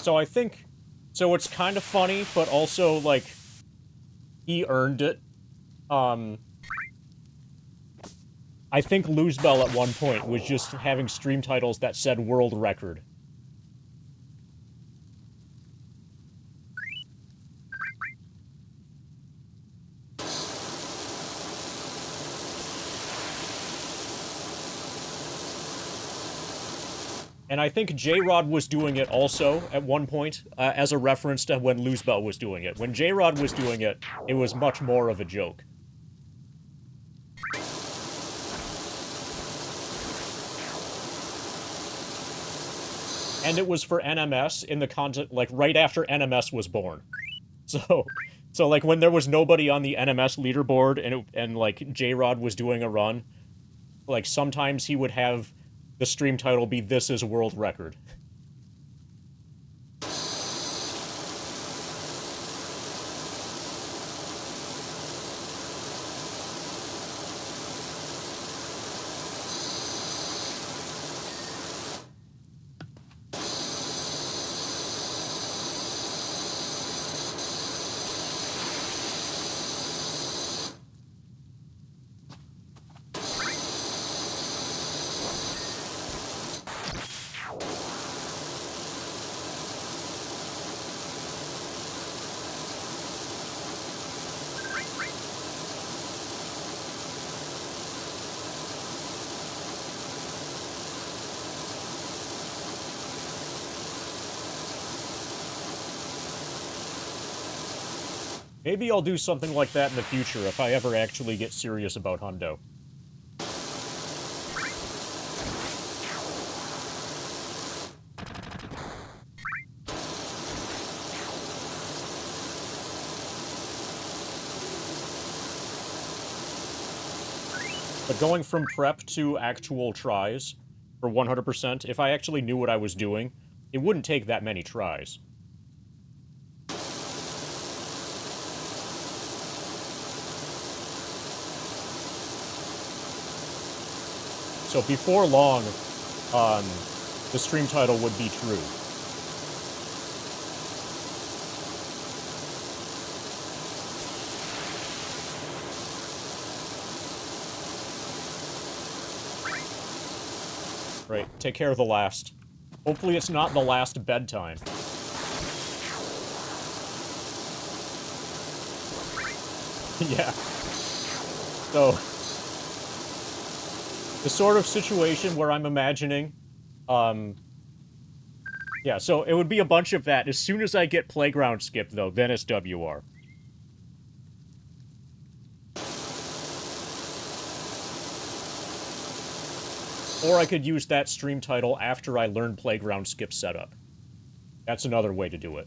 So I think, so it's kind of funny, but also, like, he earned it. I think Losebell at one point was just having stream titles that said world record. And I think J-Rod was doing it also at one point, as a reference to when Losebell was doing it. When J-Rod was doing it, it was much more of a joke. And it was for NMS in the content, like, right after NMS was born. So like, when there was nobody on the NMS leaderboard and like, J-Rod was doing a run, like, sometimes he would have the stream title be "This is World Record." Maybe I'll do something like that in the future if I ever actually get serious about Hundo. But going from prep to actual tries for 100%, if I actually knew what I was doing, it wouldn't take that many tries. So before long, the stream title would be true. Right, take care of the last. Hopefully it's not the last bedtime. Yeah. So, the sort of situation where I'm imagining, yeah, so it would be a bunch of that. As soon as I get playground skip, though, then it's WR. Or I could use that stream title after I learn playground skip setup. That's another way to do it.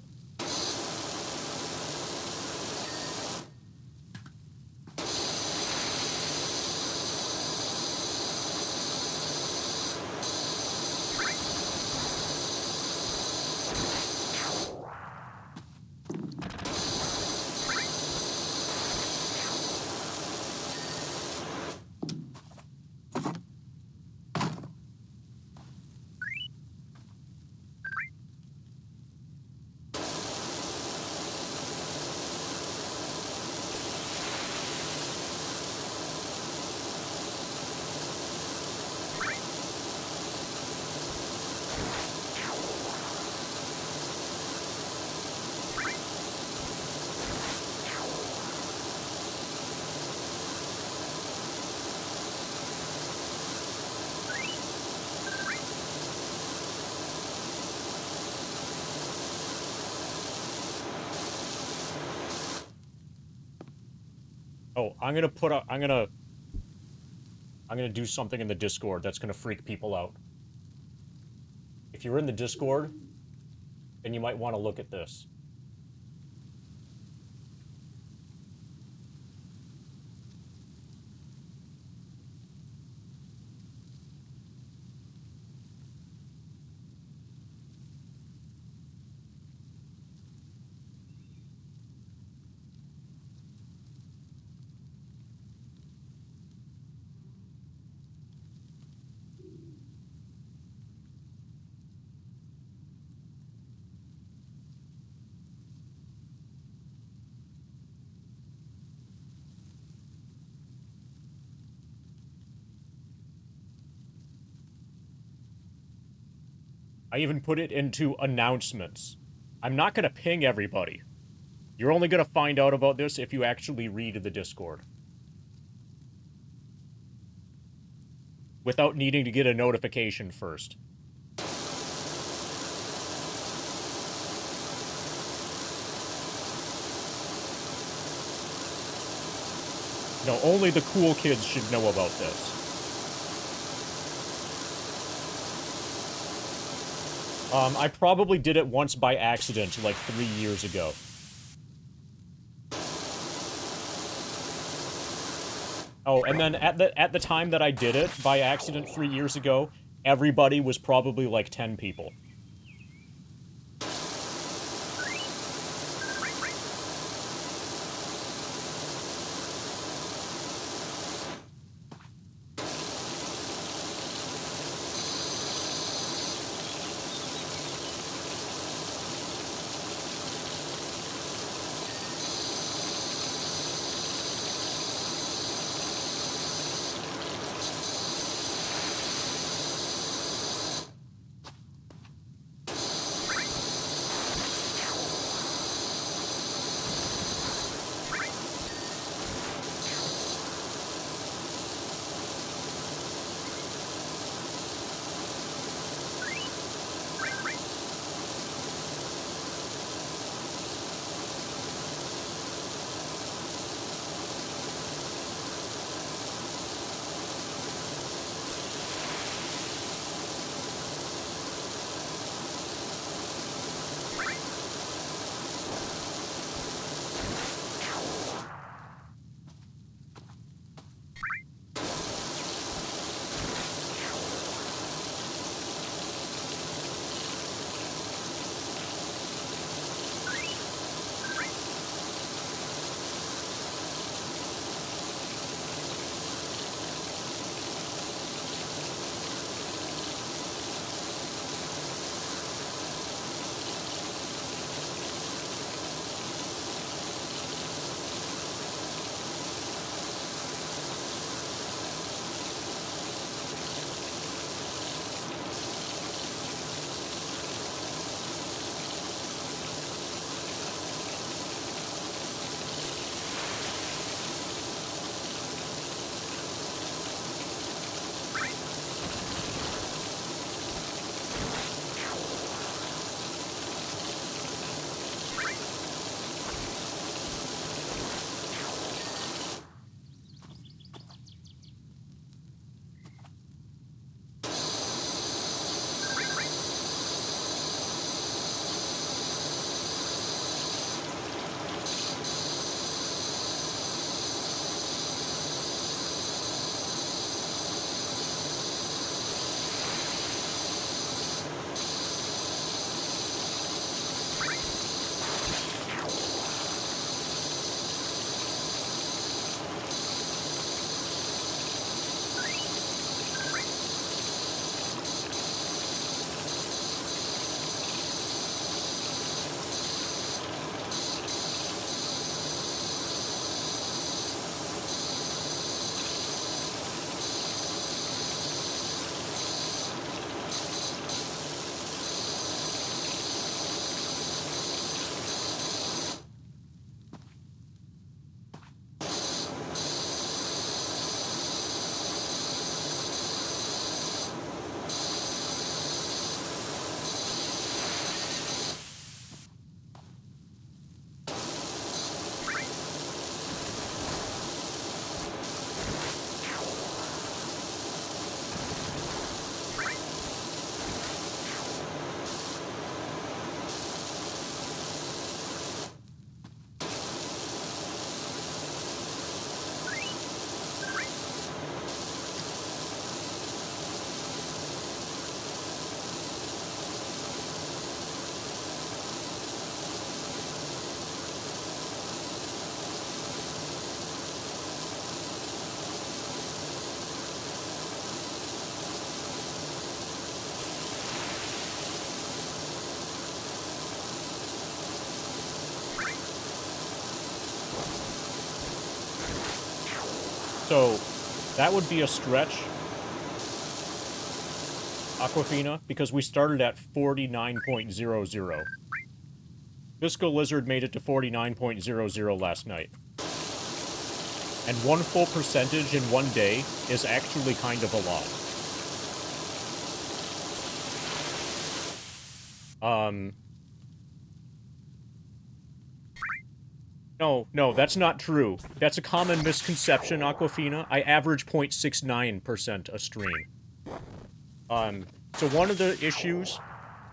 Oh, I'm gonna do something in the Discord that's gonna freak people out. If you're in the Discord, then you might want to look at this. I even put it into announcements. I'm not gonna ping everybody. You're only gonna find out about this if you actually read the Discord. Without needing to get a notification first. No, only the cool kids should know about this. I probably did it once by accident, like 3 years ago. Oh, and then at the time that I did it, by accident 3 years ago, everybody was probably like 10 people. So, that would be a stretch, Aquafina, because we started at 49.00. Fiscal Lizard made it to 49.00 last night. And 1 full percentage in 1 day is actually kind of a lot. No, that's not true. That's a common misconception, Aquafina. I average 0.69% a stream. So one of the issues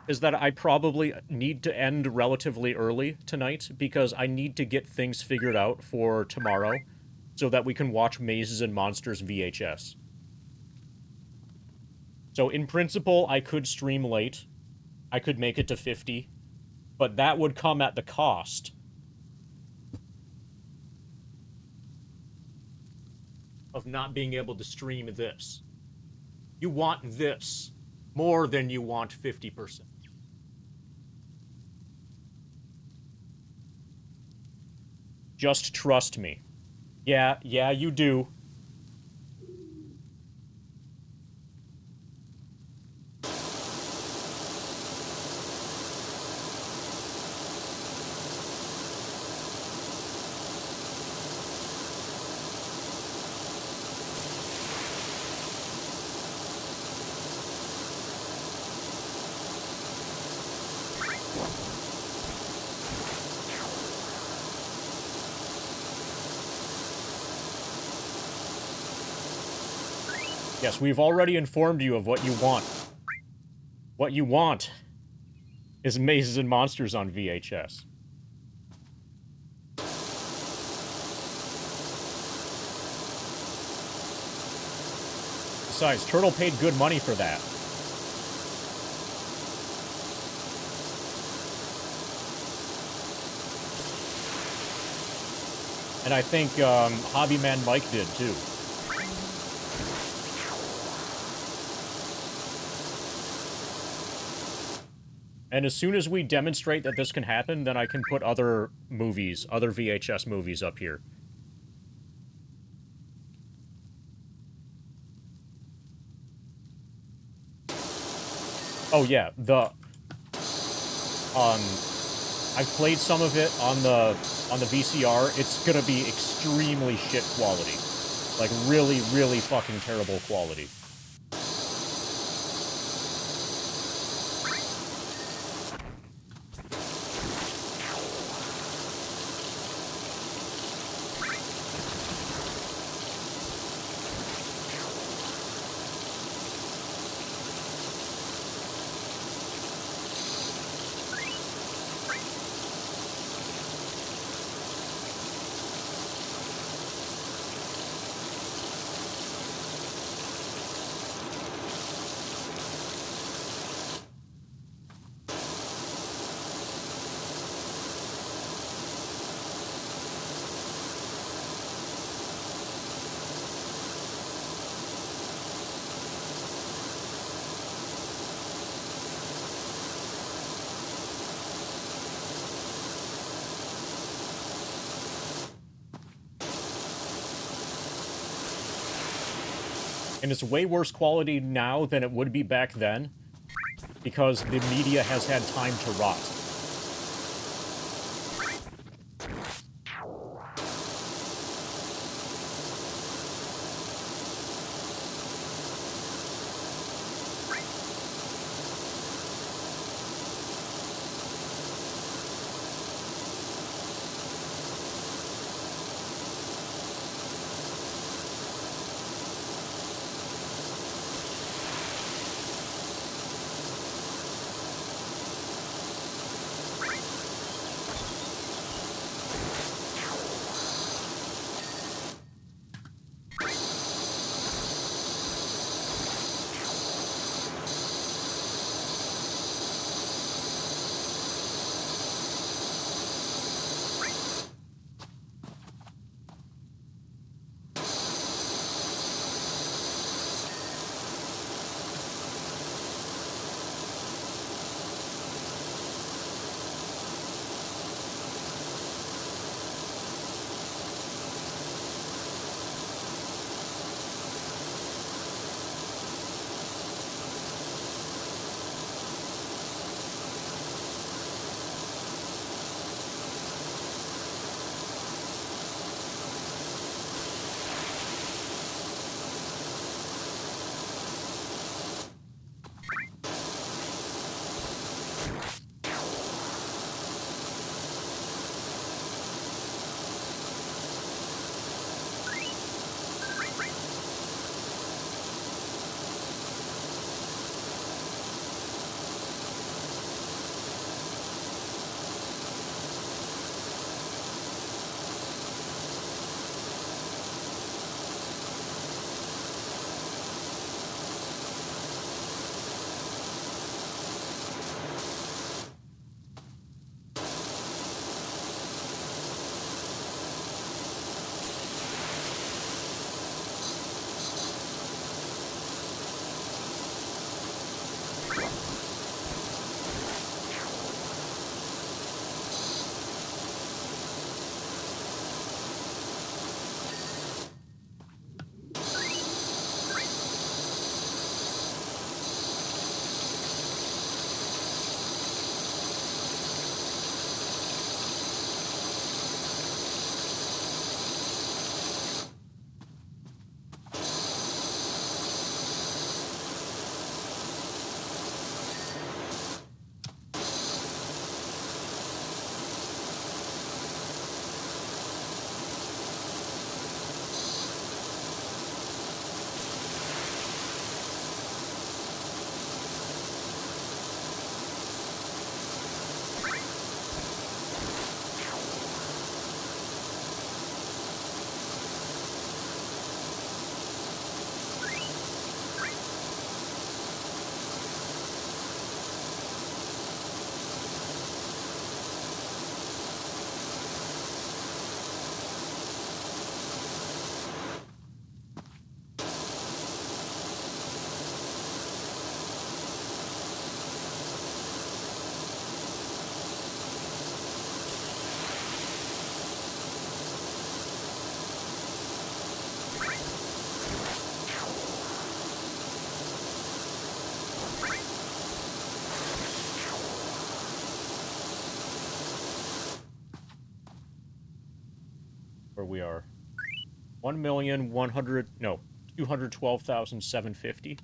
is that I probably need to end relatively early tonight because I need to get things figured out for tomorrow so that we can watch Mazes and Monsters VHS. So in principle, I could stream late. I could make it to 50, but that would come at the cost of not being able to stream this. You want this more than you want 50%. Just trust me. Yeah, you do. Yes, we've already informed you of what you want. What you want is Mazes and Monsters on VHS. Besides, Turtle paid good money for that. And I think Hobbyman Mike did, too. And as soon as we demonstrate that this can happen, then I can put other movies, other VHS movies up here. Oh yeah, I played some of it on the VCR. It's gonna be extremely shit quality. Like really, really fucking terrible quality. And it's way worse quality now than it would be back then, because the media has had time to rot. where we are. 1,100,000, no, 212,750.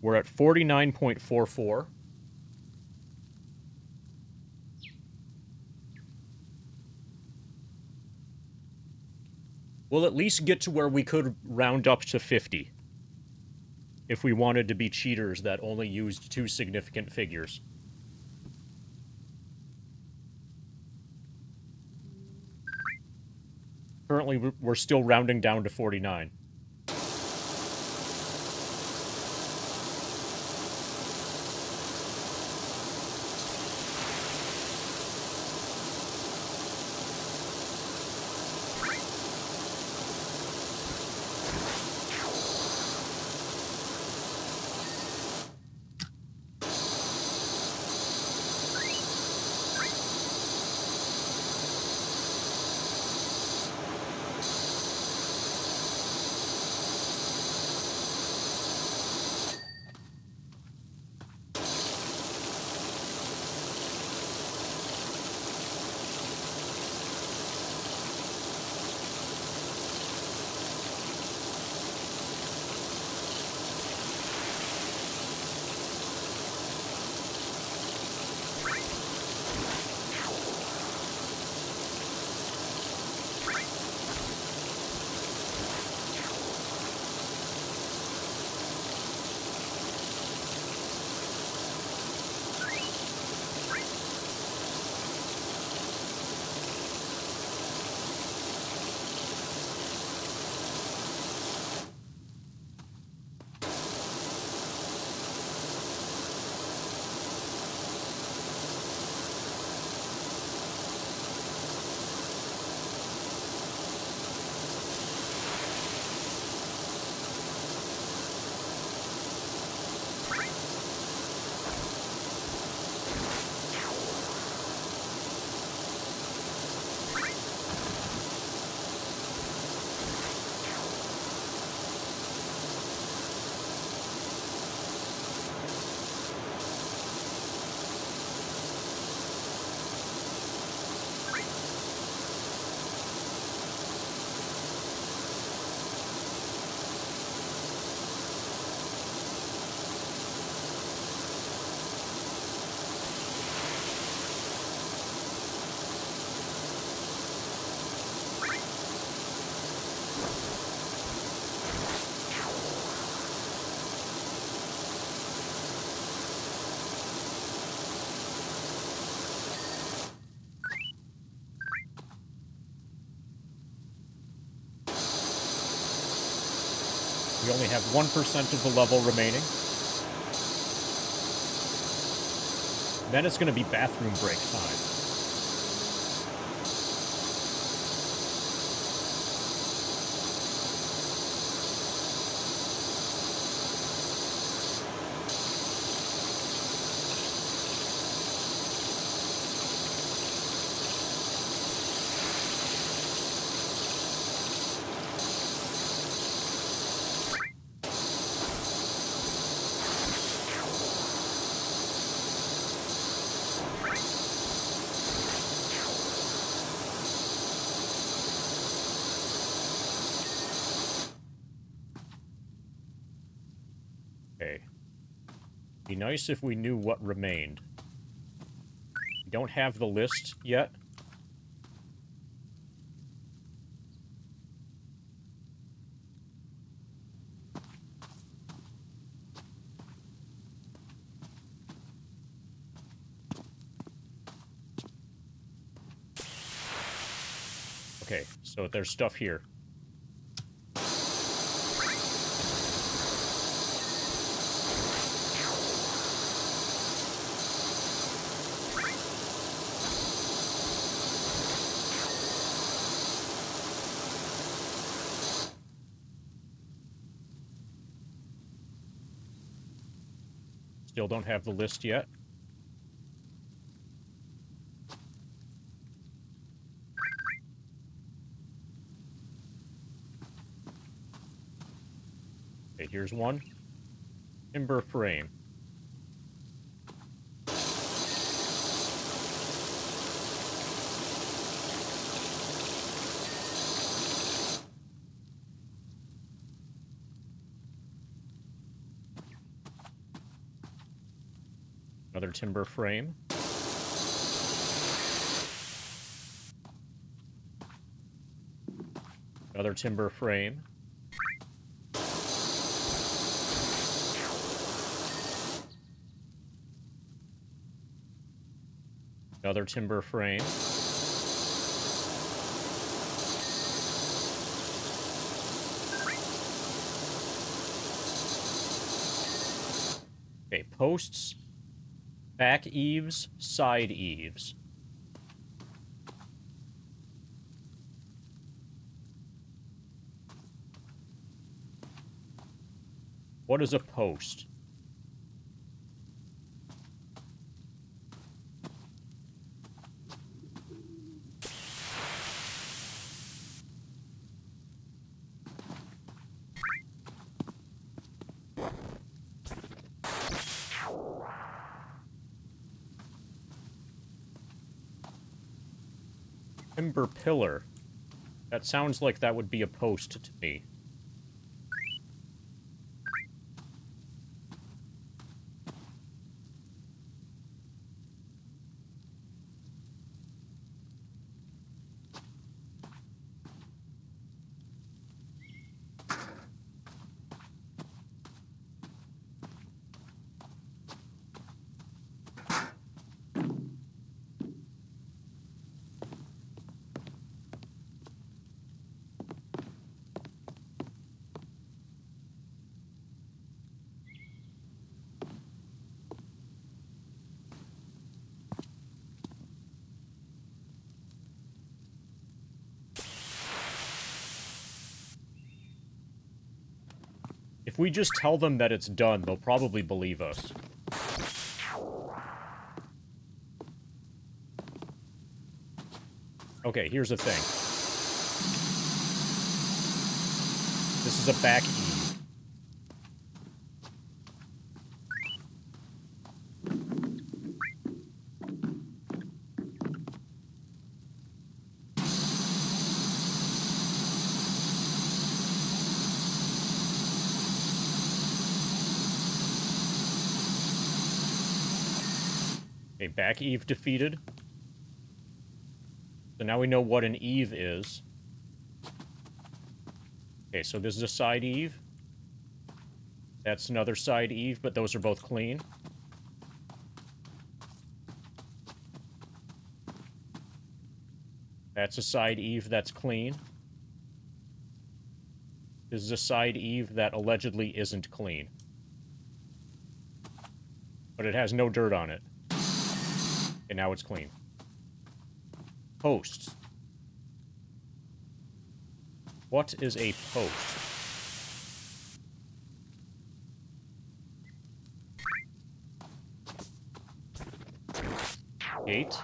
We're at 49.44. We'll at least get to where we could round up to 50. If we wanted to be cheaters that only used two significant figures. Currently, we're still rounding down to 49. We only have 1% of the level remaining. Then it's going to be bathroom break time. Okay. Be nice if we knew what remained. We don't have the list yet. Okay, so there's stuff here. Still don't have the list yet. Okay, here's one. Timber frame. Another timber frame. Another timber frame. Another timber frame. Okay, posts, back eaves, side eaves. What is a post? Timber pillar. That sounds like that would be a post to me. If we just tell them that it's done, they'll probably believe us. Okay, here's the thing. This is a back eve. Okay, back eve defeated. So now we know what an eve is. Okay, so this is a side eve. That's another side eve, but those are both clean. That's a side eve that's clean. This is a side eve that allegedly isn't clean. But it has no dirt on it. And now it's clean. Posts. What is a post? Gate.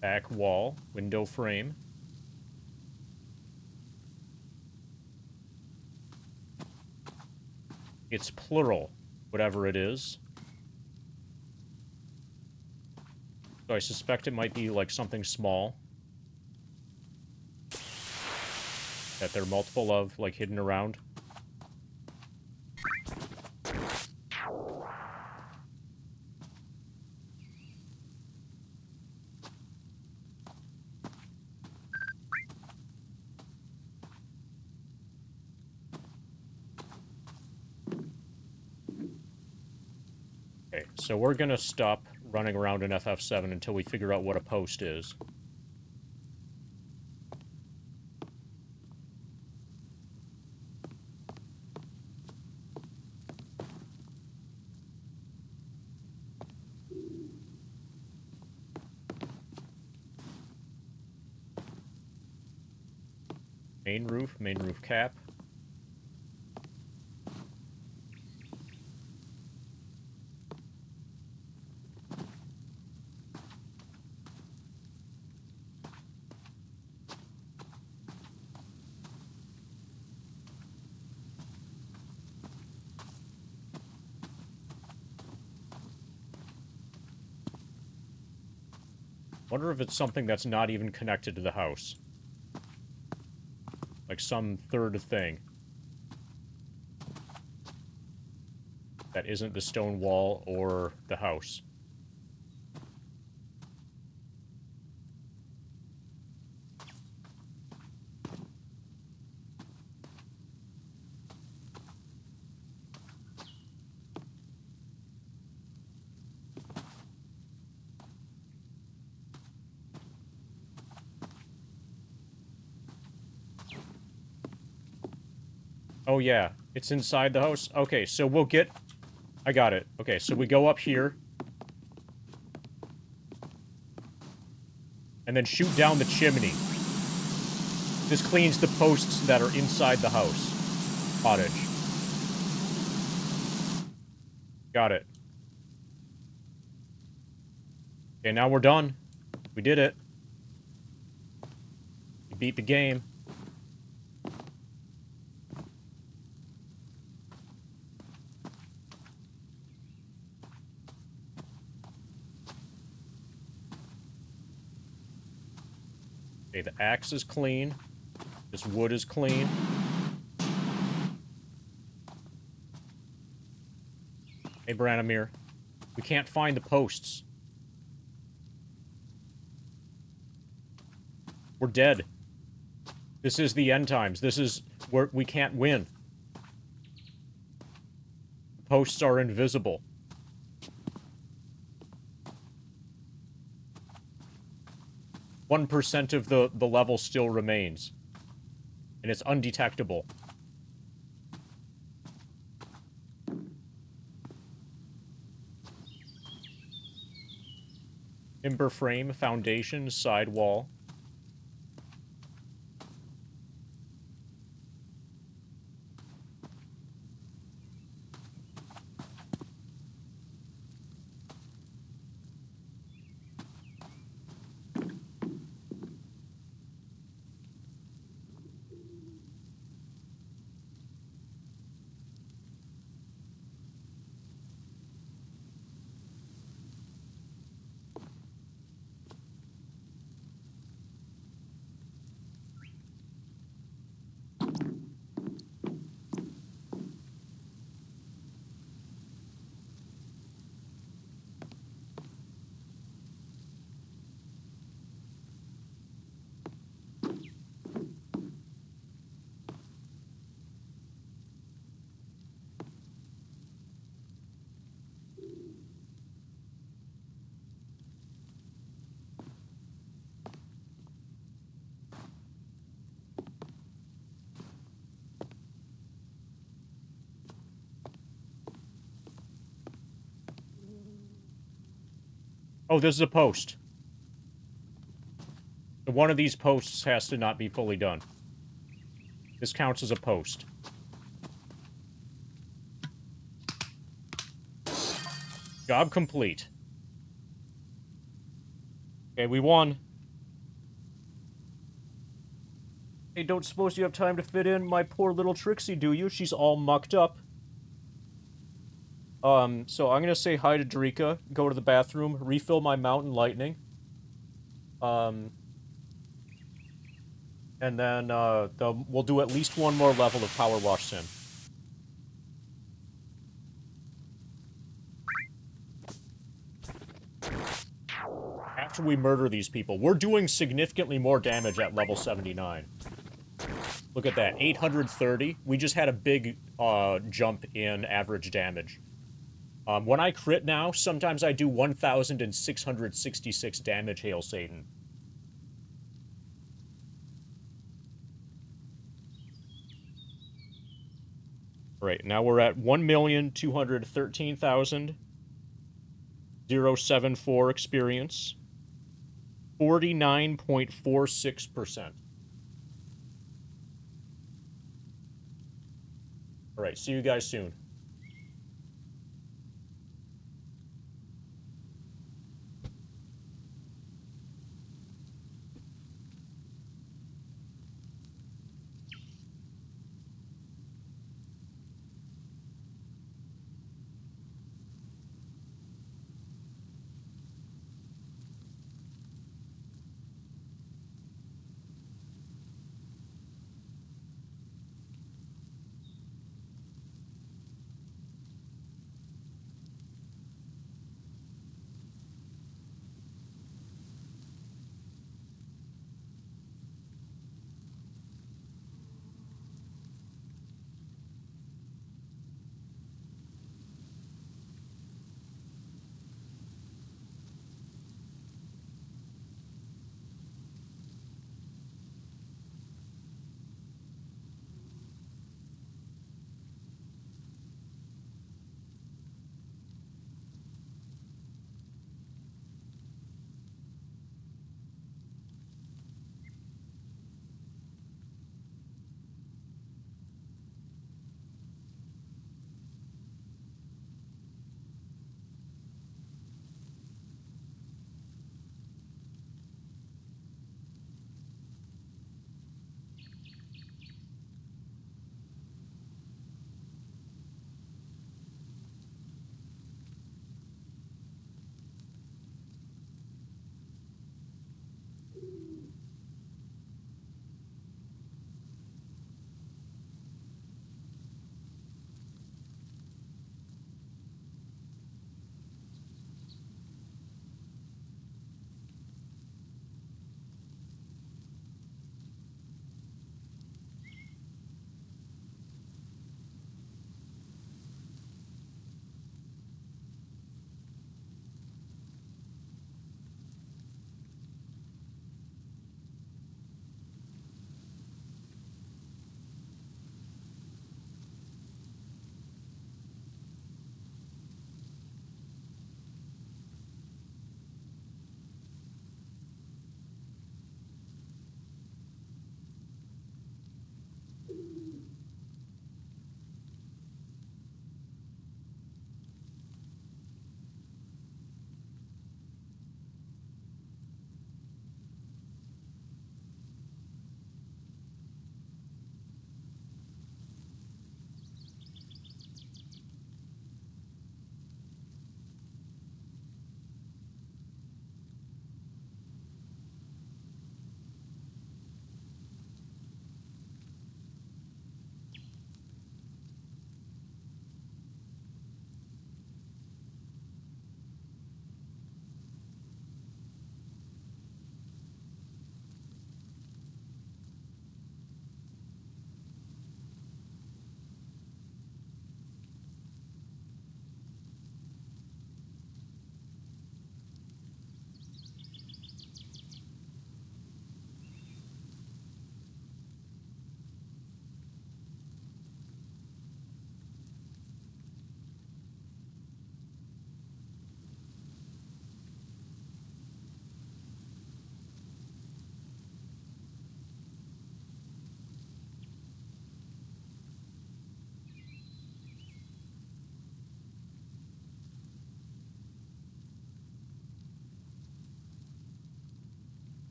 Back wall. Window frame. It's plural, whatever it is. So I suspect it might be like something small. That there are multiple of, like, hidden around. Okay, so we're gonna stop running around in FF7 until we figure out what a post is. Main roof cap. Wonder if it's something that's not even connected to the house. Like some third thing. That isn't the stone wall or the house. Oh yeah, it's inside the house? Okay, so we'll get... I got it. Okay, so we go up here. And then shoot down the chimney. This cleans the posts that are inside the house. Cottage. Got it. Okay, now we're done. We did it. We beat the game. Okay, the axe is clean. This wood is clean. Hey, Branimir. We can't find the posts. We're dead. This is the end times. This is where we can't win. The posts are invisible. %1 of the level still remains. And it's undetectable. Timber frame, foundation, side wall. Oh, this is a post. So one of these posts has to not be fully done. This counts as a post. Job complete. Okay, we won. Hey, don't suppose you have time to fit in my poor little Trixie, do you? She's all mucked up. So I'm gonna say hi to Drika, go to the bathroom, refill my Mountain Lightning. And then, we'll do at least one more level of PowerWash Sim. After we murder these people, we're doing significantly more damage at level 79. Look at that, 830. We just had a big, jump in average damage. When I crit now, sometimes I do 1,666 damage, Hail Satan. Right, now we're at 1,213,074 experience. 49.46%. Alright, see you guys soon.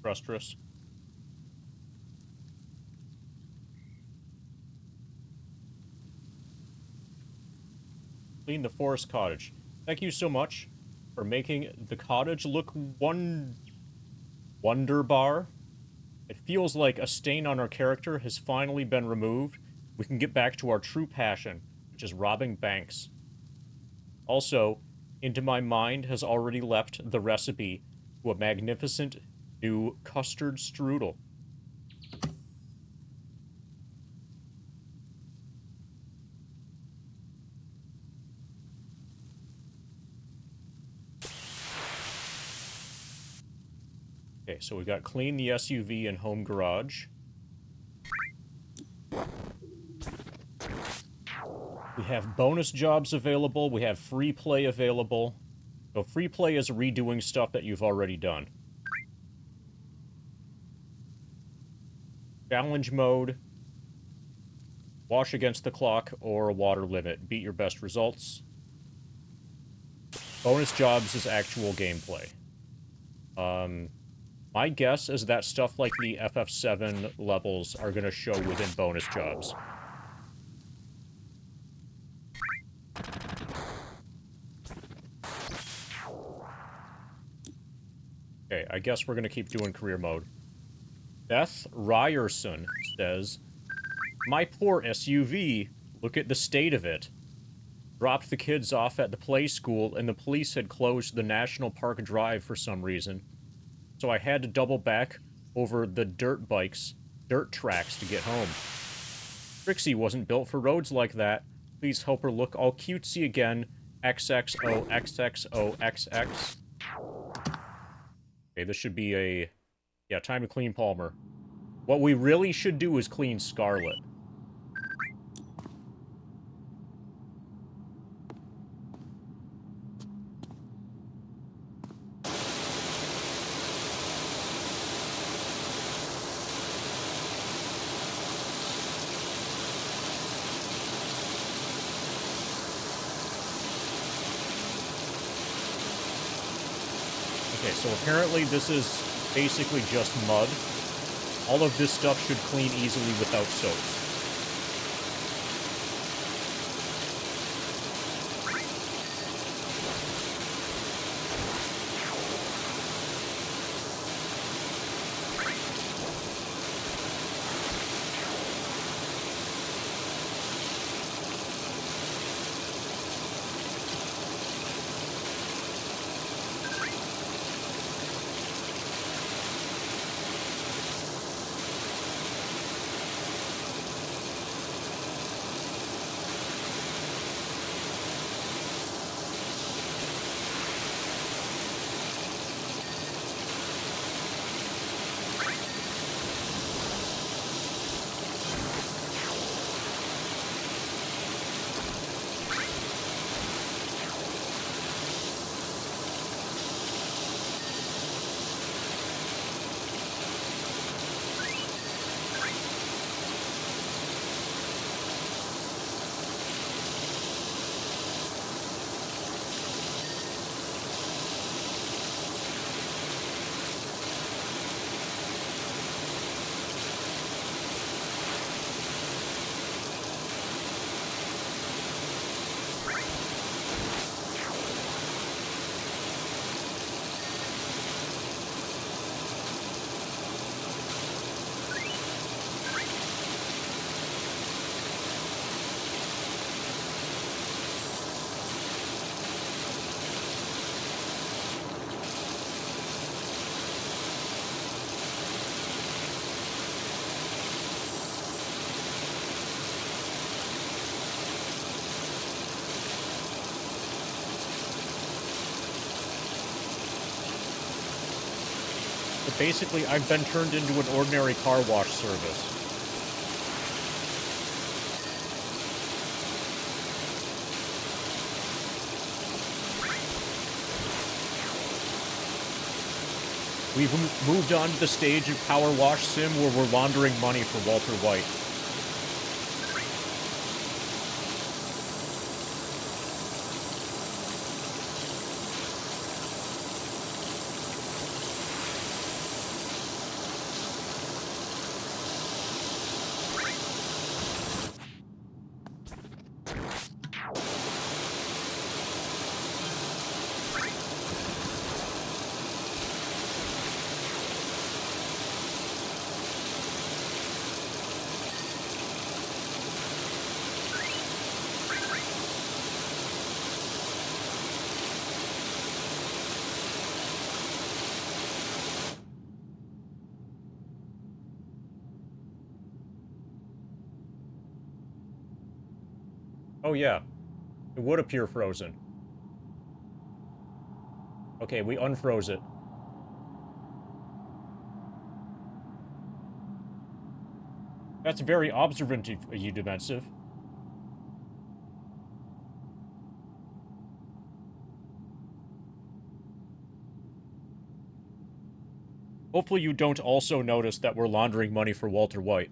Frustrous. Clean the forest cottage. Thank you so much for making the cottage look wonderbar. It feels like a stain on our character has finally been removed. We can get back to our true passion, which is robbing banks. Also, into my mind has already leapt the recipe to a magnificent new custard strudel. Okay, so we got clean the SUV and home garage. We have bonus jobs available. We have free play available. So free play is redoing stuff that you've already done. Challenge mode. Wash against the clock or a water limit. Beat your best results. Bonus jobs is actual gameplay. My guess is that stuff like the FF7 levels are going to show within bonus jobs. Okay, I guess we're going to keep doing career mode. Beth Ryerson says, "My poor SUV. Look at the state of it. Dropped the kids off at the play school and the police had closed the National Park Drive for some reason. So I had to double back over the dirt tracks to get home. Trixie wasn't built for roads like that. Please help her look all cutesy again. XXOXXOXX. Okay, this should be a... Yeah, time to clean Palmer. What we really should do is clean Scarlet. Okay, so apparently this is basically just mud. All of this stuff should clean easily without soaps. But basically, I've been turned into an ordinary car wash service. We've moved on to the stage of PowerWash Sim where we're laundering money for Walter White. Oh yeah, it would appear frozen. Okay, we unfroze it. That's very observant of you, Dimensive. Hopefully you don't also notice that we're laundering money for Walter White.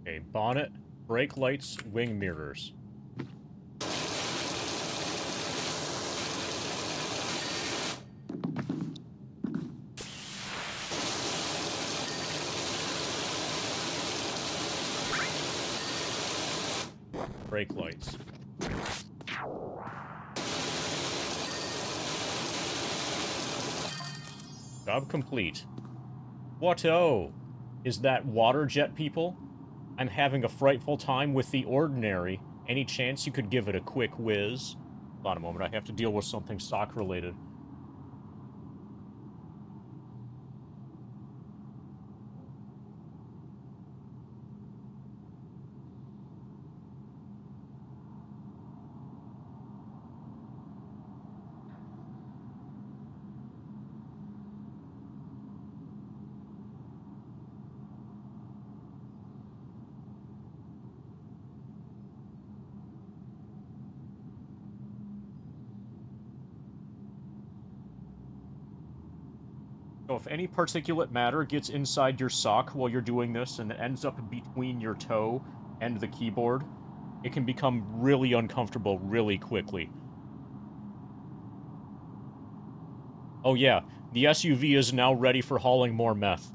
Okay, bonnet, brake lights, wing mirrors. Brake lights. Job complete. What-oh? Is that water jet people? I'm having a frightful time with the ordinary. Any chance you could give it a quick whiz? Hold on a moment, I have to deal with something sock-related. So if any particulate matter gets inside your sock while you're doing this and it ends up between your toe and the keyboard, it can become really uncomfortable really quickly. Oh yeah, the SUV is now ready for hauling more meth.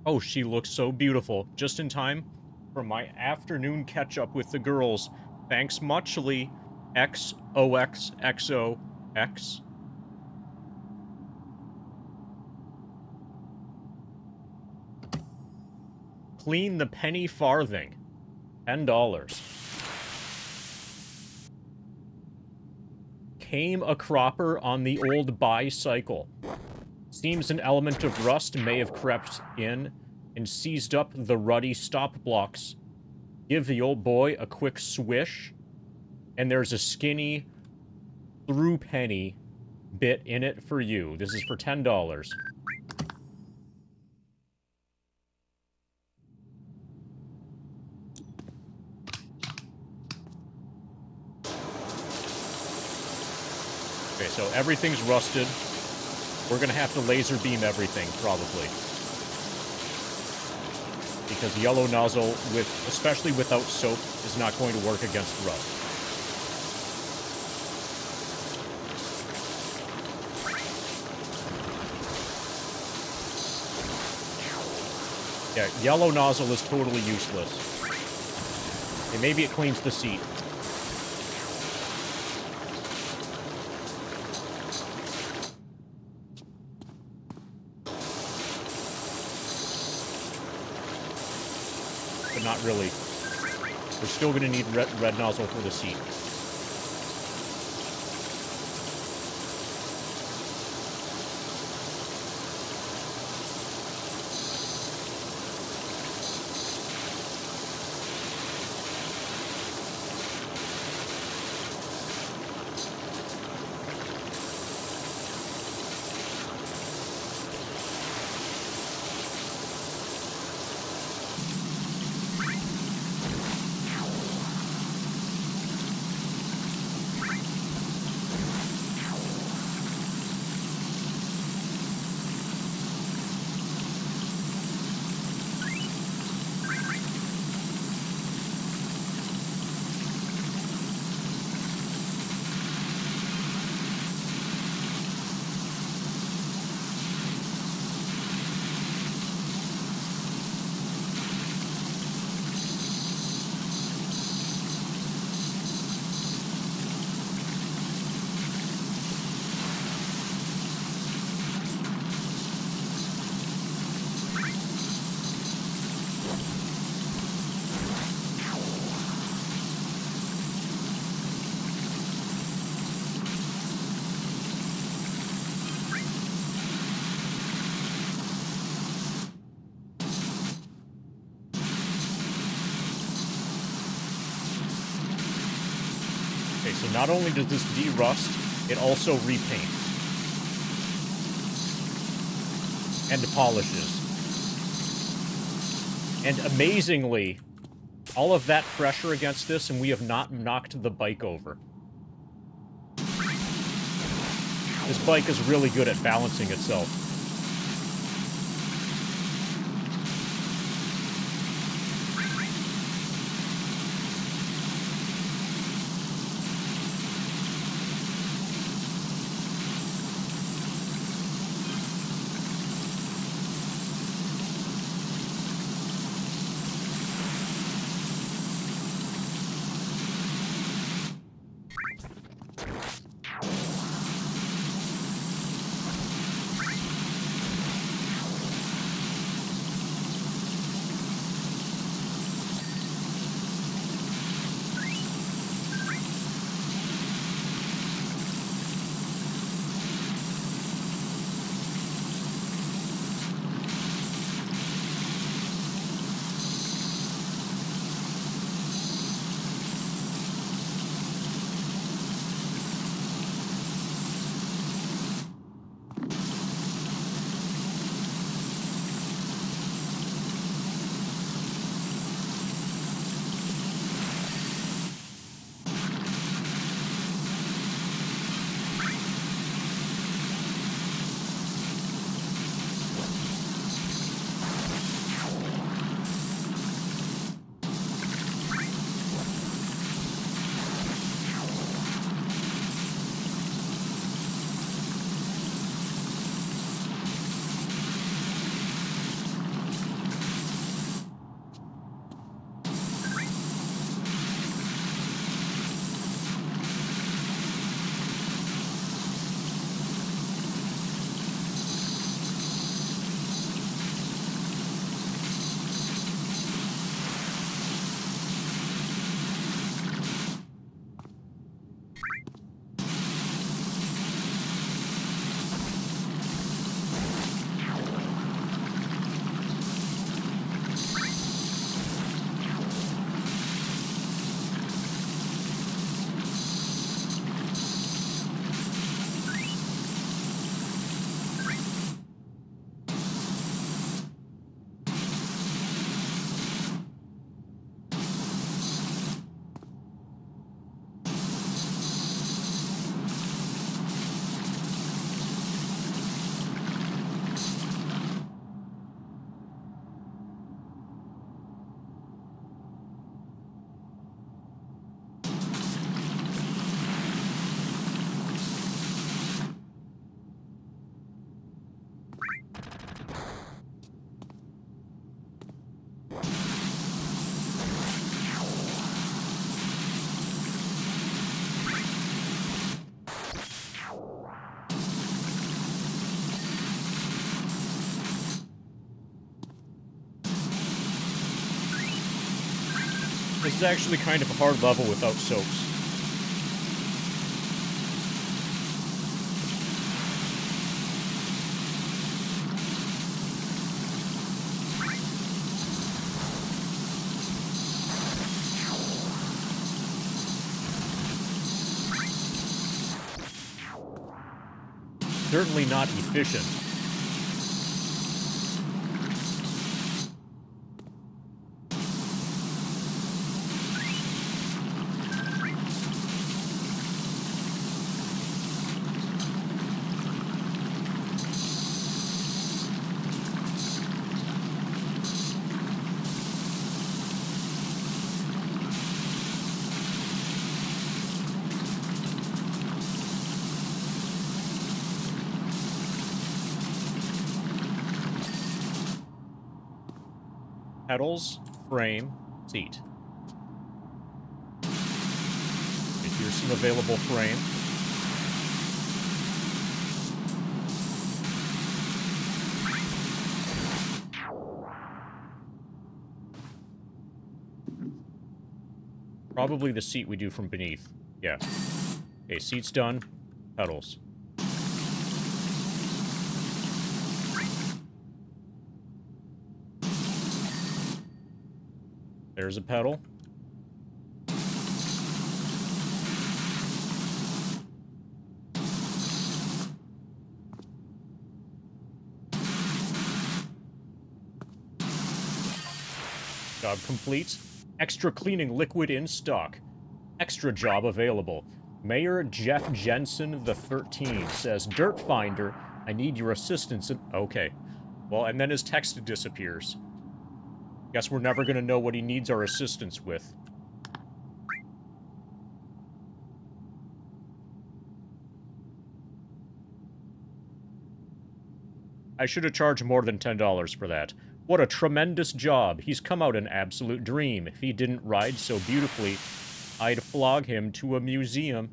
Oh, she looks so beautiful. Just in time for my afternoon catch-up with the girls. Thanks muchly, XOXXOX. Clean the penny farthing. $10. Came a cropper on the old bicycle. Seems an element of rust may have crept in and seized up the ruddy stop blocks. Give the old boy a quick swish, and there's a skinny through penny bit in it for you. This is for $10. Okay, so everything's rusted. We're gonna have to laser beam everything, probably. Because yellow nozzle, especially without soap, is not going to work against rust. Yeah, yellow nozzle is totally useless. Okay, maybe it cleans the seat. But not really. We're still going to need red nozzle for the seat. Okay, so not only does this de-rust, it also repaints. And polishes. And amazingly, all of that pressure against this, and we have not knocked the bike over. This bike is really good at balancing itself. This is actually kind of a hard level without soaps. Certainly not efficient. Pedals, frame, seat. Okay, here's some available frame. Probably the seat we do from beneath. Yeah. Okay, seat's done. Pedals. There's a pedal. Job complete. Extra cleaning liquid in stock. Extra job available. Mayor Jeff Jensen the 13 says, Dirt Finder, I need your assistance in... Okay. Well, and then his text disappears. Guess we're never gonna know what he needs our assistance with. I should have charged more than $10 for that. What a tremendous job. He's come out an absolute dream. If he didn't ride so beautifully, I'd flog him to a museum.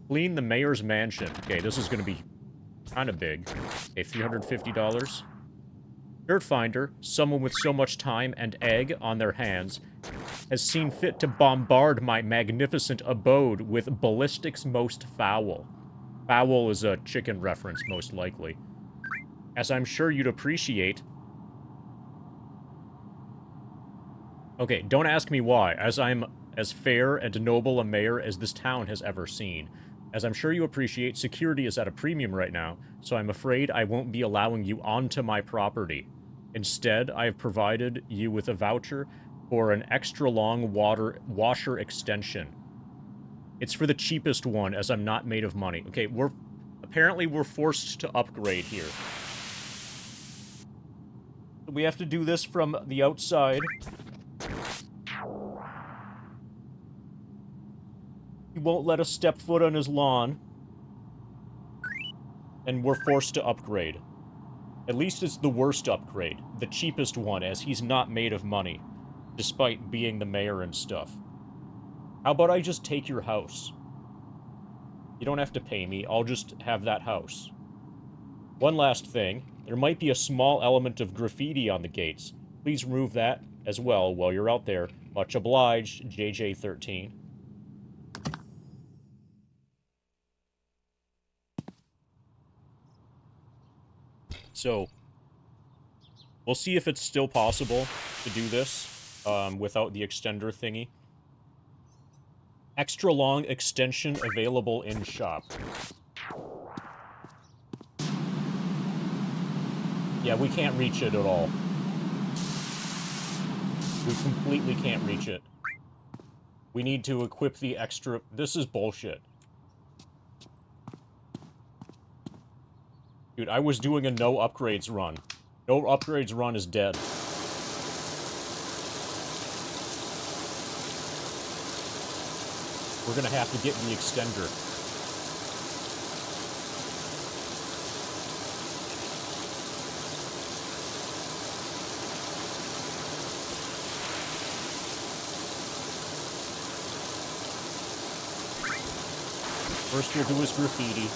Clean the mayor's mansion. Okay, this is going to be kind of big. Okay, $350. Dirt Finder, someone with so much time and egg on their hands, has seen fit to bombard my magnificent abode with ballistics most foul. Foul is a chicken reference, most likely. As I'm sure you'd appreciate. Okay, don't ask me why, as I'm as fair and noble a mayor as this town has ever seen. As I'm sure you appreciate, security is at a premium right now, so I'm afraid I won't be allowing you onto my property. Instead, I have provided you with a voucher for an extra long washer extension. It's for the cheapest one, as I'm not made of money. Okay, apparently we're forced to upgrade here. We have to do this from the outside. He won't let us step foot on his lawn. And we're forced to upgrade. At least it's the worst upgrade. The cheapest one, as he's not made of money. Despite being the mayor and stuff. How about I just take your house? You don't have to pay me, I'll just have that house. One last thing. There might be a small element of graffiti on the gates. Please remove that as well while you're out there. Much obliged, JJ13. So, we'll see if it's still possible to do this without the extender thingy. Extra long extension available in shop. Yeah, we can't reach it at all. We completely can't reach it. We need to equip the extra... This is bullshit. Dude, I was doing a no upgrades run. No upgrades run is dead. We're gonna have to get the extender. First we'll do his graffiti.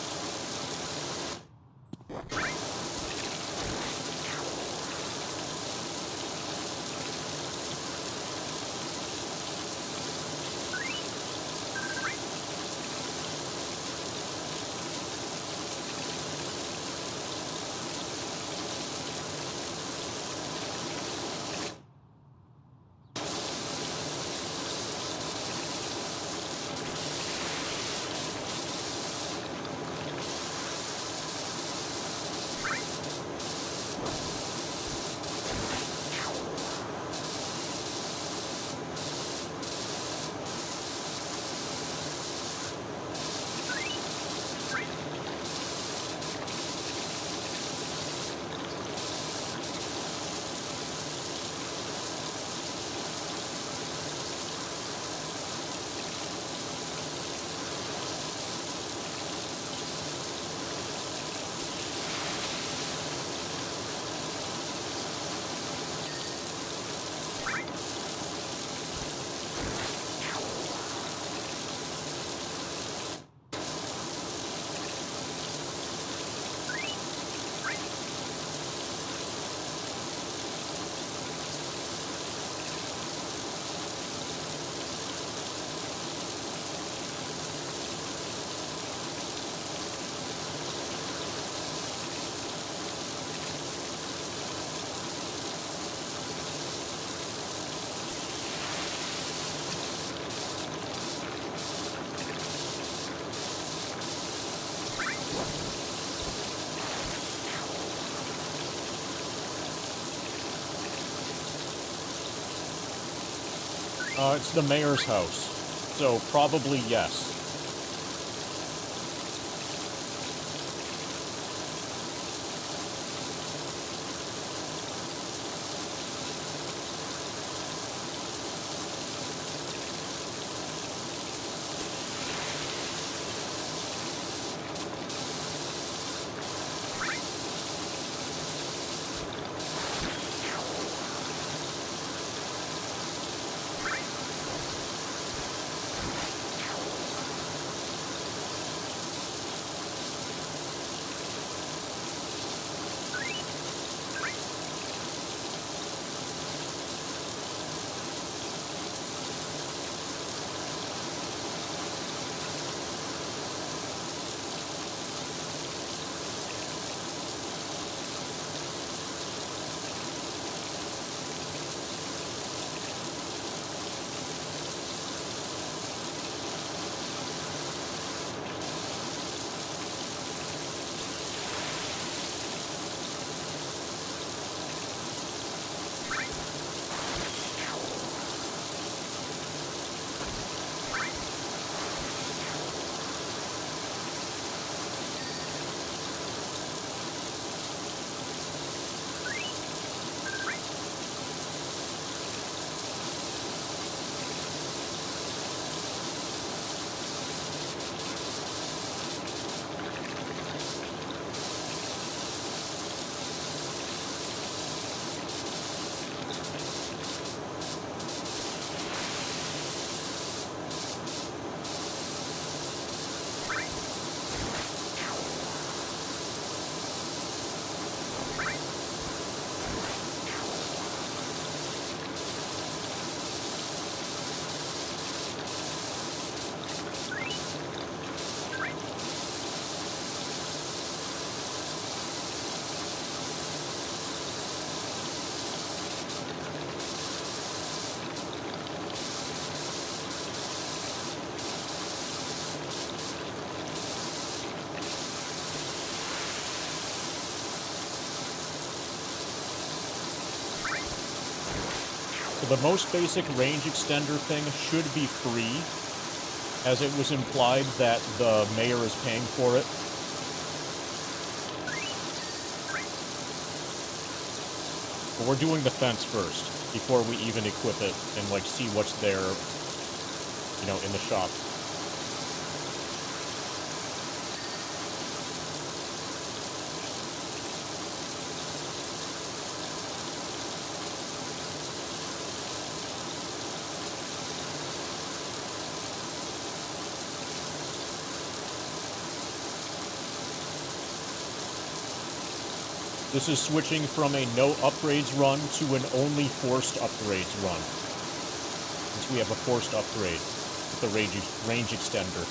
It's the mayor's house. So, probably yes. The most basic range extender thing should be free, as it was implied that the mayor is paying for it. But we're doing the fence first, before we even equip it and, like, see what's there, you know, in the shop. This is switching from a no upgrades run to an only forced upgrades run. Since we have a forced upgrade with the range extender.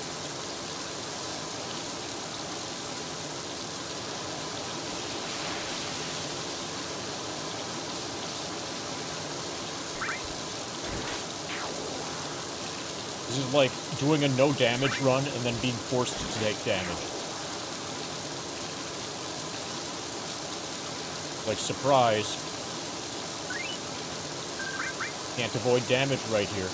This is like doing a no damage run and then being forced to take damage. Like, surprise. Can't avoid damage right here.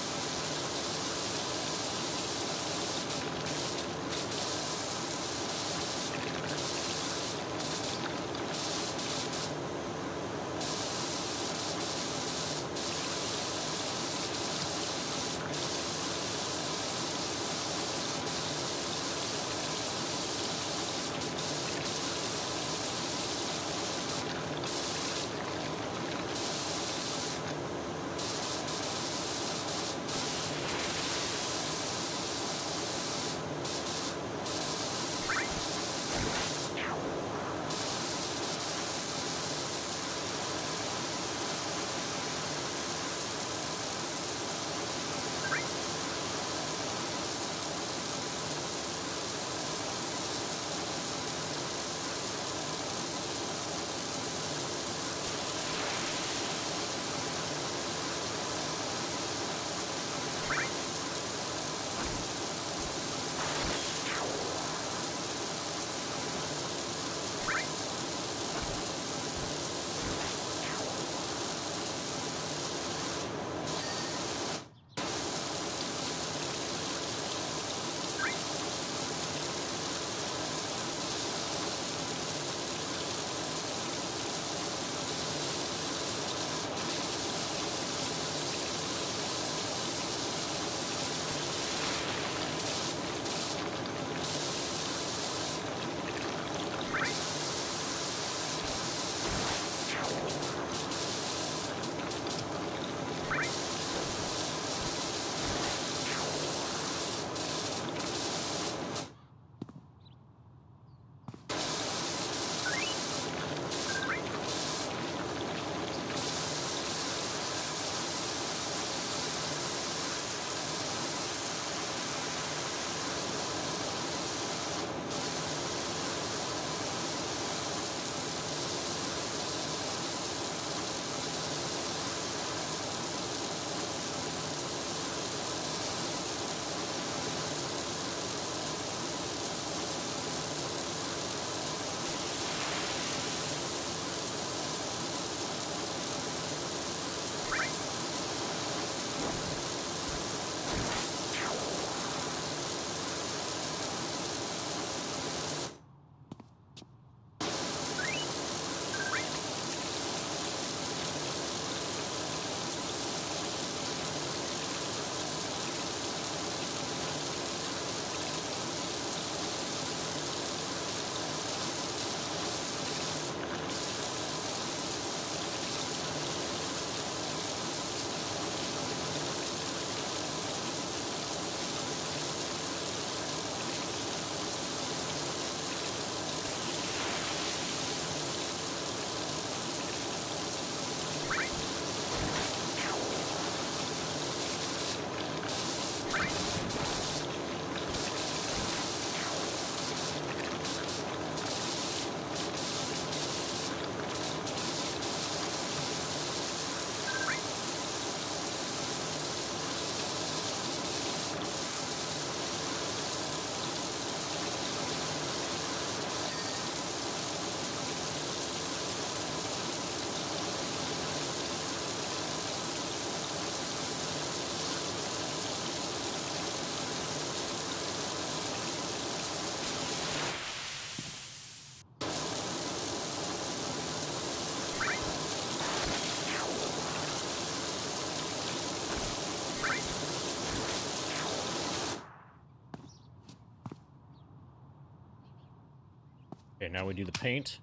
Okay, now we do the paint.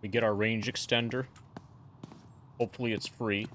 We get our range extender. Hopefully it's free.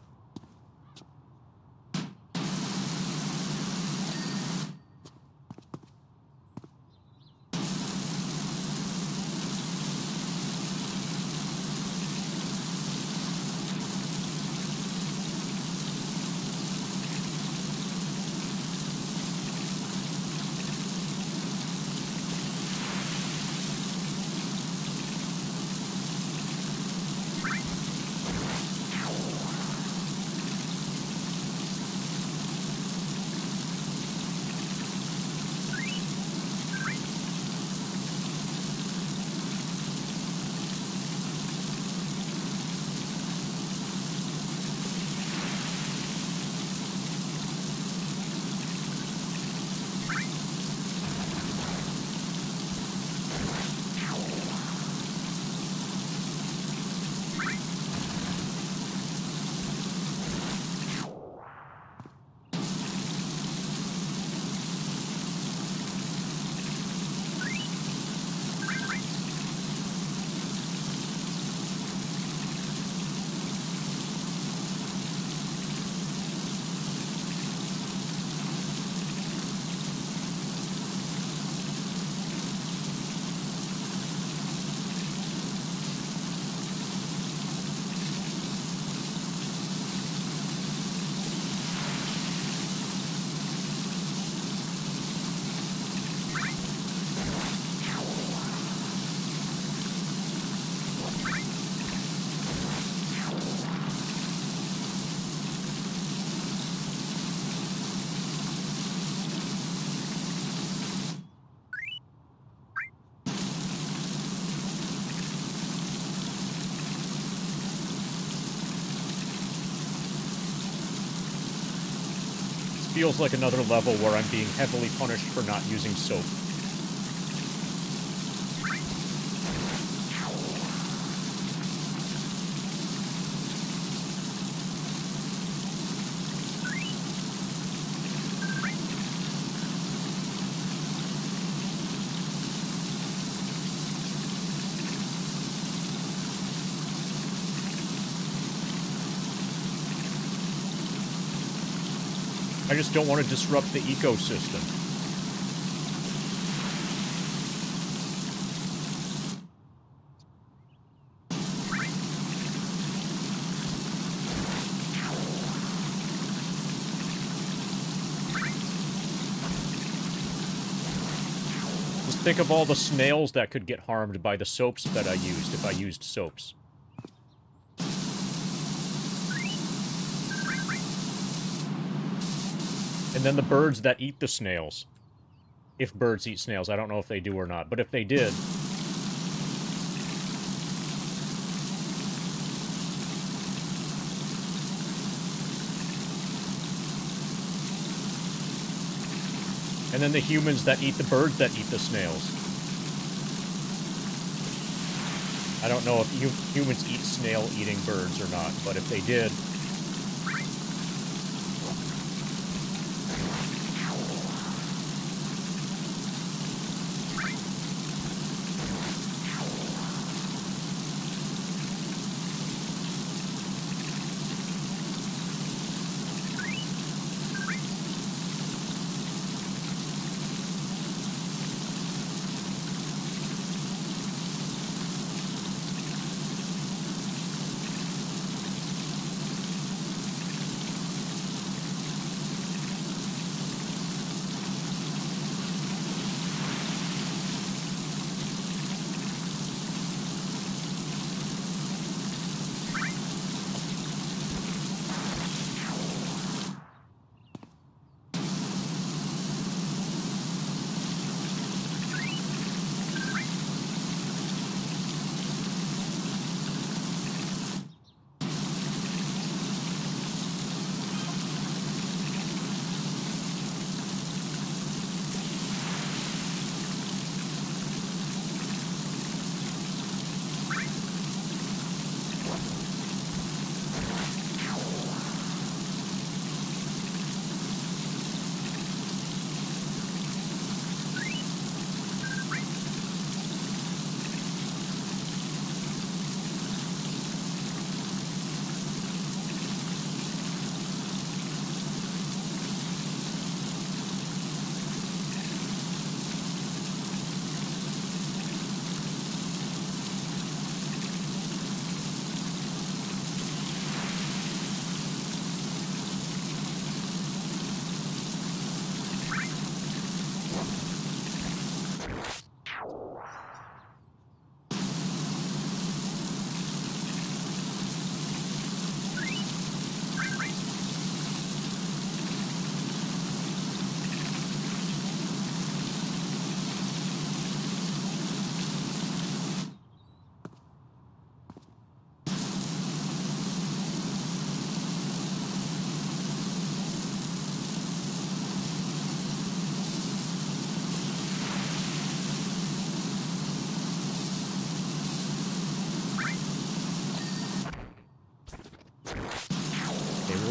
Feels like another level where I'm being heavily punished for not using soap. I just don't want to disrupt the ecosystem. Just think of all the snails that could get harmed by the soaps that I used if I used soaps. And then the birds that eat the snails. If birds eat snails, I don't know if they do or not, but if they did... And then the humans that eat the birds that eat the snails. I don't know if humans eat snail-eating birds or not, but if they did...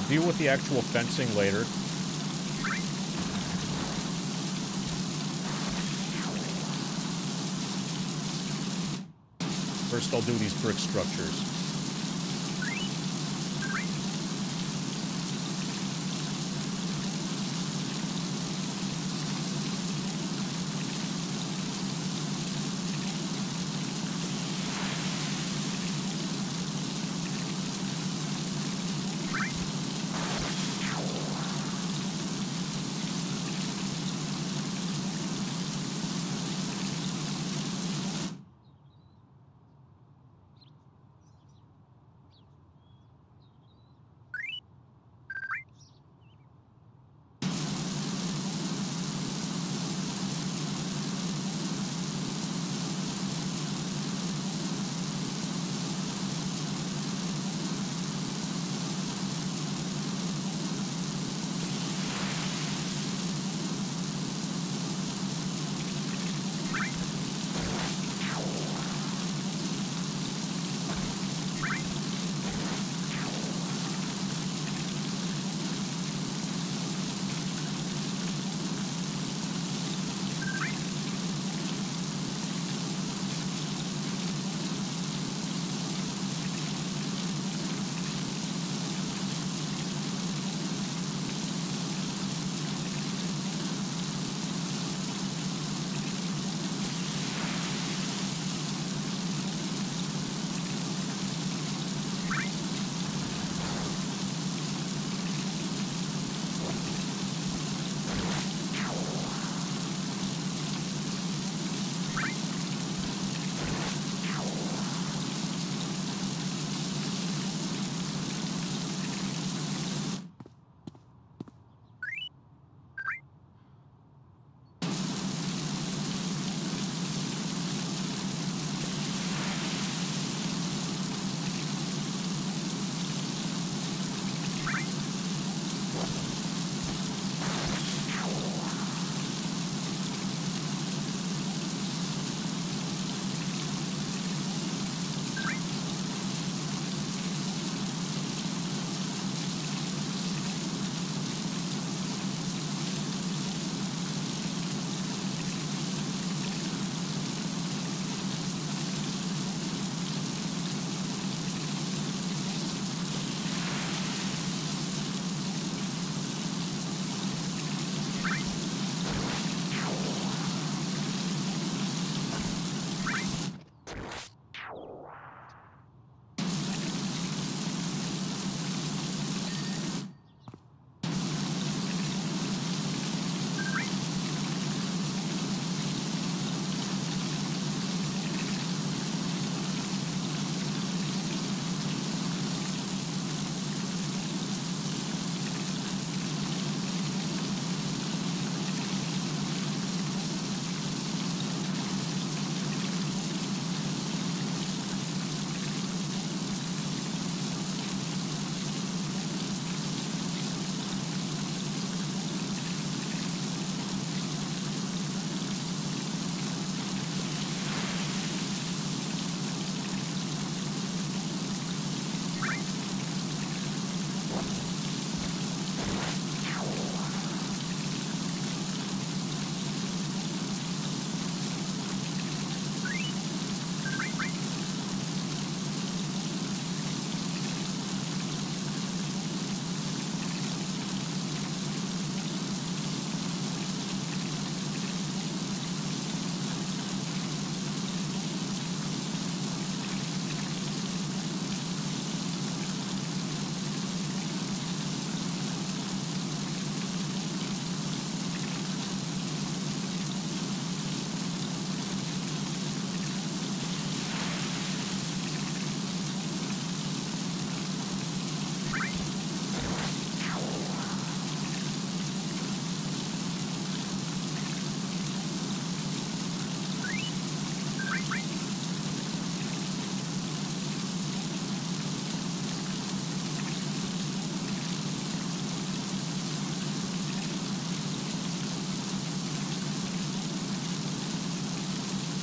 deal with the actual fencing later. First, I'll do these brick structures.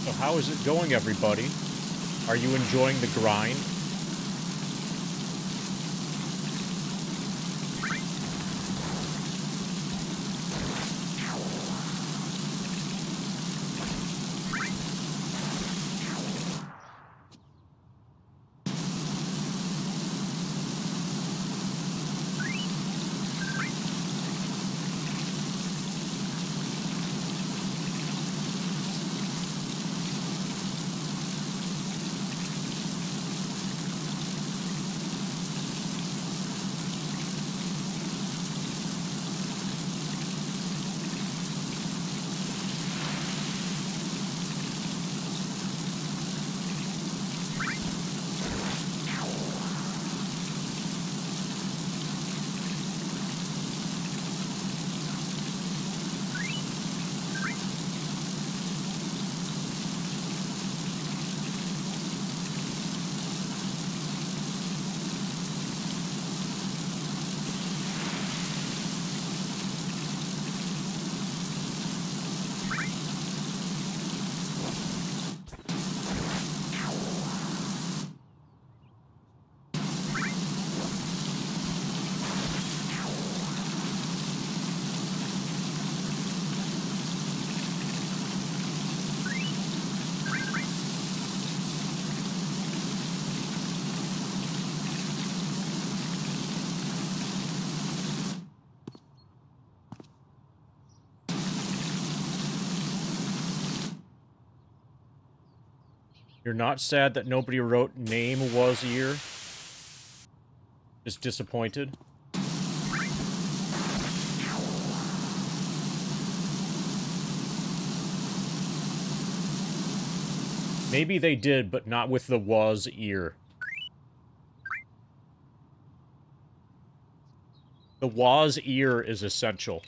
So how is it going, everybody? Are you enjoying the grind? You're not sad that nobody wrote name was year? Just disappointed? Maybe they did, but not with the was ear. The was ear is essential.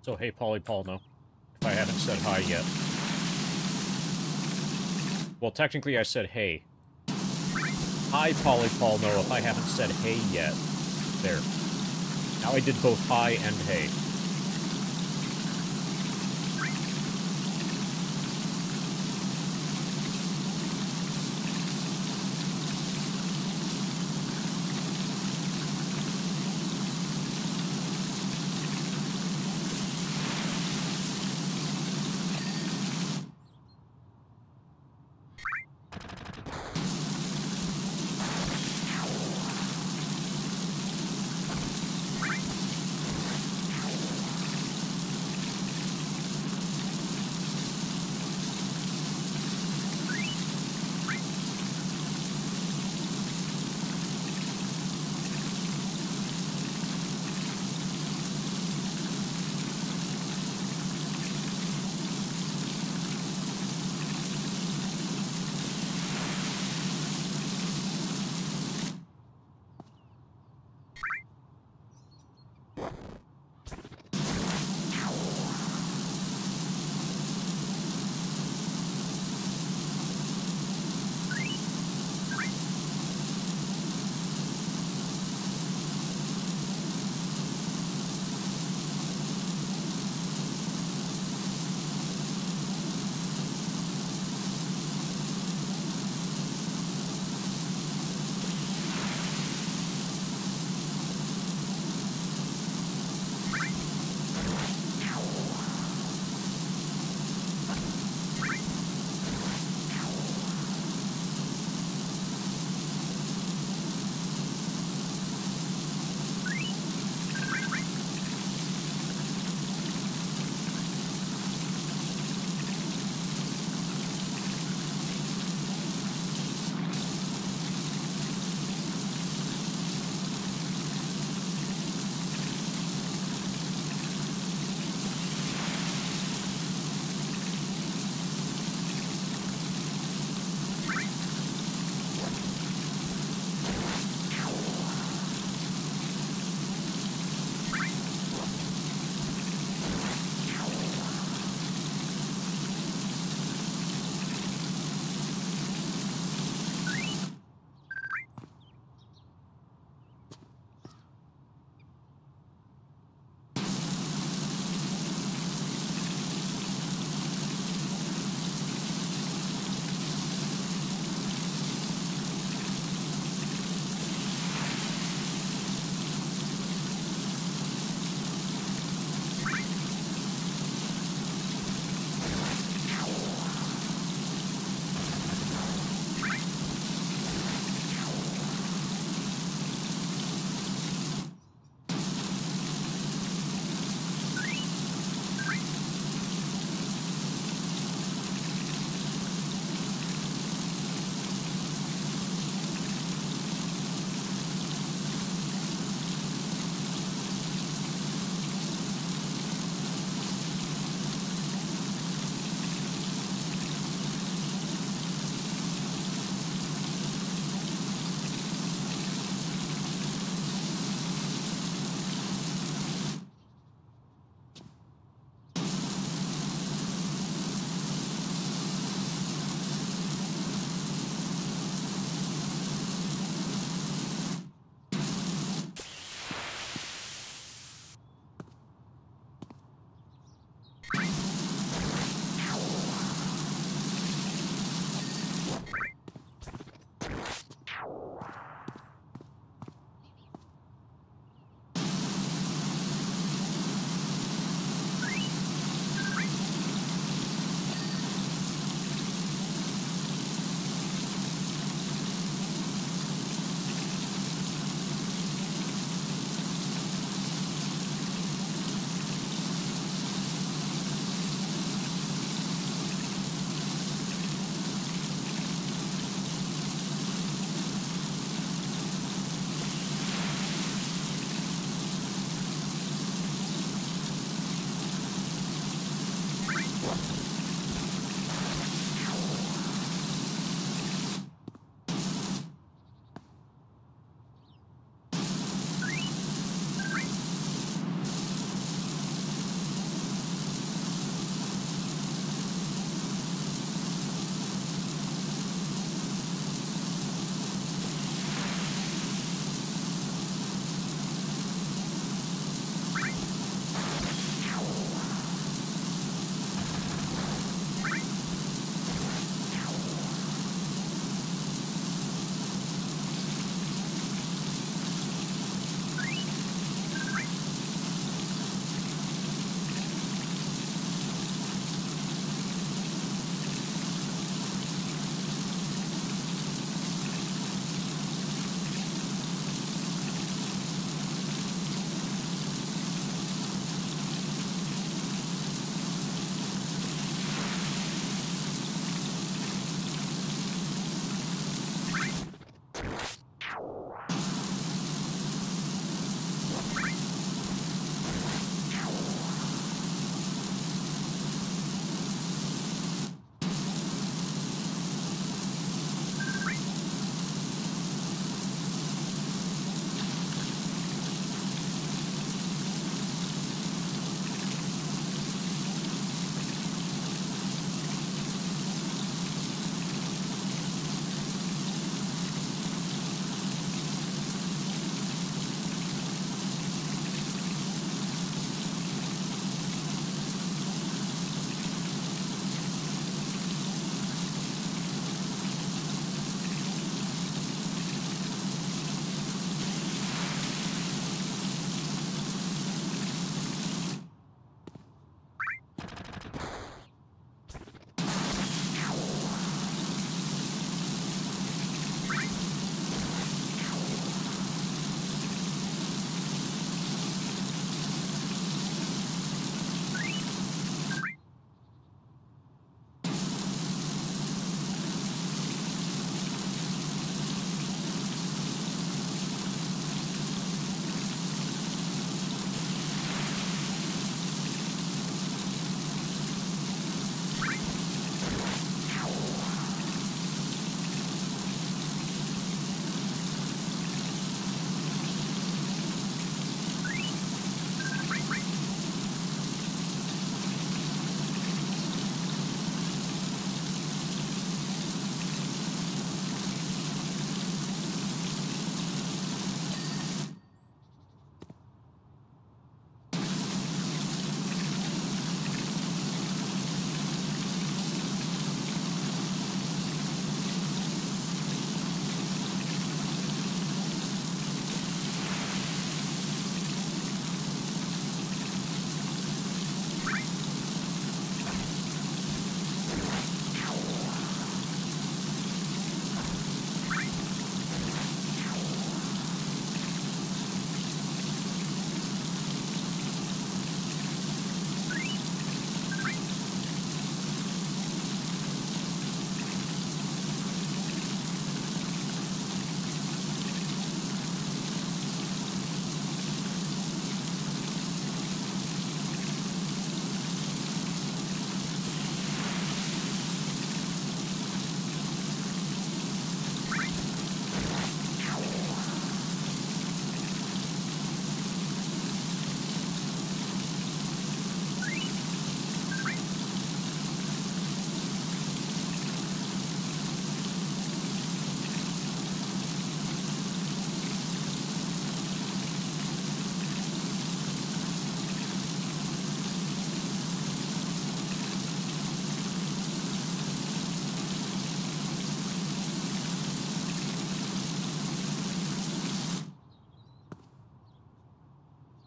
So, hey, Paul, no. If I haven't said hi yet. Well, technically I said hey. Hi, Paul, no, if I haven't said hey yet. There. Now I did both hi and hey.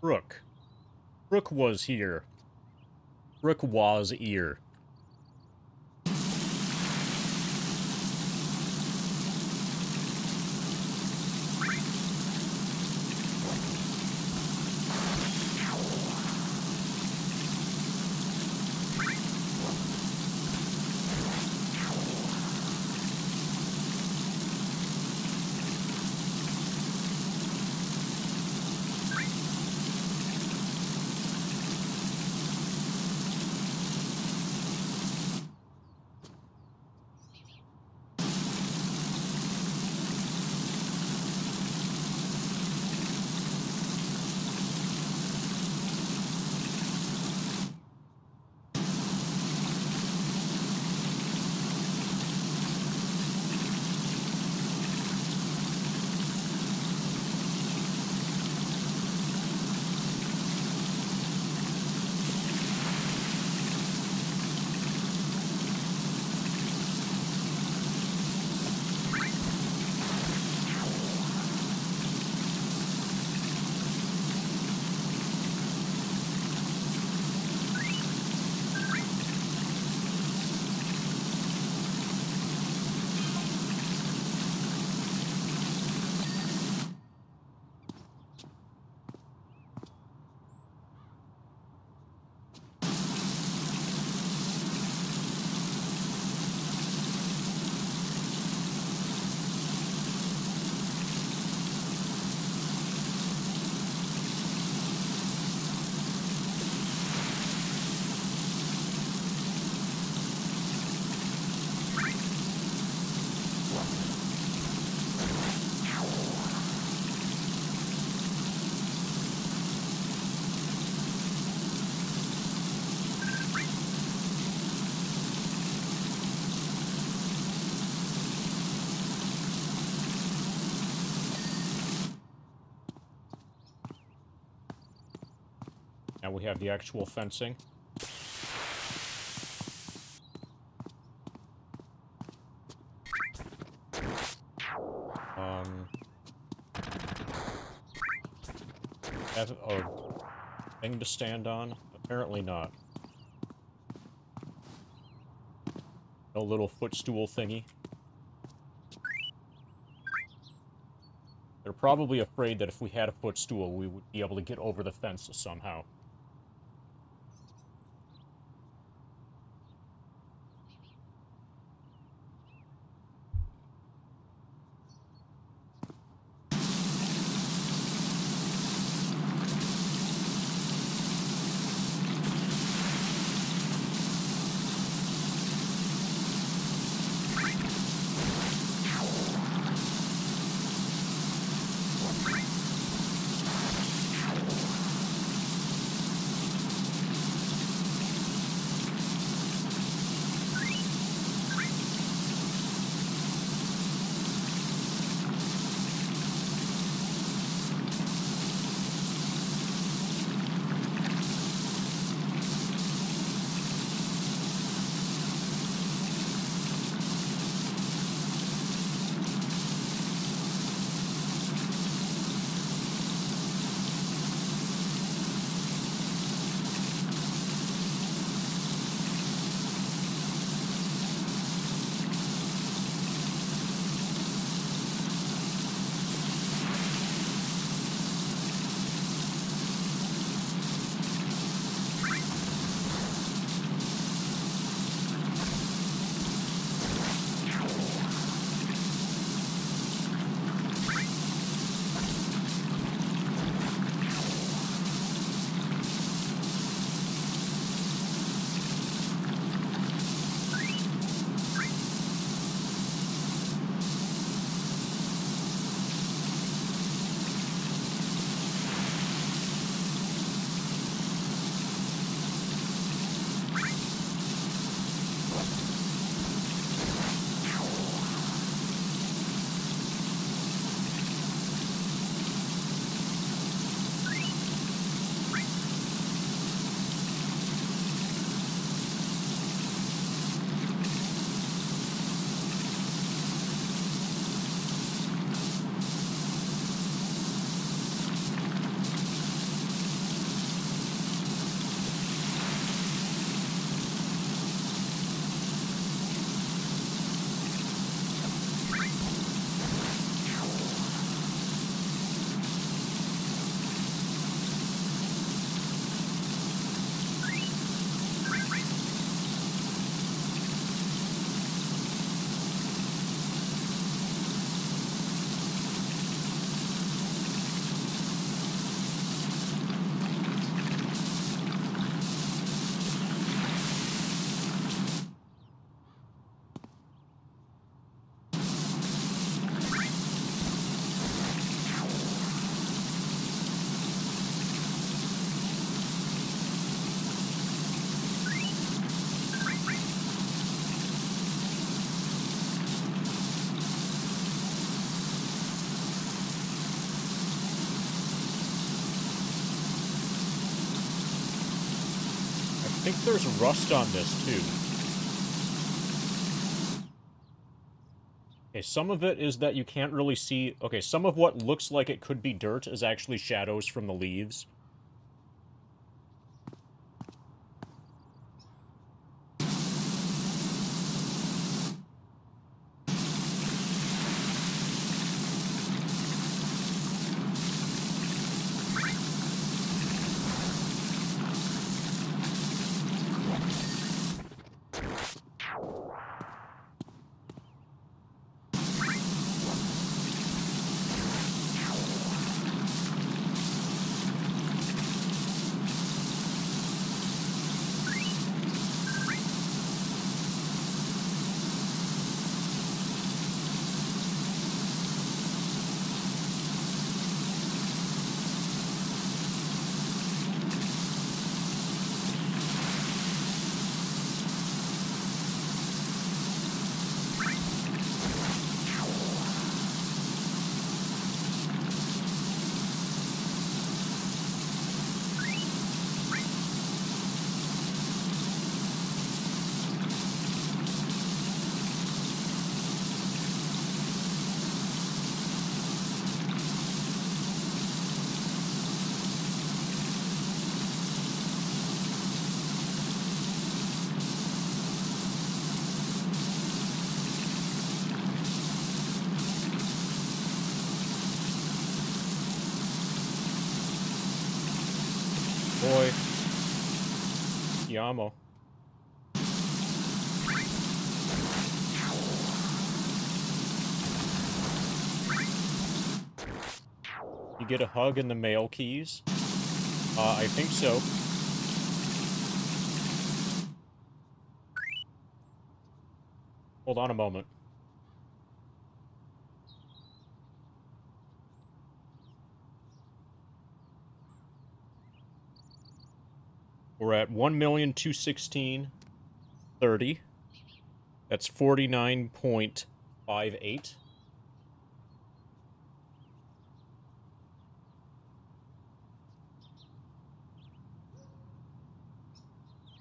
Brooke. Brooke was here. Brooke was here. Now we have the actual fencing. Have a thing to stand on? Apparently not. No little footstool thingy. They're probably afraid that if we had a footstool, we would be able to get over the fence somehow. think there's rust on this, too. Okay, some of it is that you can't really see... Okay, some of what looks like it could be dirt is actually shadows from the leaves. Boy. Yamo. You get a hug in the mail keys? I think so. Hold on a moment. We're at 1,216,30. That's 49.58.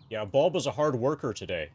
Yeah, Bulb was a hard worker today.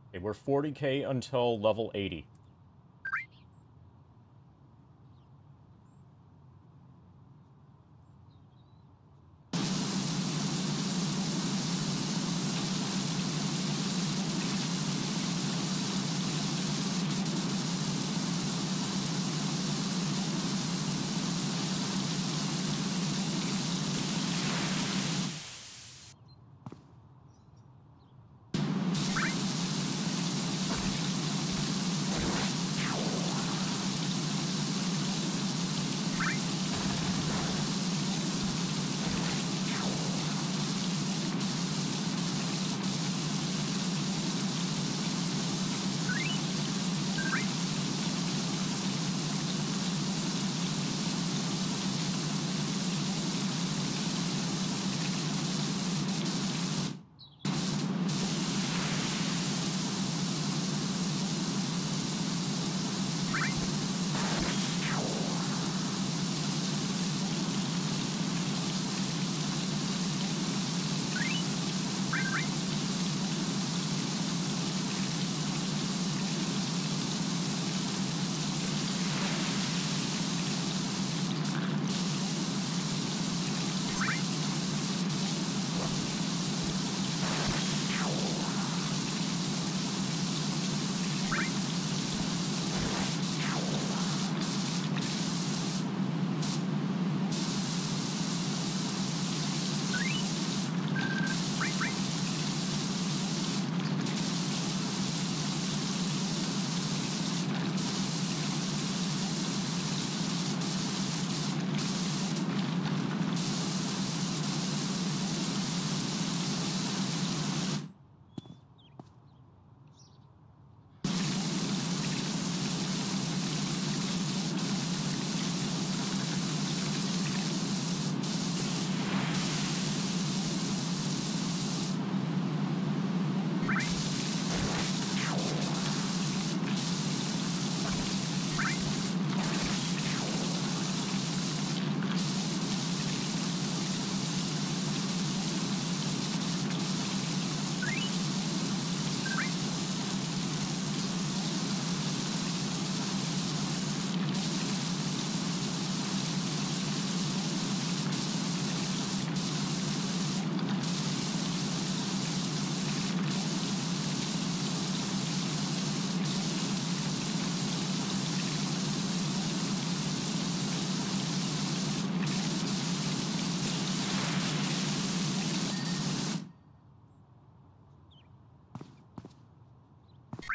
Okay, we're 40k until level 80.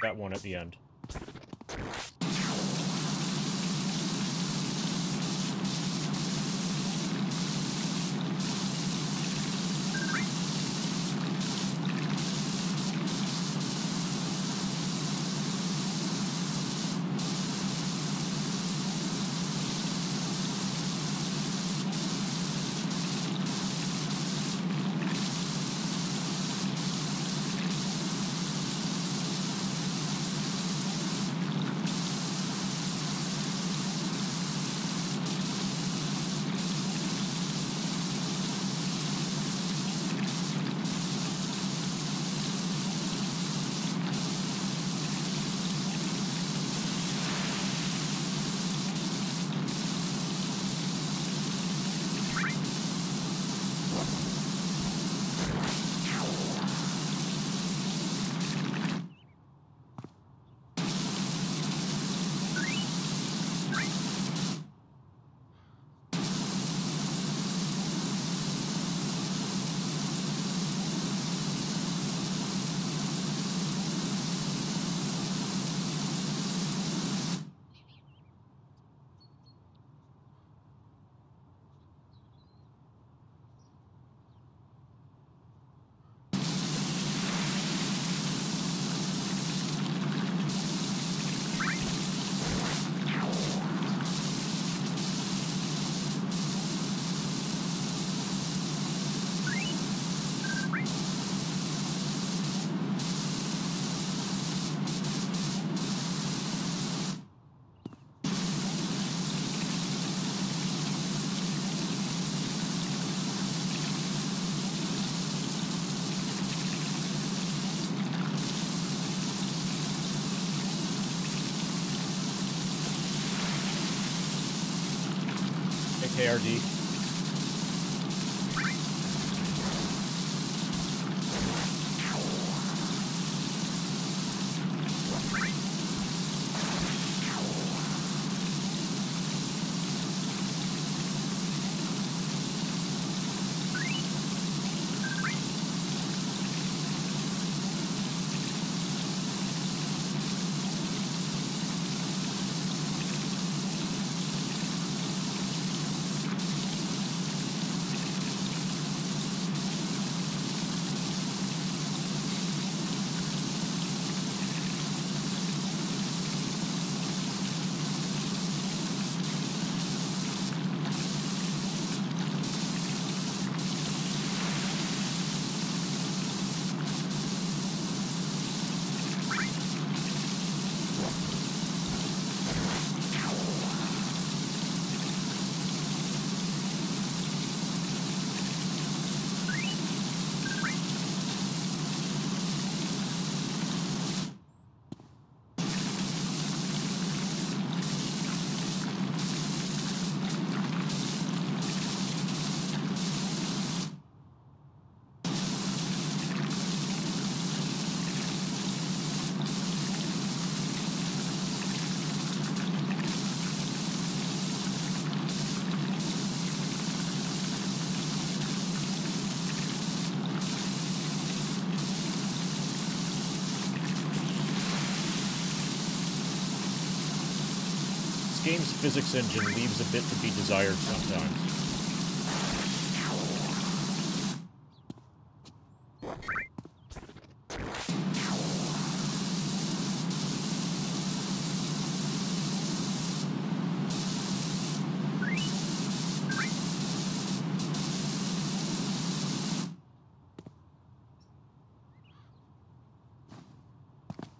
that one at the end. KRD. This game's physics engine leaves a bit to be desired sometimes.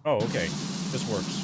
Oh, okay. This works.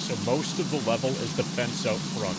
so most of the level is the fence out front.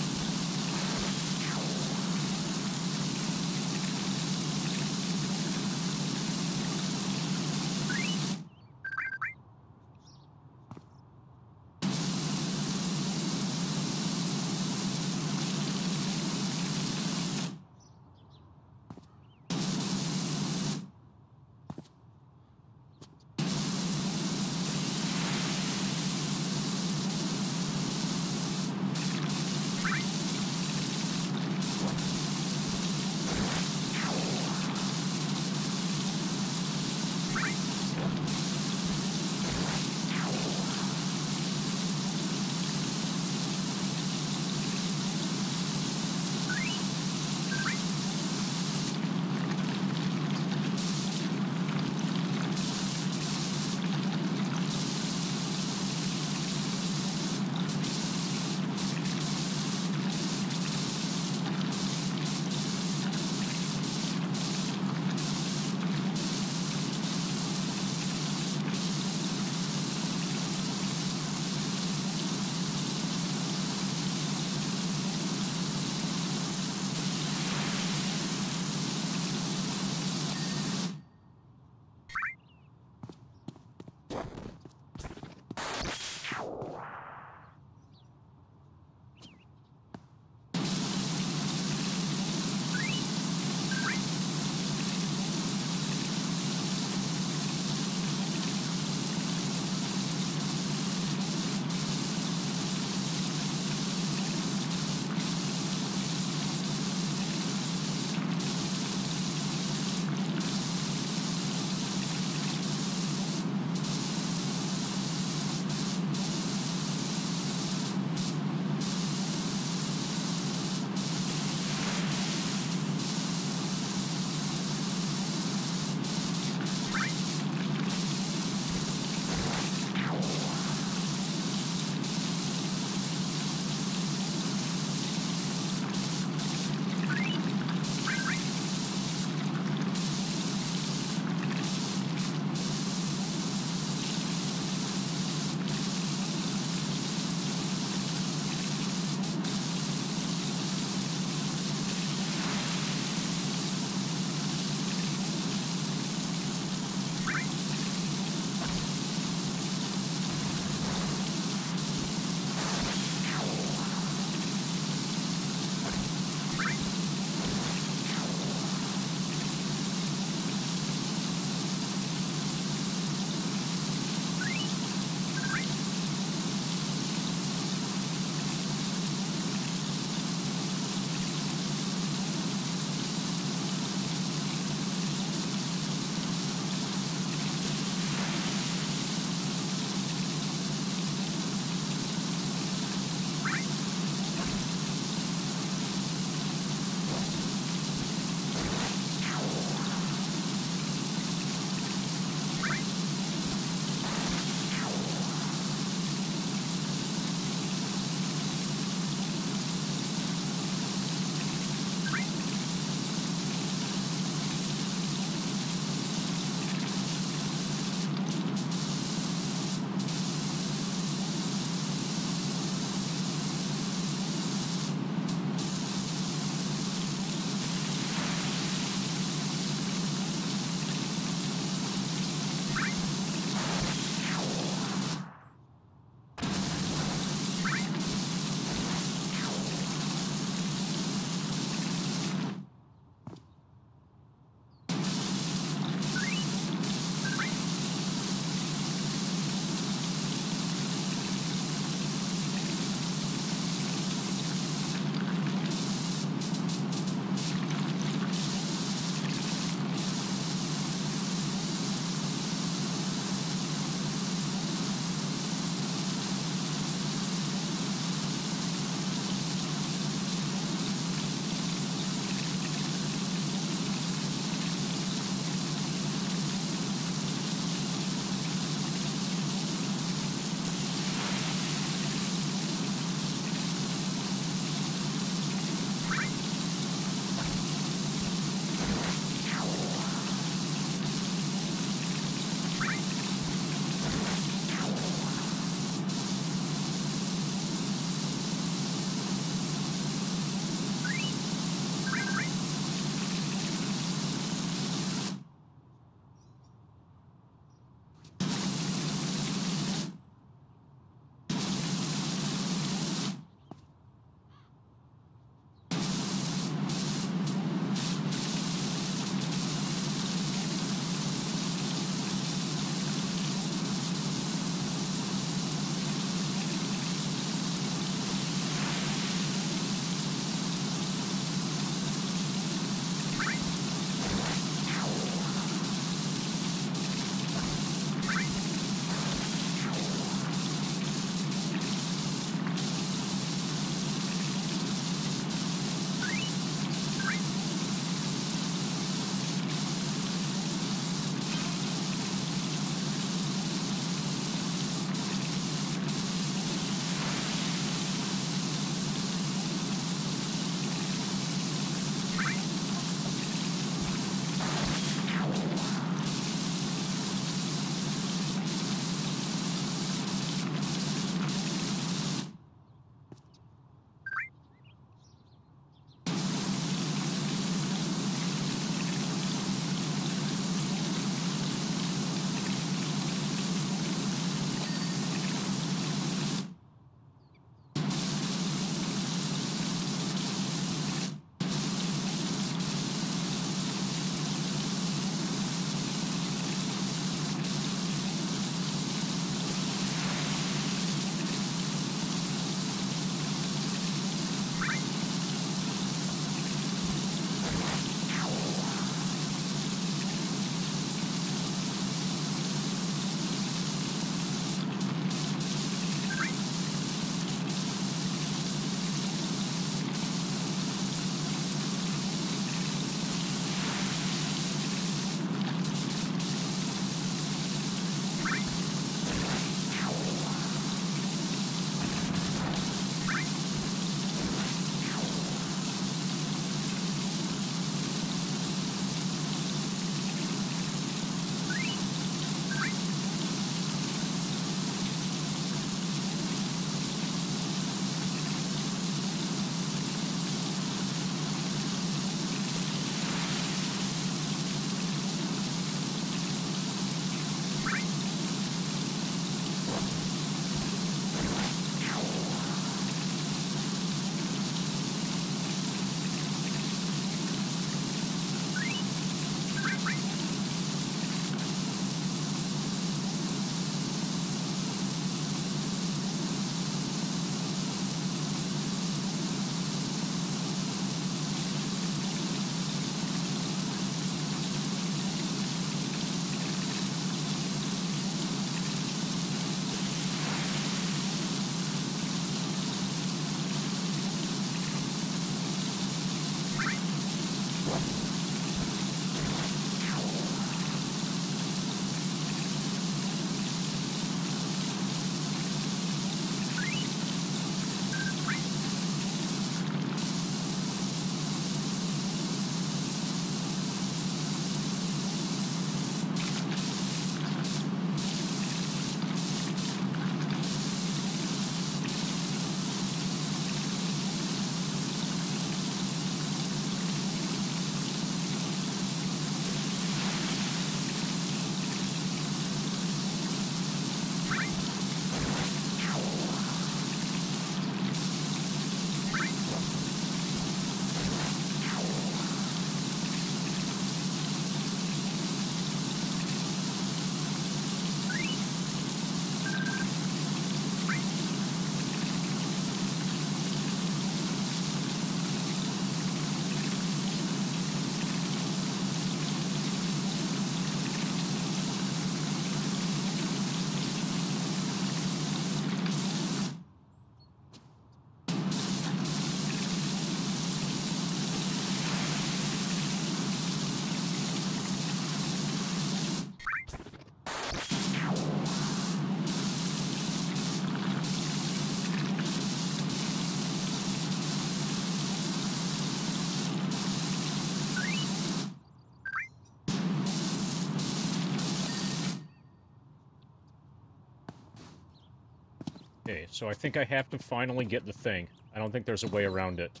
Okay, so I think I have to finally get the thing. I don't think there's a way around it.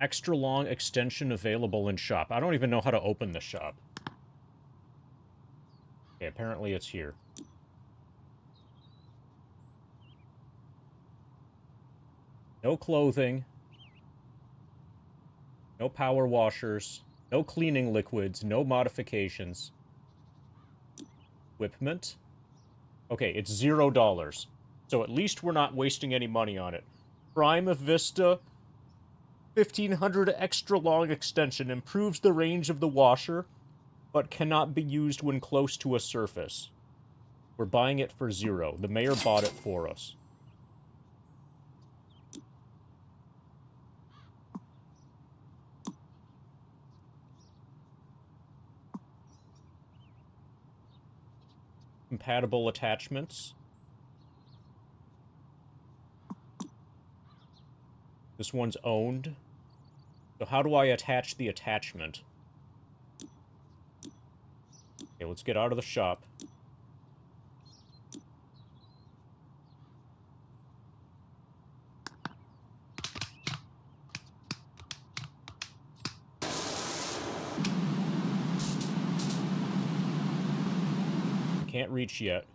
Extra long extension available in shop. I don't even know how to open the shop. Okay, apparently it's here. No clothing. No power washers. No cleaning liquids. No modifications. Equipment. Okay, it's $0. So at least we're not wasting any money on it. Prima Vista 1500 extra long extension improves the range of the washer, but cannot be used when close to a surface. We're buying it for $0. The mayor bought it for us. Compatible attachments. This one's owned. So how do I attach the attachment? Okay, let's get out of the shop. Can't reach yet.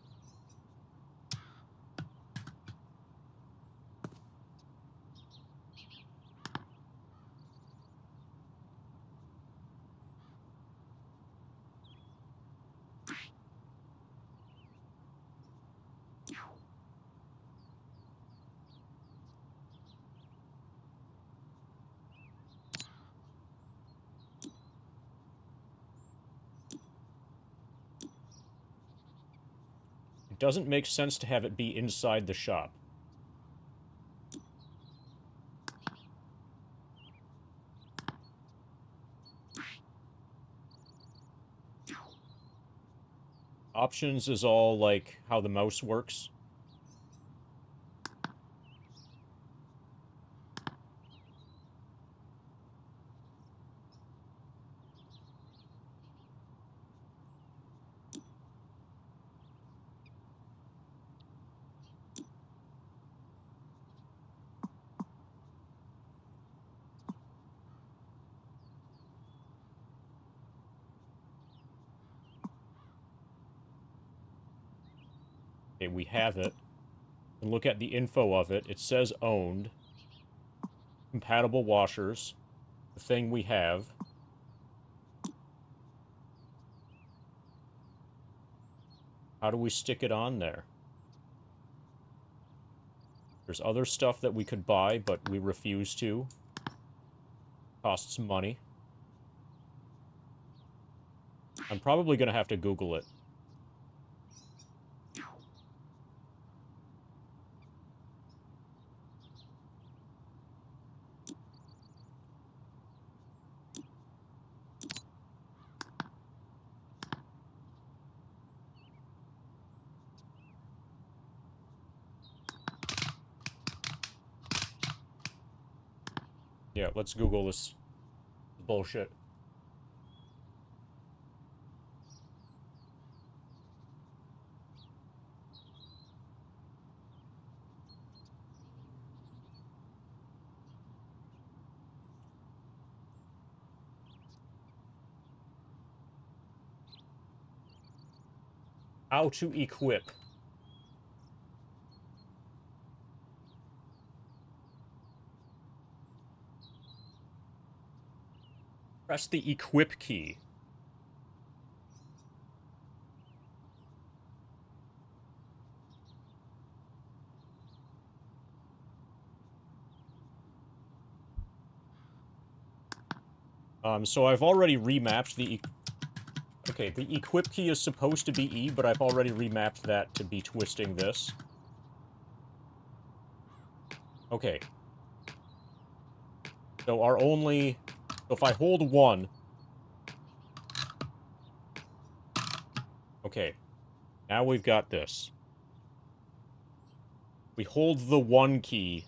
It doesn't make sense to have it be inside the shop. Options is all, like, how the mouse works. Okay, we have it. And look at the info of it. It says owned. Compatible washers. The thing we have. How do we stick it on there? There's other stuff that we could buy, but we refuse to. Costs money. I'm probably going to have to Google it. Yeah, let's Google this bullshit. How to equip. Press the equip key. So I've already remapped the... Okay, the equip key is supposed to be E, but I've already remapped that to be twisting this. Okay. So our only... So if I hold 1... Okay. Now we've got this. We hold the 1 key.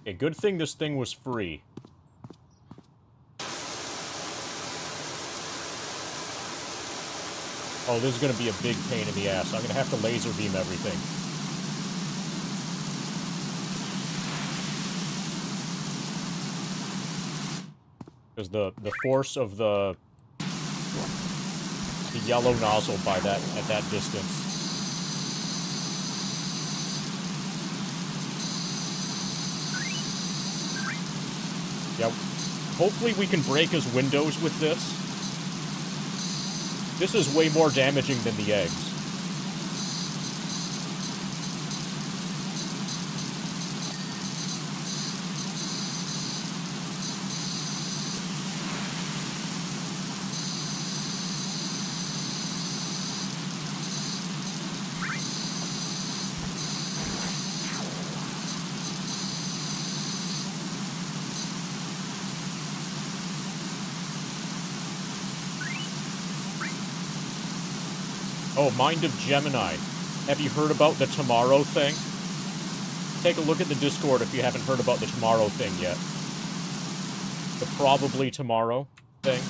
Okay, good thing this thing was free. Oh, this is gonna be a big pain in the ass. I'm gonna have to laser beam everything. Because the force of the yellow nozzle by that at that distance. Yeah, hopefully we can break his windows with this. This is way more damaging than the eggs. Oh, Mind of Gemini. Have you heard about the tomorrow thing? Take a look at the Discord if you haven't heard about the tomorrow thing yet. The probably tomorrow thing.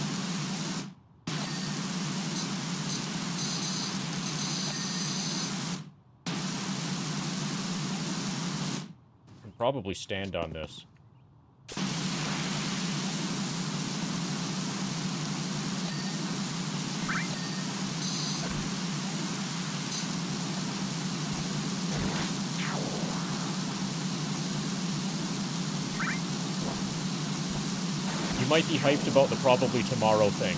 I can probably stand on this. You might be hyped about the probably tomorrow thing.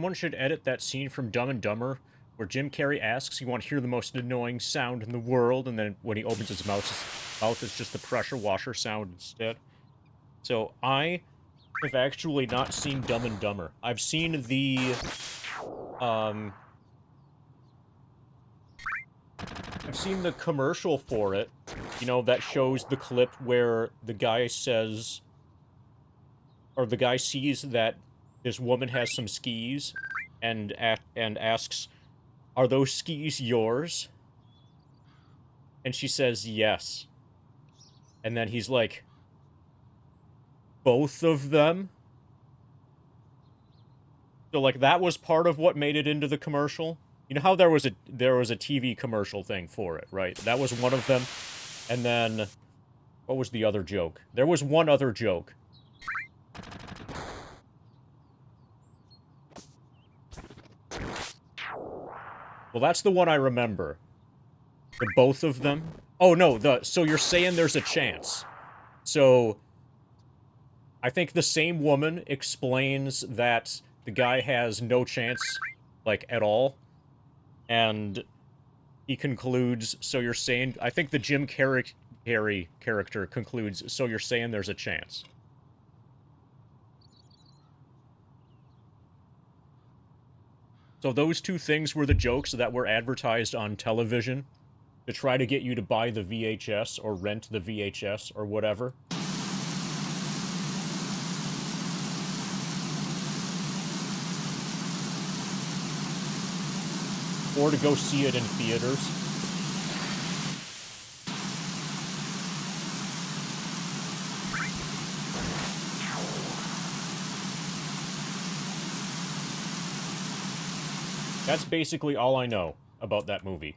Someone should edit that scene from Dumb and Dumber where Jim Carrey asks, "You want to hear the most annoying sound in the world?" And then when he opens his mouth it's just the pressure washer sound instead. So I have actually not seen Dumb and Dumber. I've seen the commercial for it, you know, that shows the clip where the guy says, or the guy sees that this woman has some skis and asks, "Are those skis yours?" And she says, "Yes." And then he's like, "Both of them?" So, like, that was part of what made it into the commercial. You know how there was a TV commercial thing for it, right? That was one of them. And then, what was the other joke? There was one other joke. Well, that's the one I remember. The both of them? Oh, no, so you're saying there's a chance. So, I think the same woman explains that the guy has no chance, like, at all. And he concludes, so you're saying... I think the Jim Carrey character concludes, so you're saying there's a chance. So those two things were the jokes that were advertised on television to try to get you to buy the VHS or rent the VHS or whatever. Or to go see it in theaters. That's basically all I know about that movie.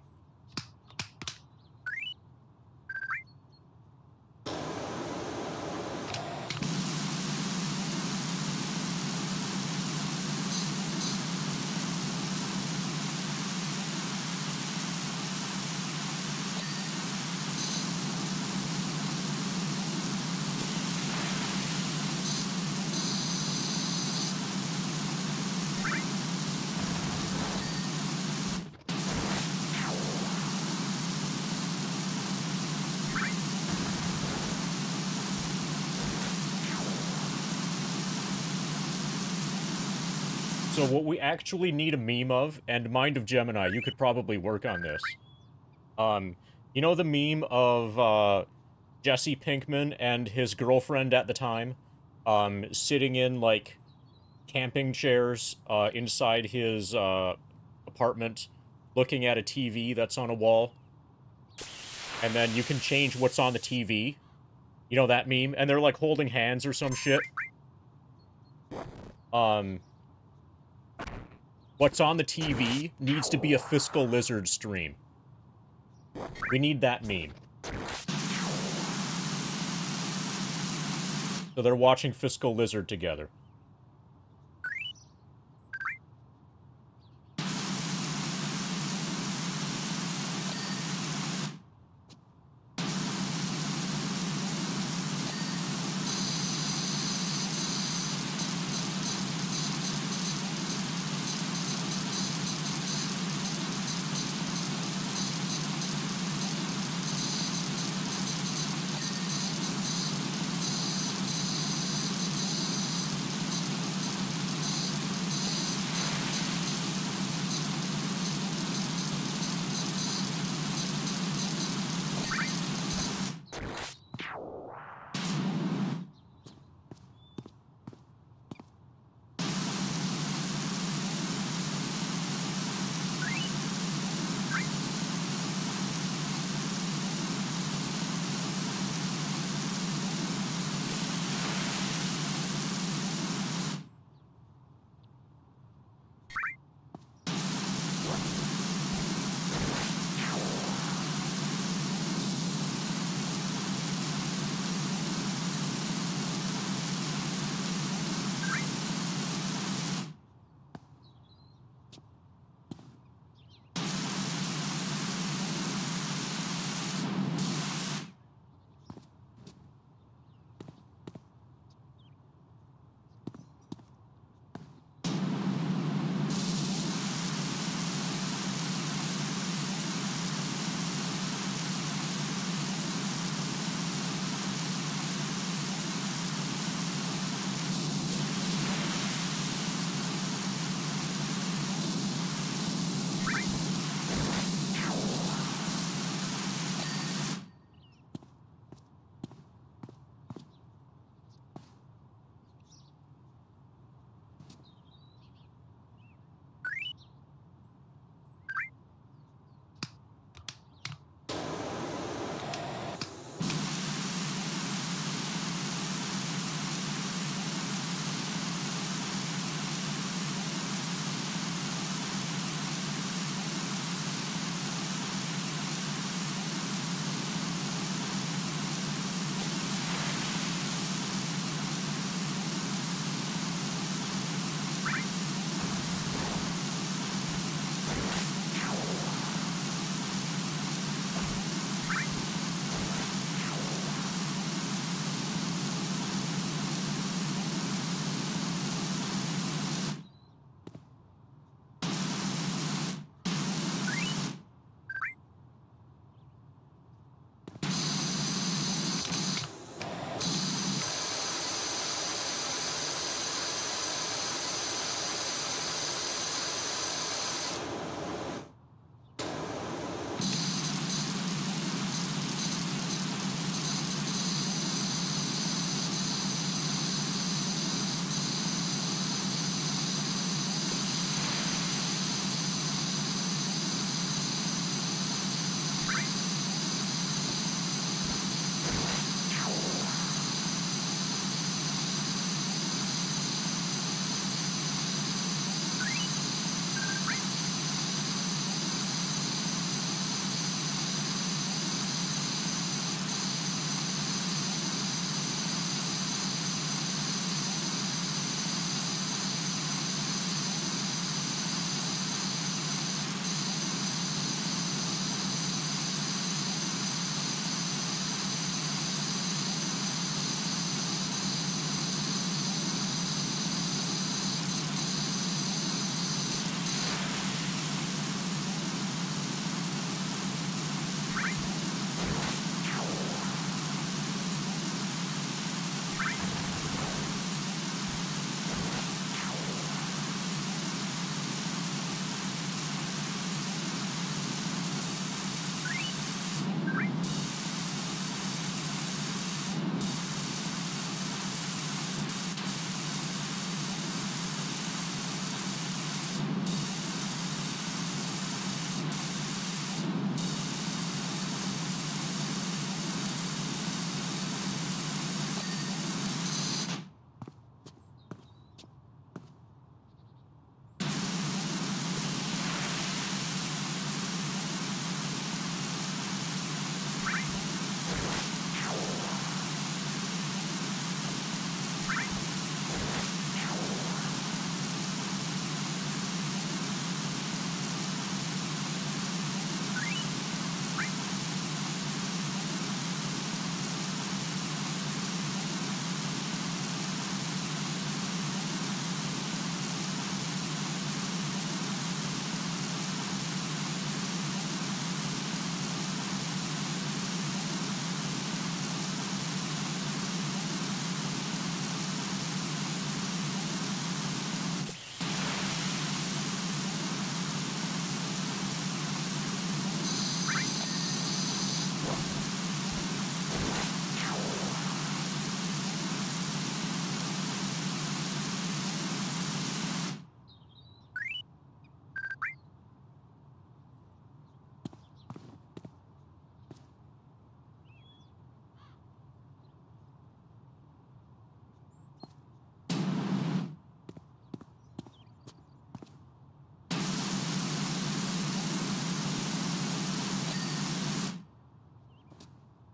So what we actually need a meme of, and Mind of Gemini, you could probably work on this. You know the meme of, Jesse Pinkman and his girlfriend at the time, sitting in, like, camping chairs, inside his, apartment, looking at a TV that's on a wall? And then you can change what's on the TV. You know that meme? And they're, like, holding hands or some shit. What's on the TV needs to be a Fiscal Lizard stream. We need that meme. So they're watching Fiscal Lizard together.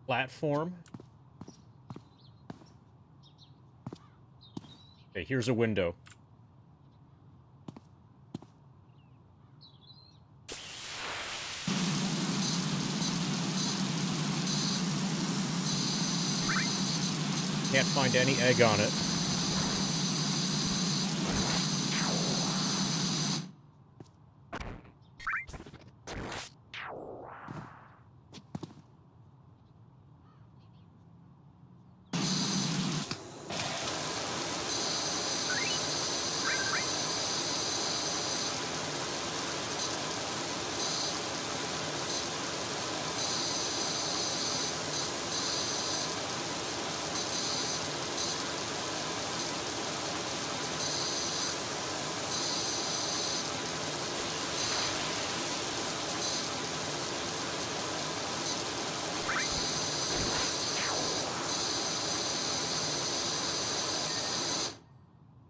Platform. Okay, here's a window. Can't find any egg on it.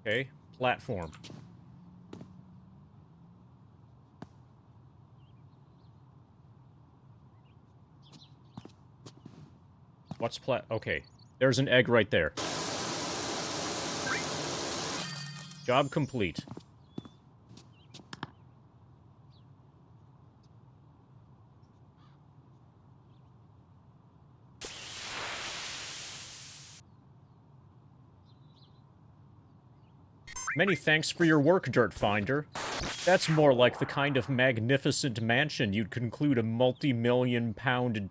Okay, platform. What's okay, there's an egg right there. Job complete. Many thanks for your work, Dirt Finder. That's more like the kind of magnificent mansion you'd conclude a multi-million-pound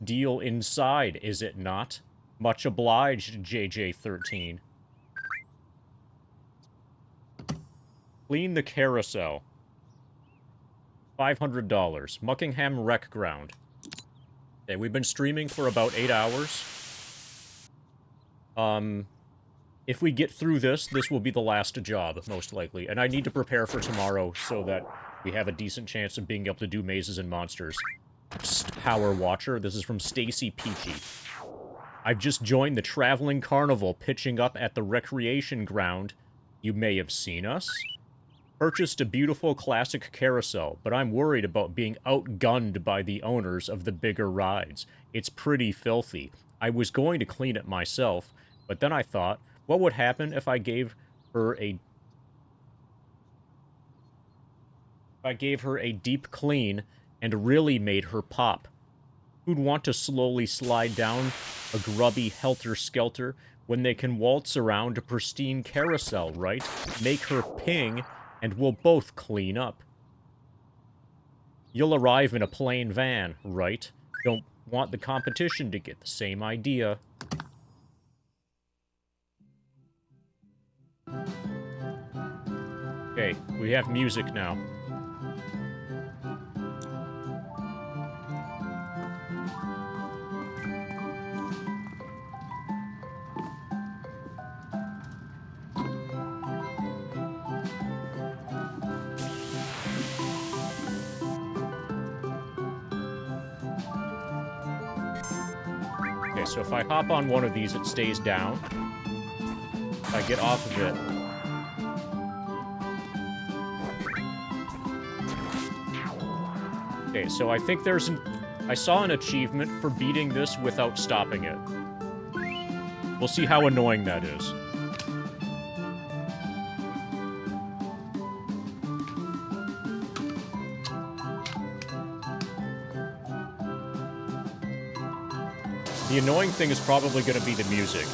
deal inside, is it not? Much obliged, JJ13. Clean the carousel. $500. Muckingham Rec Ground. Okay, we've been streaming for about 8 hours. If we get through this, this will be the last job, most likely. And I need to prepare for tomorrow so that we have a decent chance of being able to do mazes and monsters. Power Watcher. This is from Stacy Peachy. I've just joined the Traveling Carnival pitching up at the recreation ground. You may have seen us. Purchased a beautiful classic carousel, but I'm worried about being outgunned by the owners of the bigger rides. It's pretty filthy. I was going to clean it myself, but then I thought, what would happen if I gave her a deep clean and really made her pop? Who'd want to slowly slide down a grubby helter-skelter when they can waltz around a pristine carousel, right? Make her ping, and we'll both clean up. You'll arrive in a plain van, right? Don't want the competition to get the same idea. Okay, we have music now. Okay, so if I hop on one of these, it stays down. If I get off of it... Okay, so I think there's an... I saw an achievement for beating this without stopping it. We'll see how annoying that is. The annoying thing is probably going to be the music.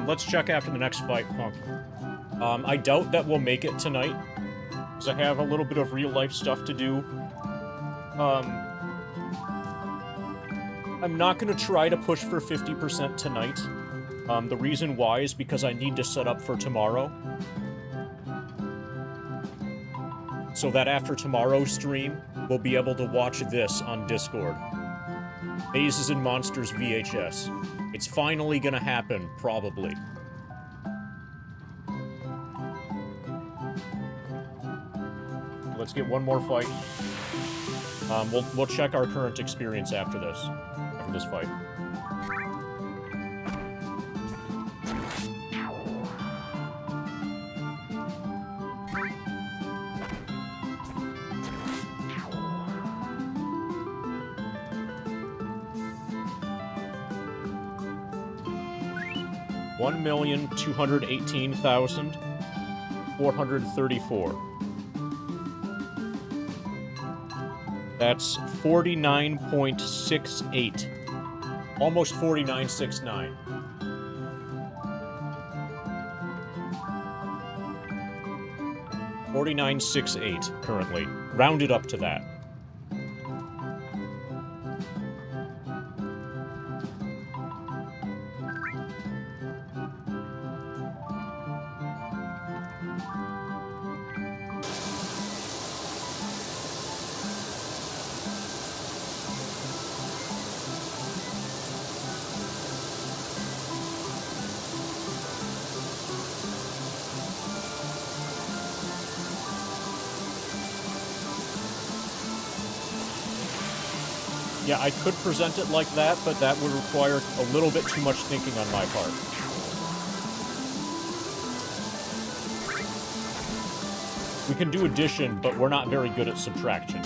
Let's check after the next fight, Punk. I doubt that we'll make it tonight, because I have a little bit of real-life stuff to do. I'm not gonna try to push for 50% tonight. The reason why is because I need to set up for tomorrow. So that after tomorrow's stream, we'll be able to watch this on Discord. Mazes and Monsters VHS. It's finally gonna happen, probably. Let's get one more fight. We'll check our current experience after this fight. $1,218,434. That's 49.68. Almost 49.69. $49.68 currently. Rounded up to that. Yeah, I could present it like that, but that would require a little bit too much thinking on my part. We can do addition, but we're not very good at subtraction.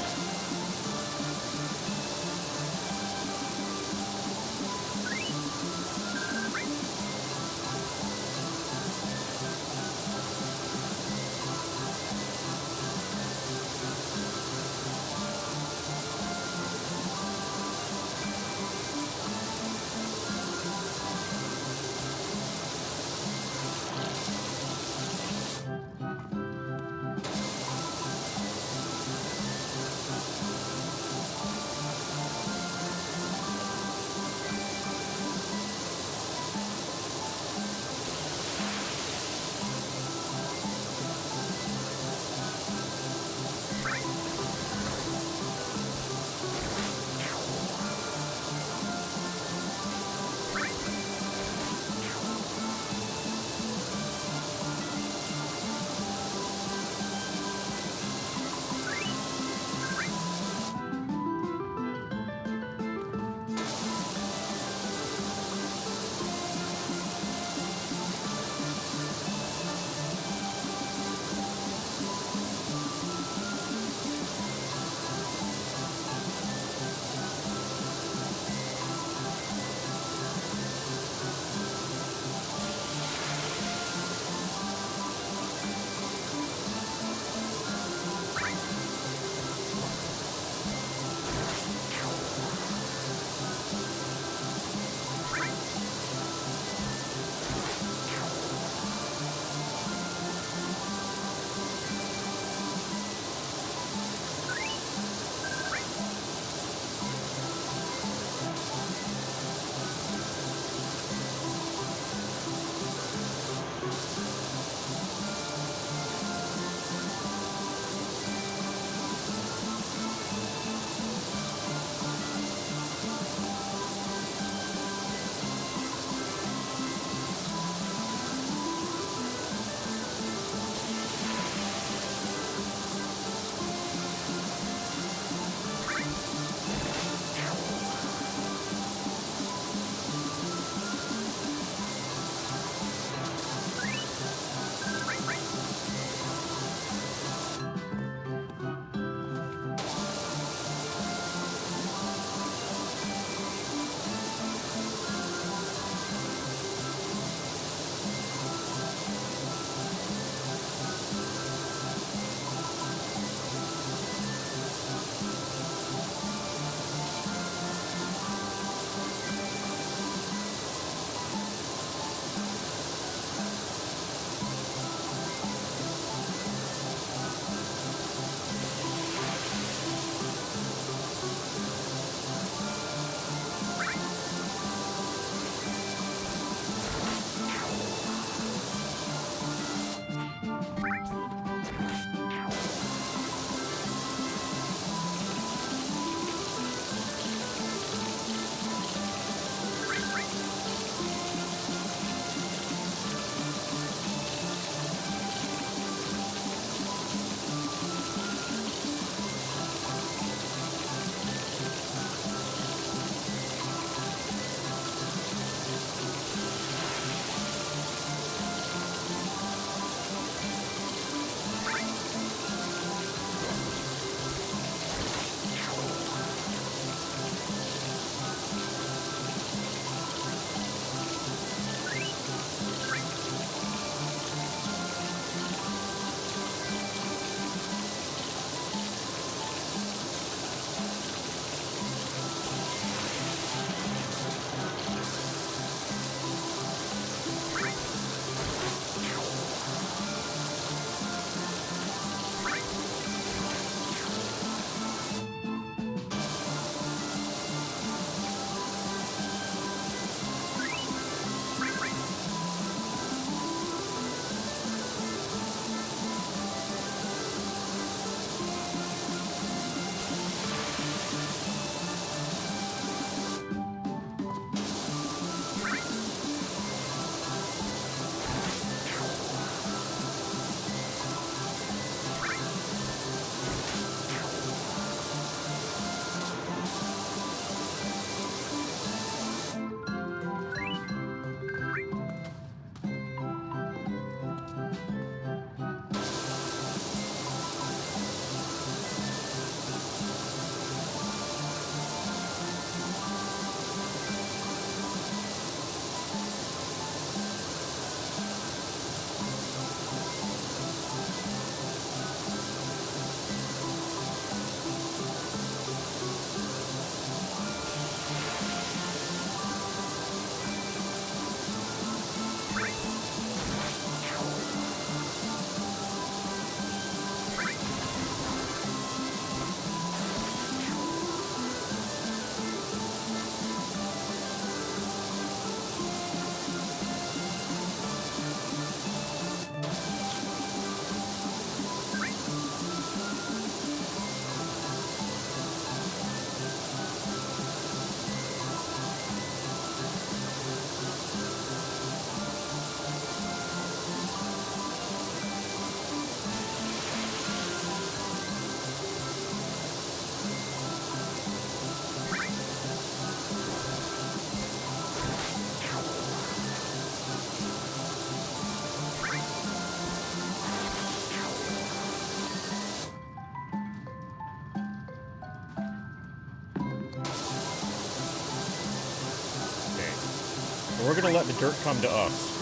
we're gonna let the dirt come to us.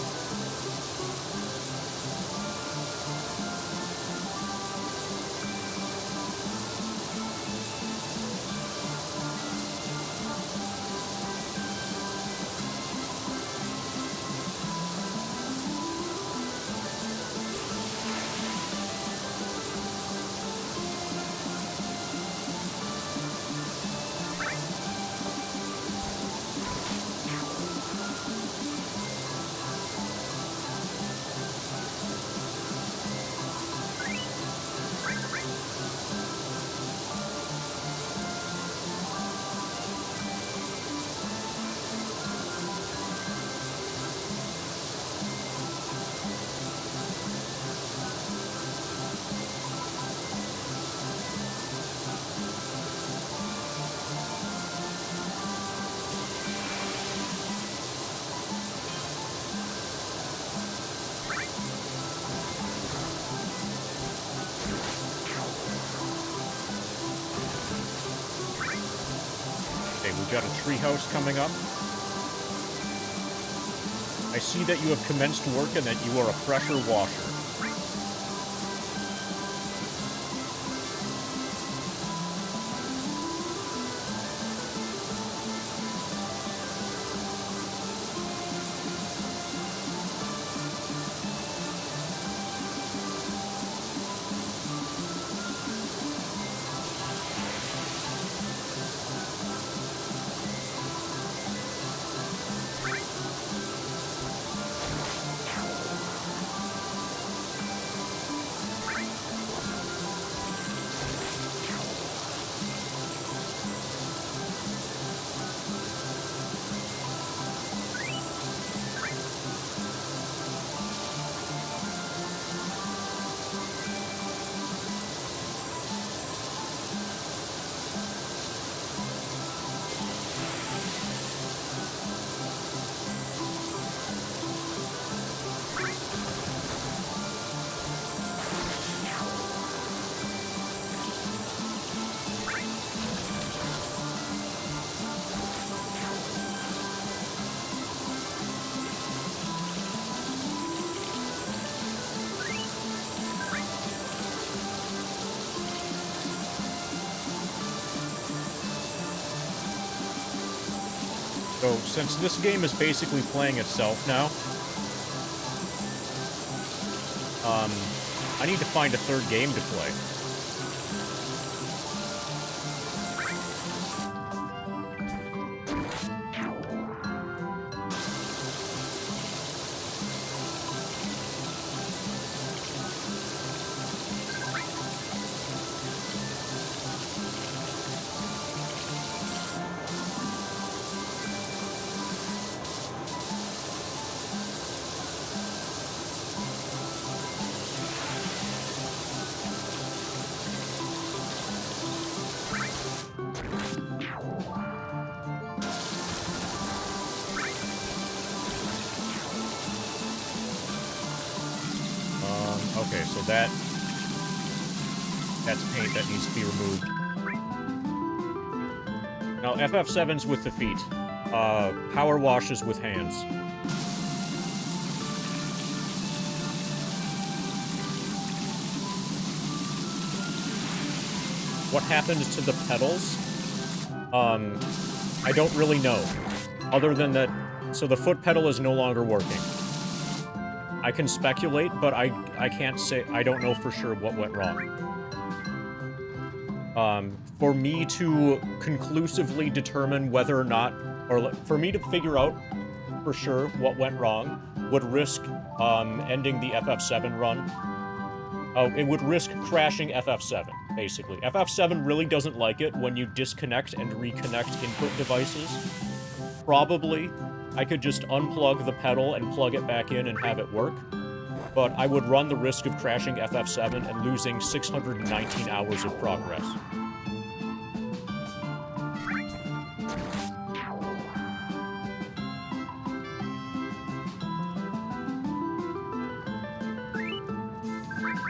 We've got a treehouse coming up. I see that you have commenced work and that you are a pressure washer. So, since this game is basically playing itself now, I need to find a third game to play. Okay, so that's paint that needs to be removed. Now, FF7's with the feet. Power wash is with hands. What happens to the pedals? I don't really know. Other than that, so the foot pedal is no longer working. I can speculate, but I can't say, I don't know for sure what went wrong. For me to conclusively determine whether or not, or for me to figure out for sure what went wrong, would risk ending the FF7 run. It would risk crashing FF7, basically. FF7 really doesn't like it when you disconnect and reconnect input devices. Probably, I could just unplug the pedal and plug it back in and have it work, but I would run the risk of crashing FF7 and losing 619 hours of progress.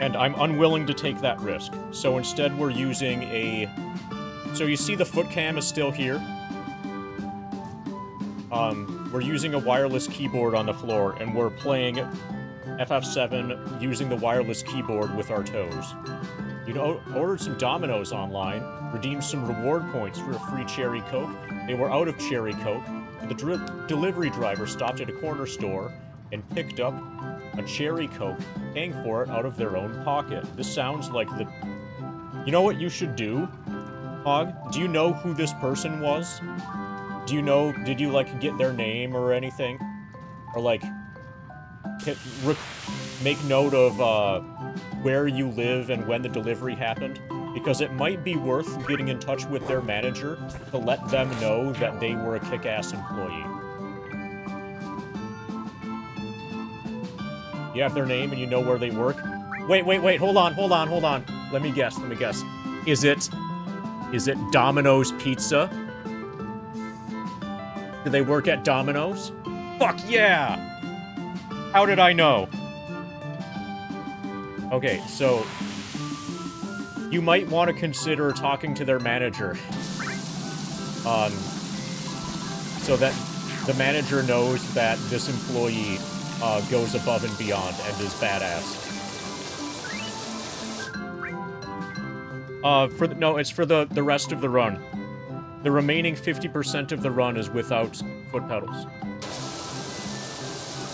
And I'm unwilling to take that risk, so instead we're using a... So you see the foot cam is still here? We're using a wireless keyboard on the floor, and we're playing FF7 using the wireless keyboard with our toes. You know, ordered some Domino's online, redeemed some reward points for a free cherry Coke. They were out of cherry Coke. The delivery driver stopped at a corner store and picked up a cherry Coke, paying for it out of their own pocket. This sounds like the... You know what you should do, Hog? Do you know who this person was? Do you know... Did you, like, get their name or anything? Or, like... make note of, where you live and when the delivery happened? Because it might be worth getting in touch with their manager to let them know that they were a kick-ass employee. You have their name and you know where they work? Wait, hold on. Let me guess. Is it Domino's Pizza? Do they work at Domino's? Fuck yeah! How did I know? Okay, so... You might want to consider talking to their manager. So that the manager knows that this employee, goes above and beyond and is badass. No, it's for the rest of the run. The remaining 50% of the run is without foot pedals.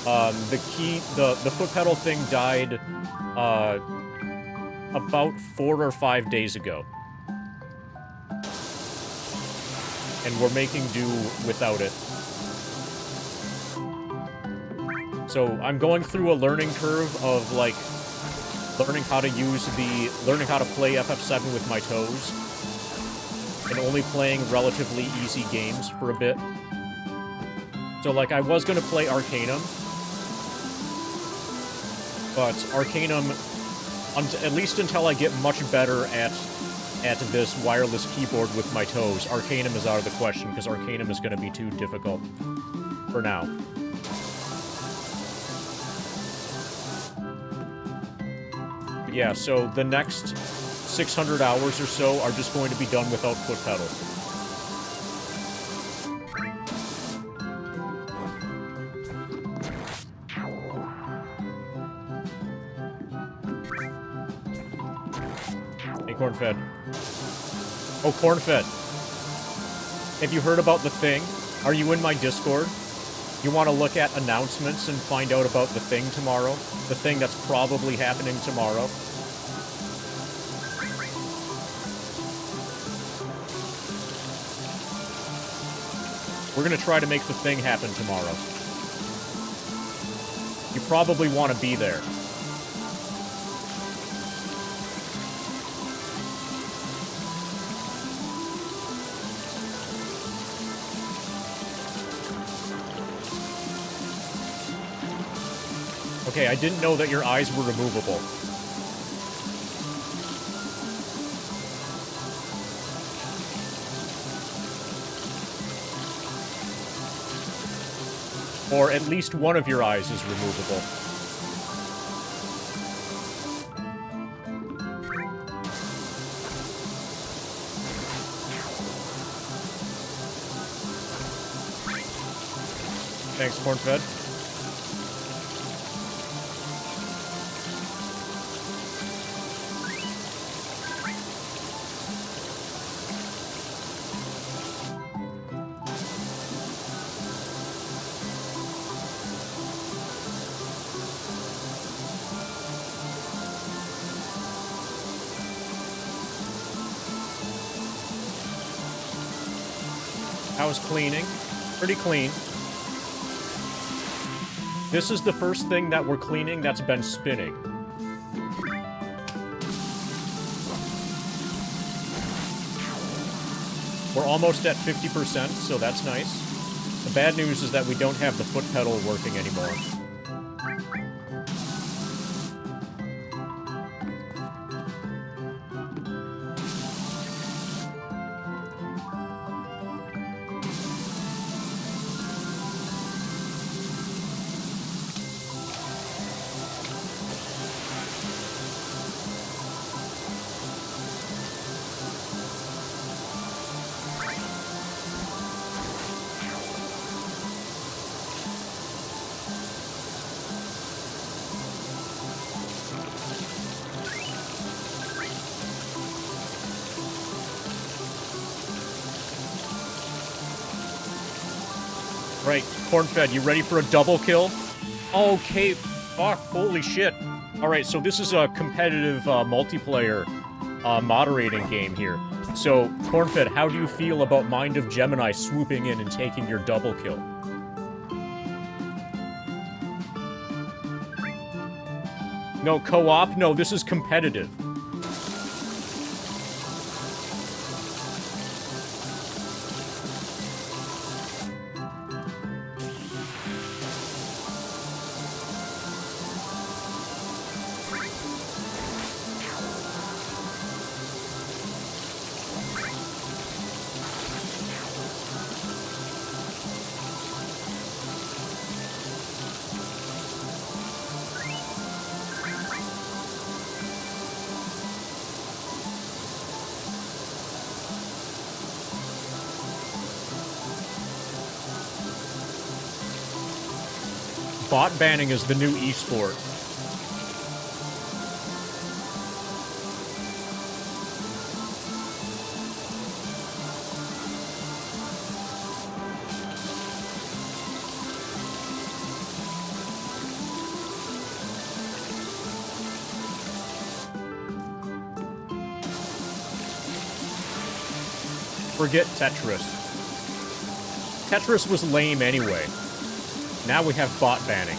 The foot pedal thing died, about 4 or 5 days ago. And we're making do without it. So I'm going through a learning curve of, like, learning how to play FF7 with my toes. And only playing relatively easy games for a bit. So, like, I was gonna play Arcanum. But Arcanum... at least until I get much better at this wireless keyboard with my toes, Arcanum is out of the question, because Arcanum is going to be too difficult for now. But yeah, so the next 600 hours or so are just going to be done without foot pedals. Cornfed. Oh, Cornfed. Have you heard about the thing? Are you in my Discord? You want to look at announcements and find out about the thing tomorrow? The thing that's probably happening tomorrow? We're gonna try to make the thing happen tomorrow. You probably want to be there. Okay, I didn't know that your eyes were removable. Or at least one of your eyes is removable. Thanks, Cornfed. How's cleaning? Pretty clean. This is the first thing that we're cleaning that's been spinning. We're almost at 50%, so that's nice. The bad news is that we don't have the foot pedal working anymore. Alright, Cornfed, you ready for a double kill? Okay, fuck, holy shit. Alright, so this is a competitive multiplayer moderating game here. So, Cornfed, how do you feel about Mind of Gemini swooping in and taking your double kill? No, co-op? No, this is competitive. Bot banning is the new esport. Forget Tetris. Tetris was lame anyway. Now we have bot banning.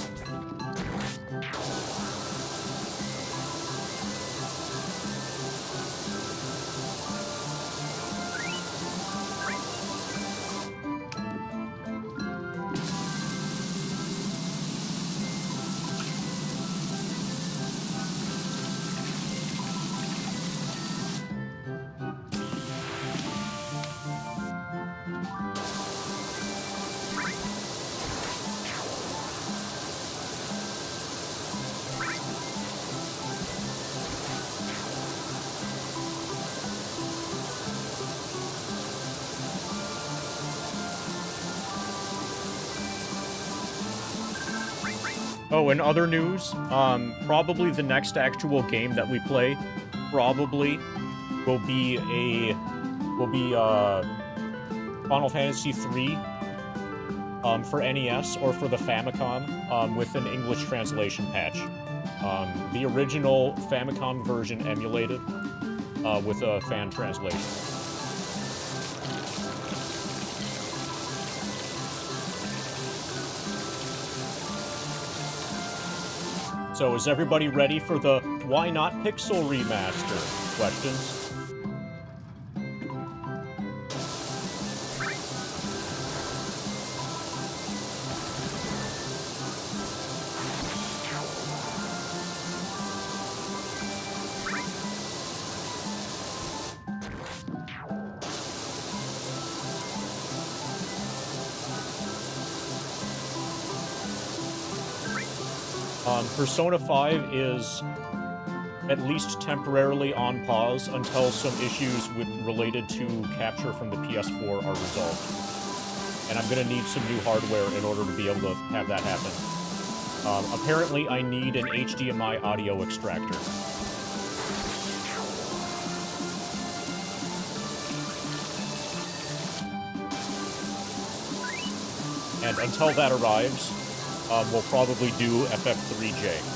Oh, in other news, probably the next actual game that we play probably will be Final Fantasy III for NES or for the Famicom with an English translation patch. The original Famicom version emulated with a fan translation. So is everybody ready for the Why Not Pixel Remaster questions? Persona 5 is at least temporarily on pause until some issues related to capture from the PS4 are resolved. And I'm gonna need some new hardware in order to be able to have that happen. Apparently, I need an HDMI audio extractor. And until that arrives, we'll probably do FF3J.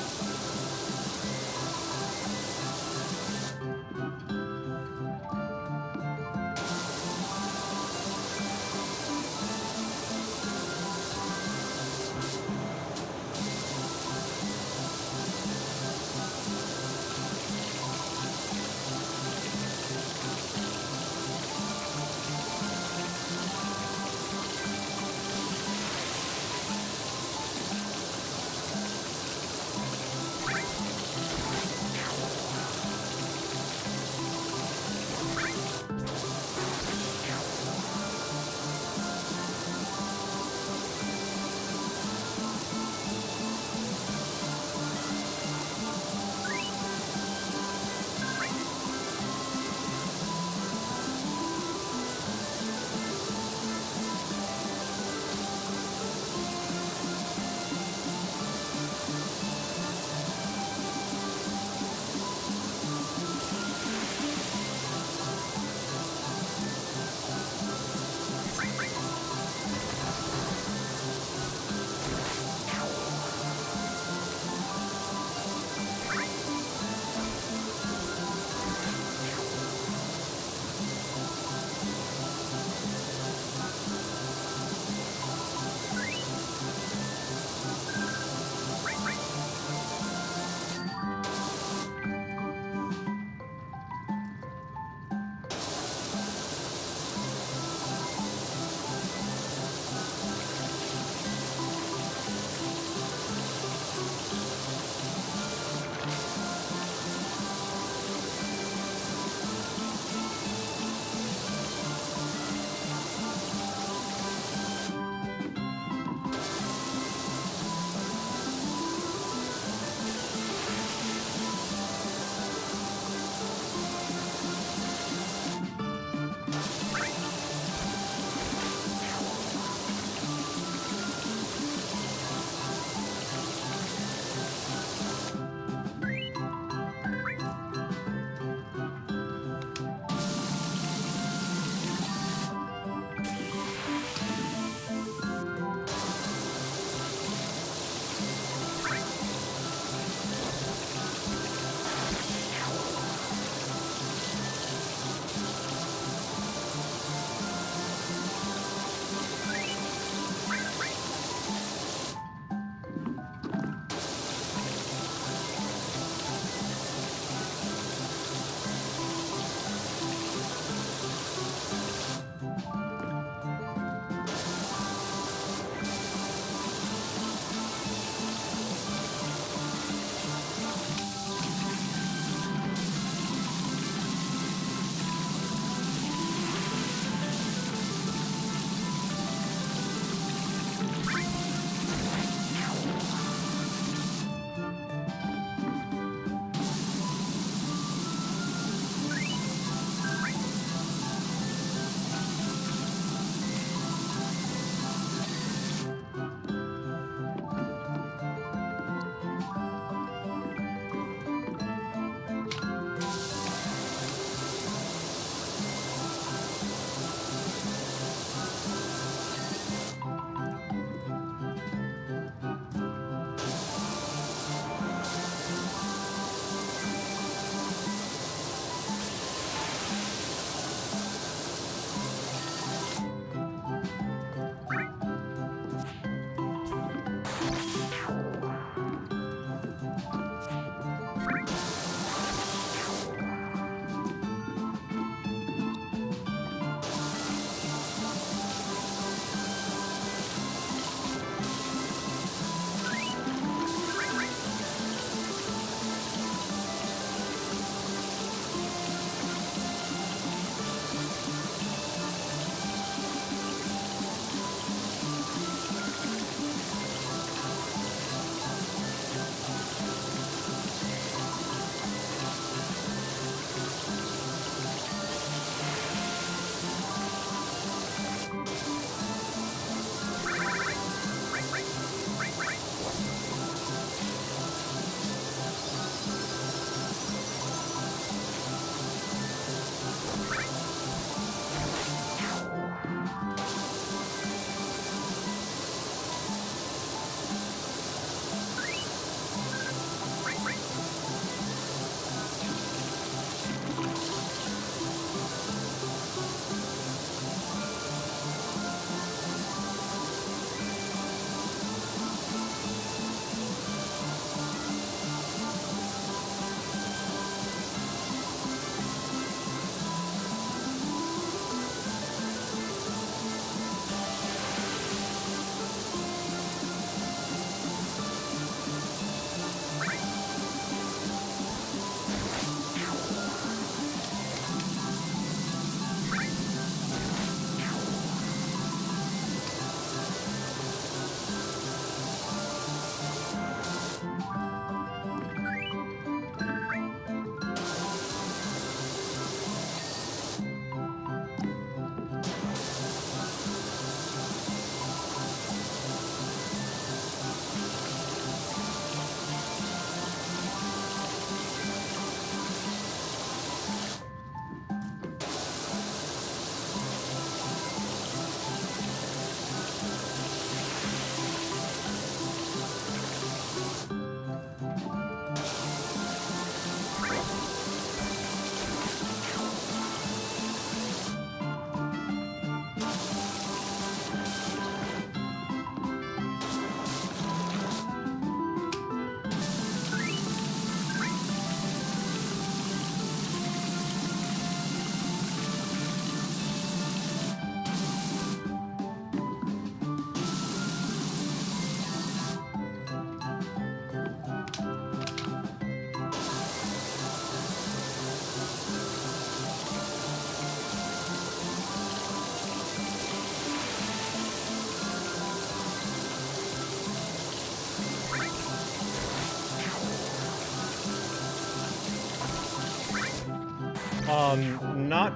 Not...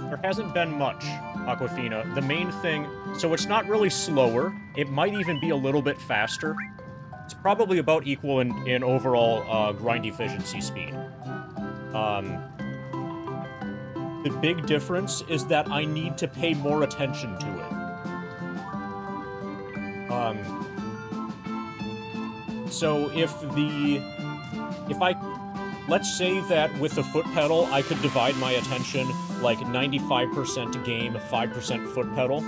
There hasn't been much, Aquafina. The main thing... So it's not really slower. It might even be a little bit faster. It's probably about equal in overall grind efficiency speed. The big difference is that I need to pay more attention to it. So let's say that with the foot pedal, I could divide my attention like 95% game, 5% foot pedal.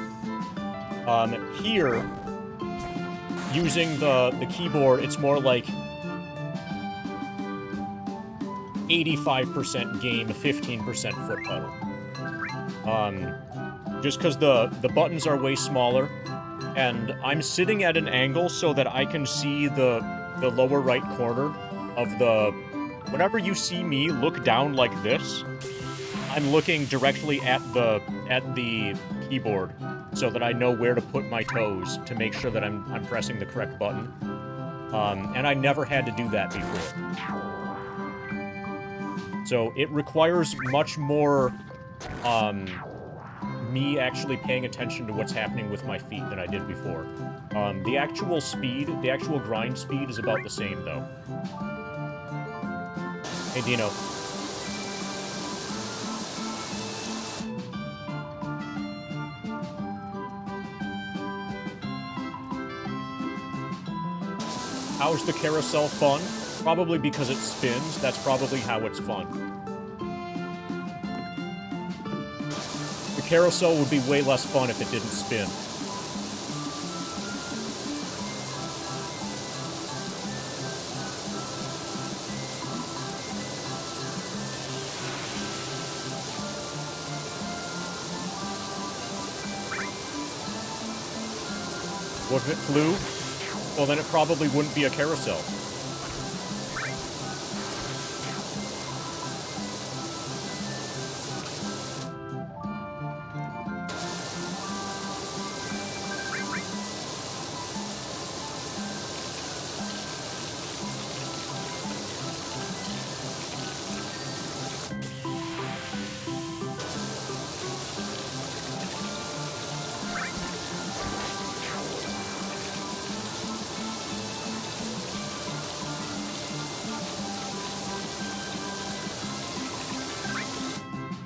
Here, using the keyboard, it's more like 85% game, 15% foot pedal. Just because the buttons are way smaller, and I'm sitting at an angle so that I can see the lower right corner of the... Whenever you see me look down like this, I'm looking directly at the keyboard so that I know where to put my toes to make sure that I'm pressing the correct button. And I never had to do that before. So it requires much more me actually paying attention to what's happening with my feet than I did before. The actual speed, the actual grind speed is about the same, though. Hey, Dino. How's the carousel fun? Probably because it spins. That's probably how it's fun. The carousel would be way less fun if it didn't spin. What if it flew? Well, then it probably wouldn't be a carousel.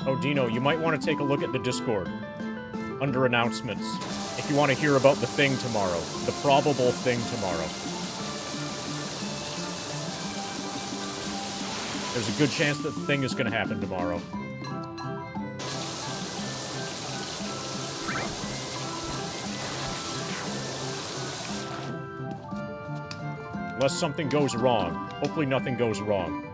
Oh, Dino, you might want to take a look at the Discord. Under announcements. If you want to hear about the thing tomorrow. The probable thing tomorrow. There's a good chance that the thing is going to happen tomorrow. Unless something goes wrong. Hopefully nothing goes wrong.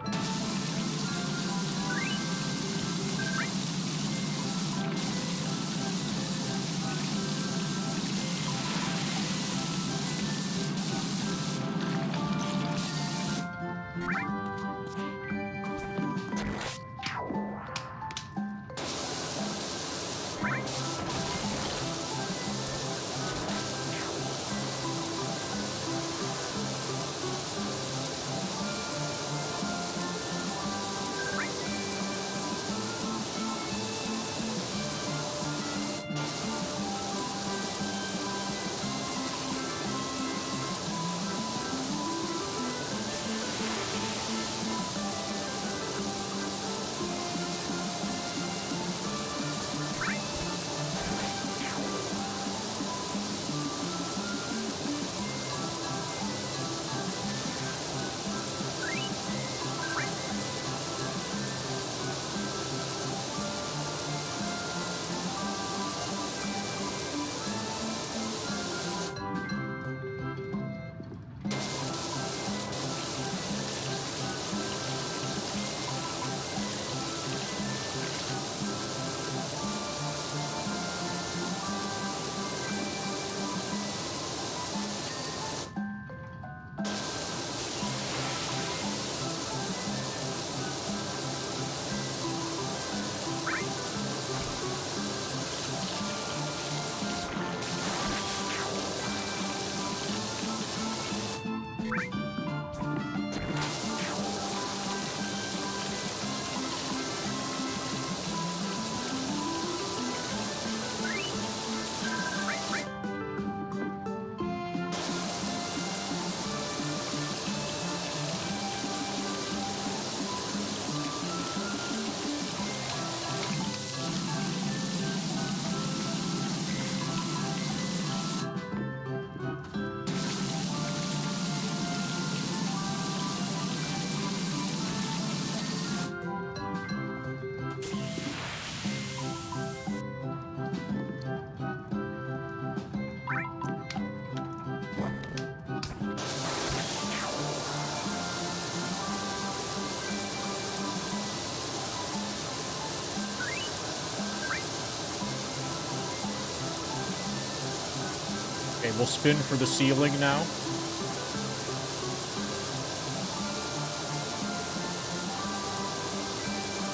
Okay, we'll spin for the ceiling now.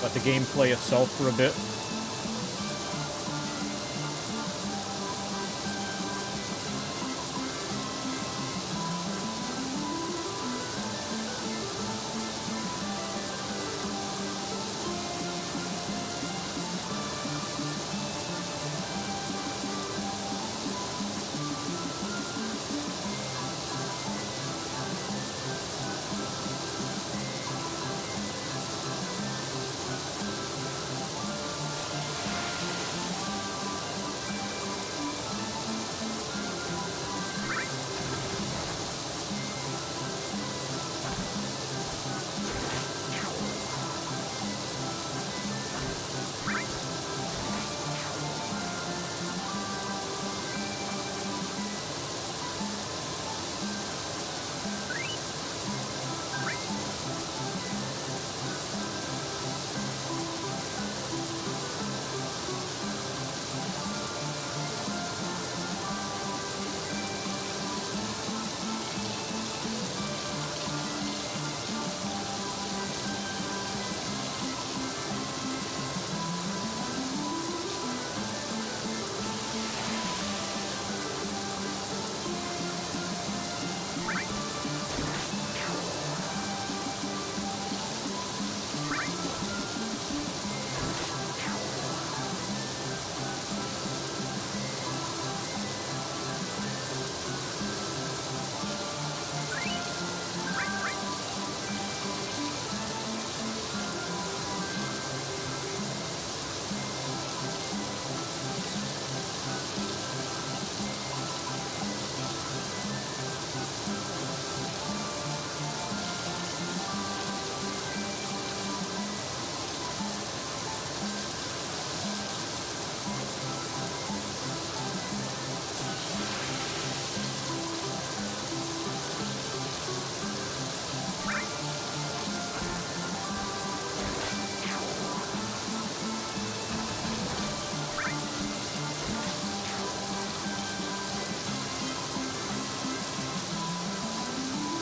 Let the game play itself for a bit.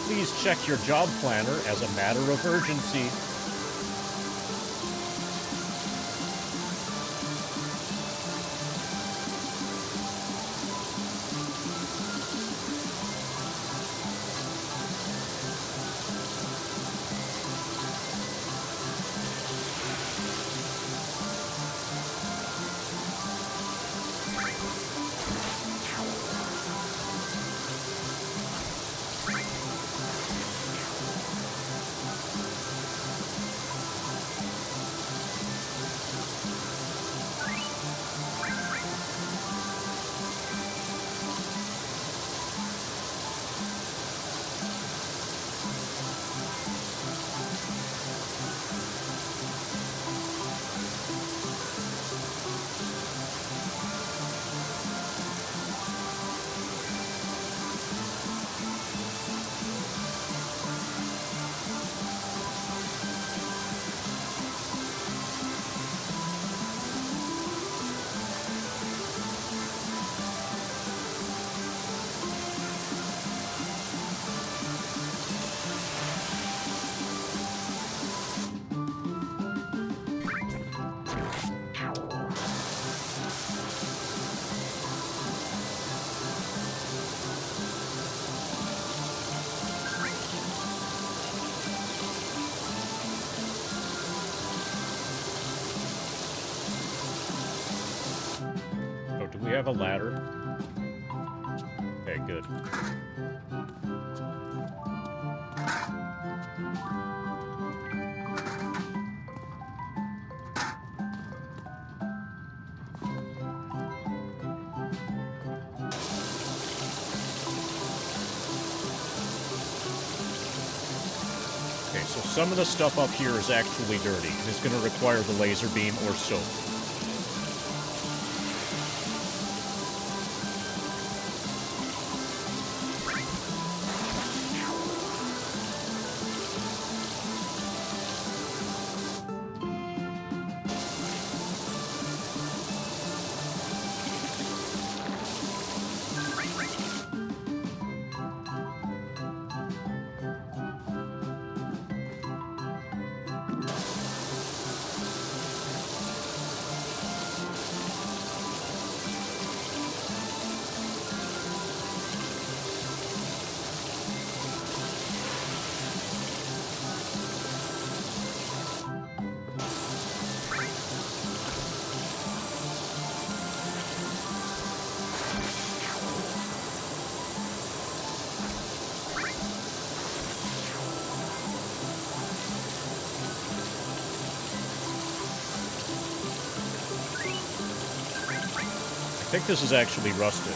Please check your job planner as a matter of urgency. Oh, do we have a ladder? Okay, good. Okay, so some of the stuff up here is actually dirty, and it's going to require the laser beam or soap. I think this is actually rusted.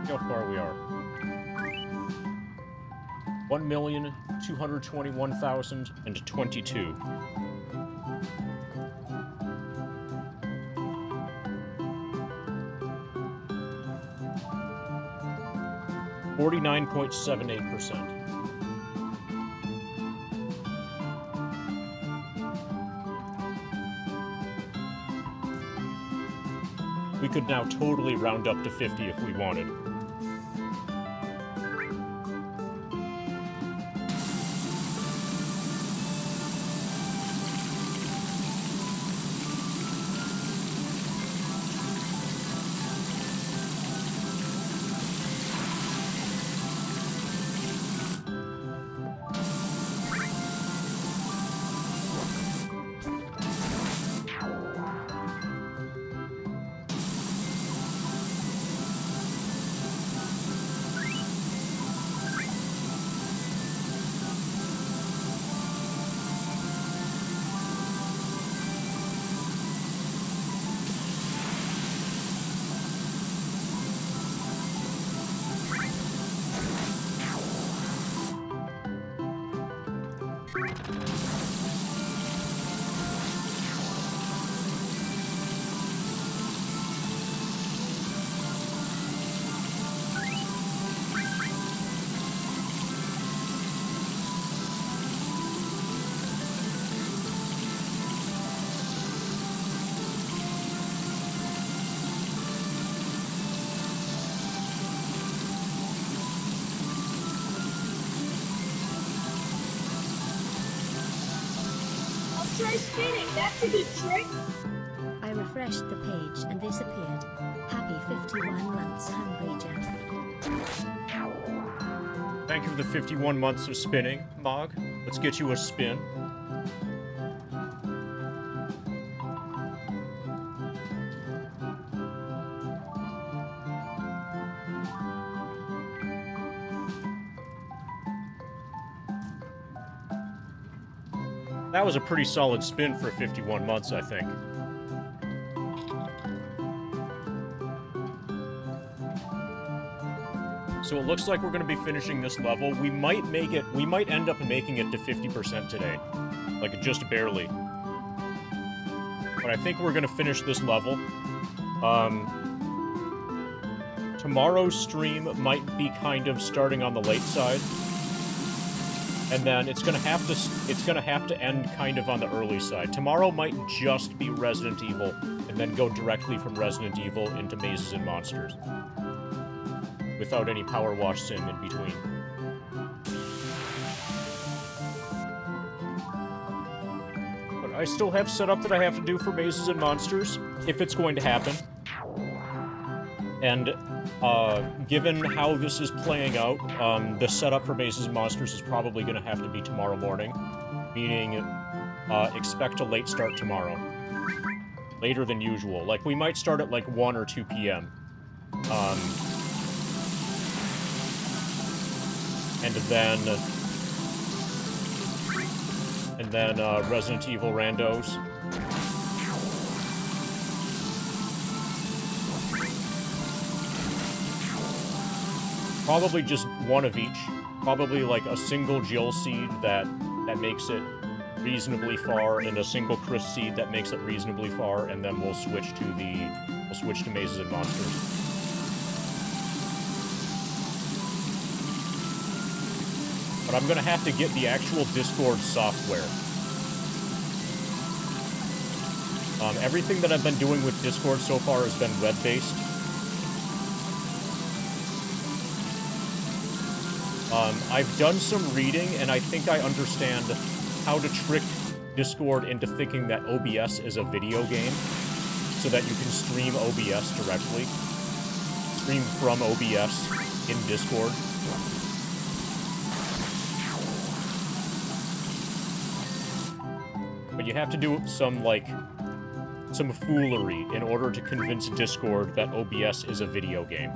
how far we are. 1,221,022. %49.78%. We could now totally round up to 50 if we wanted. Try spinning, that's a good trick. I refreshed the page and this appeared. Happy 51 months, Hungry Jack. Thank you for the 51 months of spinning, Mog. Let's get you a spin. That was a pretty solid spin for 51 months, I think. So it looks like we're going to be finishing this level. We might end up making it to 50% today. Like, just barely. But I think we're going to finish this level. Tomorrow's stream might be kind of starting on the late side. And then it's gonna have to end kind of on the early side. Tomorrow might just be Resident Evil, and then go directly from Resident Evil into Mazes and Monsters. Without any PowerWash Sim in between. But I still have setup that I have to do for Mazes and Monsters, if it's going to happen. And given how this is playing out, the setup for Mazes and Monsters is probably going to have to be tomorrow morning. Meaning, expect a late start tomorrow. Later than usual. Like, we might start at like 1 or 2 p.m. And then Resident Evil randos. Probably just one of each. Probably like a single Jill seed that makes it reasonably far, and a single Chris seed that makes it reasonably far, and then we'll switch to Mazes and Monsters. But I'm gonna have to get the actual Discord software. Everything that I've been doing with Discord so far has been web-based. I've done some reading, and I think I understand how to trick Discord into thinking that OBS is a video game, so that you can stream OBS directly. Stream from OBS in Discord. But you have to do some foolery in order to convince Discord that OBS is a video game.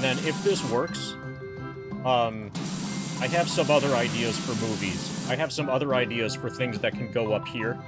And then if this works, I have some other ideas for movies. I have some other ideas for things that can go up here.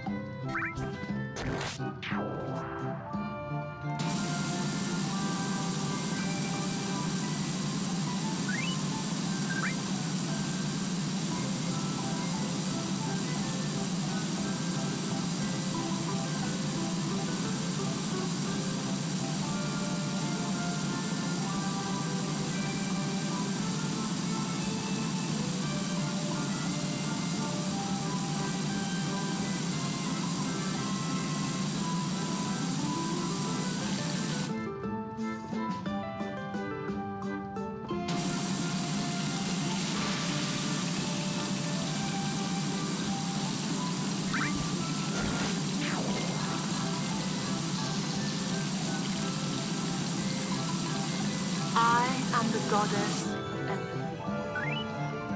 I am the goddess of empathy.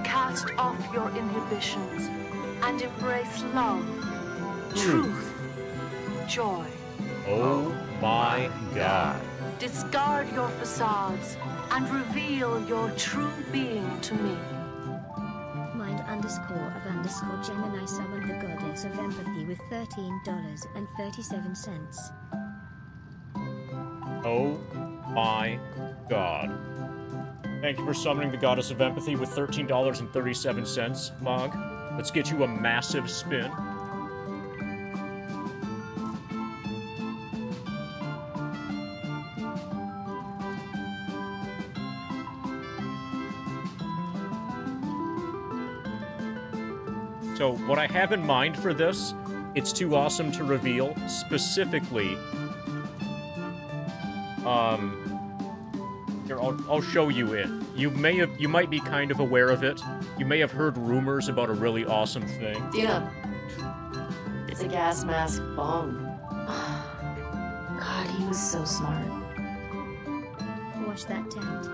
Cast off your inhibitions and embrace love, truth, joy. Oh my god. Discard your facades and reveal your true being to me. Mind_of_Gemini summoned the goddess of empathy with $13.37. Oh my god. Thank you for summoning the goddess of empathy with $13.37, Mog. Let's get you a massive spin. So what I have in mind for this, it's too awesome to reveal, specifically, here, I'll show you it. You might be kind of aware of it. You may have heard rumors about a really awesome thing. Dina, it's a gas mask bomb. God, he was so smart. Watch that tent.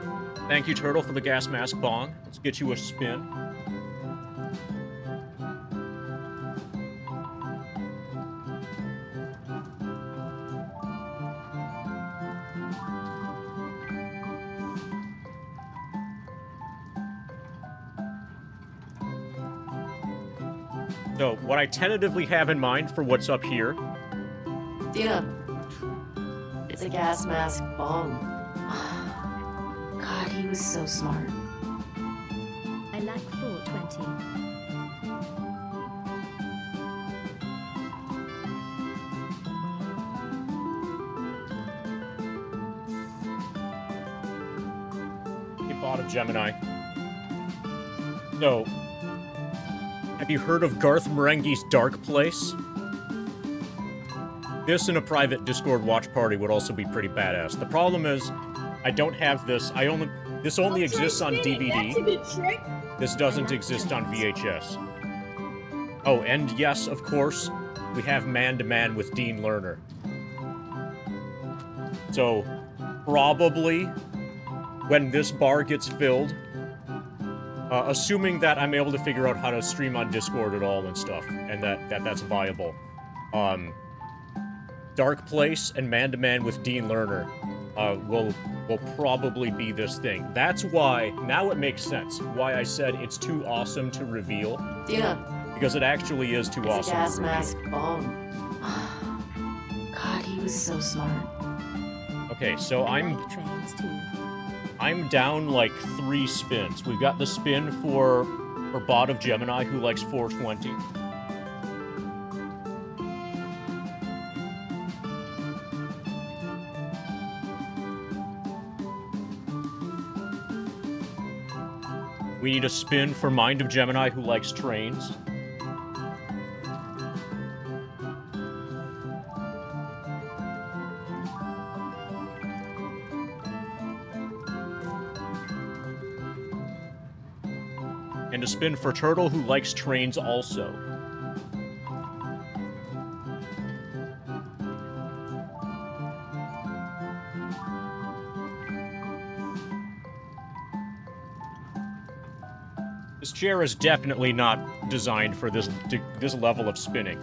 Thank you, Turtle, for the gas mask bong. Let's get you a spin. So, what I tentatively have in mind for what's up here... Dina, it's a gas mask bomb. God, he was so smart. I like 420. A bot of Gemini. So, have you heard of Garth Marenghi's Dark Place? This in a private Discord watch party would also be pretty badass. The problem is, I don't have this. This only exists on DVD. That's a good trick. This doesn't exist on VHS. Oh, and yes, of course, we have Man-to-Man with Dean Lerner. So, probably, when this bar gets filled, assuming that I'm able to figure out how to stream on Discord at all and stuff, and that's viable, Dark Place and Man-to-Man with Dean Lerner will probably be this thing. That's why, now it makes sense, why I said it's too awesome to reveal. Dina, Because it actually is too it's a awesome gas to reveal. mask bomb. God, he was so smart. Okay, so I I'm like trains too. down like 3 spins. We've got the spin for Bot of Gemini, who likes 420. We need a spin for Mind of Gemini, who likes trains. And a spin for Turtle, who likes trains also. This chair is definitely not designed for this level of spinning.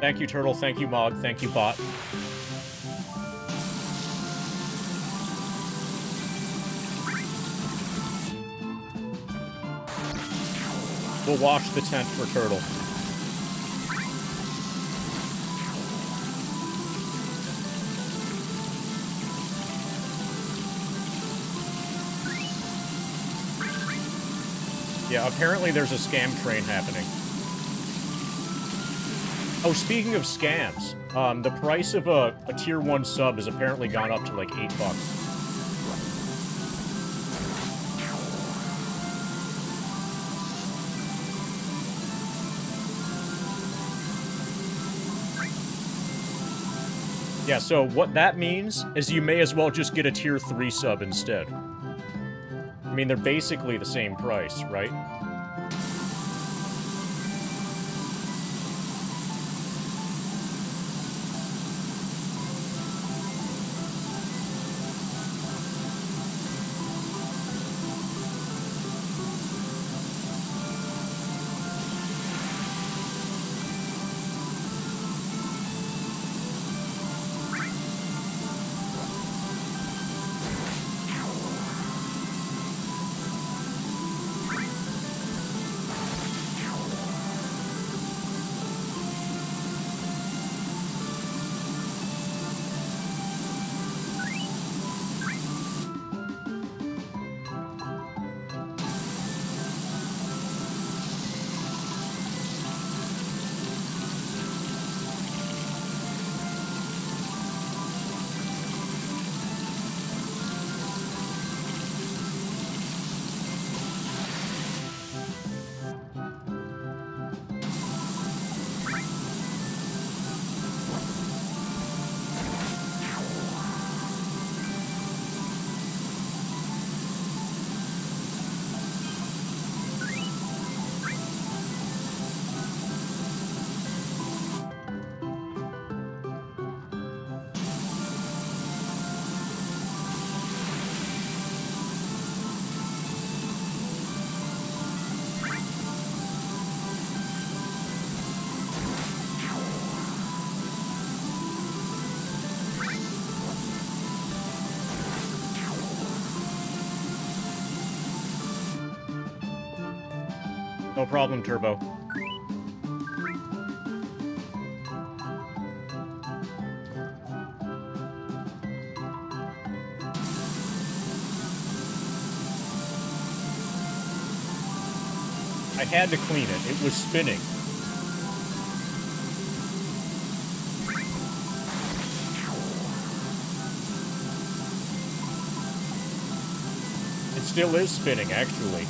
Thank you, Turtle. Thank you, Mog. Thank you, Bot. We'll wash the tent for Turtle. Yeah, apparently there's a scam train happening. Oh, speaking of scams, the price of a tier 1 sub has apparently gone up to like $8. Yeah, so what that means is you may as well just get a tier 3 sub instead. I mean, they're basically the same price, right? No problem, Turbo. I had to clean it. It was spinning. It still is spinning, actually.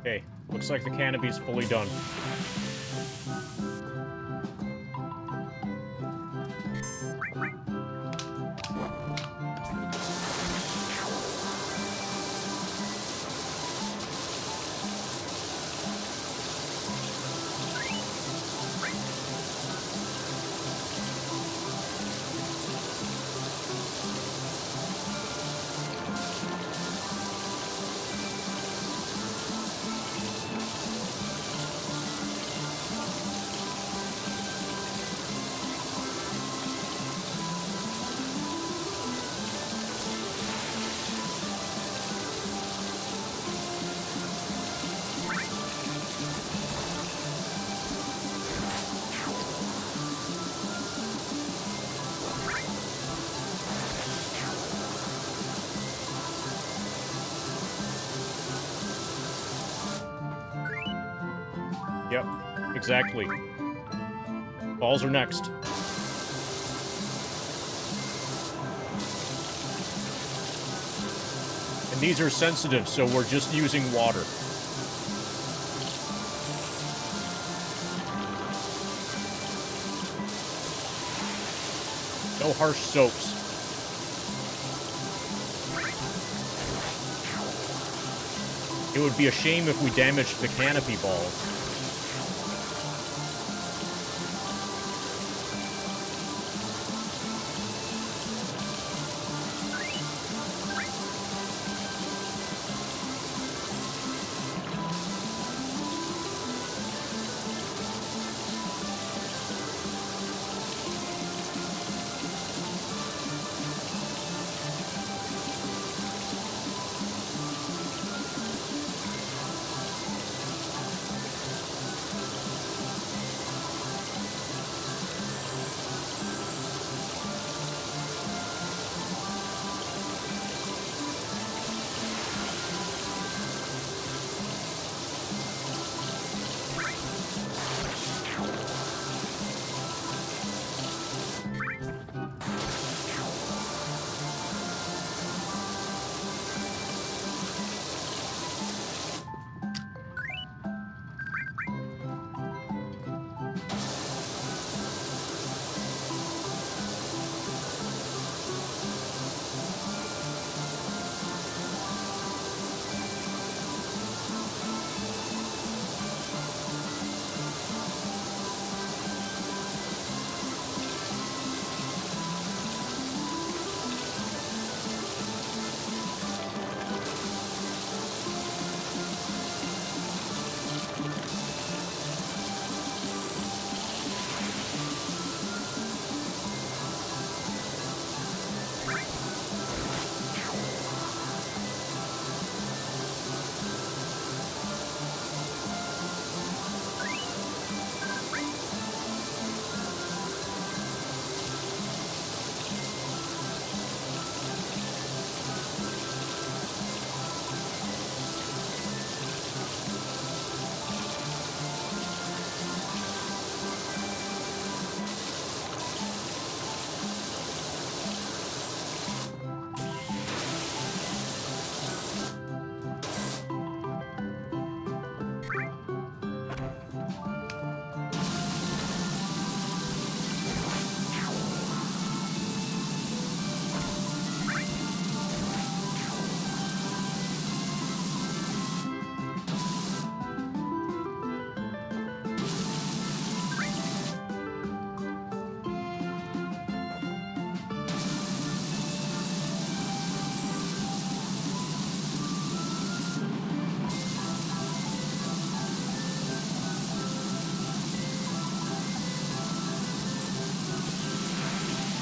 Okay, looks like the canopy's fully done. Yep, exactly. Balls are next. And these are sensitive, so we're just using water. No harsh soaps. It would be a shame if we damaged the canopy balls.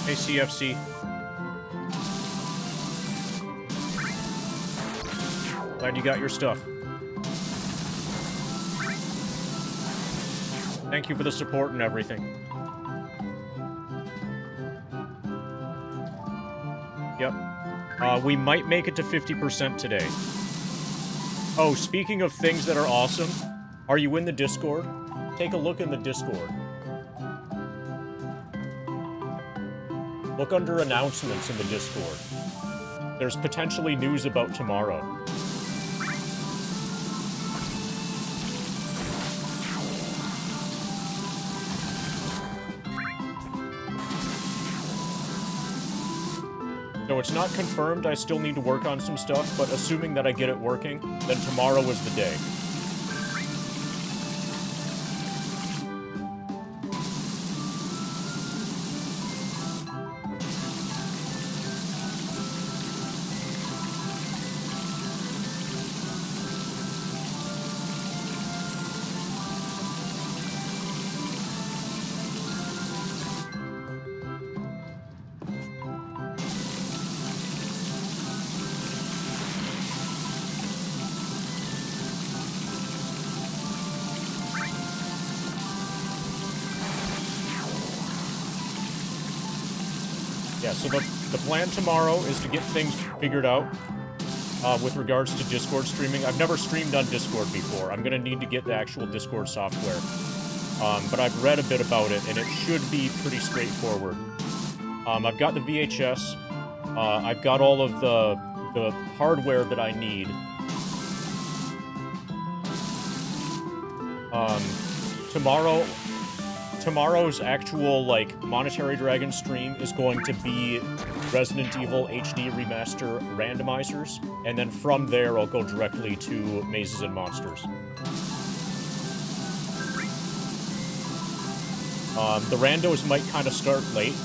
Hey, CFC. Glad you got your stuff. Thank you for the support and everything. Yep. We might make it to 50% today. Oh, speaking of things that are awesome, are you in the Discord? Take a look in the Discord. Look under announcements in the Discord. There's potentially news about tomorrow. So it's not confirmed, I still need to work on some stuff, but assuming that I get it working, then tomorrow is the day. Yeah, so the plan tomorrow is to get things figured out with regards to Discord streaming. I've never streamed on Discord before. I'm going to need to get the actual Discord software. But I've read a bit about it, and it should be pretty straightforward. I've got the VHS. I've got all of the hardware that I need. Tomorrow's actual, like, Monetary Dragon stream is going to be Resident Evil HD Remaster randomizers, and then from there I'll go directly to Mazes and Monsters. The randos might kind of start late,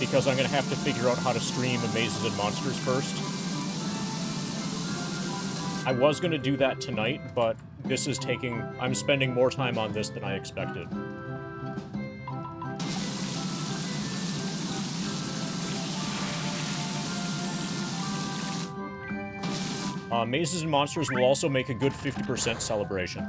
because I'm going to have to figure out how to stream Mazes and Monsters first. I was going to do that tonight, but this is I'm spending more time on this than I expected. Mazes and Monsters will also make a good 50% celebration.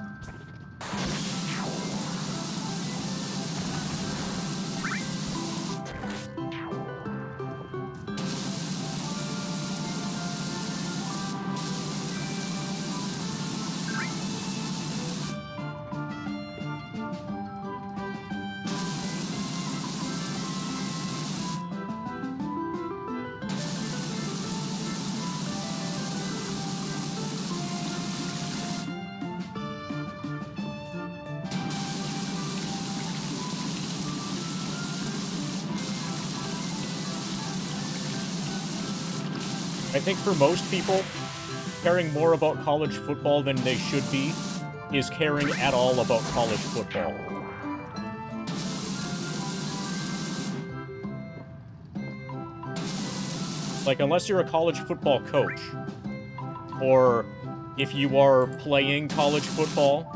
I think for most people, caring more about college football than they should be is caring at all about college football. Like, unless you're a college football coach, or if you are playing college football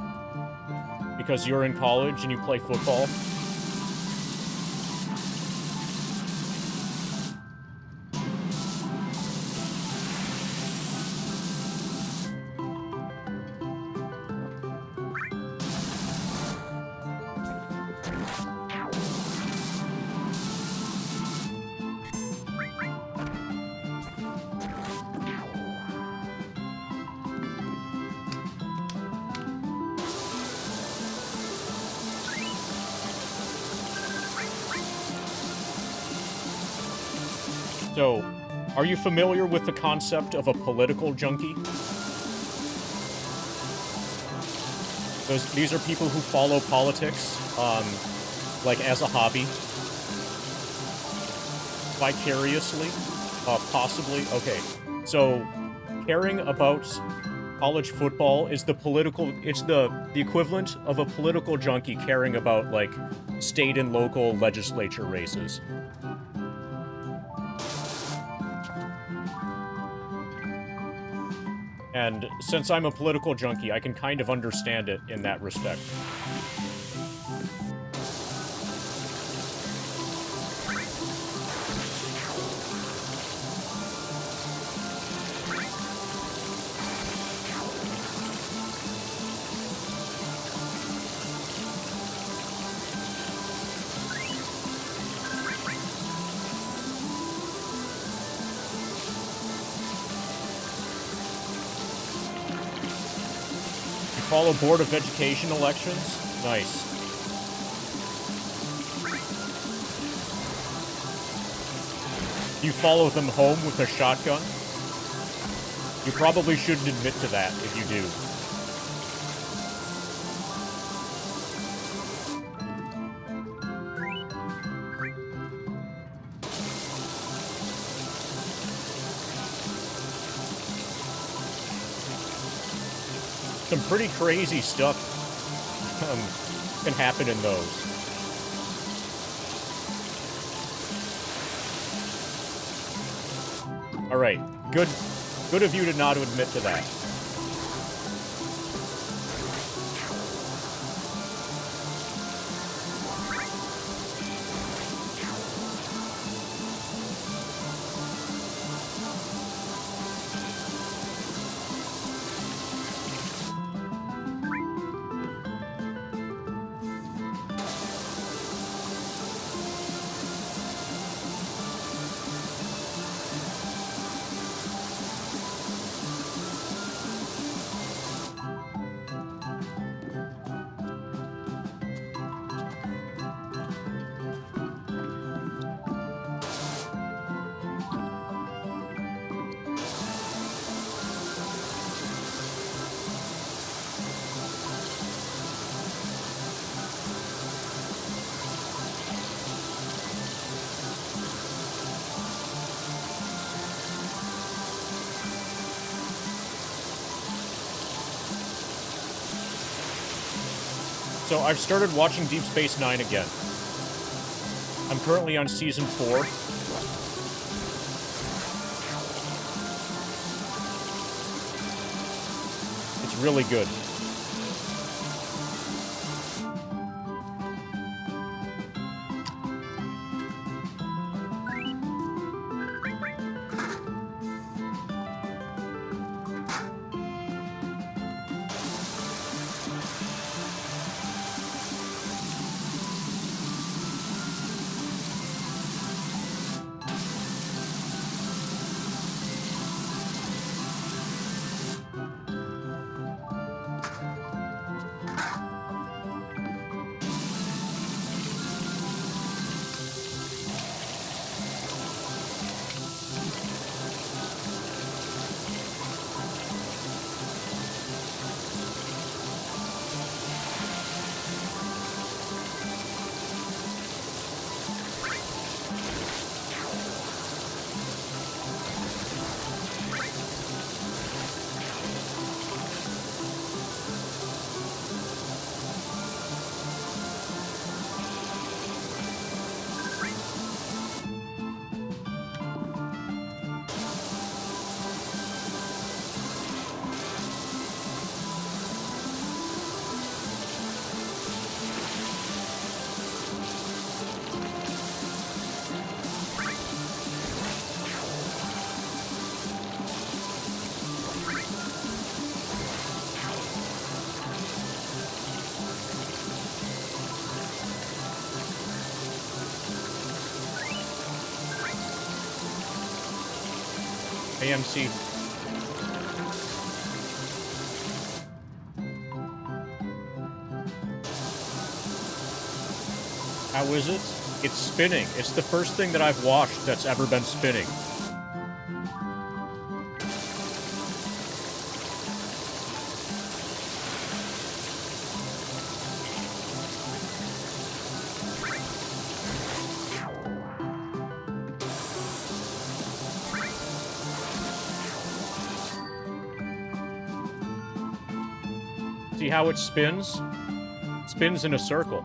because you're in college and you play football, So, are you familiar with the concept of a political junkie? These are people who follow politics, like, as a hobby. Vicariously? Possibly? Okay. So, caring about college football is it's the equivalent of a political junkie caring about, like, state and local legislature races. And since I'm a political junkie, I can kind of understand it in that respect. Follow Board of Education elections? Nice. You follow them home with a shotgun? You probably shouldn't admit to that if you do. Some pretty crazy stuff can happen in those. Alright, good of you to not admit to that. So I've started watching Deep Space Nine again. I'm currently on season 4. It's really good. AMC. How is it? It's spinning. It's the first thing that I've watched that's ever been spinning. See how it spins? It spins in a circle.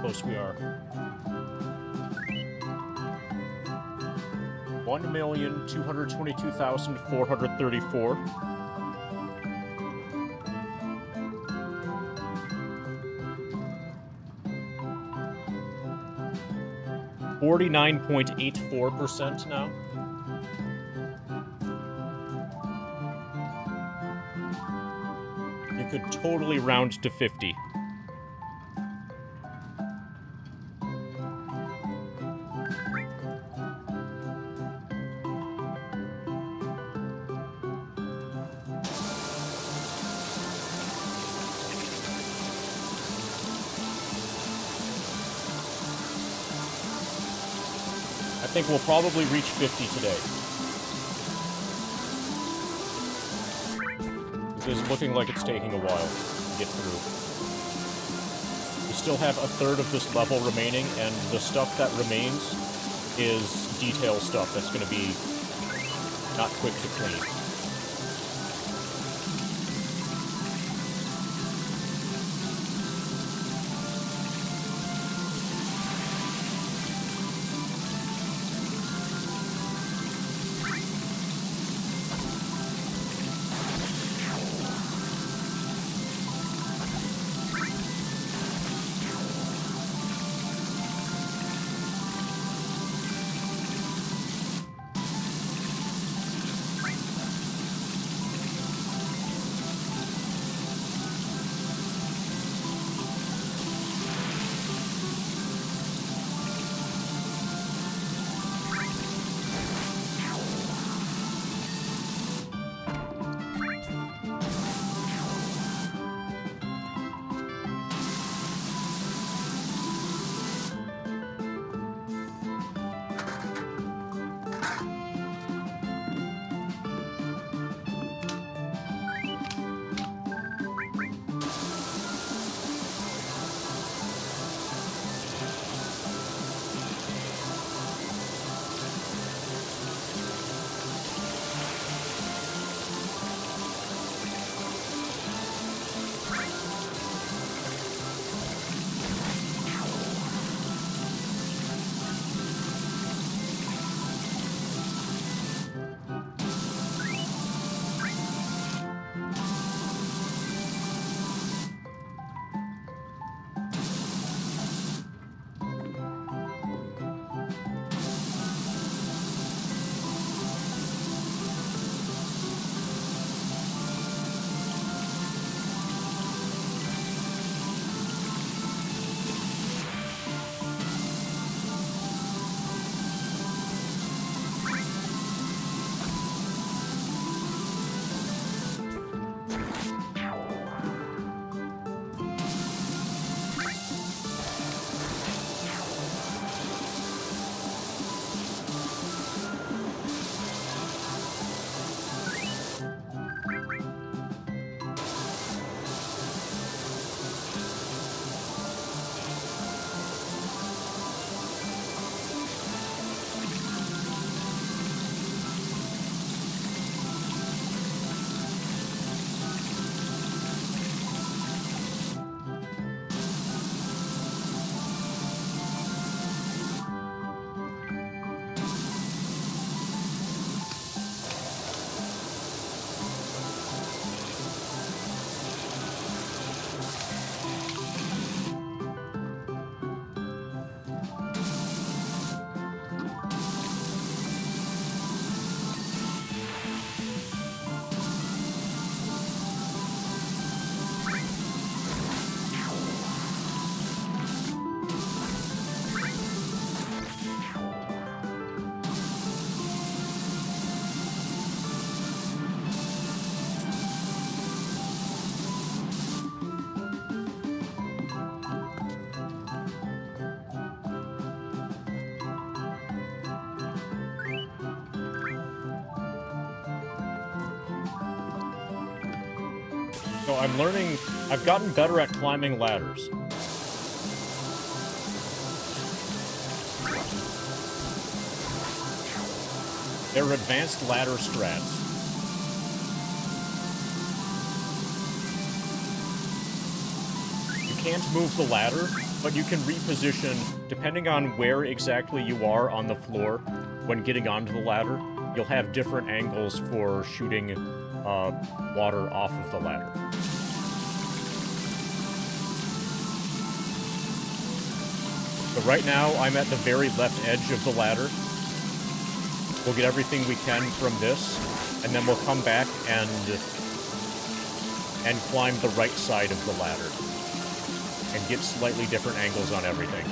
close we are. 1,222,434. $49.84% now. You could totally round to 50. I think we'll probably reach 50 today. This is looking like it's taking a while to get through. We still have a third of this level remaining, and the stuff that remains is detail stuff that's going to be not quick to clean. So I'm learning, I've gotten better at climbing ladders. They're advanced ladder strats. You can't move the ladder, but you can reposition, depending on where exactly you are on the floor when getting onto the ladder, you'll have different angles for shooting water off of the ladder. So right now, I'm at the very left edge of the ladder. We'll get everything we can from this, and then we'll come back and climb the right side of the ladder and get slightly different angles on everything.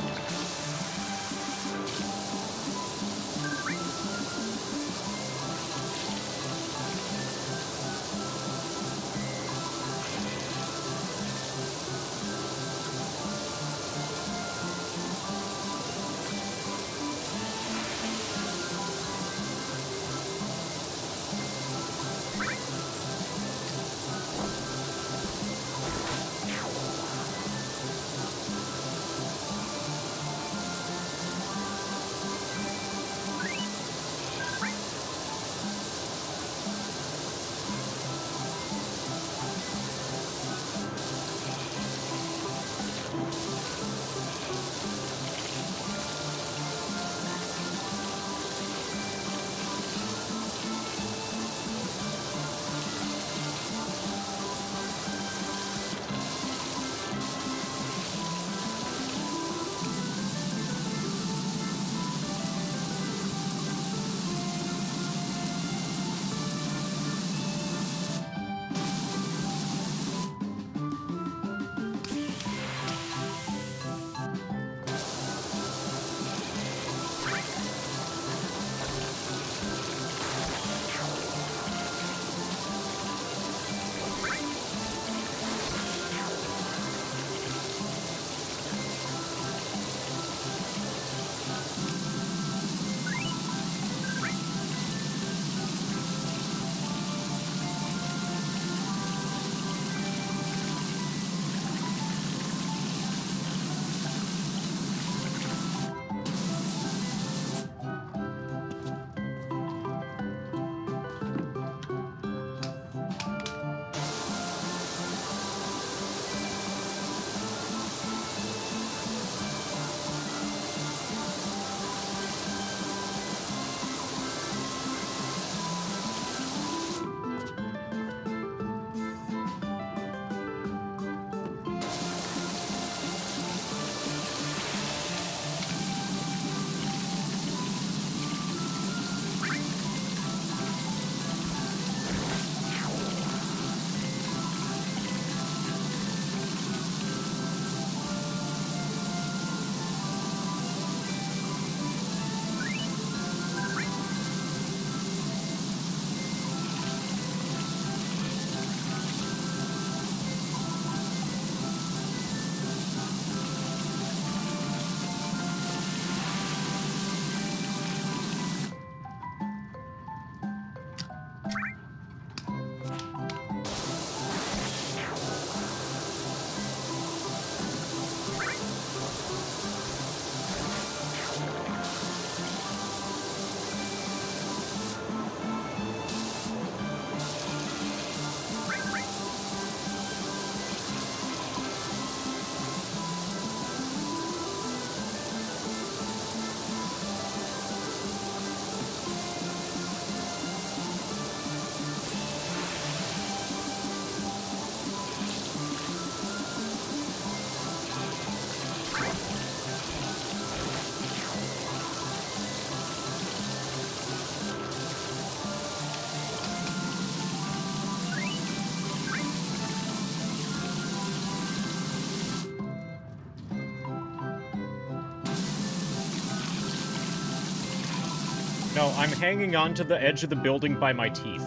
No, I'm hanging on to the edge of the building by my teeth.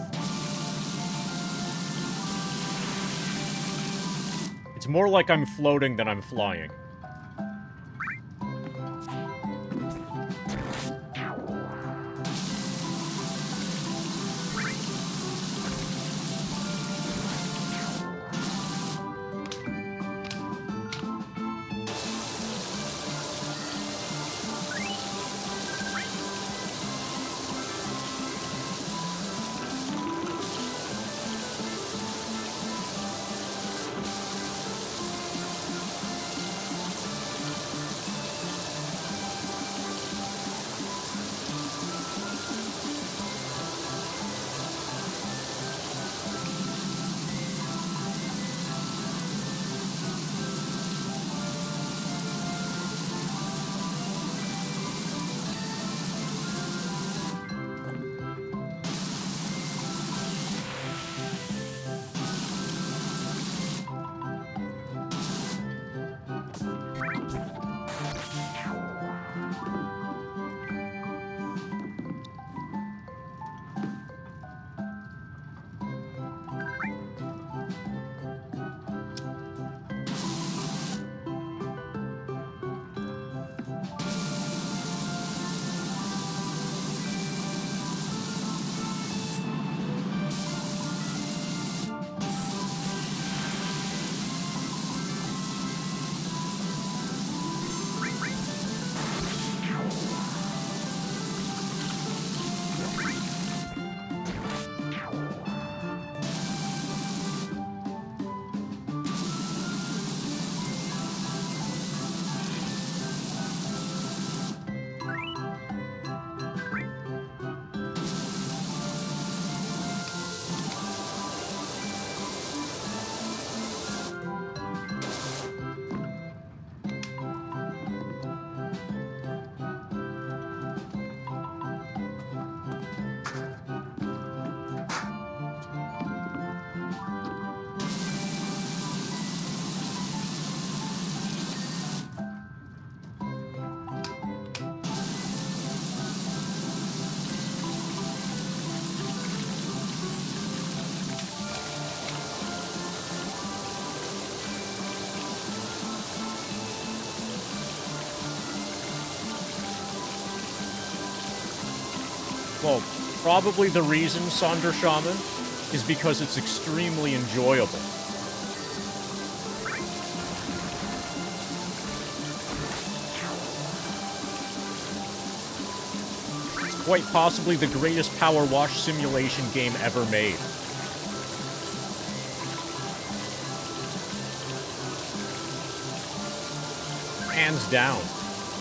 It's more like I'm floating than I'm flying. Well, probably the reason, Sonder Shaman, is because it's extremely enjoyable. It's quite possibly the greatest power wash simulation game ever made. Hands down.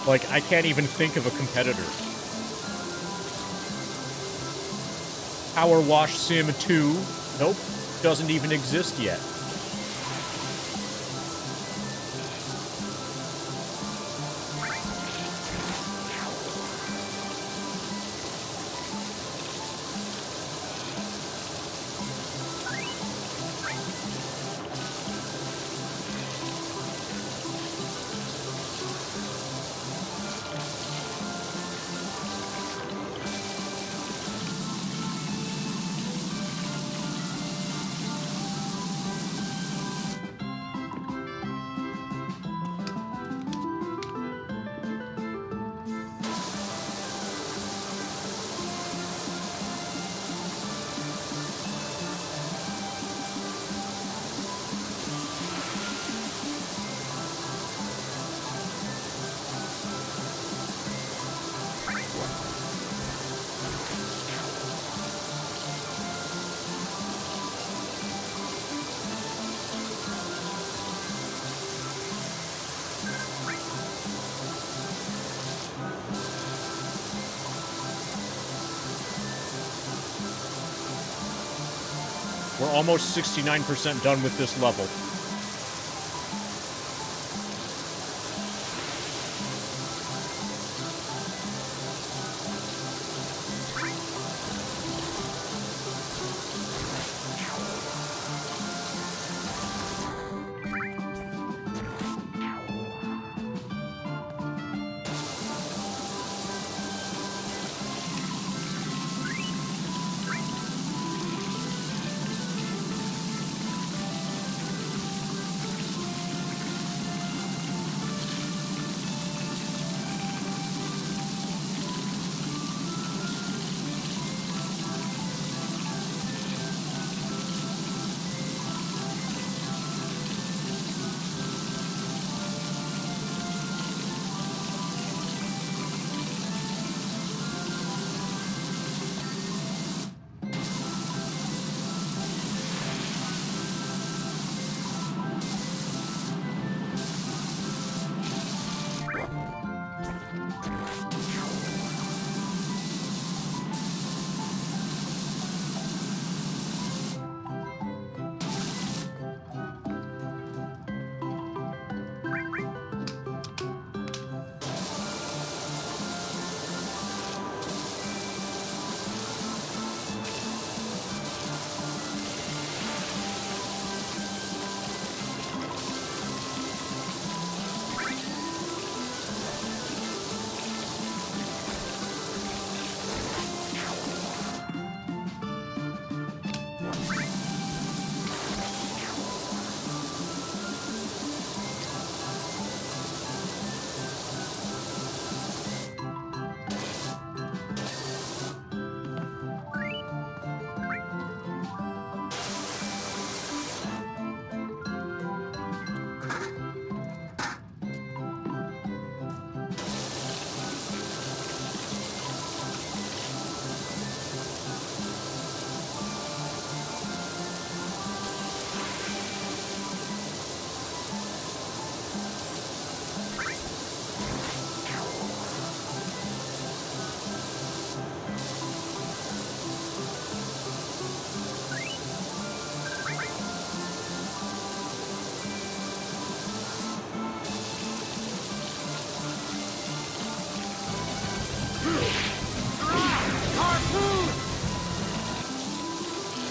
Like, I can't even think of a competitor. Power Wash Sim 2? Nope. Doesn't even exist yet. We're almost 69% done with this level.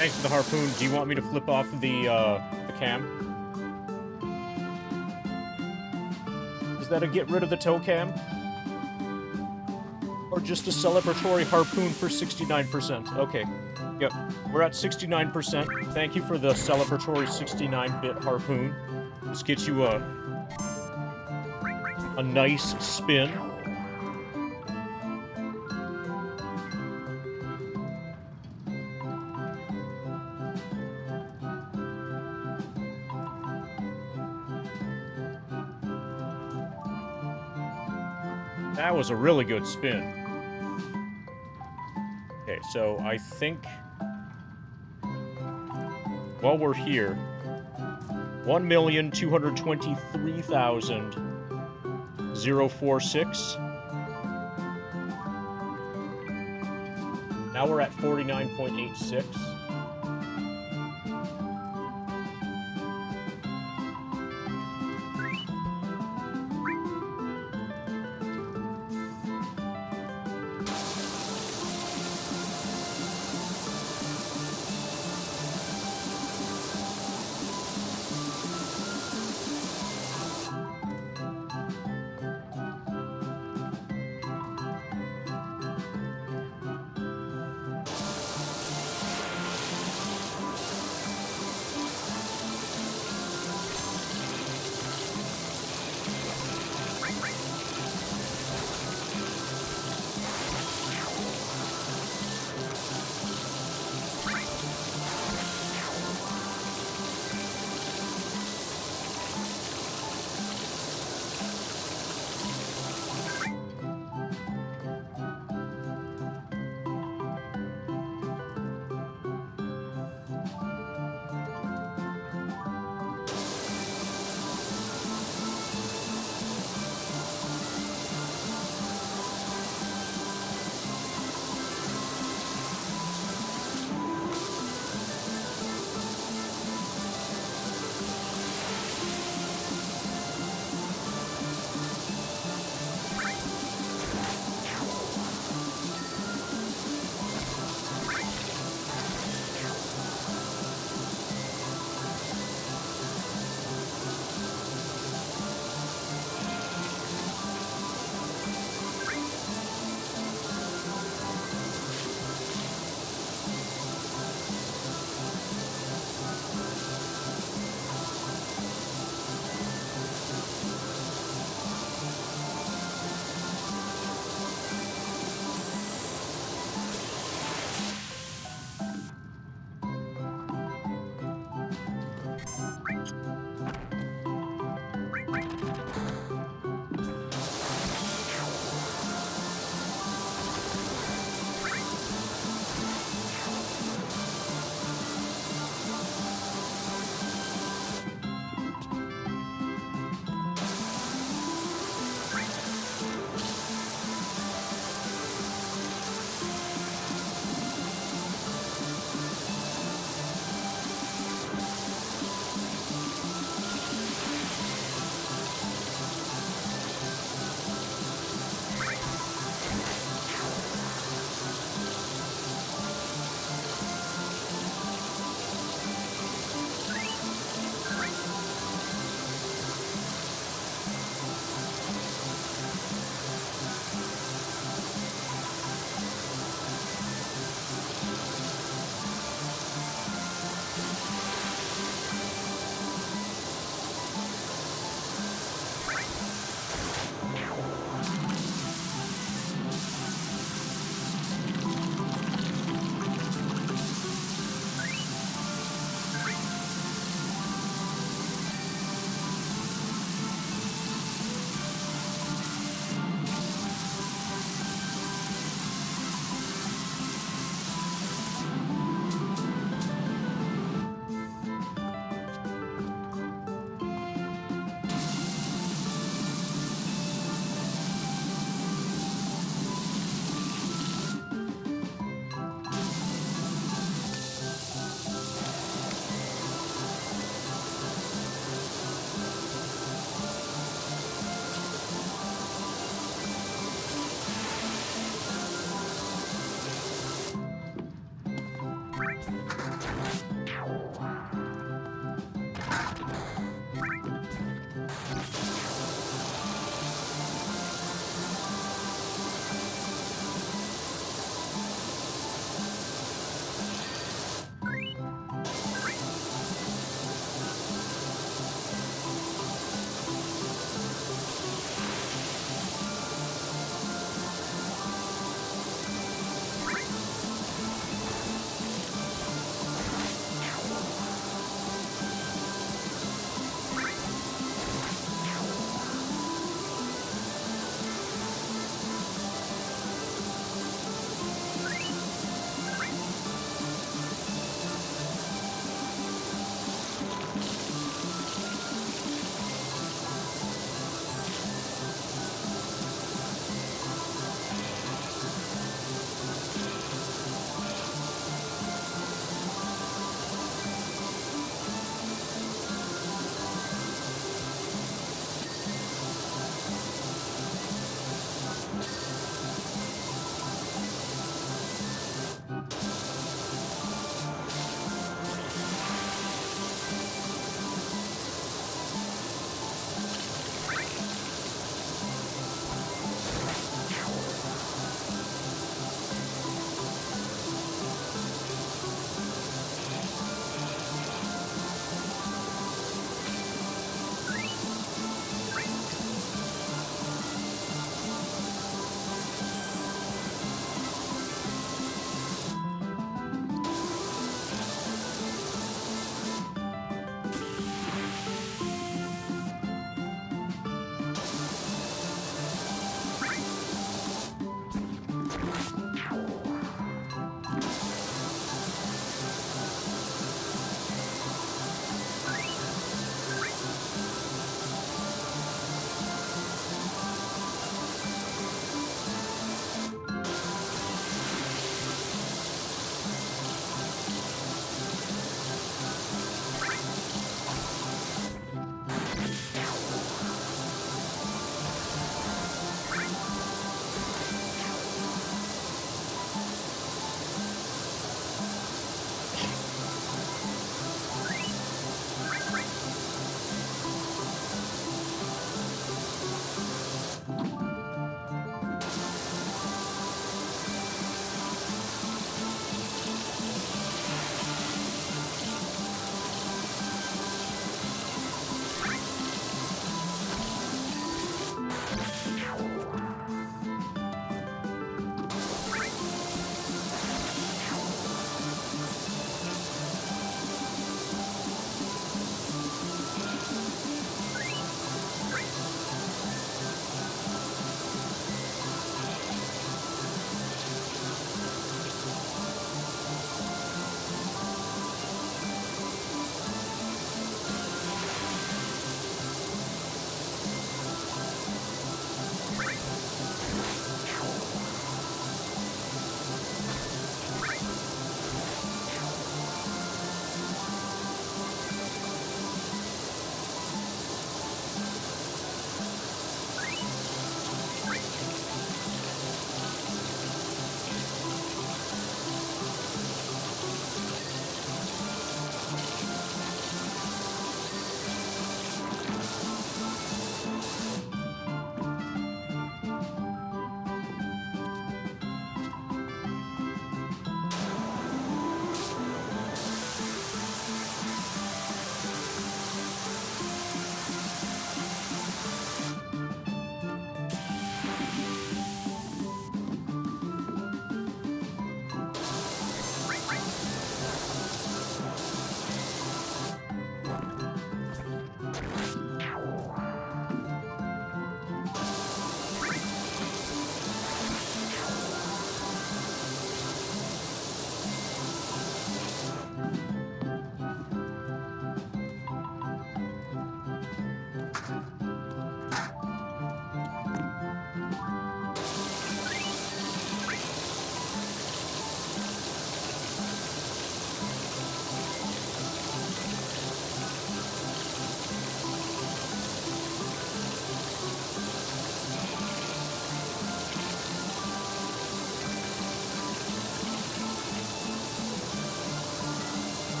Thanks for the harpoon. Do you want me to flip off the cam? Is that a get rid of the toe cam? Or just a celebratory harpoon for 69%? Okay. Yep. We're at 69%. Thank you for the celebratory 69-bit harpoon. This gets you a nice spin. That was a really good spin. Okay, so I think while we're here, 1,223,046. Now we're at 49.86.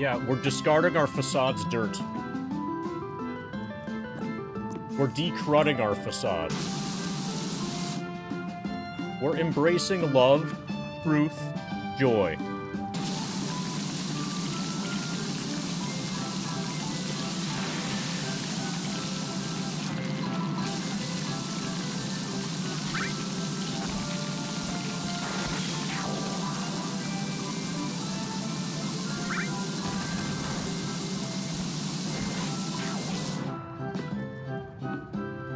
Yeah, we're discarding our facade's dirt. We're decrudding our facade. We're embracing love, truth, joy.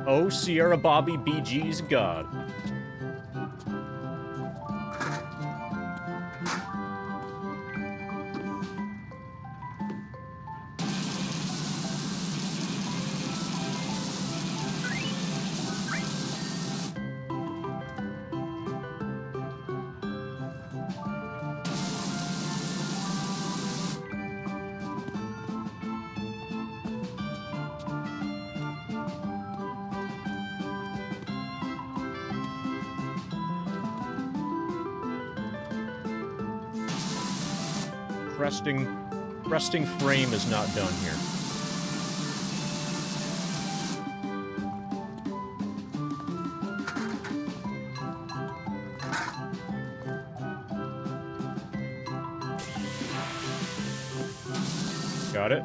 Oh, Sierra Bobby BG's God. Resting frame is not done here. Got it.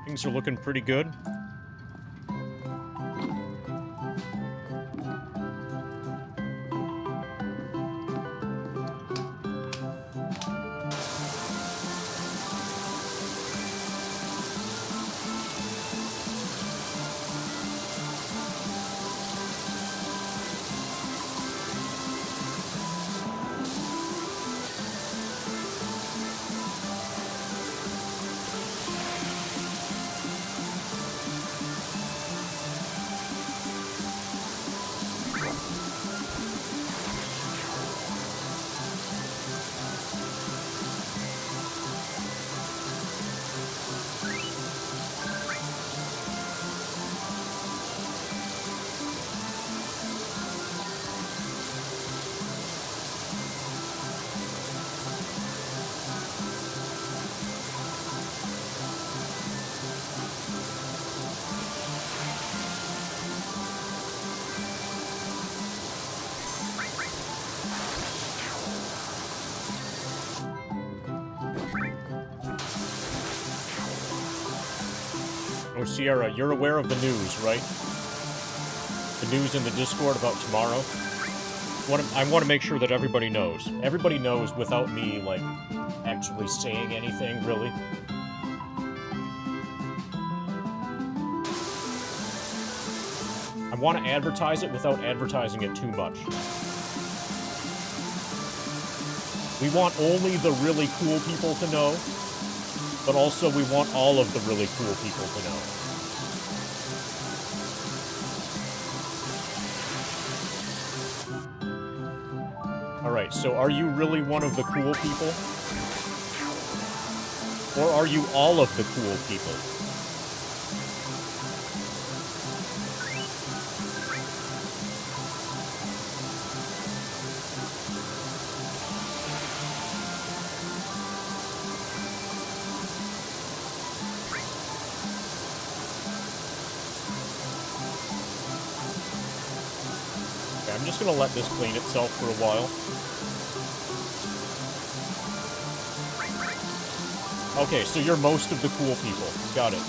Things are looking pretty good. Oh, Sierra, you're aware of the news, right? The news in the Discord about tomorrow? I want to make sure that everybody knows. Everybody knows without me, like, actually saying anything, really. I want to advertise it without advertising it too much. We want only the really cool people to know, but also we want all of the really cool people to know. Alright, so are you really one of the cool people? Or are you all of the cool people? I'm just gonna let this clean itself for a while. Okay, so you're most of the cool people. Got it.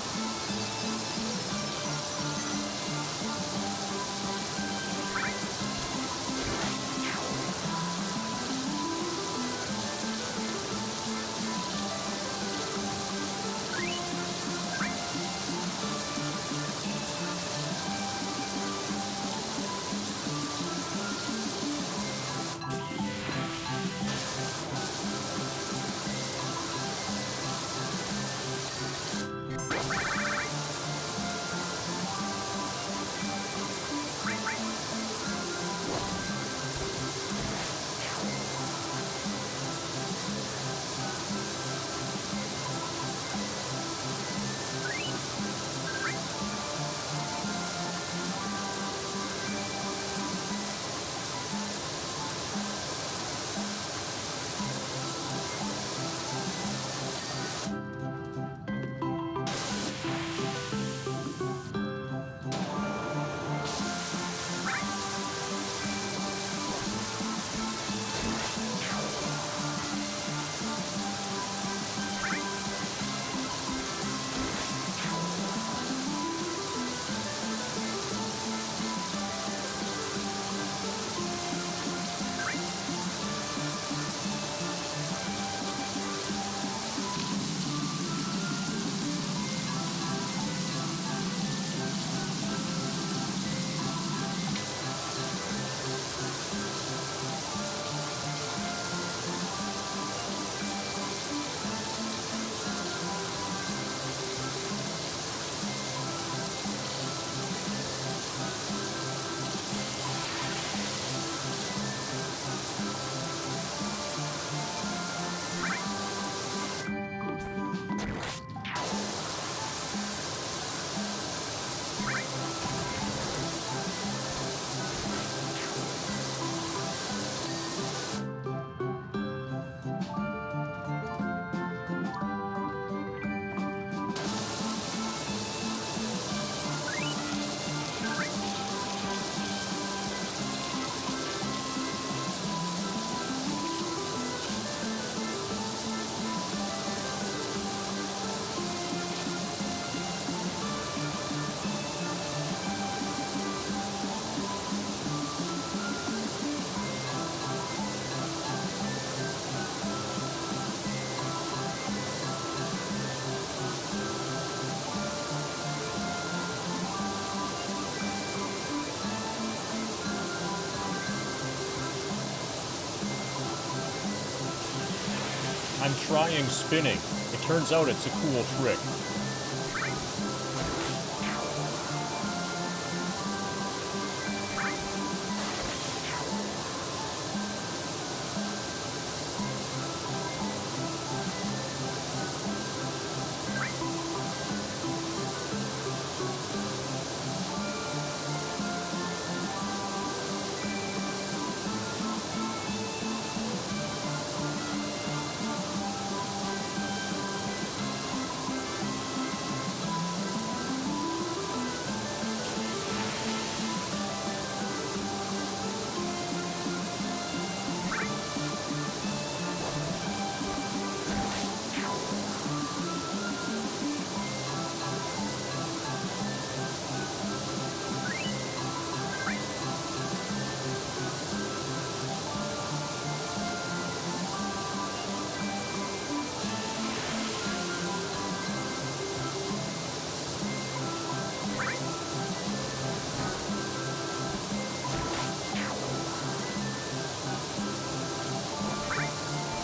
I'm trying spinning. It turns out it's a cool trick.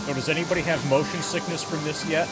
So does anybody have motion sickness from this yet?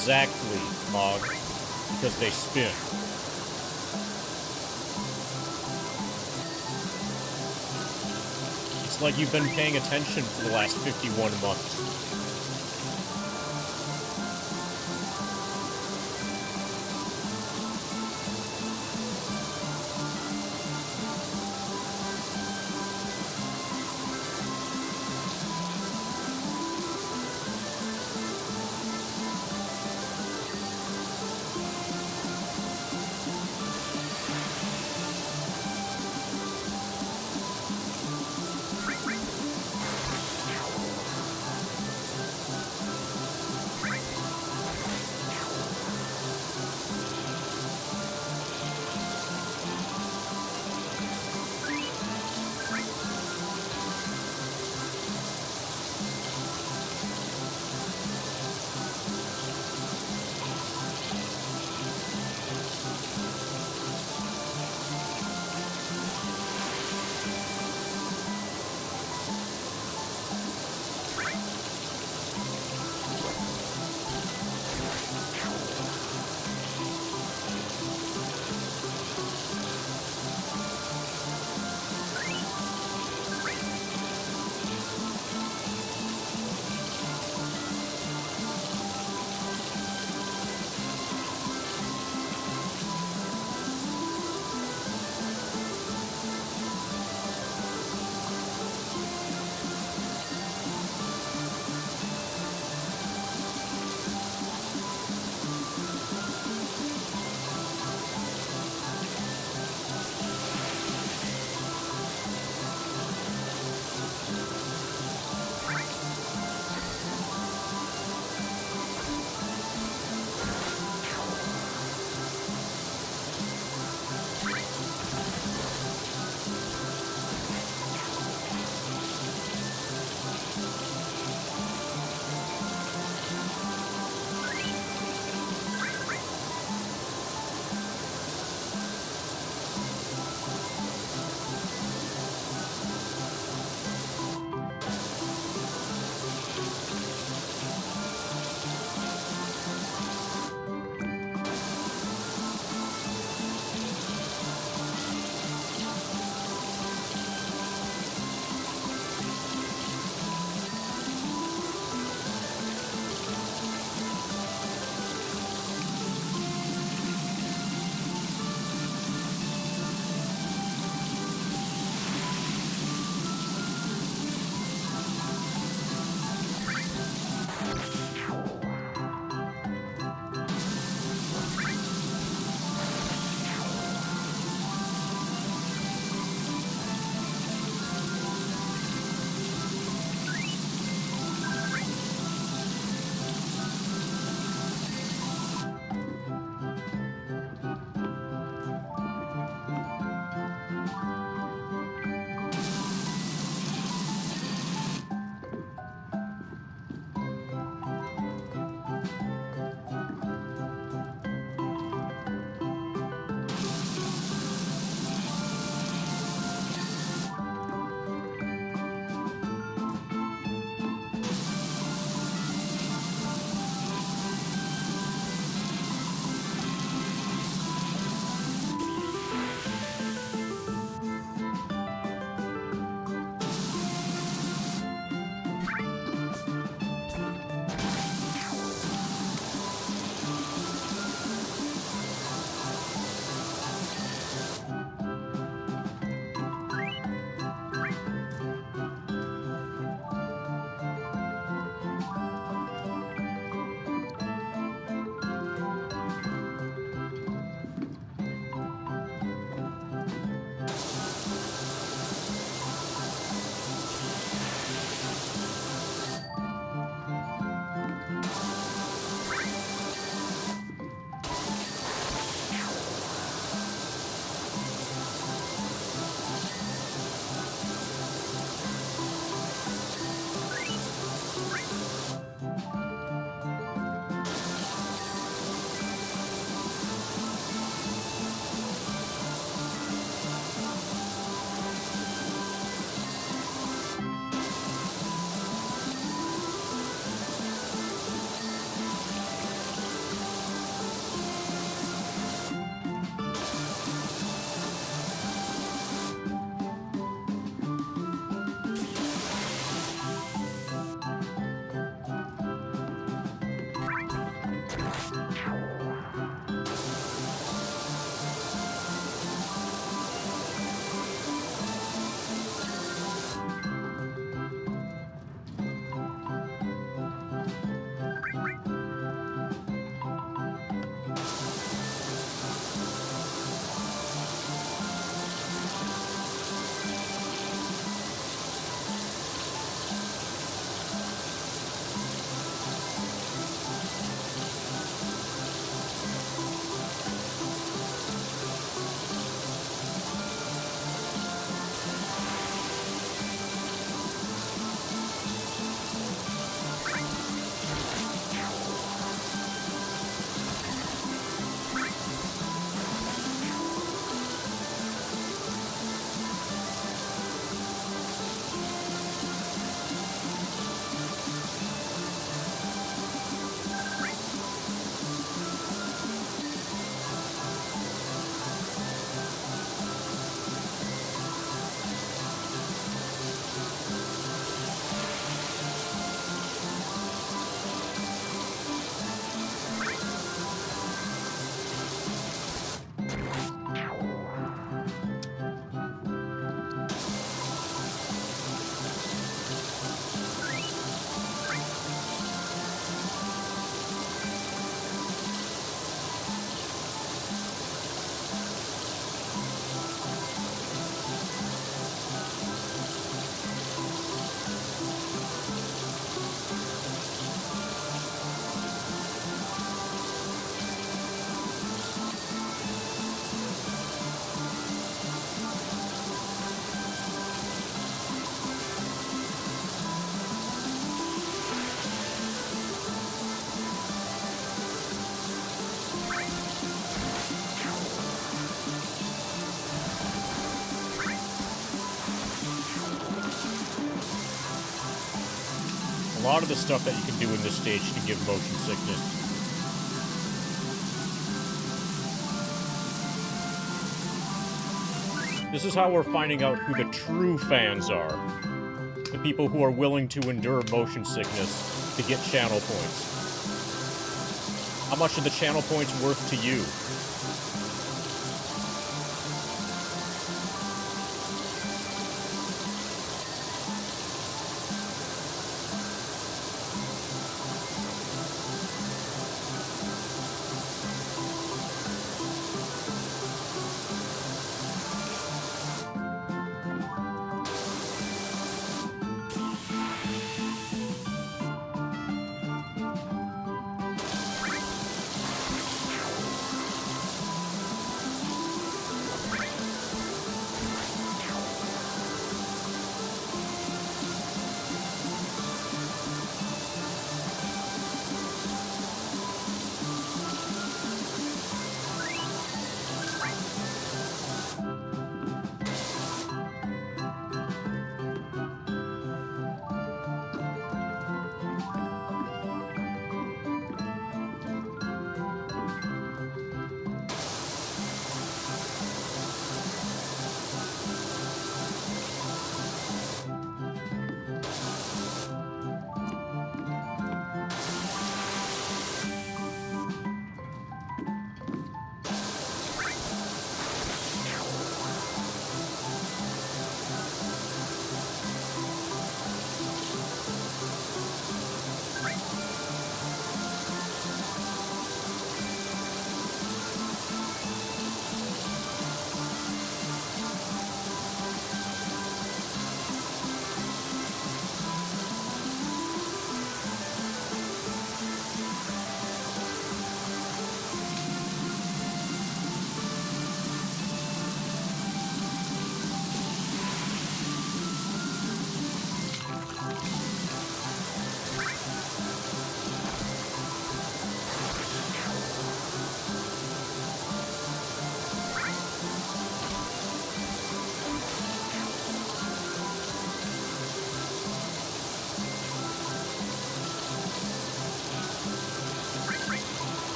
Exactly, Mog. Because they spin. It's like you've been paying attention for the last 51 months. A lot of the stuff that you can do in this stage can give motion sickness. This is how we're finding out who the true fans are. The people who are willing to endure motion sickness to get channel points. How much are the channel points worth to you?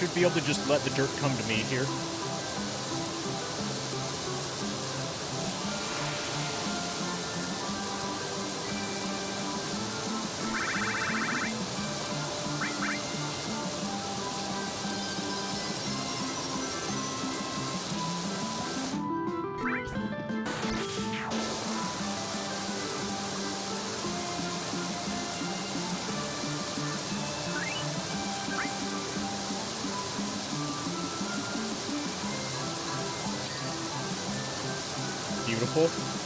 should be able to just let the dirt come to me here. Beautiful.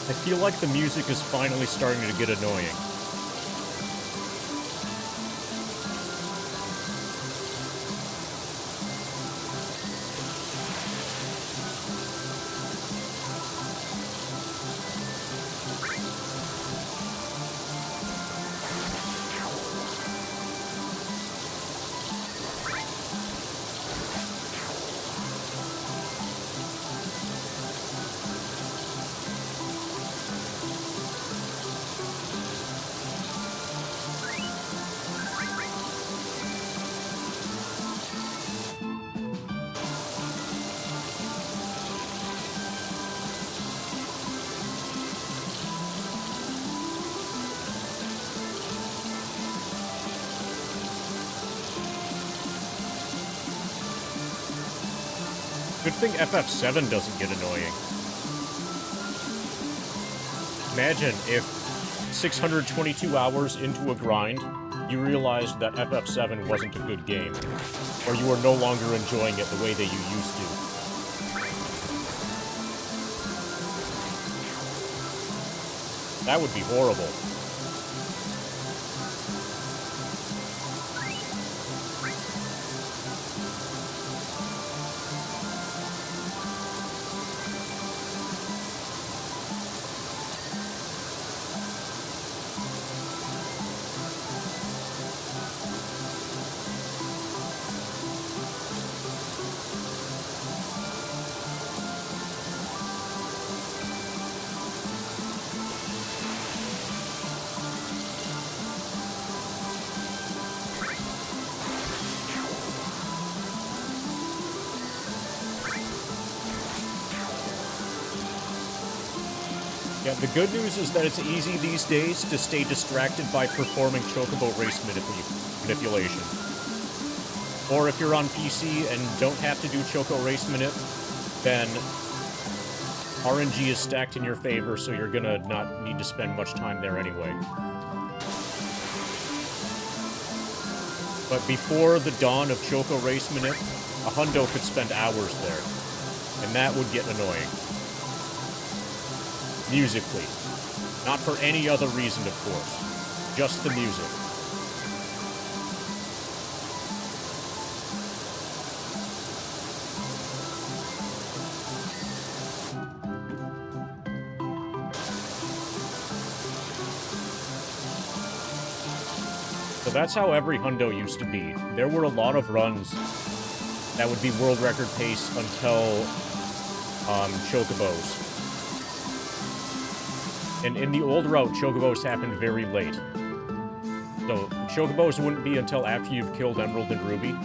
I feel like the music is finally starting to get annoying. Good thing FF7 doesn't get annoying. Imagine if 622 hours into a grind, you realized that FF7 wasn't a good game, or you were no longer enjoying it the way that you used to. That would be horrible. Yeah, the good news is that it's easy these days to stay distracted by performing chocobo race manipulation. Or if you're on PC and don't have to do choco race manip, then RNG is stacked in your favor, so you're gonna not need to spend much time there anyway. But before the dawn of choco race manip, a hundo could spend hours there, and that would get annoying. Musically. Not for any other reason, of course. Just the music. So that's how every hundo used to be. There were a lot of runs that would be world record pace until chocobos. And in the old route, chocobos happened very late. So, chocobos wouldn't be until after you've killed Emerald and Ruby.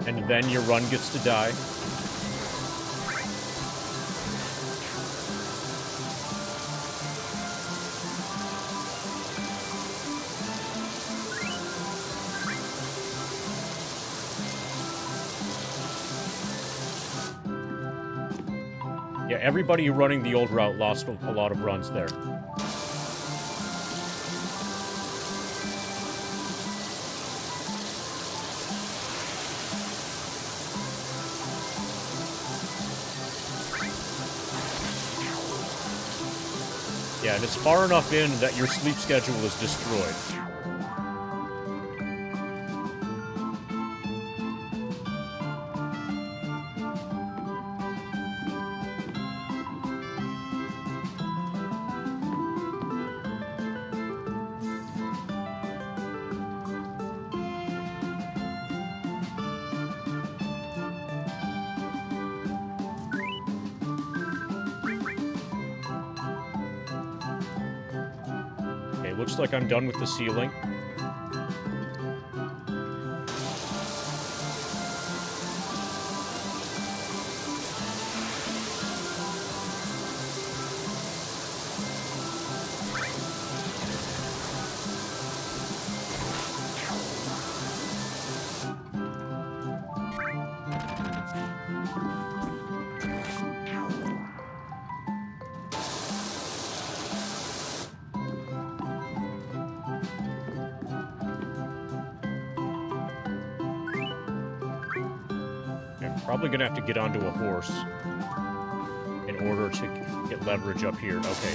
And then your run gets to die. Yeah, everybody running the old route lost a lot of runs there. Yeah, and it's far enough in that your sleep schedule is destroyed. Looks like I'm done with the ceiling. Probably gonna have to get onto a horse in order to get leverage up here. Okay.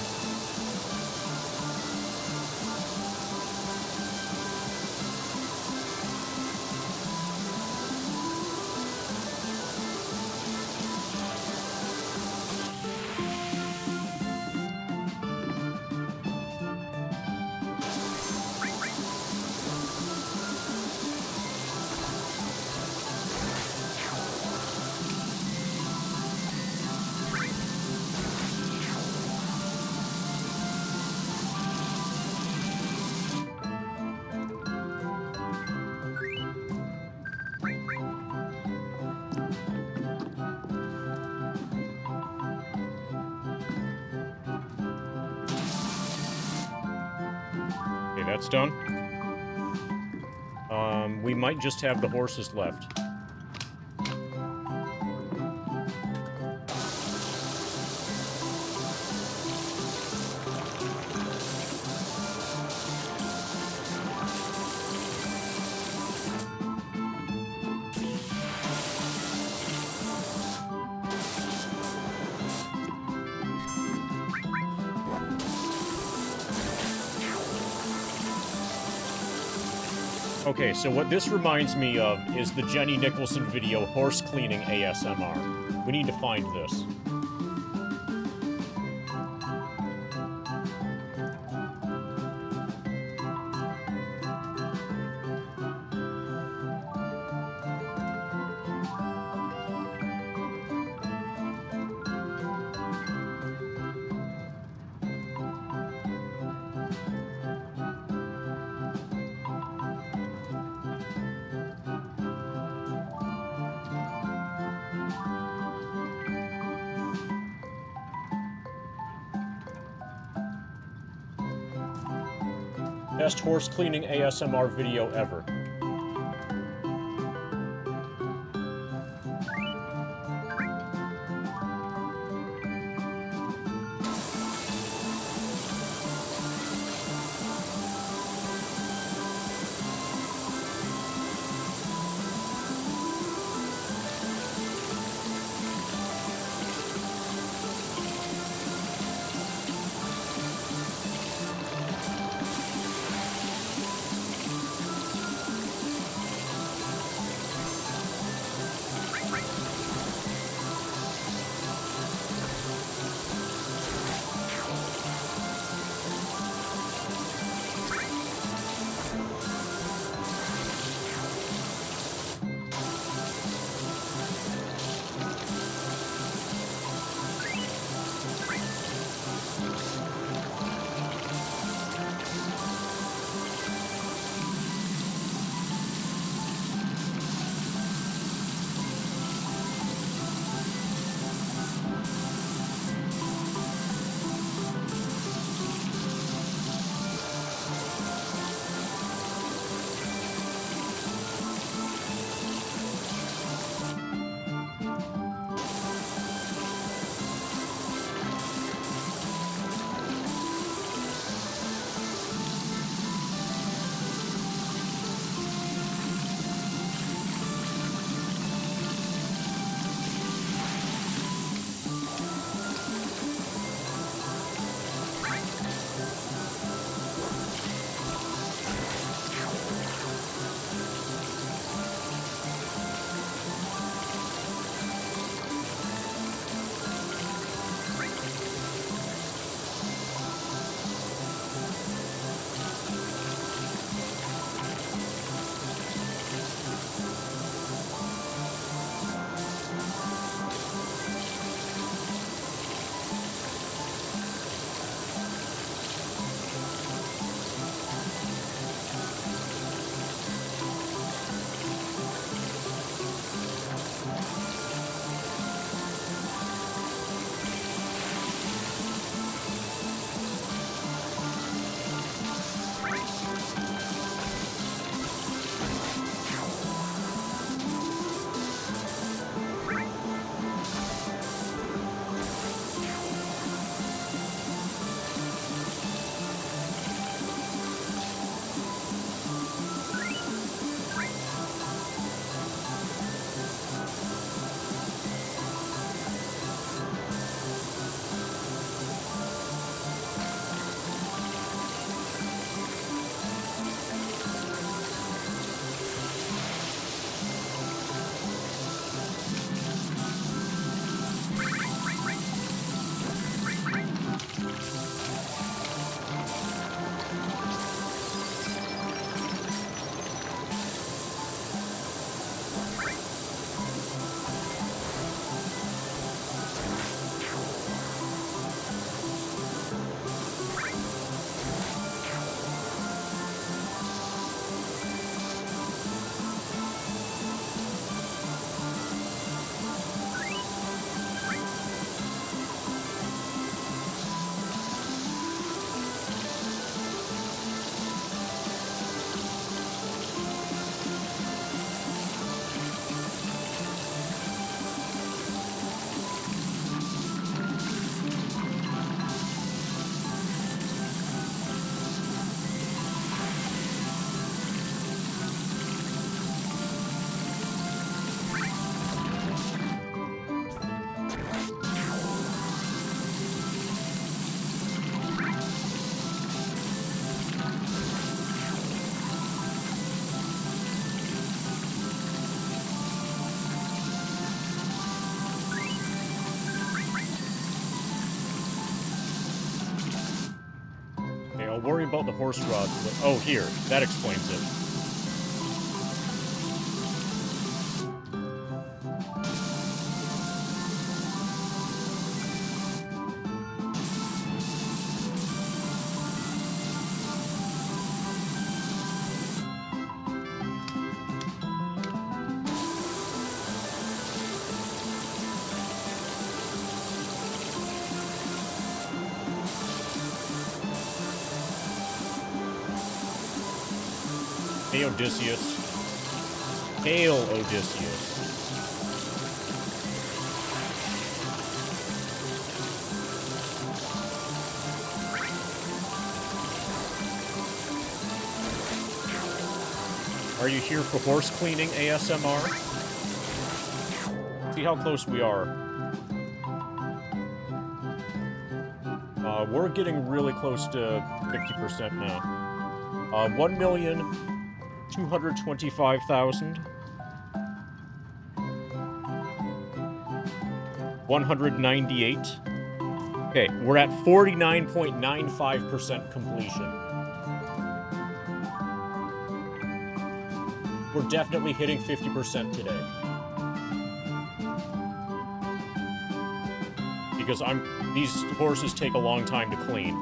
Okay, that's done. We might just have the horses left. Okay, so what this reminds me of is the Jenny Nicholson video, Horse Cleaning ASMR. We need to find this. Best horse cleaning ASMR video ever. about the horse rod? Oh, here. That explains it. Hey, Odysseus. Hail, Odysseus. Are you here for horse cleaning ASMR? See how close we are. We're getting really close to 50% now. 1,225,000. 198. Okay, we're at 49.95% completion. We're definitely hitting 50% today. Because these horses take a long time to clean.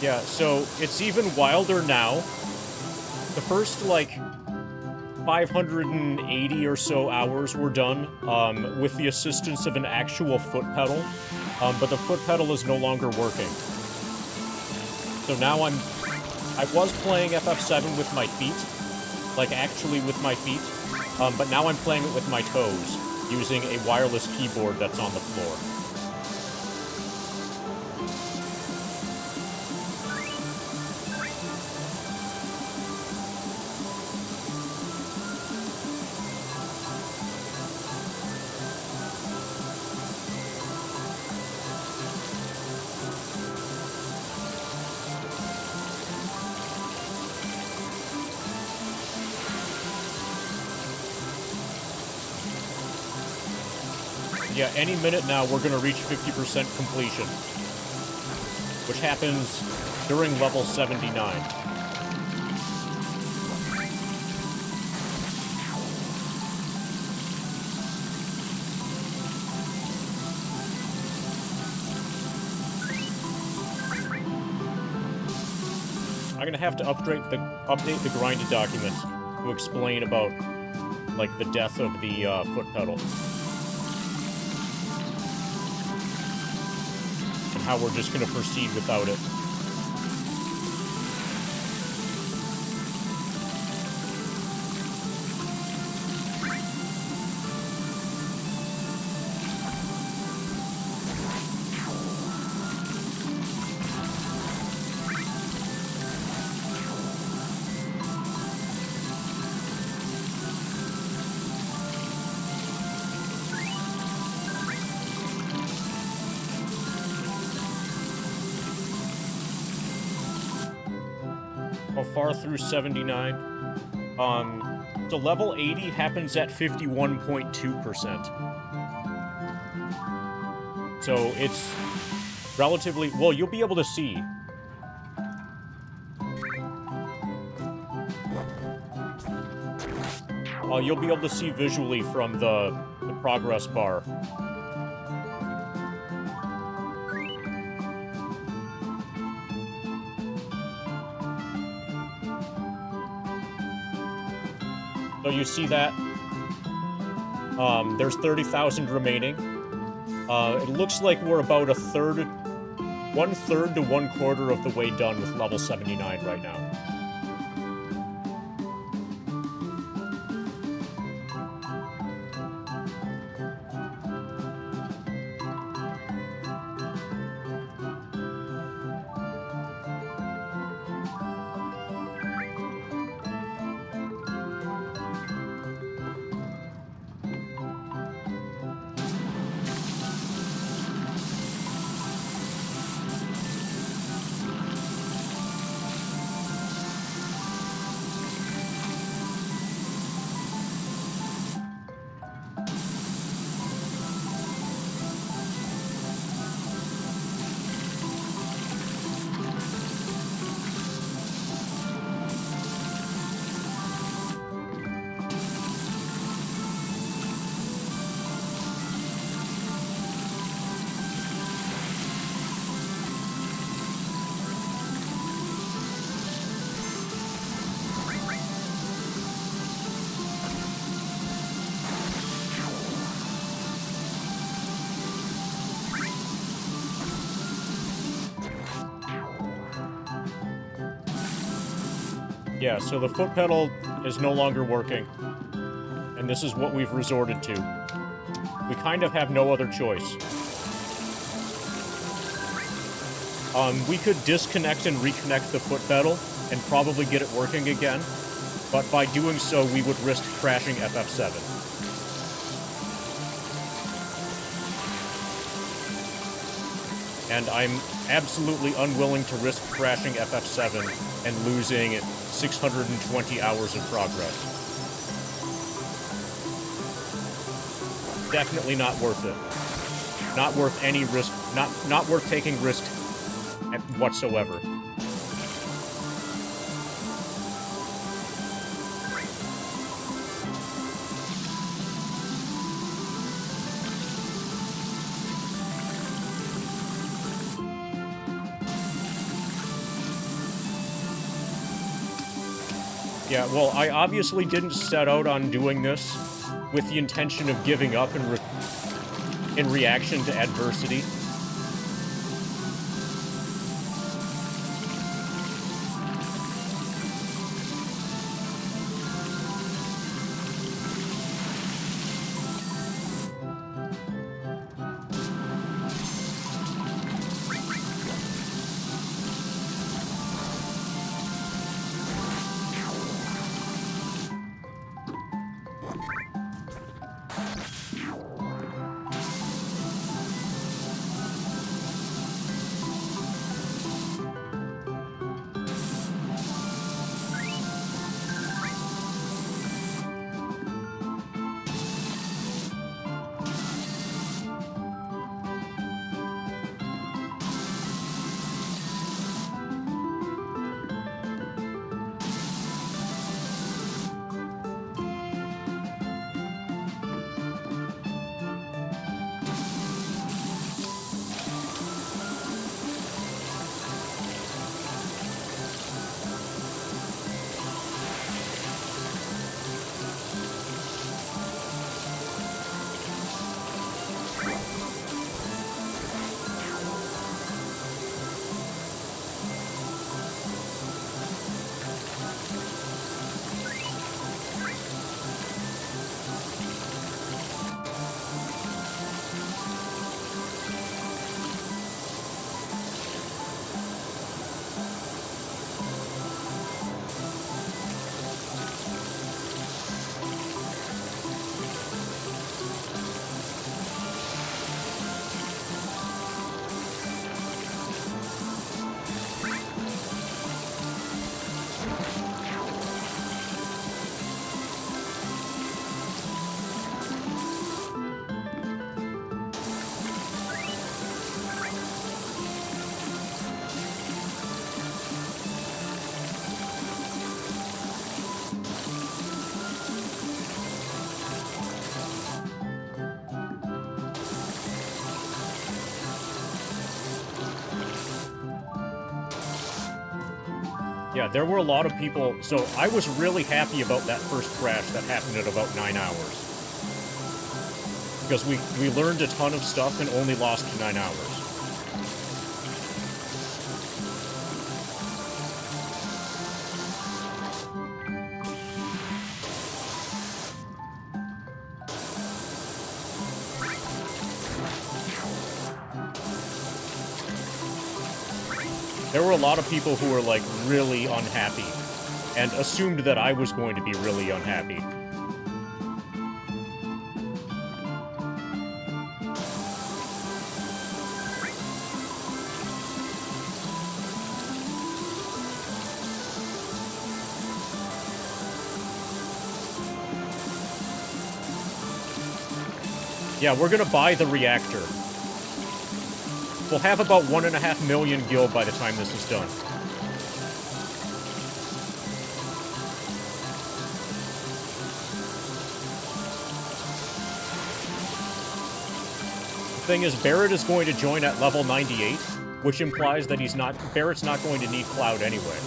Yeah, so it's even wilder now. The first, like, 580 or so hours were done with the assistance of an actual foot pedal, but the foot pedal is no longer working. So now I was playing FF7 with my feet, like actually with my feet, but now I'm playing it with my toes, using a wireless keyboard that's on the floor. Yeah, any minute now, we're gonna reach 50% completion. Which happens during level 79. I'm gonna have to update the grinded document to explain about, like, the death of the foot pedal. How we're just going to proceed without it. How far through 79? So level 80 happens at 51.2%. So it's relatively, well, you'll be able to see. You'll be able to see visually from the progress bar. So you see that? There's 30,000 remaining. It looks like we're about one-third to one-quarter of the way done with level 79 right now. Yeah, so the foot pedal is no longer working. And this is what we've resorted to. We kind of have no other choice. We could disconnect and reconnect the foot pedal and probably get it working again, but by doing so, we would risk crashing FF7. And I'm absolutely unwilling to risk crashing FF7 and losing 620 hours of progress. Definitely not worth it. Not worth any risk, not worth taking risk whatsoever. Yeah, well, I obviously didn't set out on doing this with the intention of giving up in reaction to adversity. Yeah, there were a lot of people, so I was really happy about that first crash that happened at about 9 hours. Because we learned a ton of stuff and only lost 9 hours. There were a lot of people who were, like, really unhappy, and assumed that I was going to be really unhappy. Yeah, we're gonna buy the reactor. We'll have about 1.5 million gil by the time this is done. The thing is, Barrett is going to join at level 98, which implies that Barrett's not going to need Cloud anyway.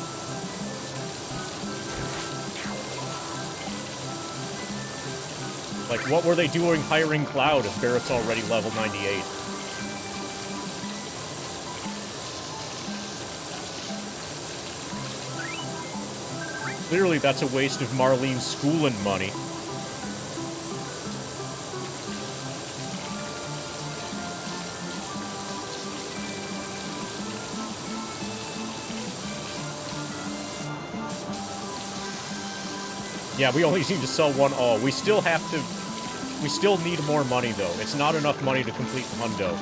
Like, what were they doing hiring Cloud if Barrett's already level 98? Clearly, that's a waste of Marlene's schooling money. Yeah, we only need to sell one all. We still have to... We still need more money, though. It's not enough money to complete the hundo.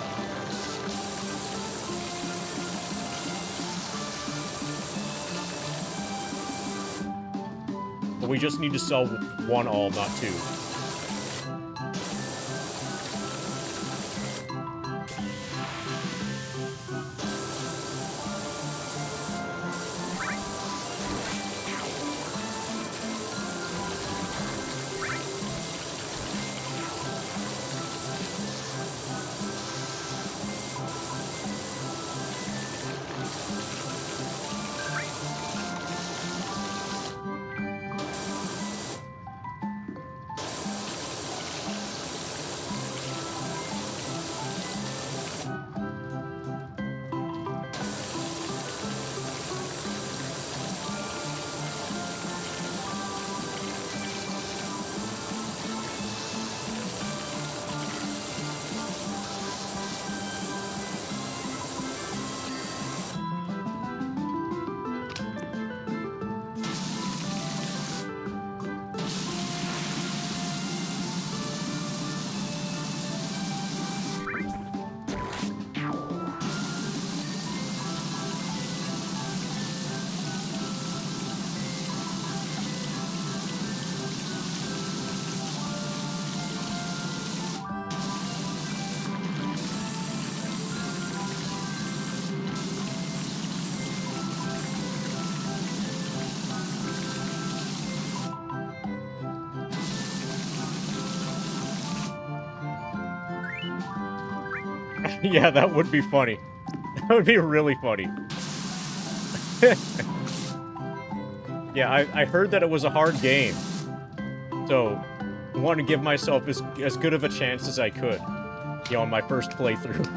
But we just need to sell one all, not two. Yeah, that would be funny. That would be really funny. Yeah, I heard that it was a hard game. So, I want to give myself as good of a chance as I could. You know, on my first playthrough.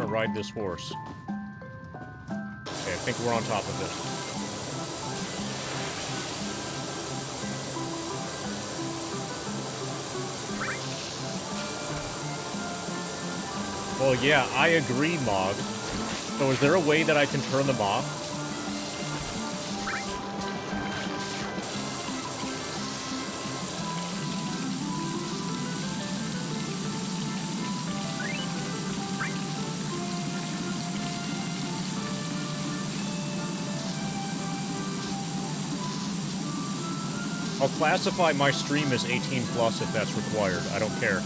ride this horse. Okay, I think we're on top of it. Well, yeah, I agree, Mog. So is there a way that I can turn them off? I'll classify my stream as 18 plus if that's required. I don't care.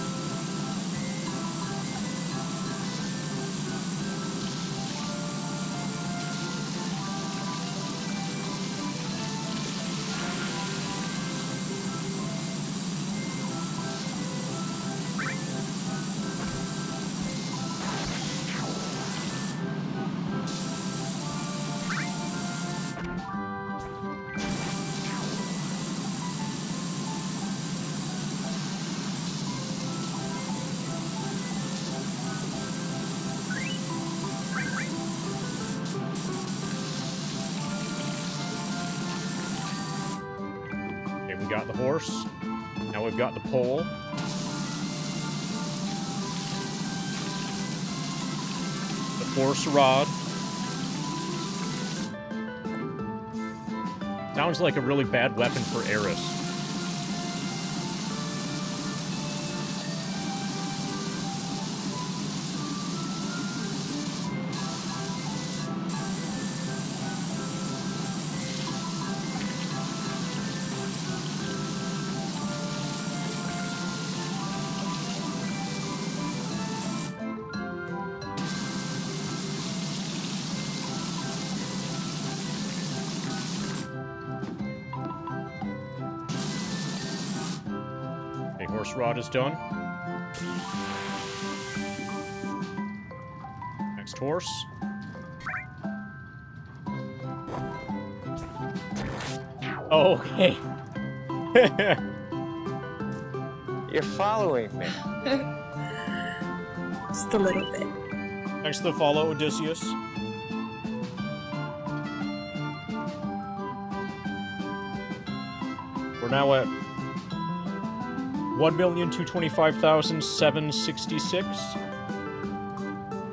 Got the horse. Now we've got the pole. The force rod. Sounds like a really bad weapon for Eris. Horse rod is done. Next horse. Oh, okay. You're following me. Just a little bit. Thanks for the follow, Odysseus. We're now at 1,225,766.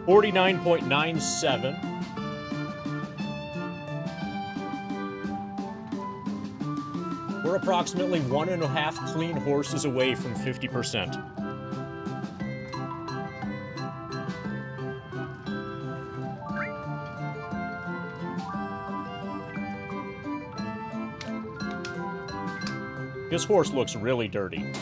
49.97. We're approximately 1.5 clean horses away from 50%. This horse looks really dirty.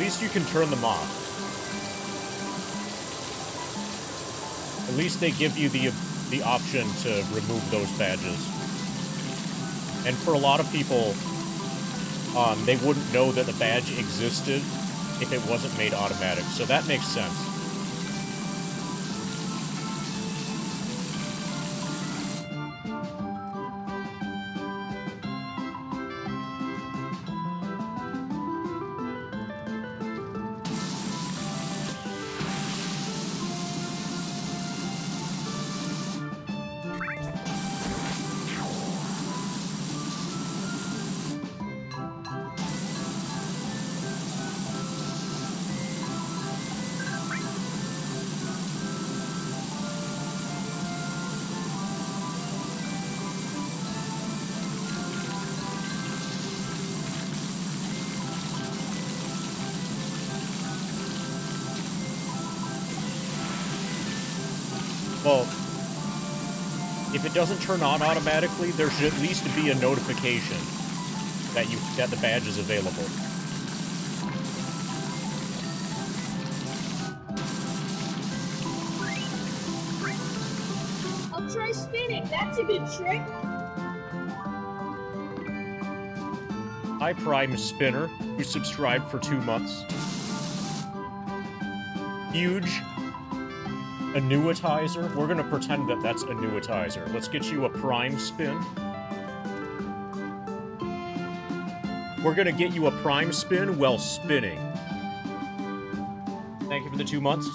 least you can turn them off. At least they give you the option to remove those badges. And for a lot of people, they wouldn't know that the badge existed if it wasn't made automatic, so that makes sense. Well, if it doesn't turn on automatically, there should at least be a notification that the badge is available. I'll try spinning. That's a good trick. Hi, Prime Spinner, who subscribed for 2 months. Huge annuitizer. We're gonna pretend that that's annuitizer. Let's get you a Prime Spin. We're gonna get you a Prime Spin while spinning. Thank you for the 2 months.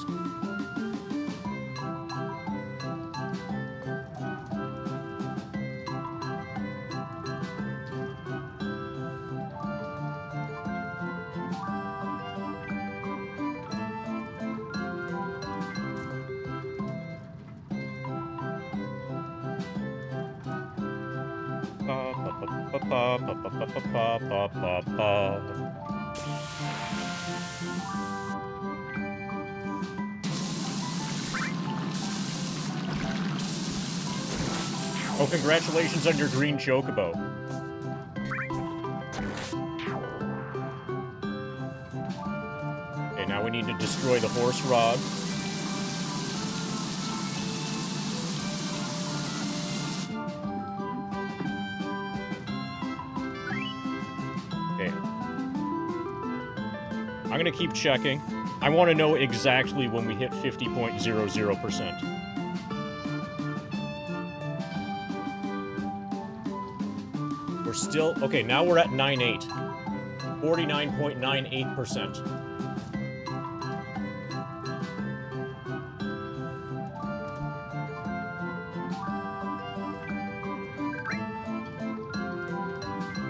Oh, congratulations on your green chocobo. Okay, now we need to destroy the horse rod. Okay. I'm gonna keep checking. I want to know exactly when we hit 50.00%. Still okay. Now we're at 9.8, 49.98%.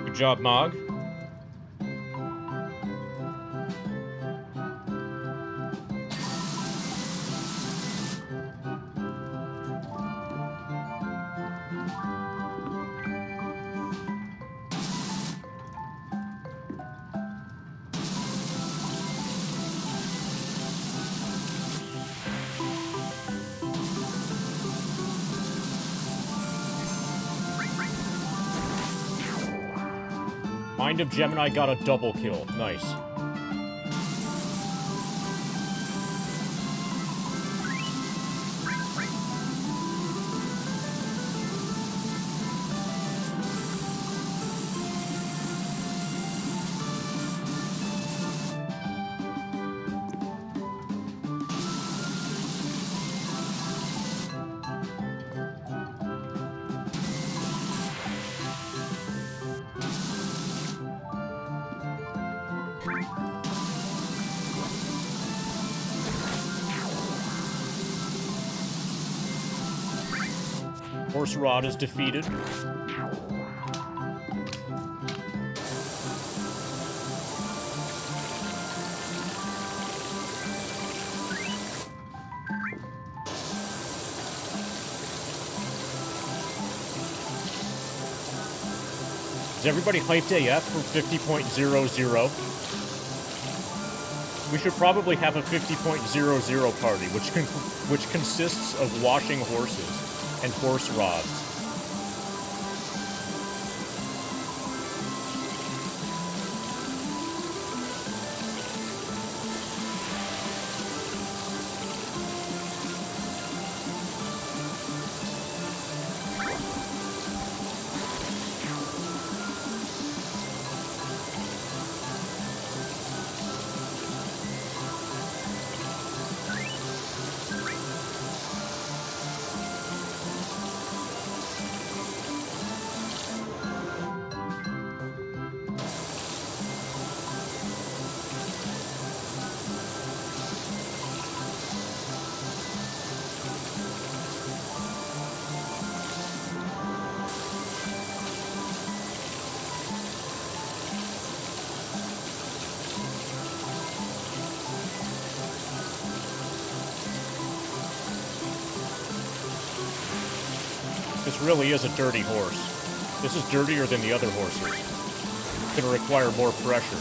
Good job, Mog. Mind of Gemini got a double kill. Nice. Horse Rod is defeated. Is everybody hyped AF for 50.00? We should probably have a 50.00 party, which consists of washing horses and horse rods. really is a dirty horse. This is dirtier than the other horses. It's gonna require more pressure.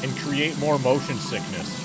And create more motion sickness.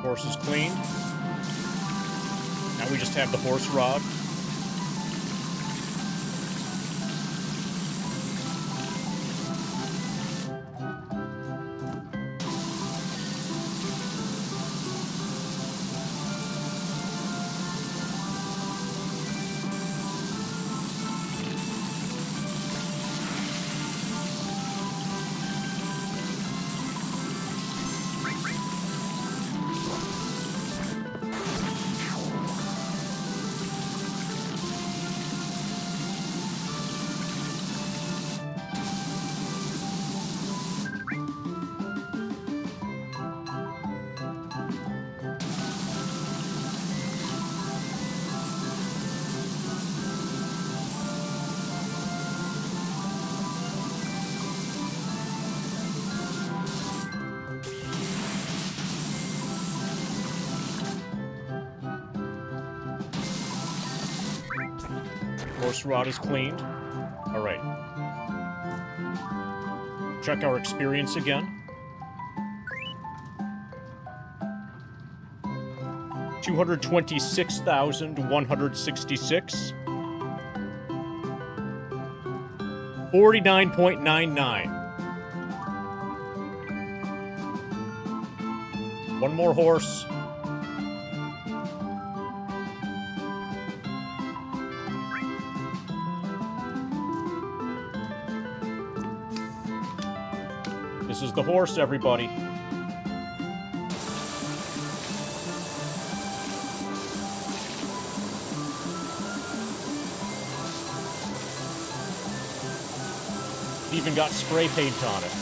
Horse is cleaned. Now we just have the horse rod. Horse rod is cleaned. All right. Check our experience again. 226,166. 49.99. One more horse. This is the horse, everybody. even got spray paint on it.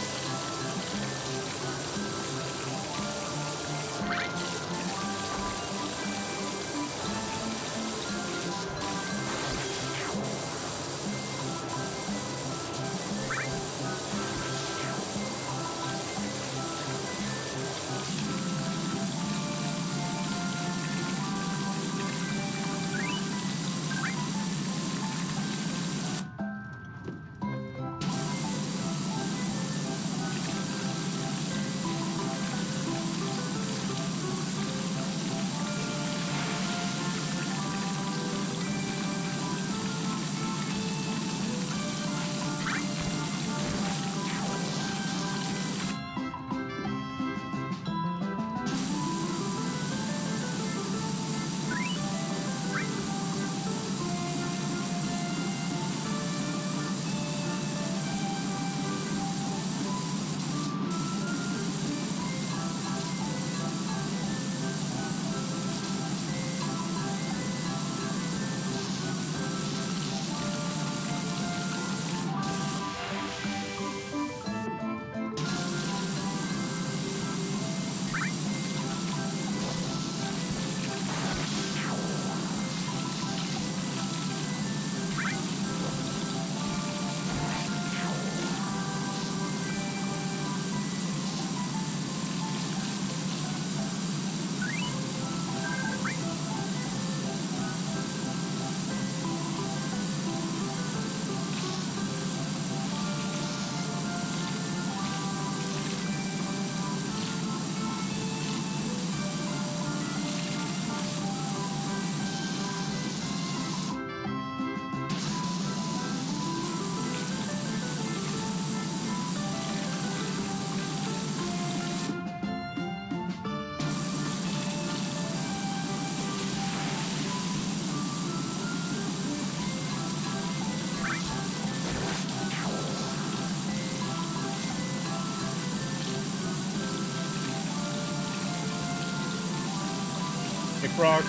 Hey, Frog.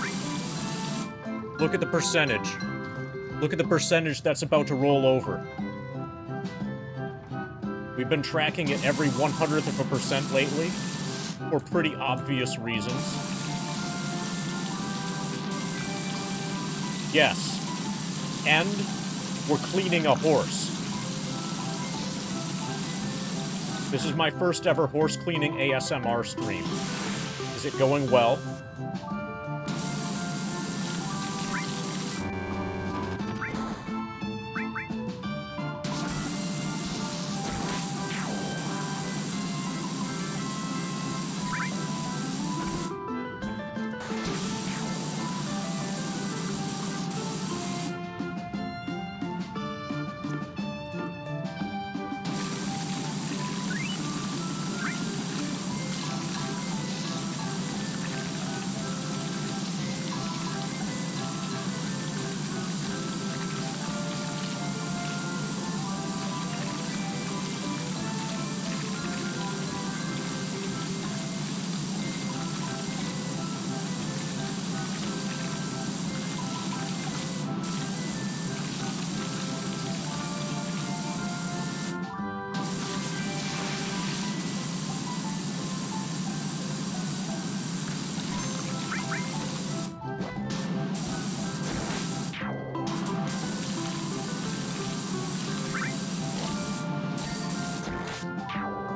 Look at the percentage. Look at the percentage that's about to roll over. We've been tracking it every 100th% lately, for pretty obvious reasons. Yes. And we're cleaning a horse. This is my first ever horse cleaning ASMR stream. Is it going well?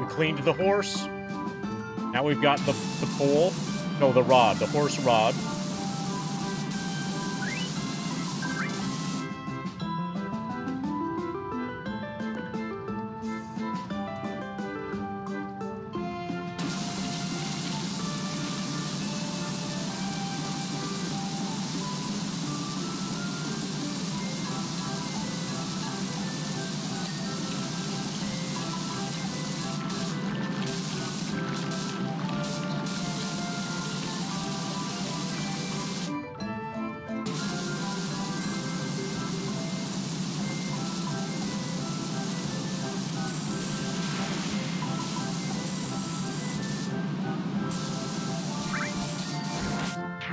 Cleaned the horse. Now we've got the pole. No, the rod. The horse rod.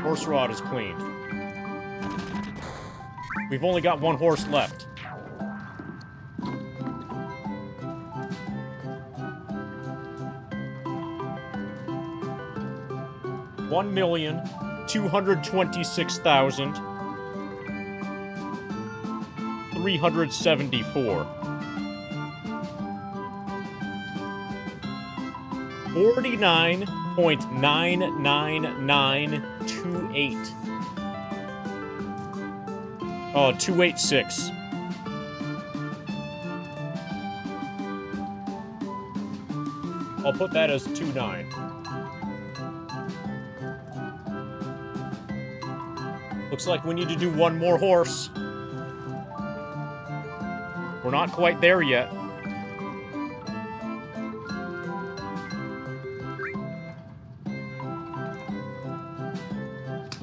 Horse rod is cleaned. We've only got one horse left. 1,226,374. 49.99928. Oh, 286. I'll put that as 29. Looks like we need to do one more horse. We're not quite there yet.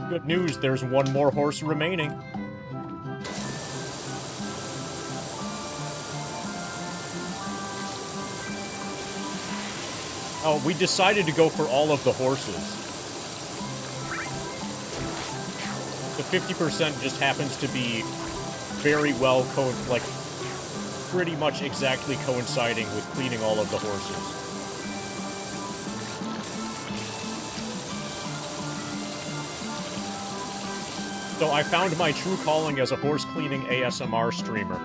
Good news, there's one more horse remaining. Oh, we decided to go for all of the horses. The 50% just happens to be very well, pretty much exactly coinciding with cleaning all of the horses. So I found my true calling as a horse cleaning ASMR streamer.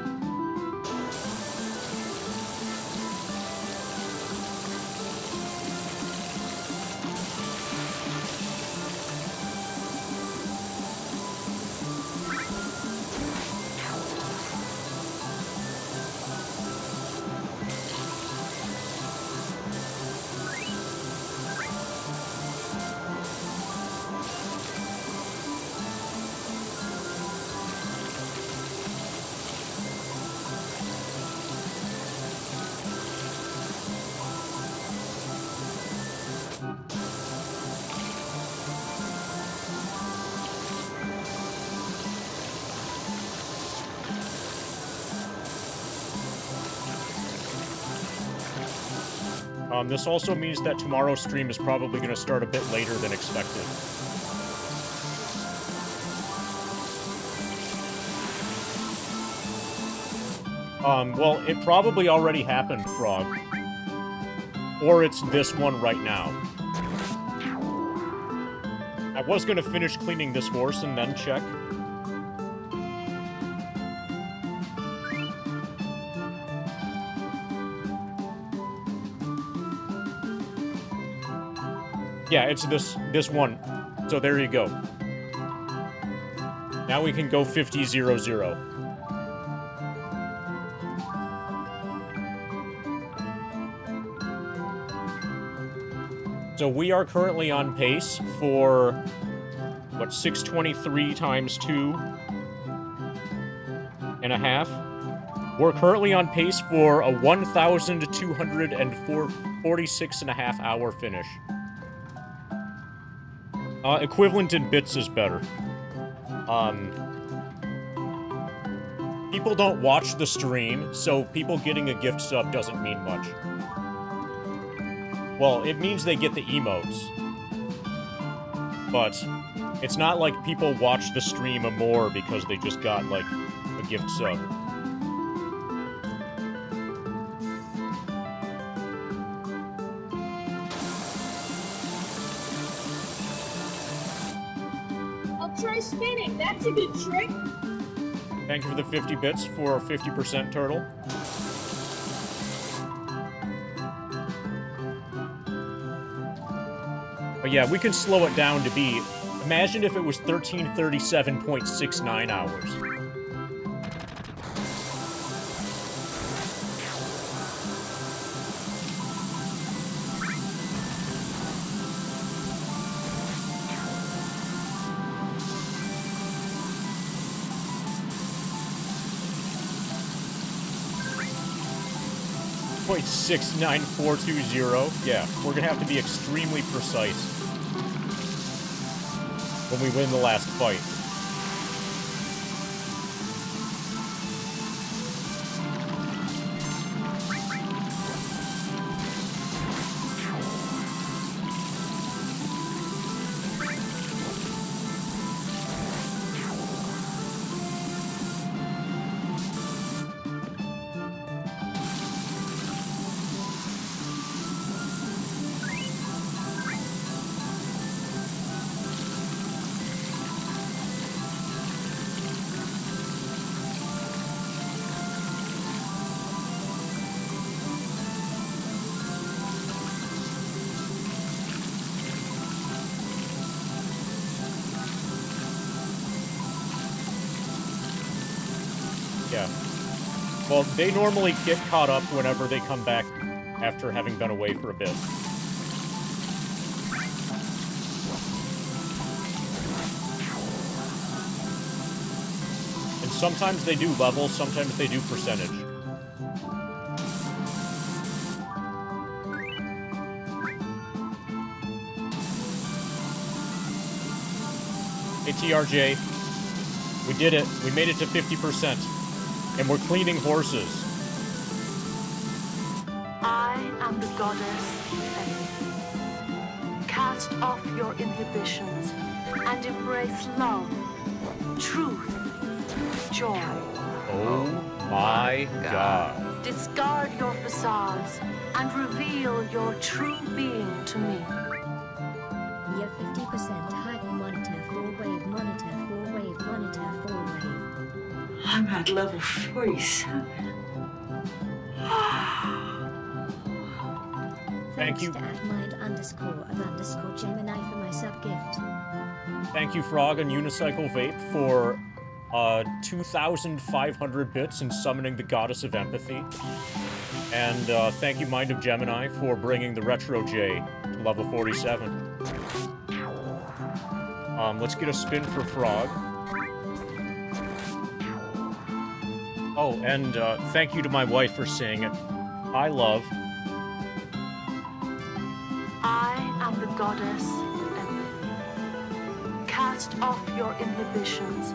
This also means that tomorrow's stream is probably going to start a bit later than expected. Well, it probably already happened, Frog. Or it's this one right now. I was going to finish cleaning this horse and then check. Yeah, it's this one. So there you go. Now we can go 50-0-0. So we are currently on pace for, what, 623 times 2.5? We're currently on pace for a 1,246.5 hour finish. Equivalent in bits is better. People don't watch the stream, so people getting a gift sub doesn't mean much. Well, it means they get the emotes. But it's not like people watch the stream more because they just got, like, a gift sub. Try spinning. That's a good trick. Thank you for the 50 bits for a 50% turtle. But yeah, we can slow it down to be... Imagine if it was 1337.69 hours. .69420. Yeah, we're gonna have to be extremely precise when we win the last fight. Yeah. Well, they normally get caught up whenever they come back after having been away for a bit. And sometimes they do level, sometimes they do percentage. Hey, TRJ. We did it. We made it to 50%. And we're cleaning horses. I am the goddess Faith. Cast off your inhibitions and embrace love, truth, joy. Oh my god. Discard your facades and reveal your true being to me. Year 50% hype monitor 4-wave monitor 4-wave monitor 4-wave. I'm at level 47. Thank you. To @mind_of_Gemini for my sub-gift. Thank you, Frog and Unicycle Vape, for 2,500 bits and summoning the Goddess of Empathy. And thank you, Mind of Gemini, for bringing the Retro J to level 47. Let's get a spin for Frog. Oh, and thank you to my wife for saying it. Hi, love. I am the goddess Empathy. Cast off your inhibitions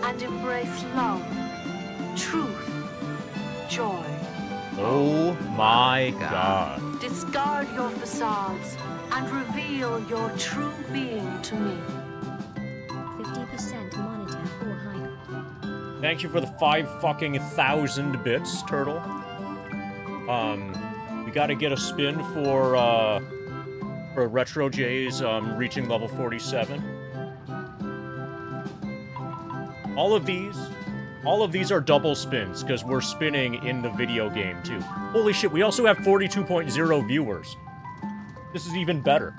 and embrace love, truth, joy. Oh my god. Discard your facades and reveal your true being to me. 50% monitor 4 hype. Thank you for the 5,000 bits, Turtle. We gotta get a spin for Retro J's reaching level 47. All of these are double spins, because we're spinning in the video game, too. Holy shit, we also have 42.0 viewers. This is even better.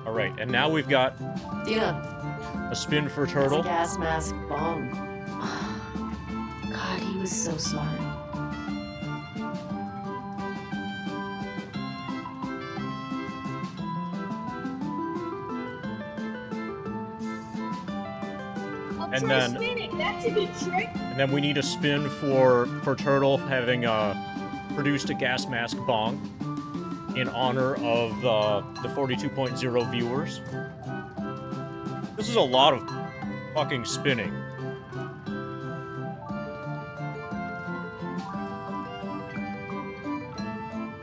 Alright, and now we've got Dina, a spin for it's a Turtle. gas mask bomb. God, he was so smart. I'll And try then- spinning. That's a good trick. And then we need a spin for Turtle having produced a gas mask bong in honor of the 42.0 viewers. This is a lot of fucking spinning.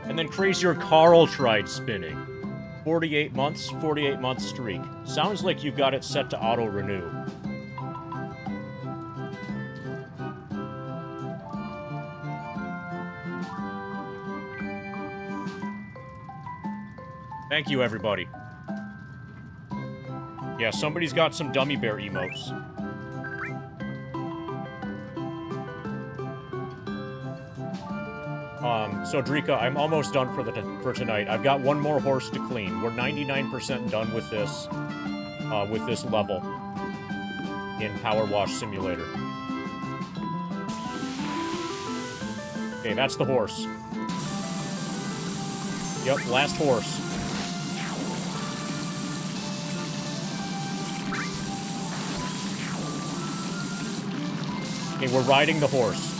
And then Crazier Carl tried spinning. 48 month streak. Sounds like you've got it set to auto-renew. Thank you, everybody. Yeah, somebody's got some Dummy Bear emotes. So Drika, I'm almost done for tonight. I've got one more horse to clean. We're 99% done with this level in PowerWash Simulator. Okay, that's the horse. Yep, last horse. Okay, we're riding the horse.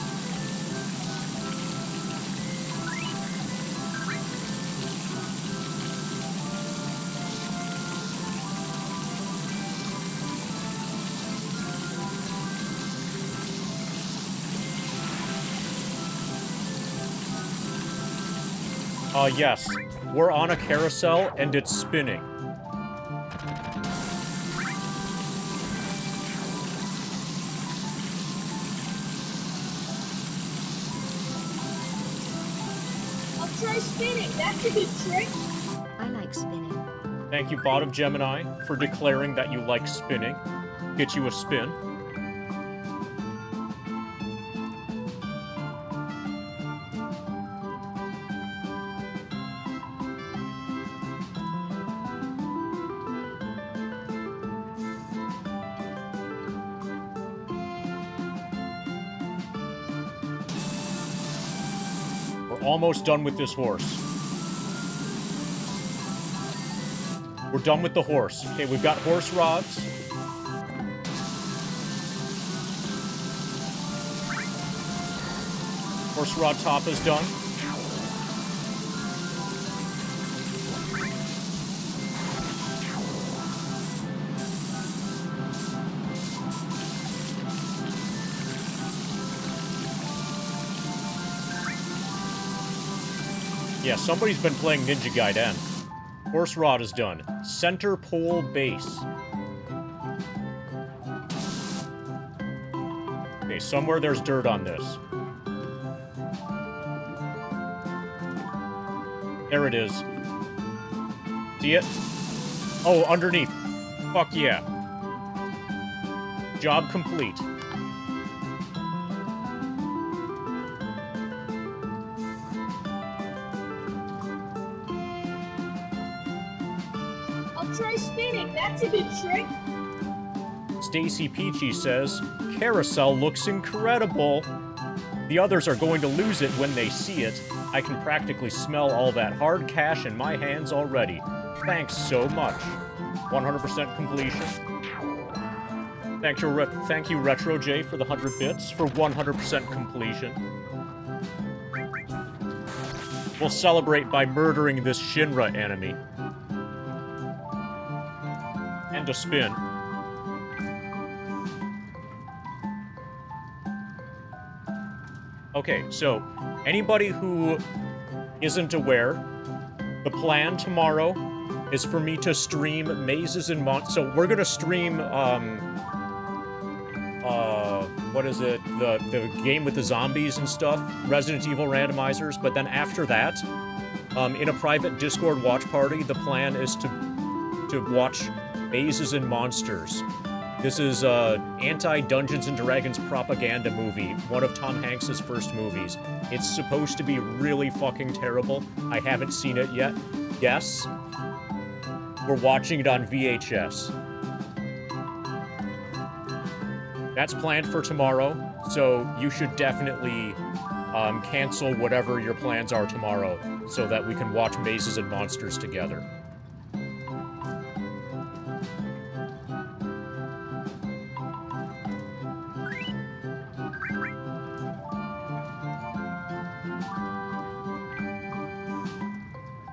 Yes. We're on a carousel, and it's spinning. I'll try spinning. That's a good trick. I like spinning. Thank you, Bot of Gemini, for declaring that you like spinning. Get you a spin. We're almost done with this horse. We're done with the horse. Okay, we've got horse rods. Horse rod top is done. Yeah, somebody's been playing Ninja Gaiden. Horse rod is done. Center pole base. Okay, somewhere there's dirt on this. There it is. See it? Oh, underneath. Fuck yeah. Job complete. I'll try spinning. That's a good trick. Stacy Peachy says, Carousel looks incredible. The others are going to lose it when they see it. I can practically smell all that hard cash in my hands already. Thanks so much. 100% completion. Thank you, Retro J, for the 100 bits for 100% completion. We'll celebrate by murdering this Shinra enemy. And a spin. Okay, so, anybody who isn't aware, the plan tomorrow is for me to stream Mazes and so we're gonna stream, what is it? The game with the zombies and stuff, Resident Evil randomizers, but then after that, in a private Discord watch party, the plan is to watch Mazes and Monsters. This is anti-Dungeons & Dragons propaganda movie, one of Tom Hanks' first movies. It's supposed to be really fucking terrible. I haven't seen it yet. Yes, we're watching it on VHS. That's planned for tomorrow, so you should definitely cancel whatever your plans are tomorrow so that we can watch Mazes and Monsters together.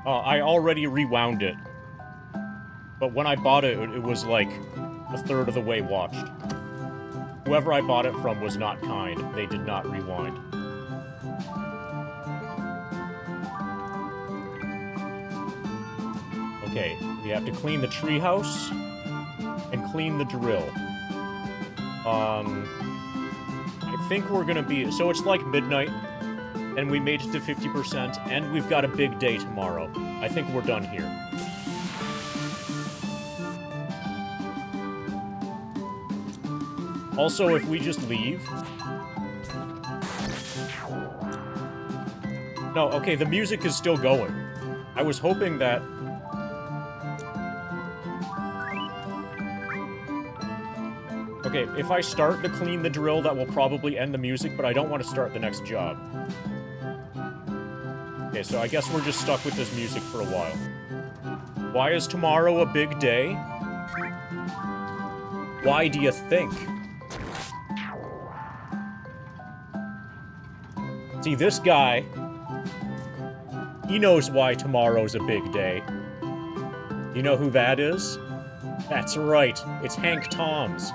I already rewound it. But when I bought it, it was like a third of the way watched. Whoever I bought it from was not kind. They did not rewind. Okay, we have to clean the treehouse and clean the drill. I think we're gonna be... So it's like midnight, and we made it to 50%, and we've got a big day tomorrow. I think we're done here. Also, if we just leave... No, okay, the music is still going. I was hoping that... Okay, if I start the clean the drill, that will probably end the music, but I don't want to start the next job. Okay, so I guess we're just stuck with this music for a while. Why is tomorrow a big day? Why do you think? See, this guy, he knows why tomorrow's a big day. You know who that is? That's right, it's Hank Toms.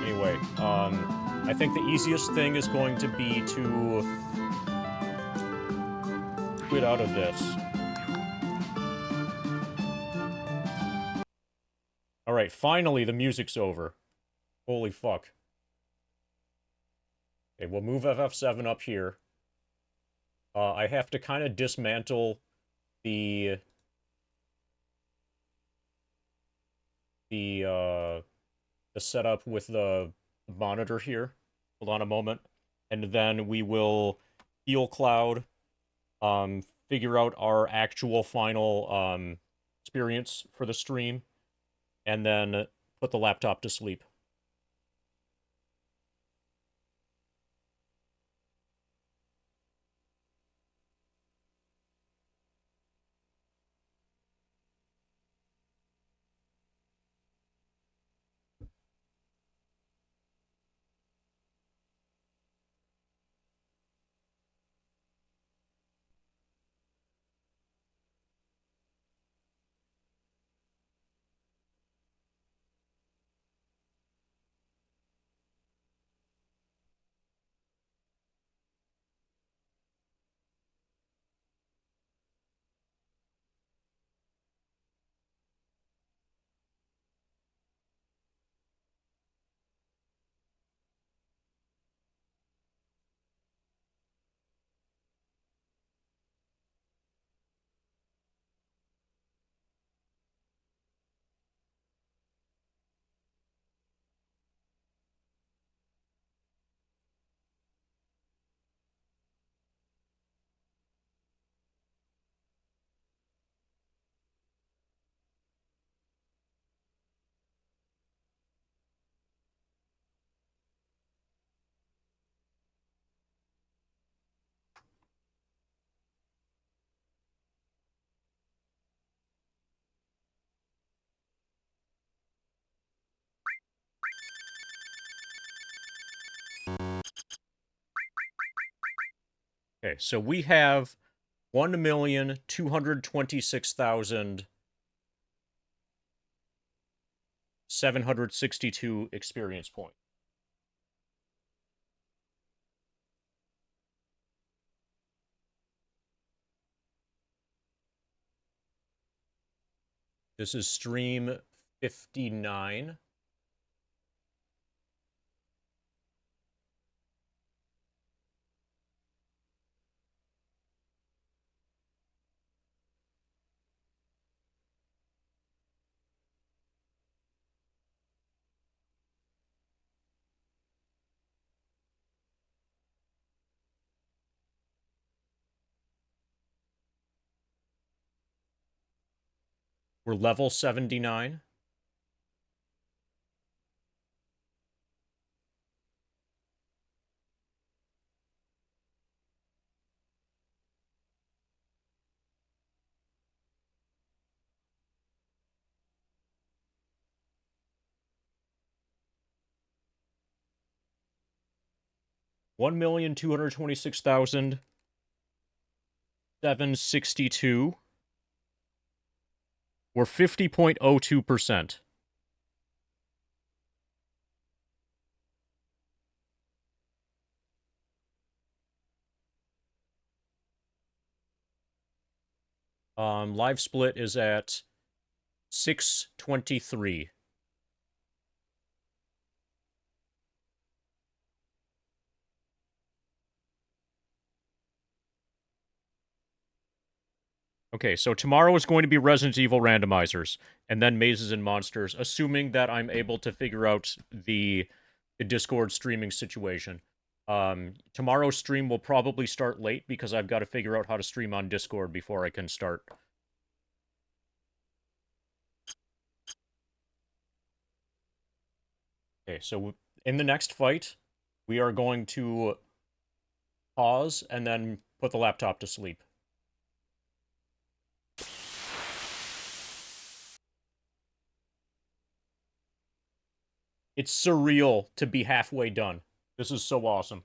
Anyway, I think the easiest thing is going to be to quit out of this. Alright, finally the music's over. Holy fuck. Okay, we'll move FF7 up here. I have to kind of dismantle the setup with the monitor here. Hold on a moment. And then we will heal Cloud, figure out our actual final experience for the stream, and then put the laptop to sleep. Okay, so we have 1,226,762 experience points. This is stream 59. We're level 79. $1,226,762. We're 50.02%. Live split is at 623. Okay, so tomorrow is going to be Resident Evil randomizers, and then Mazes and Monsters, assuming that I'm able to figure out the Discord streaming situation. Tomorrow's stream will probably start late because I've got to figure out how to stream on Discord before I can start. Okay, so in the next fight, we are going to pause and then put the laptop to sleep. It's surreal to be halfway done. This is so awesome.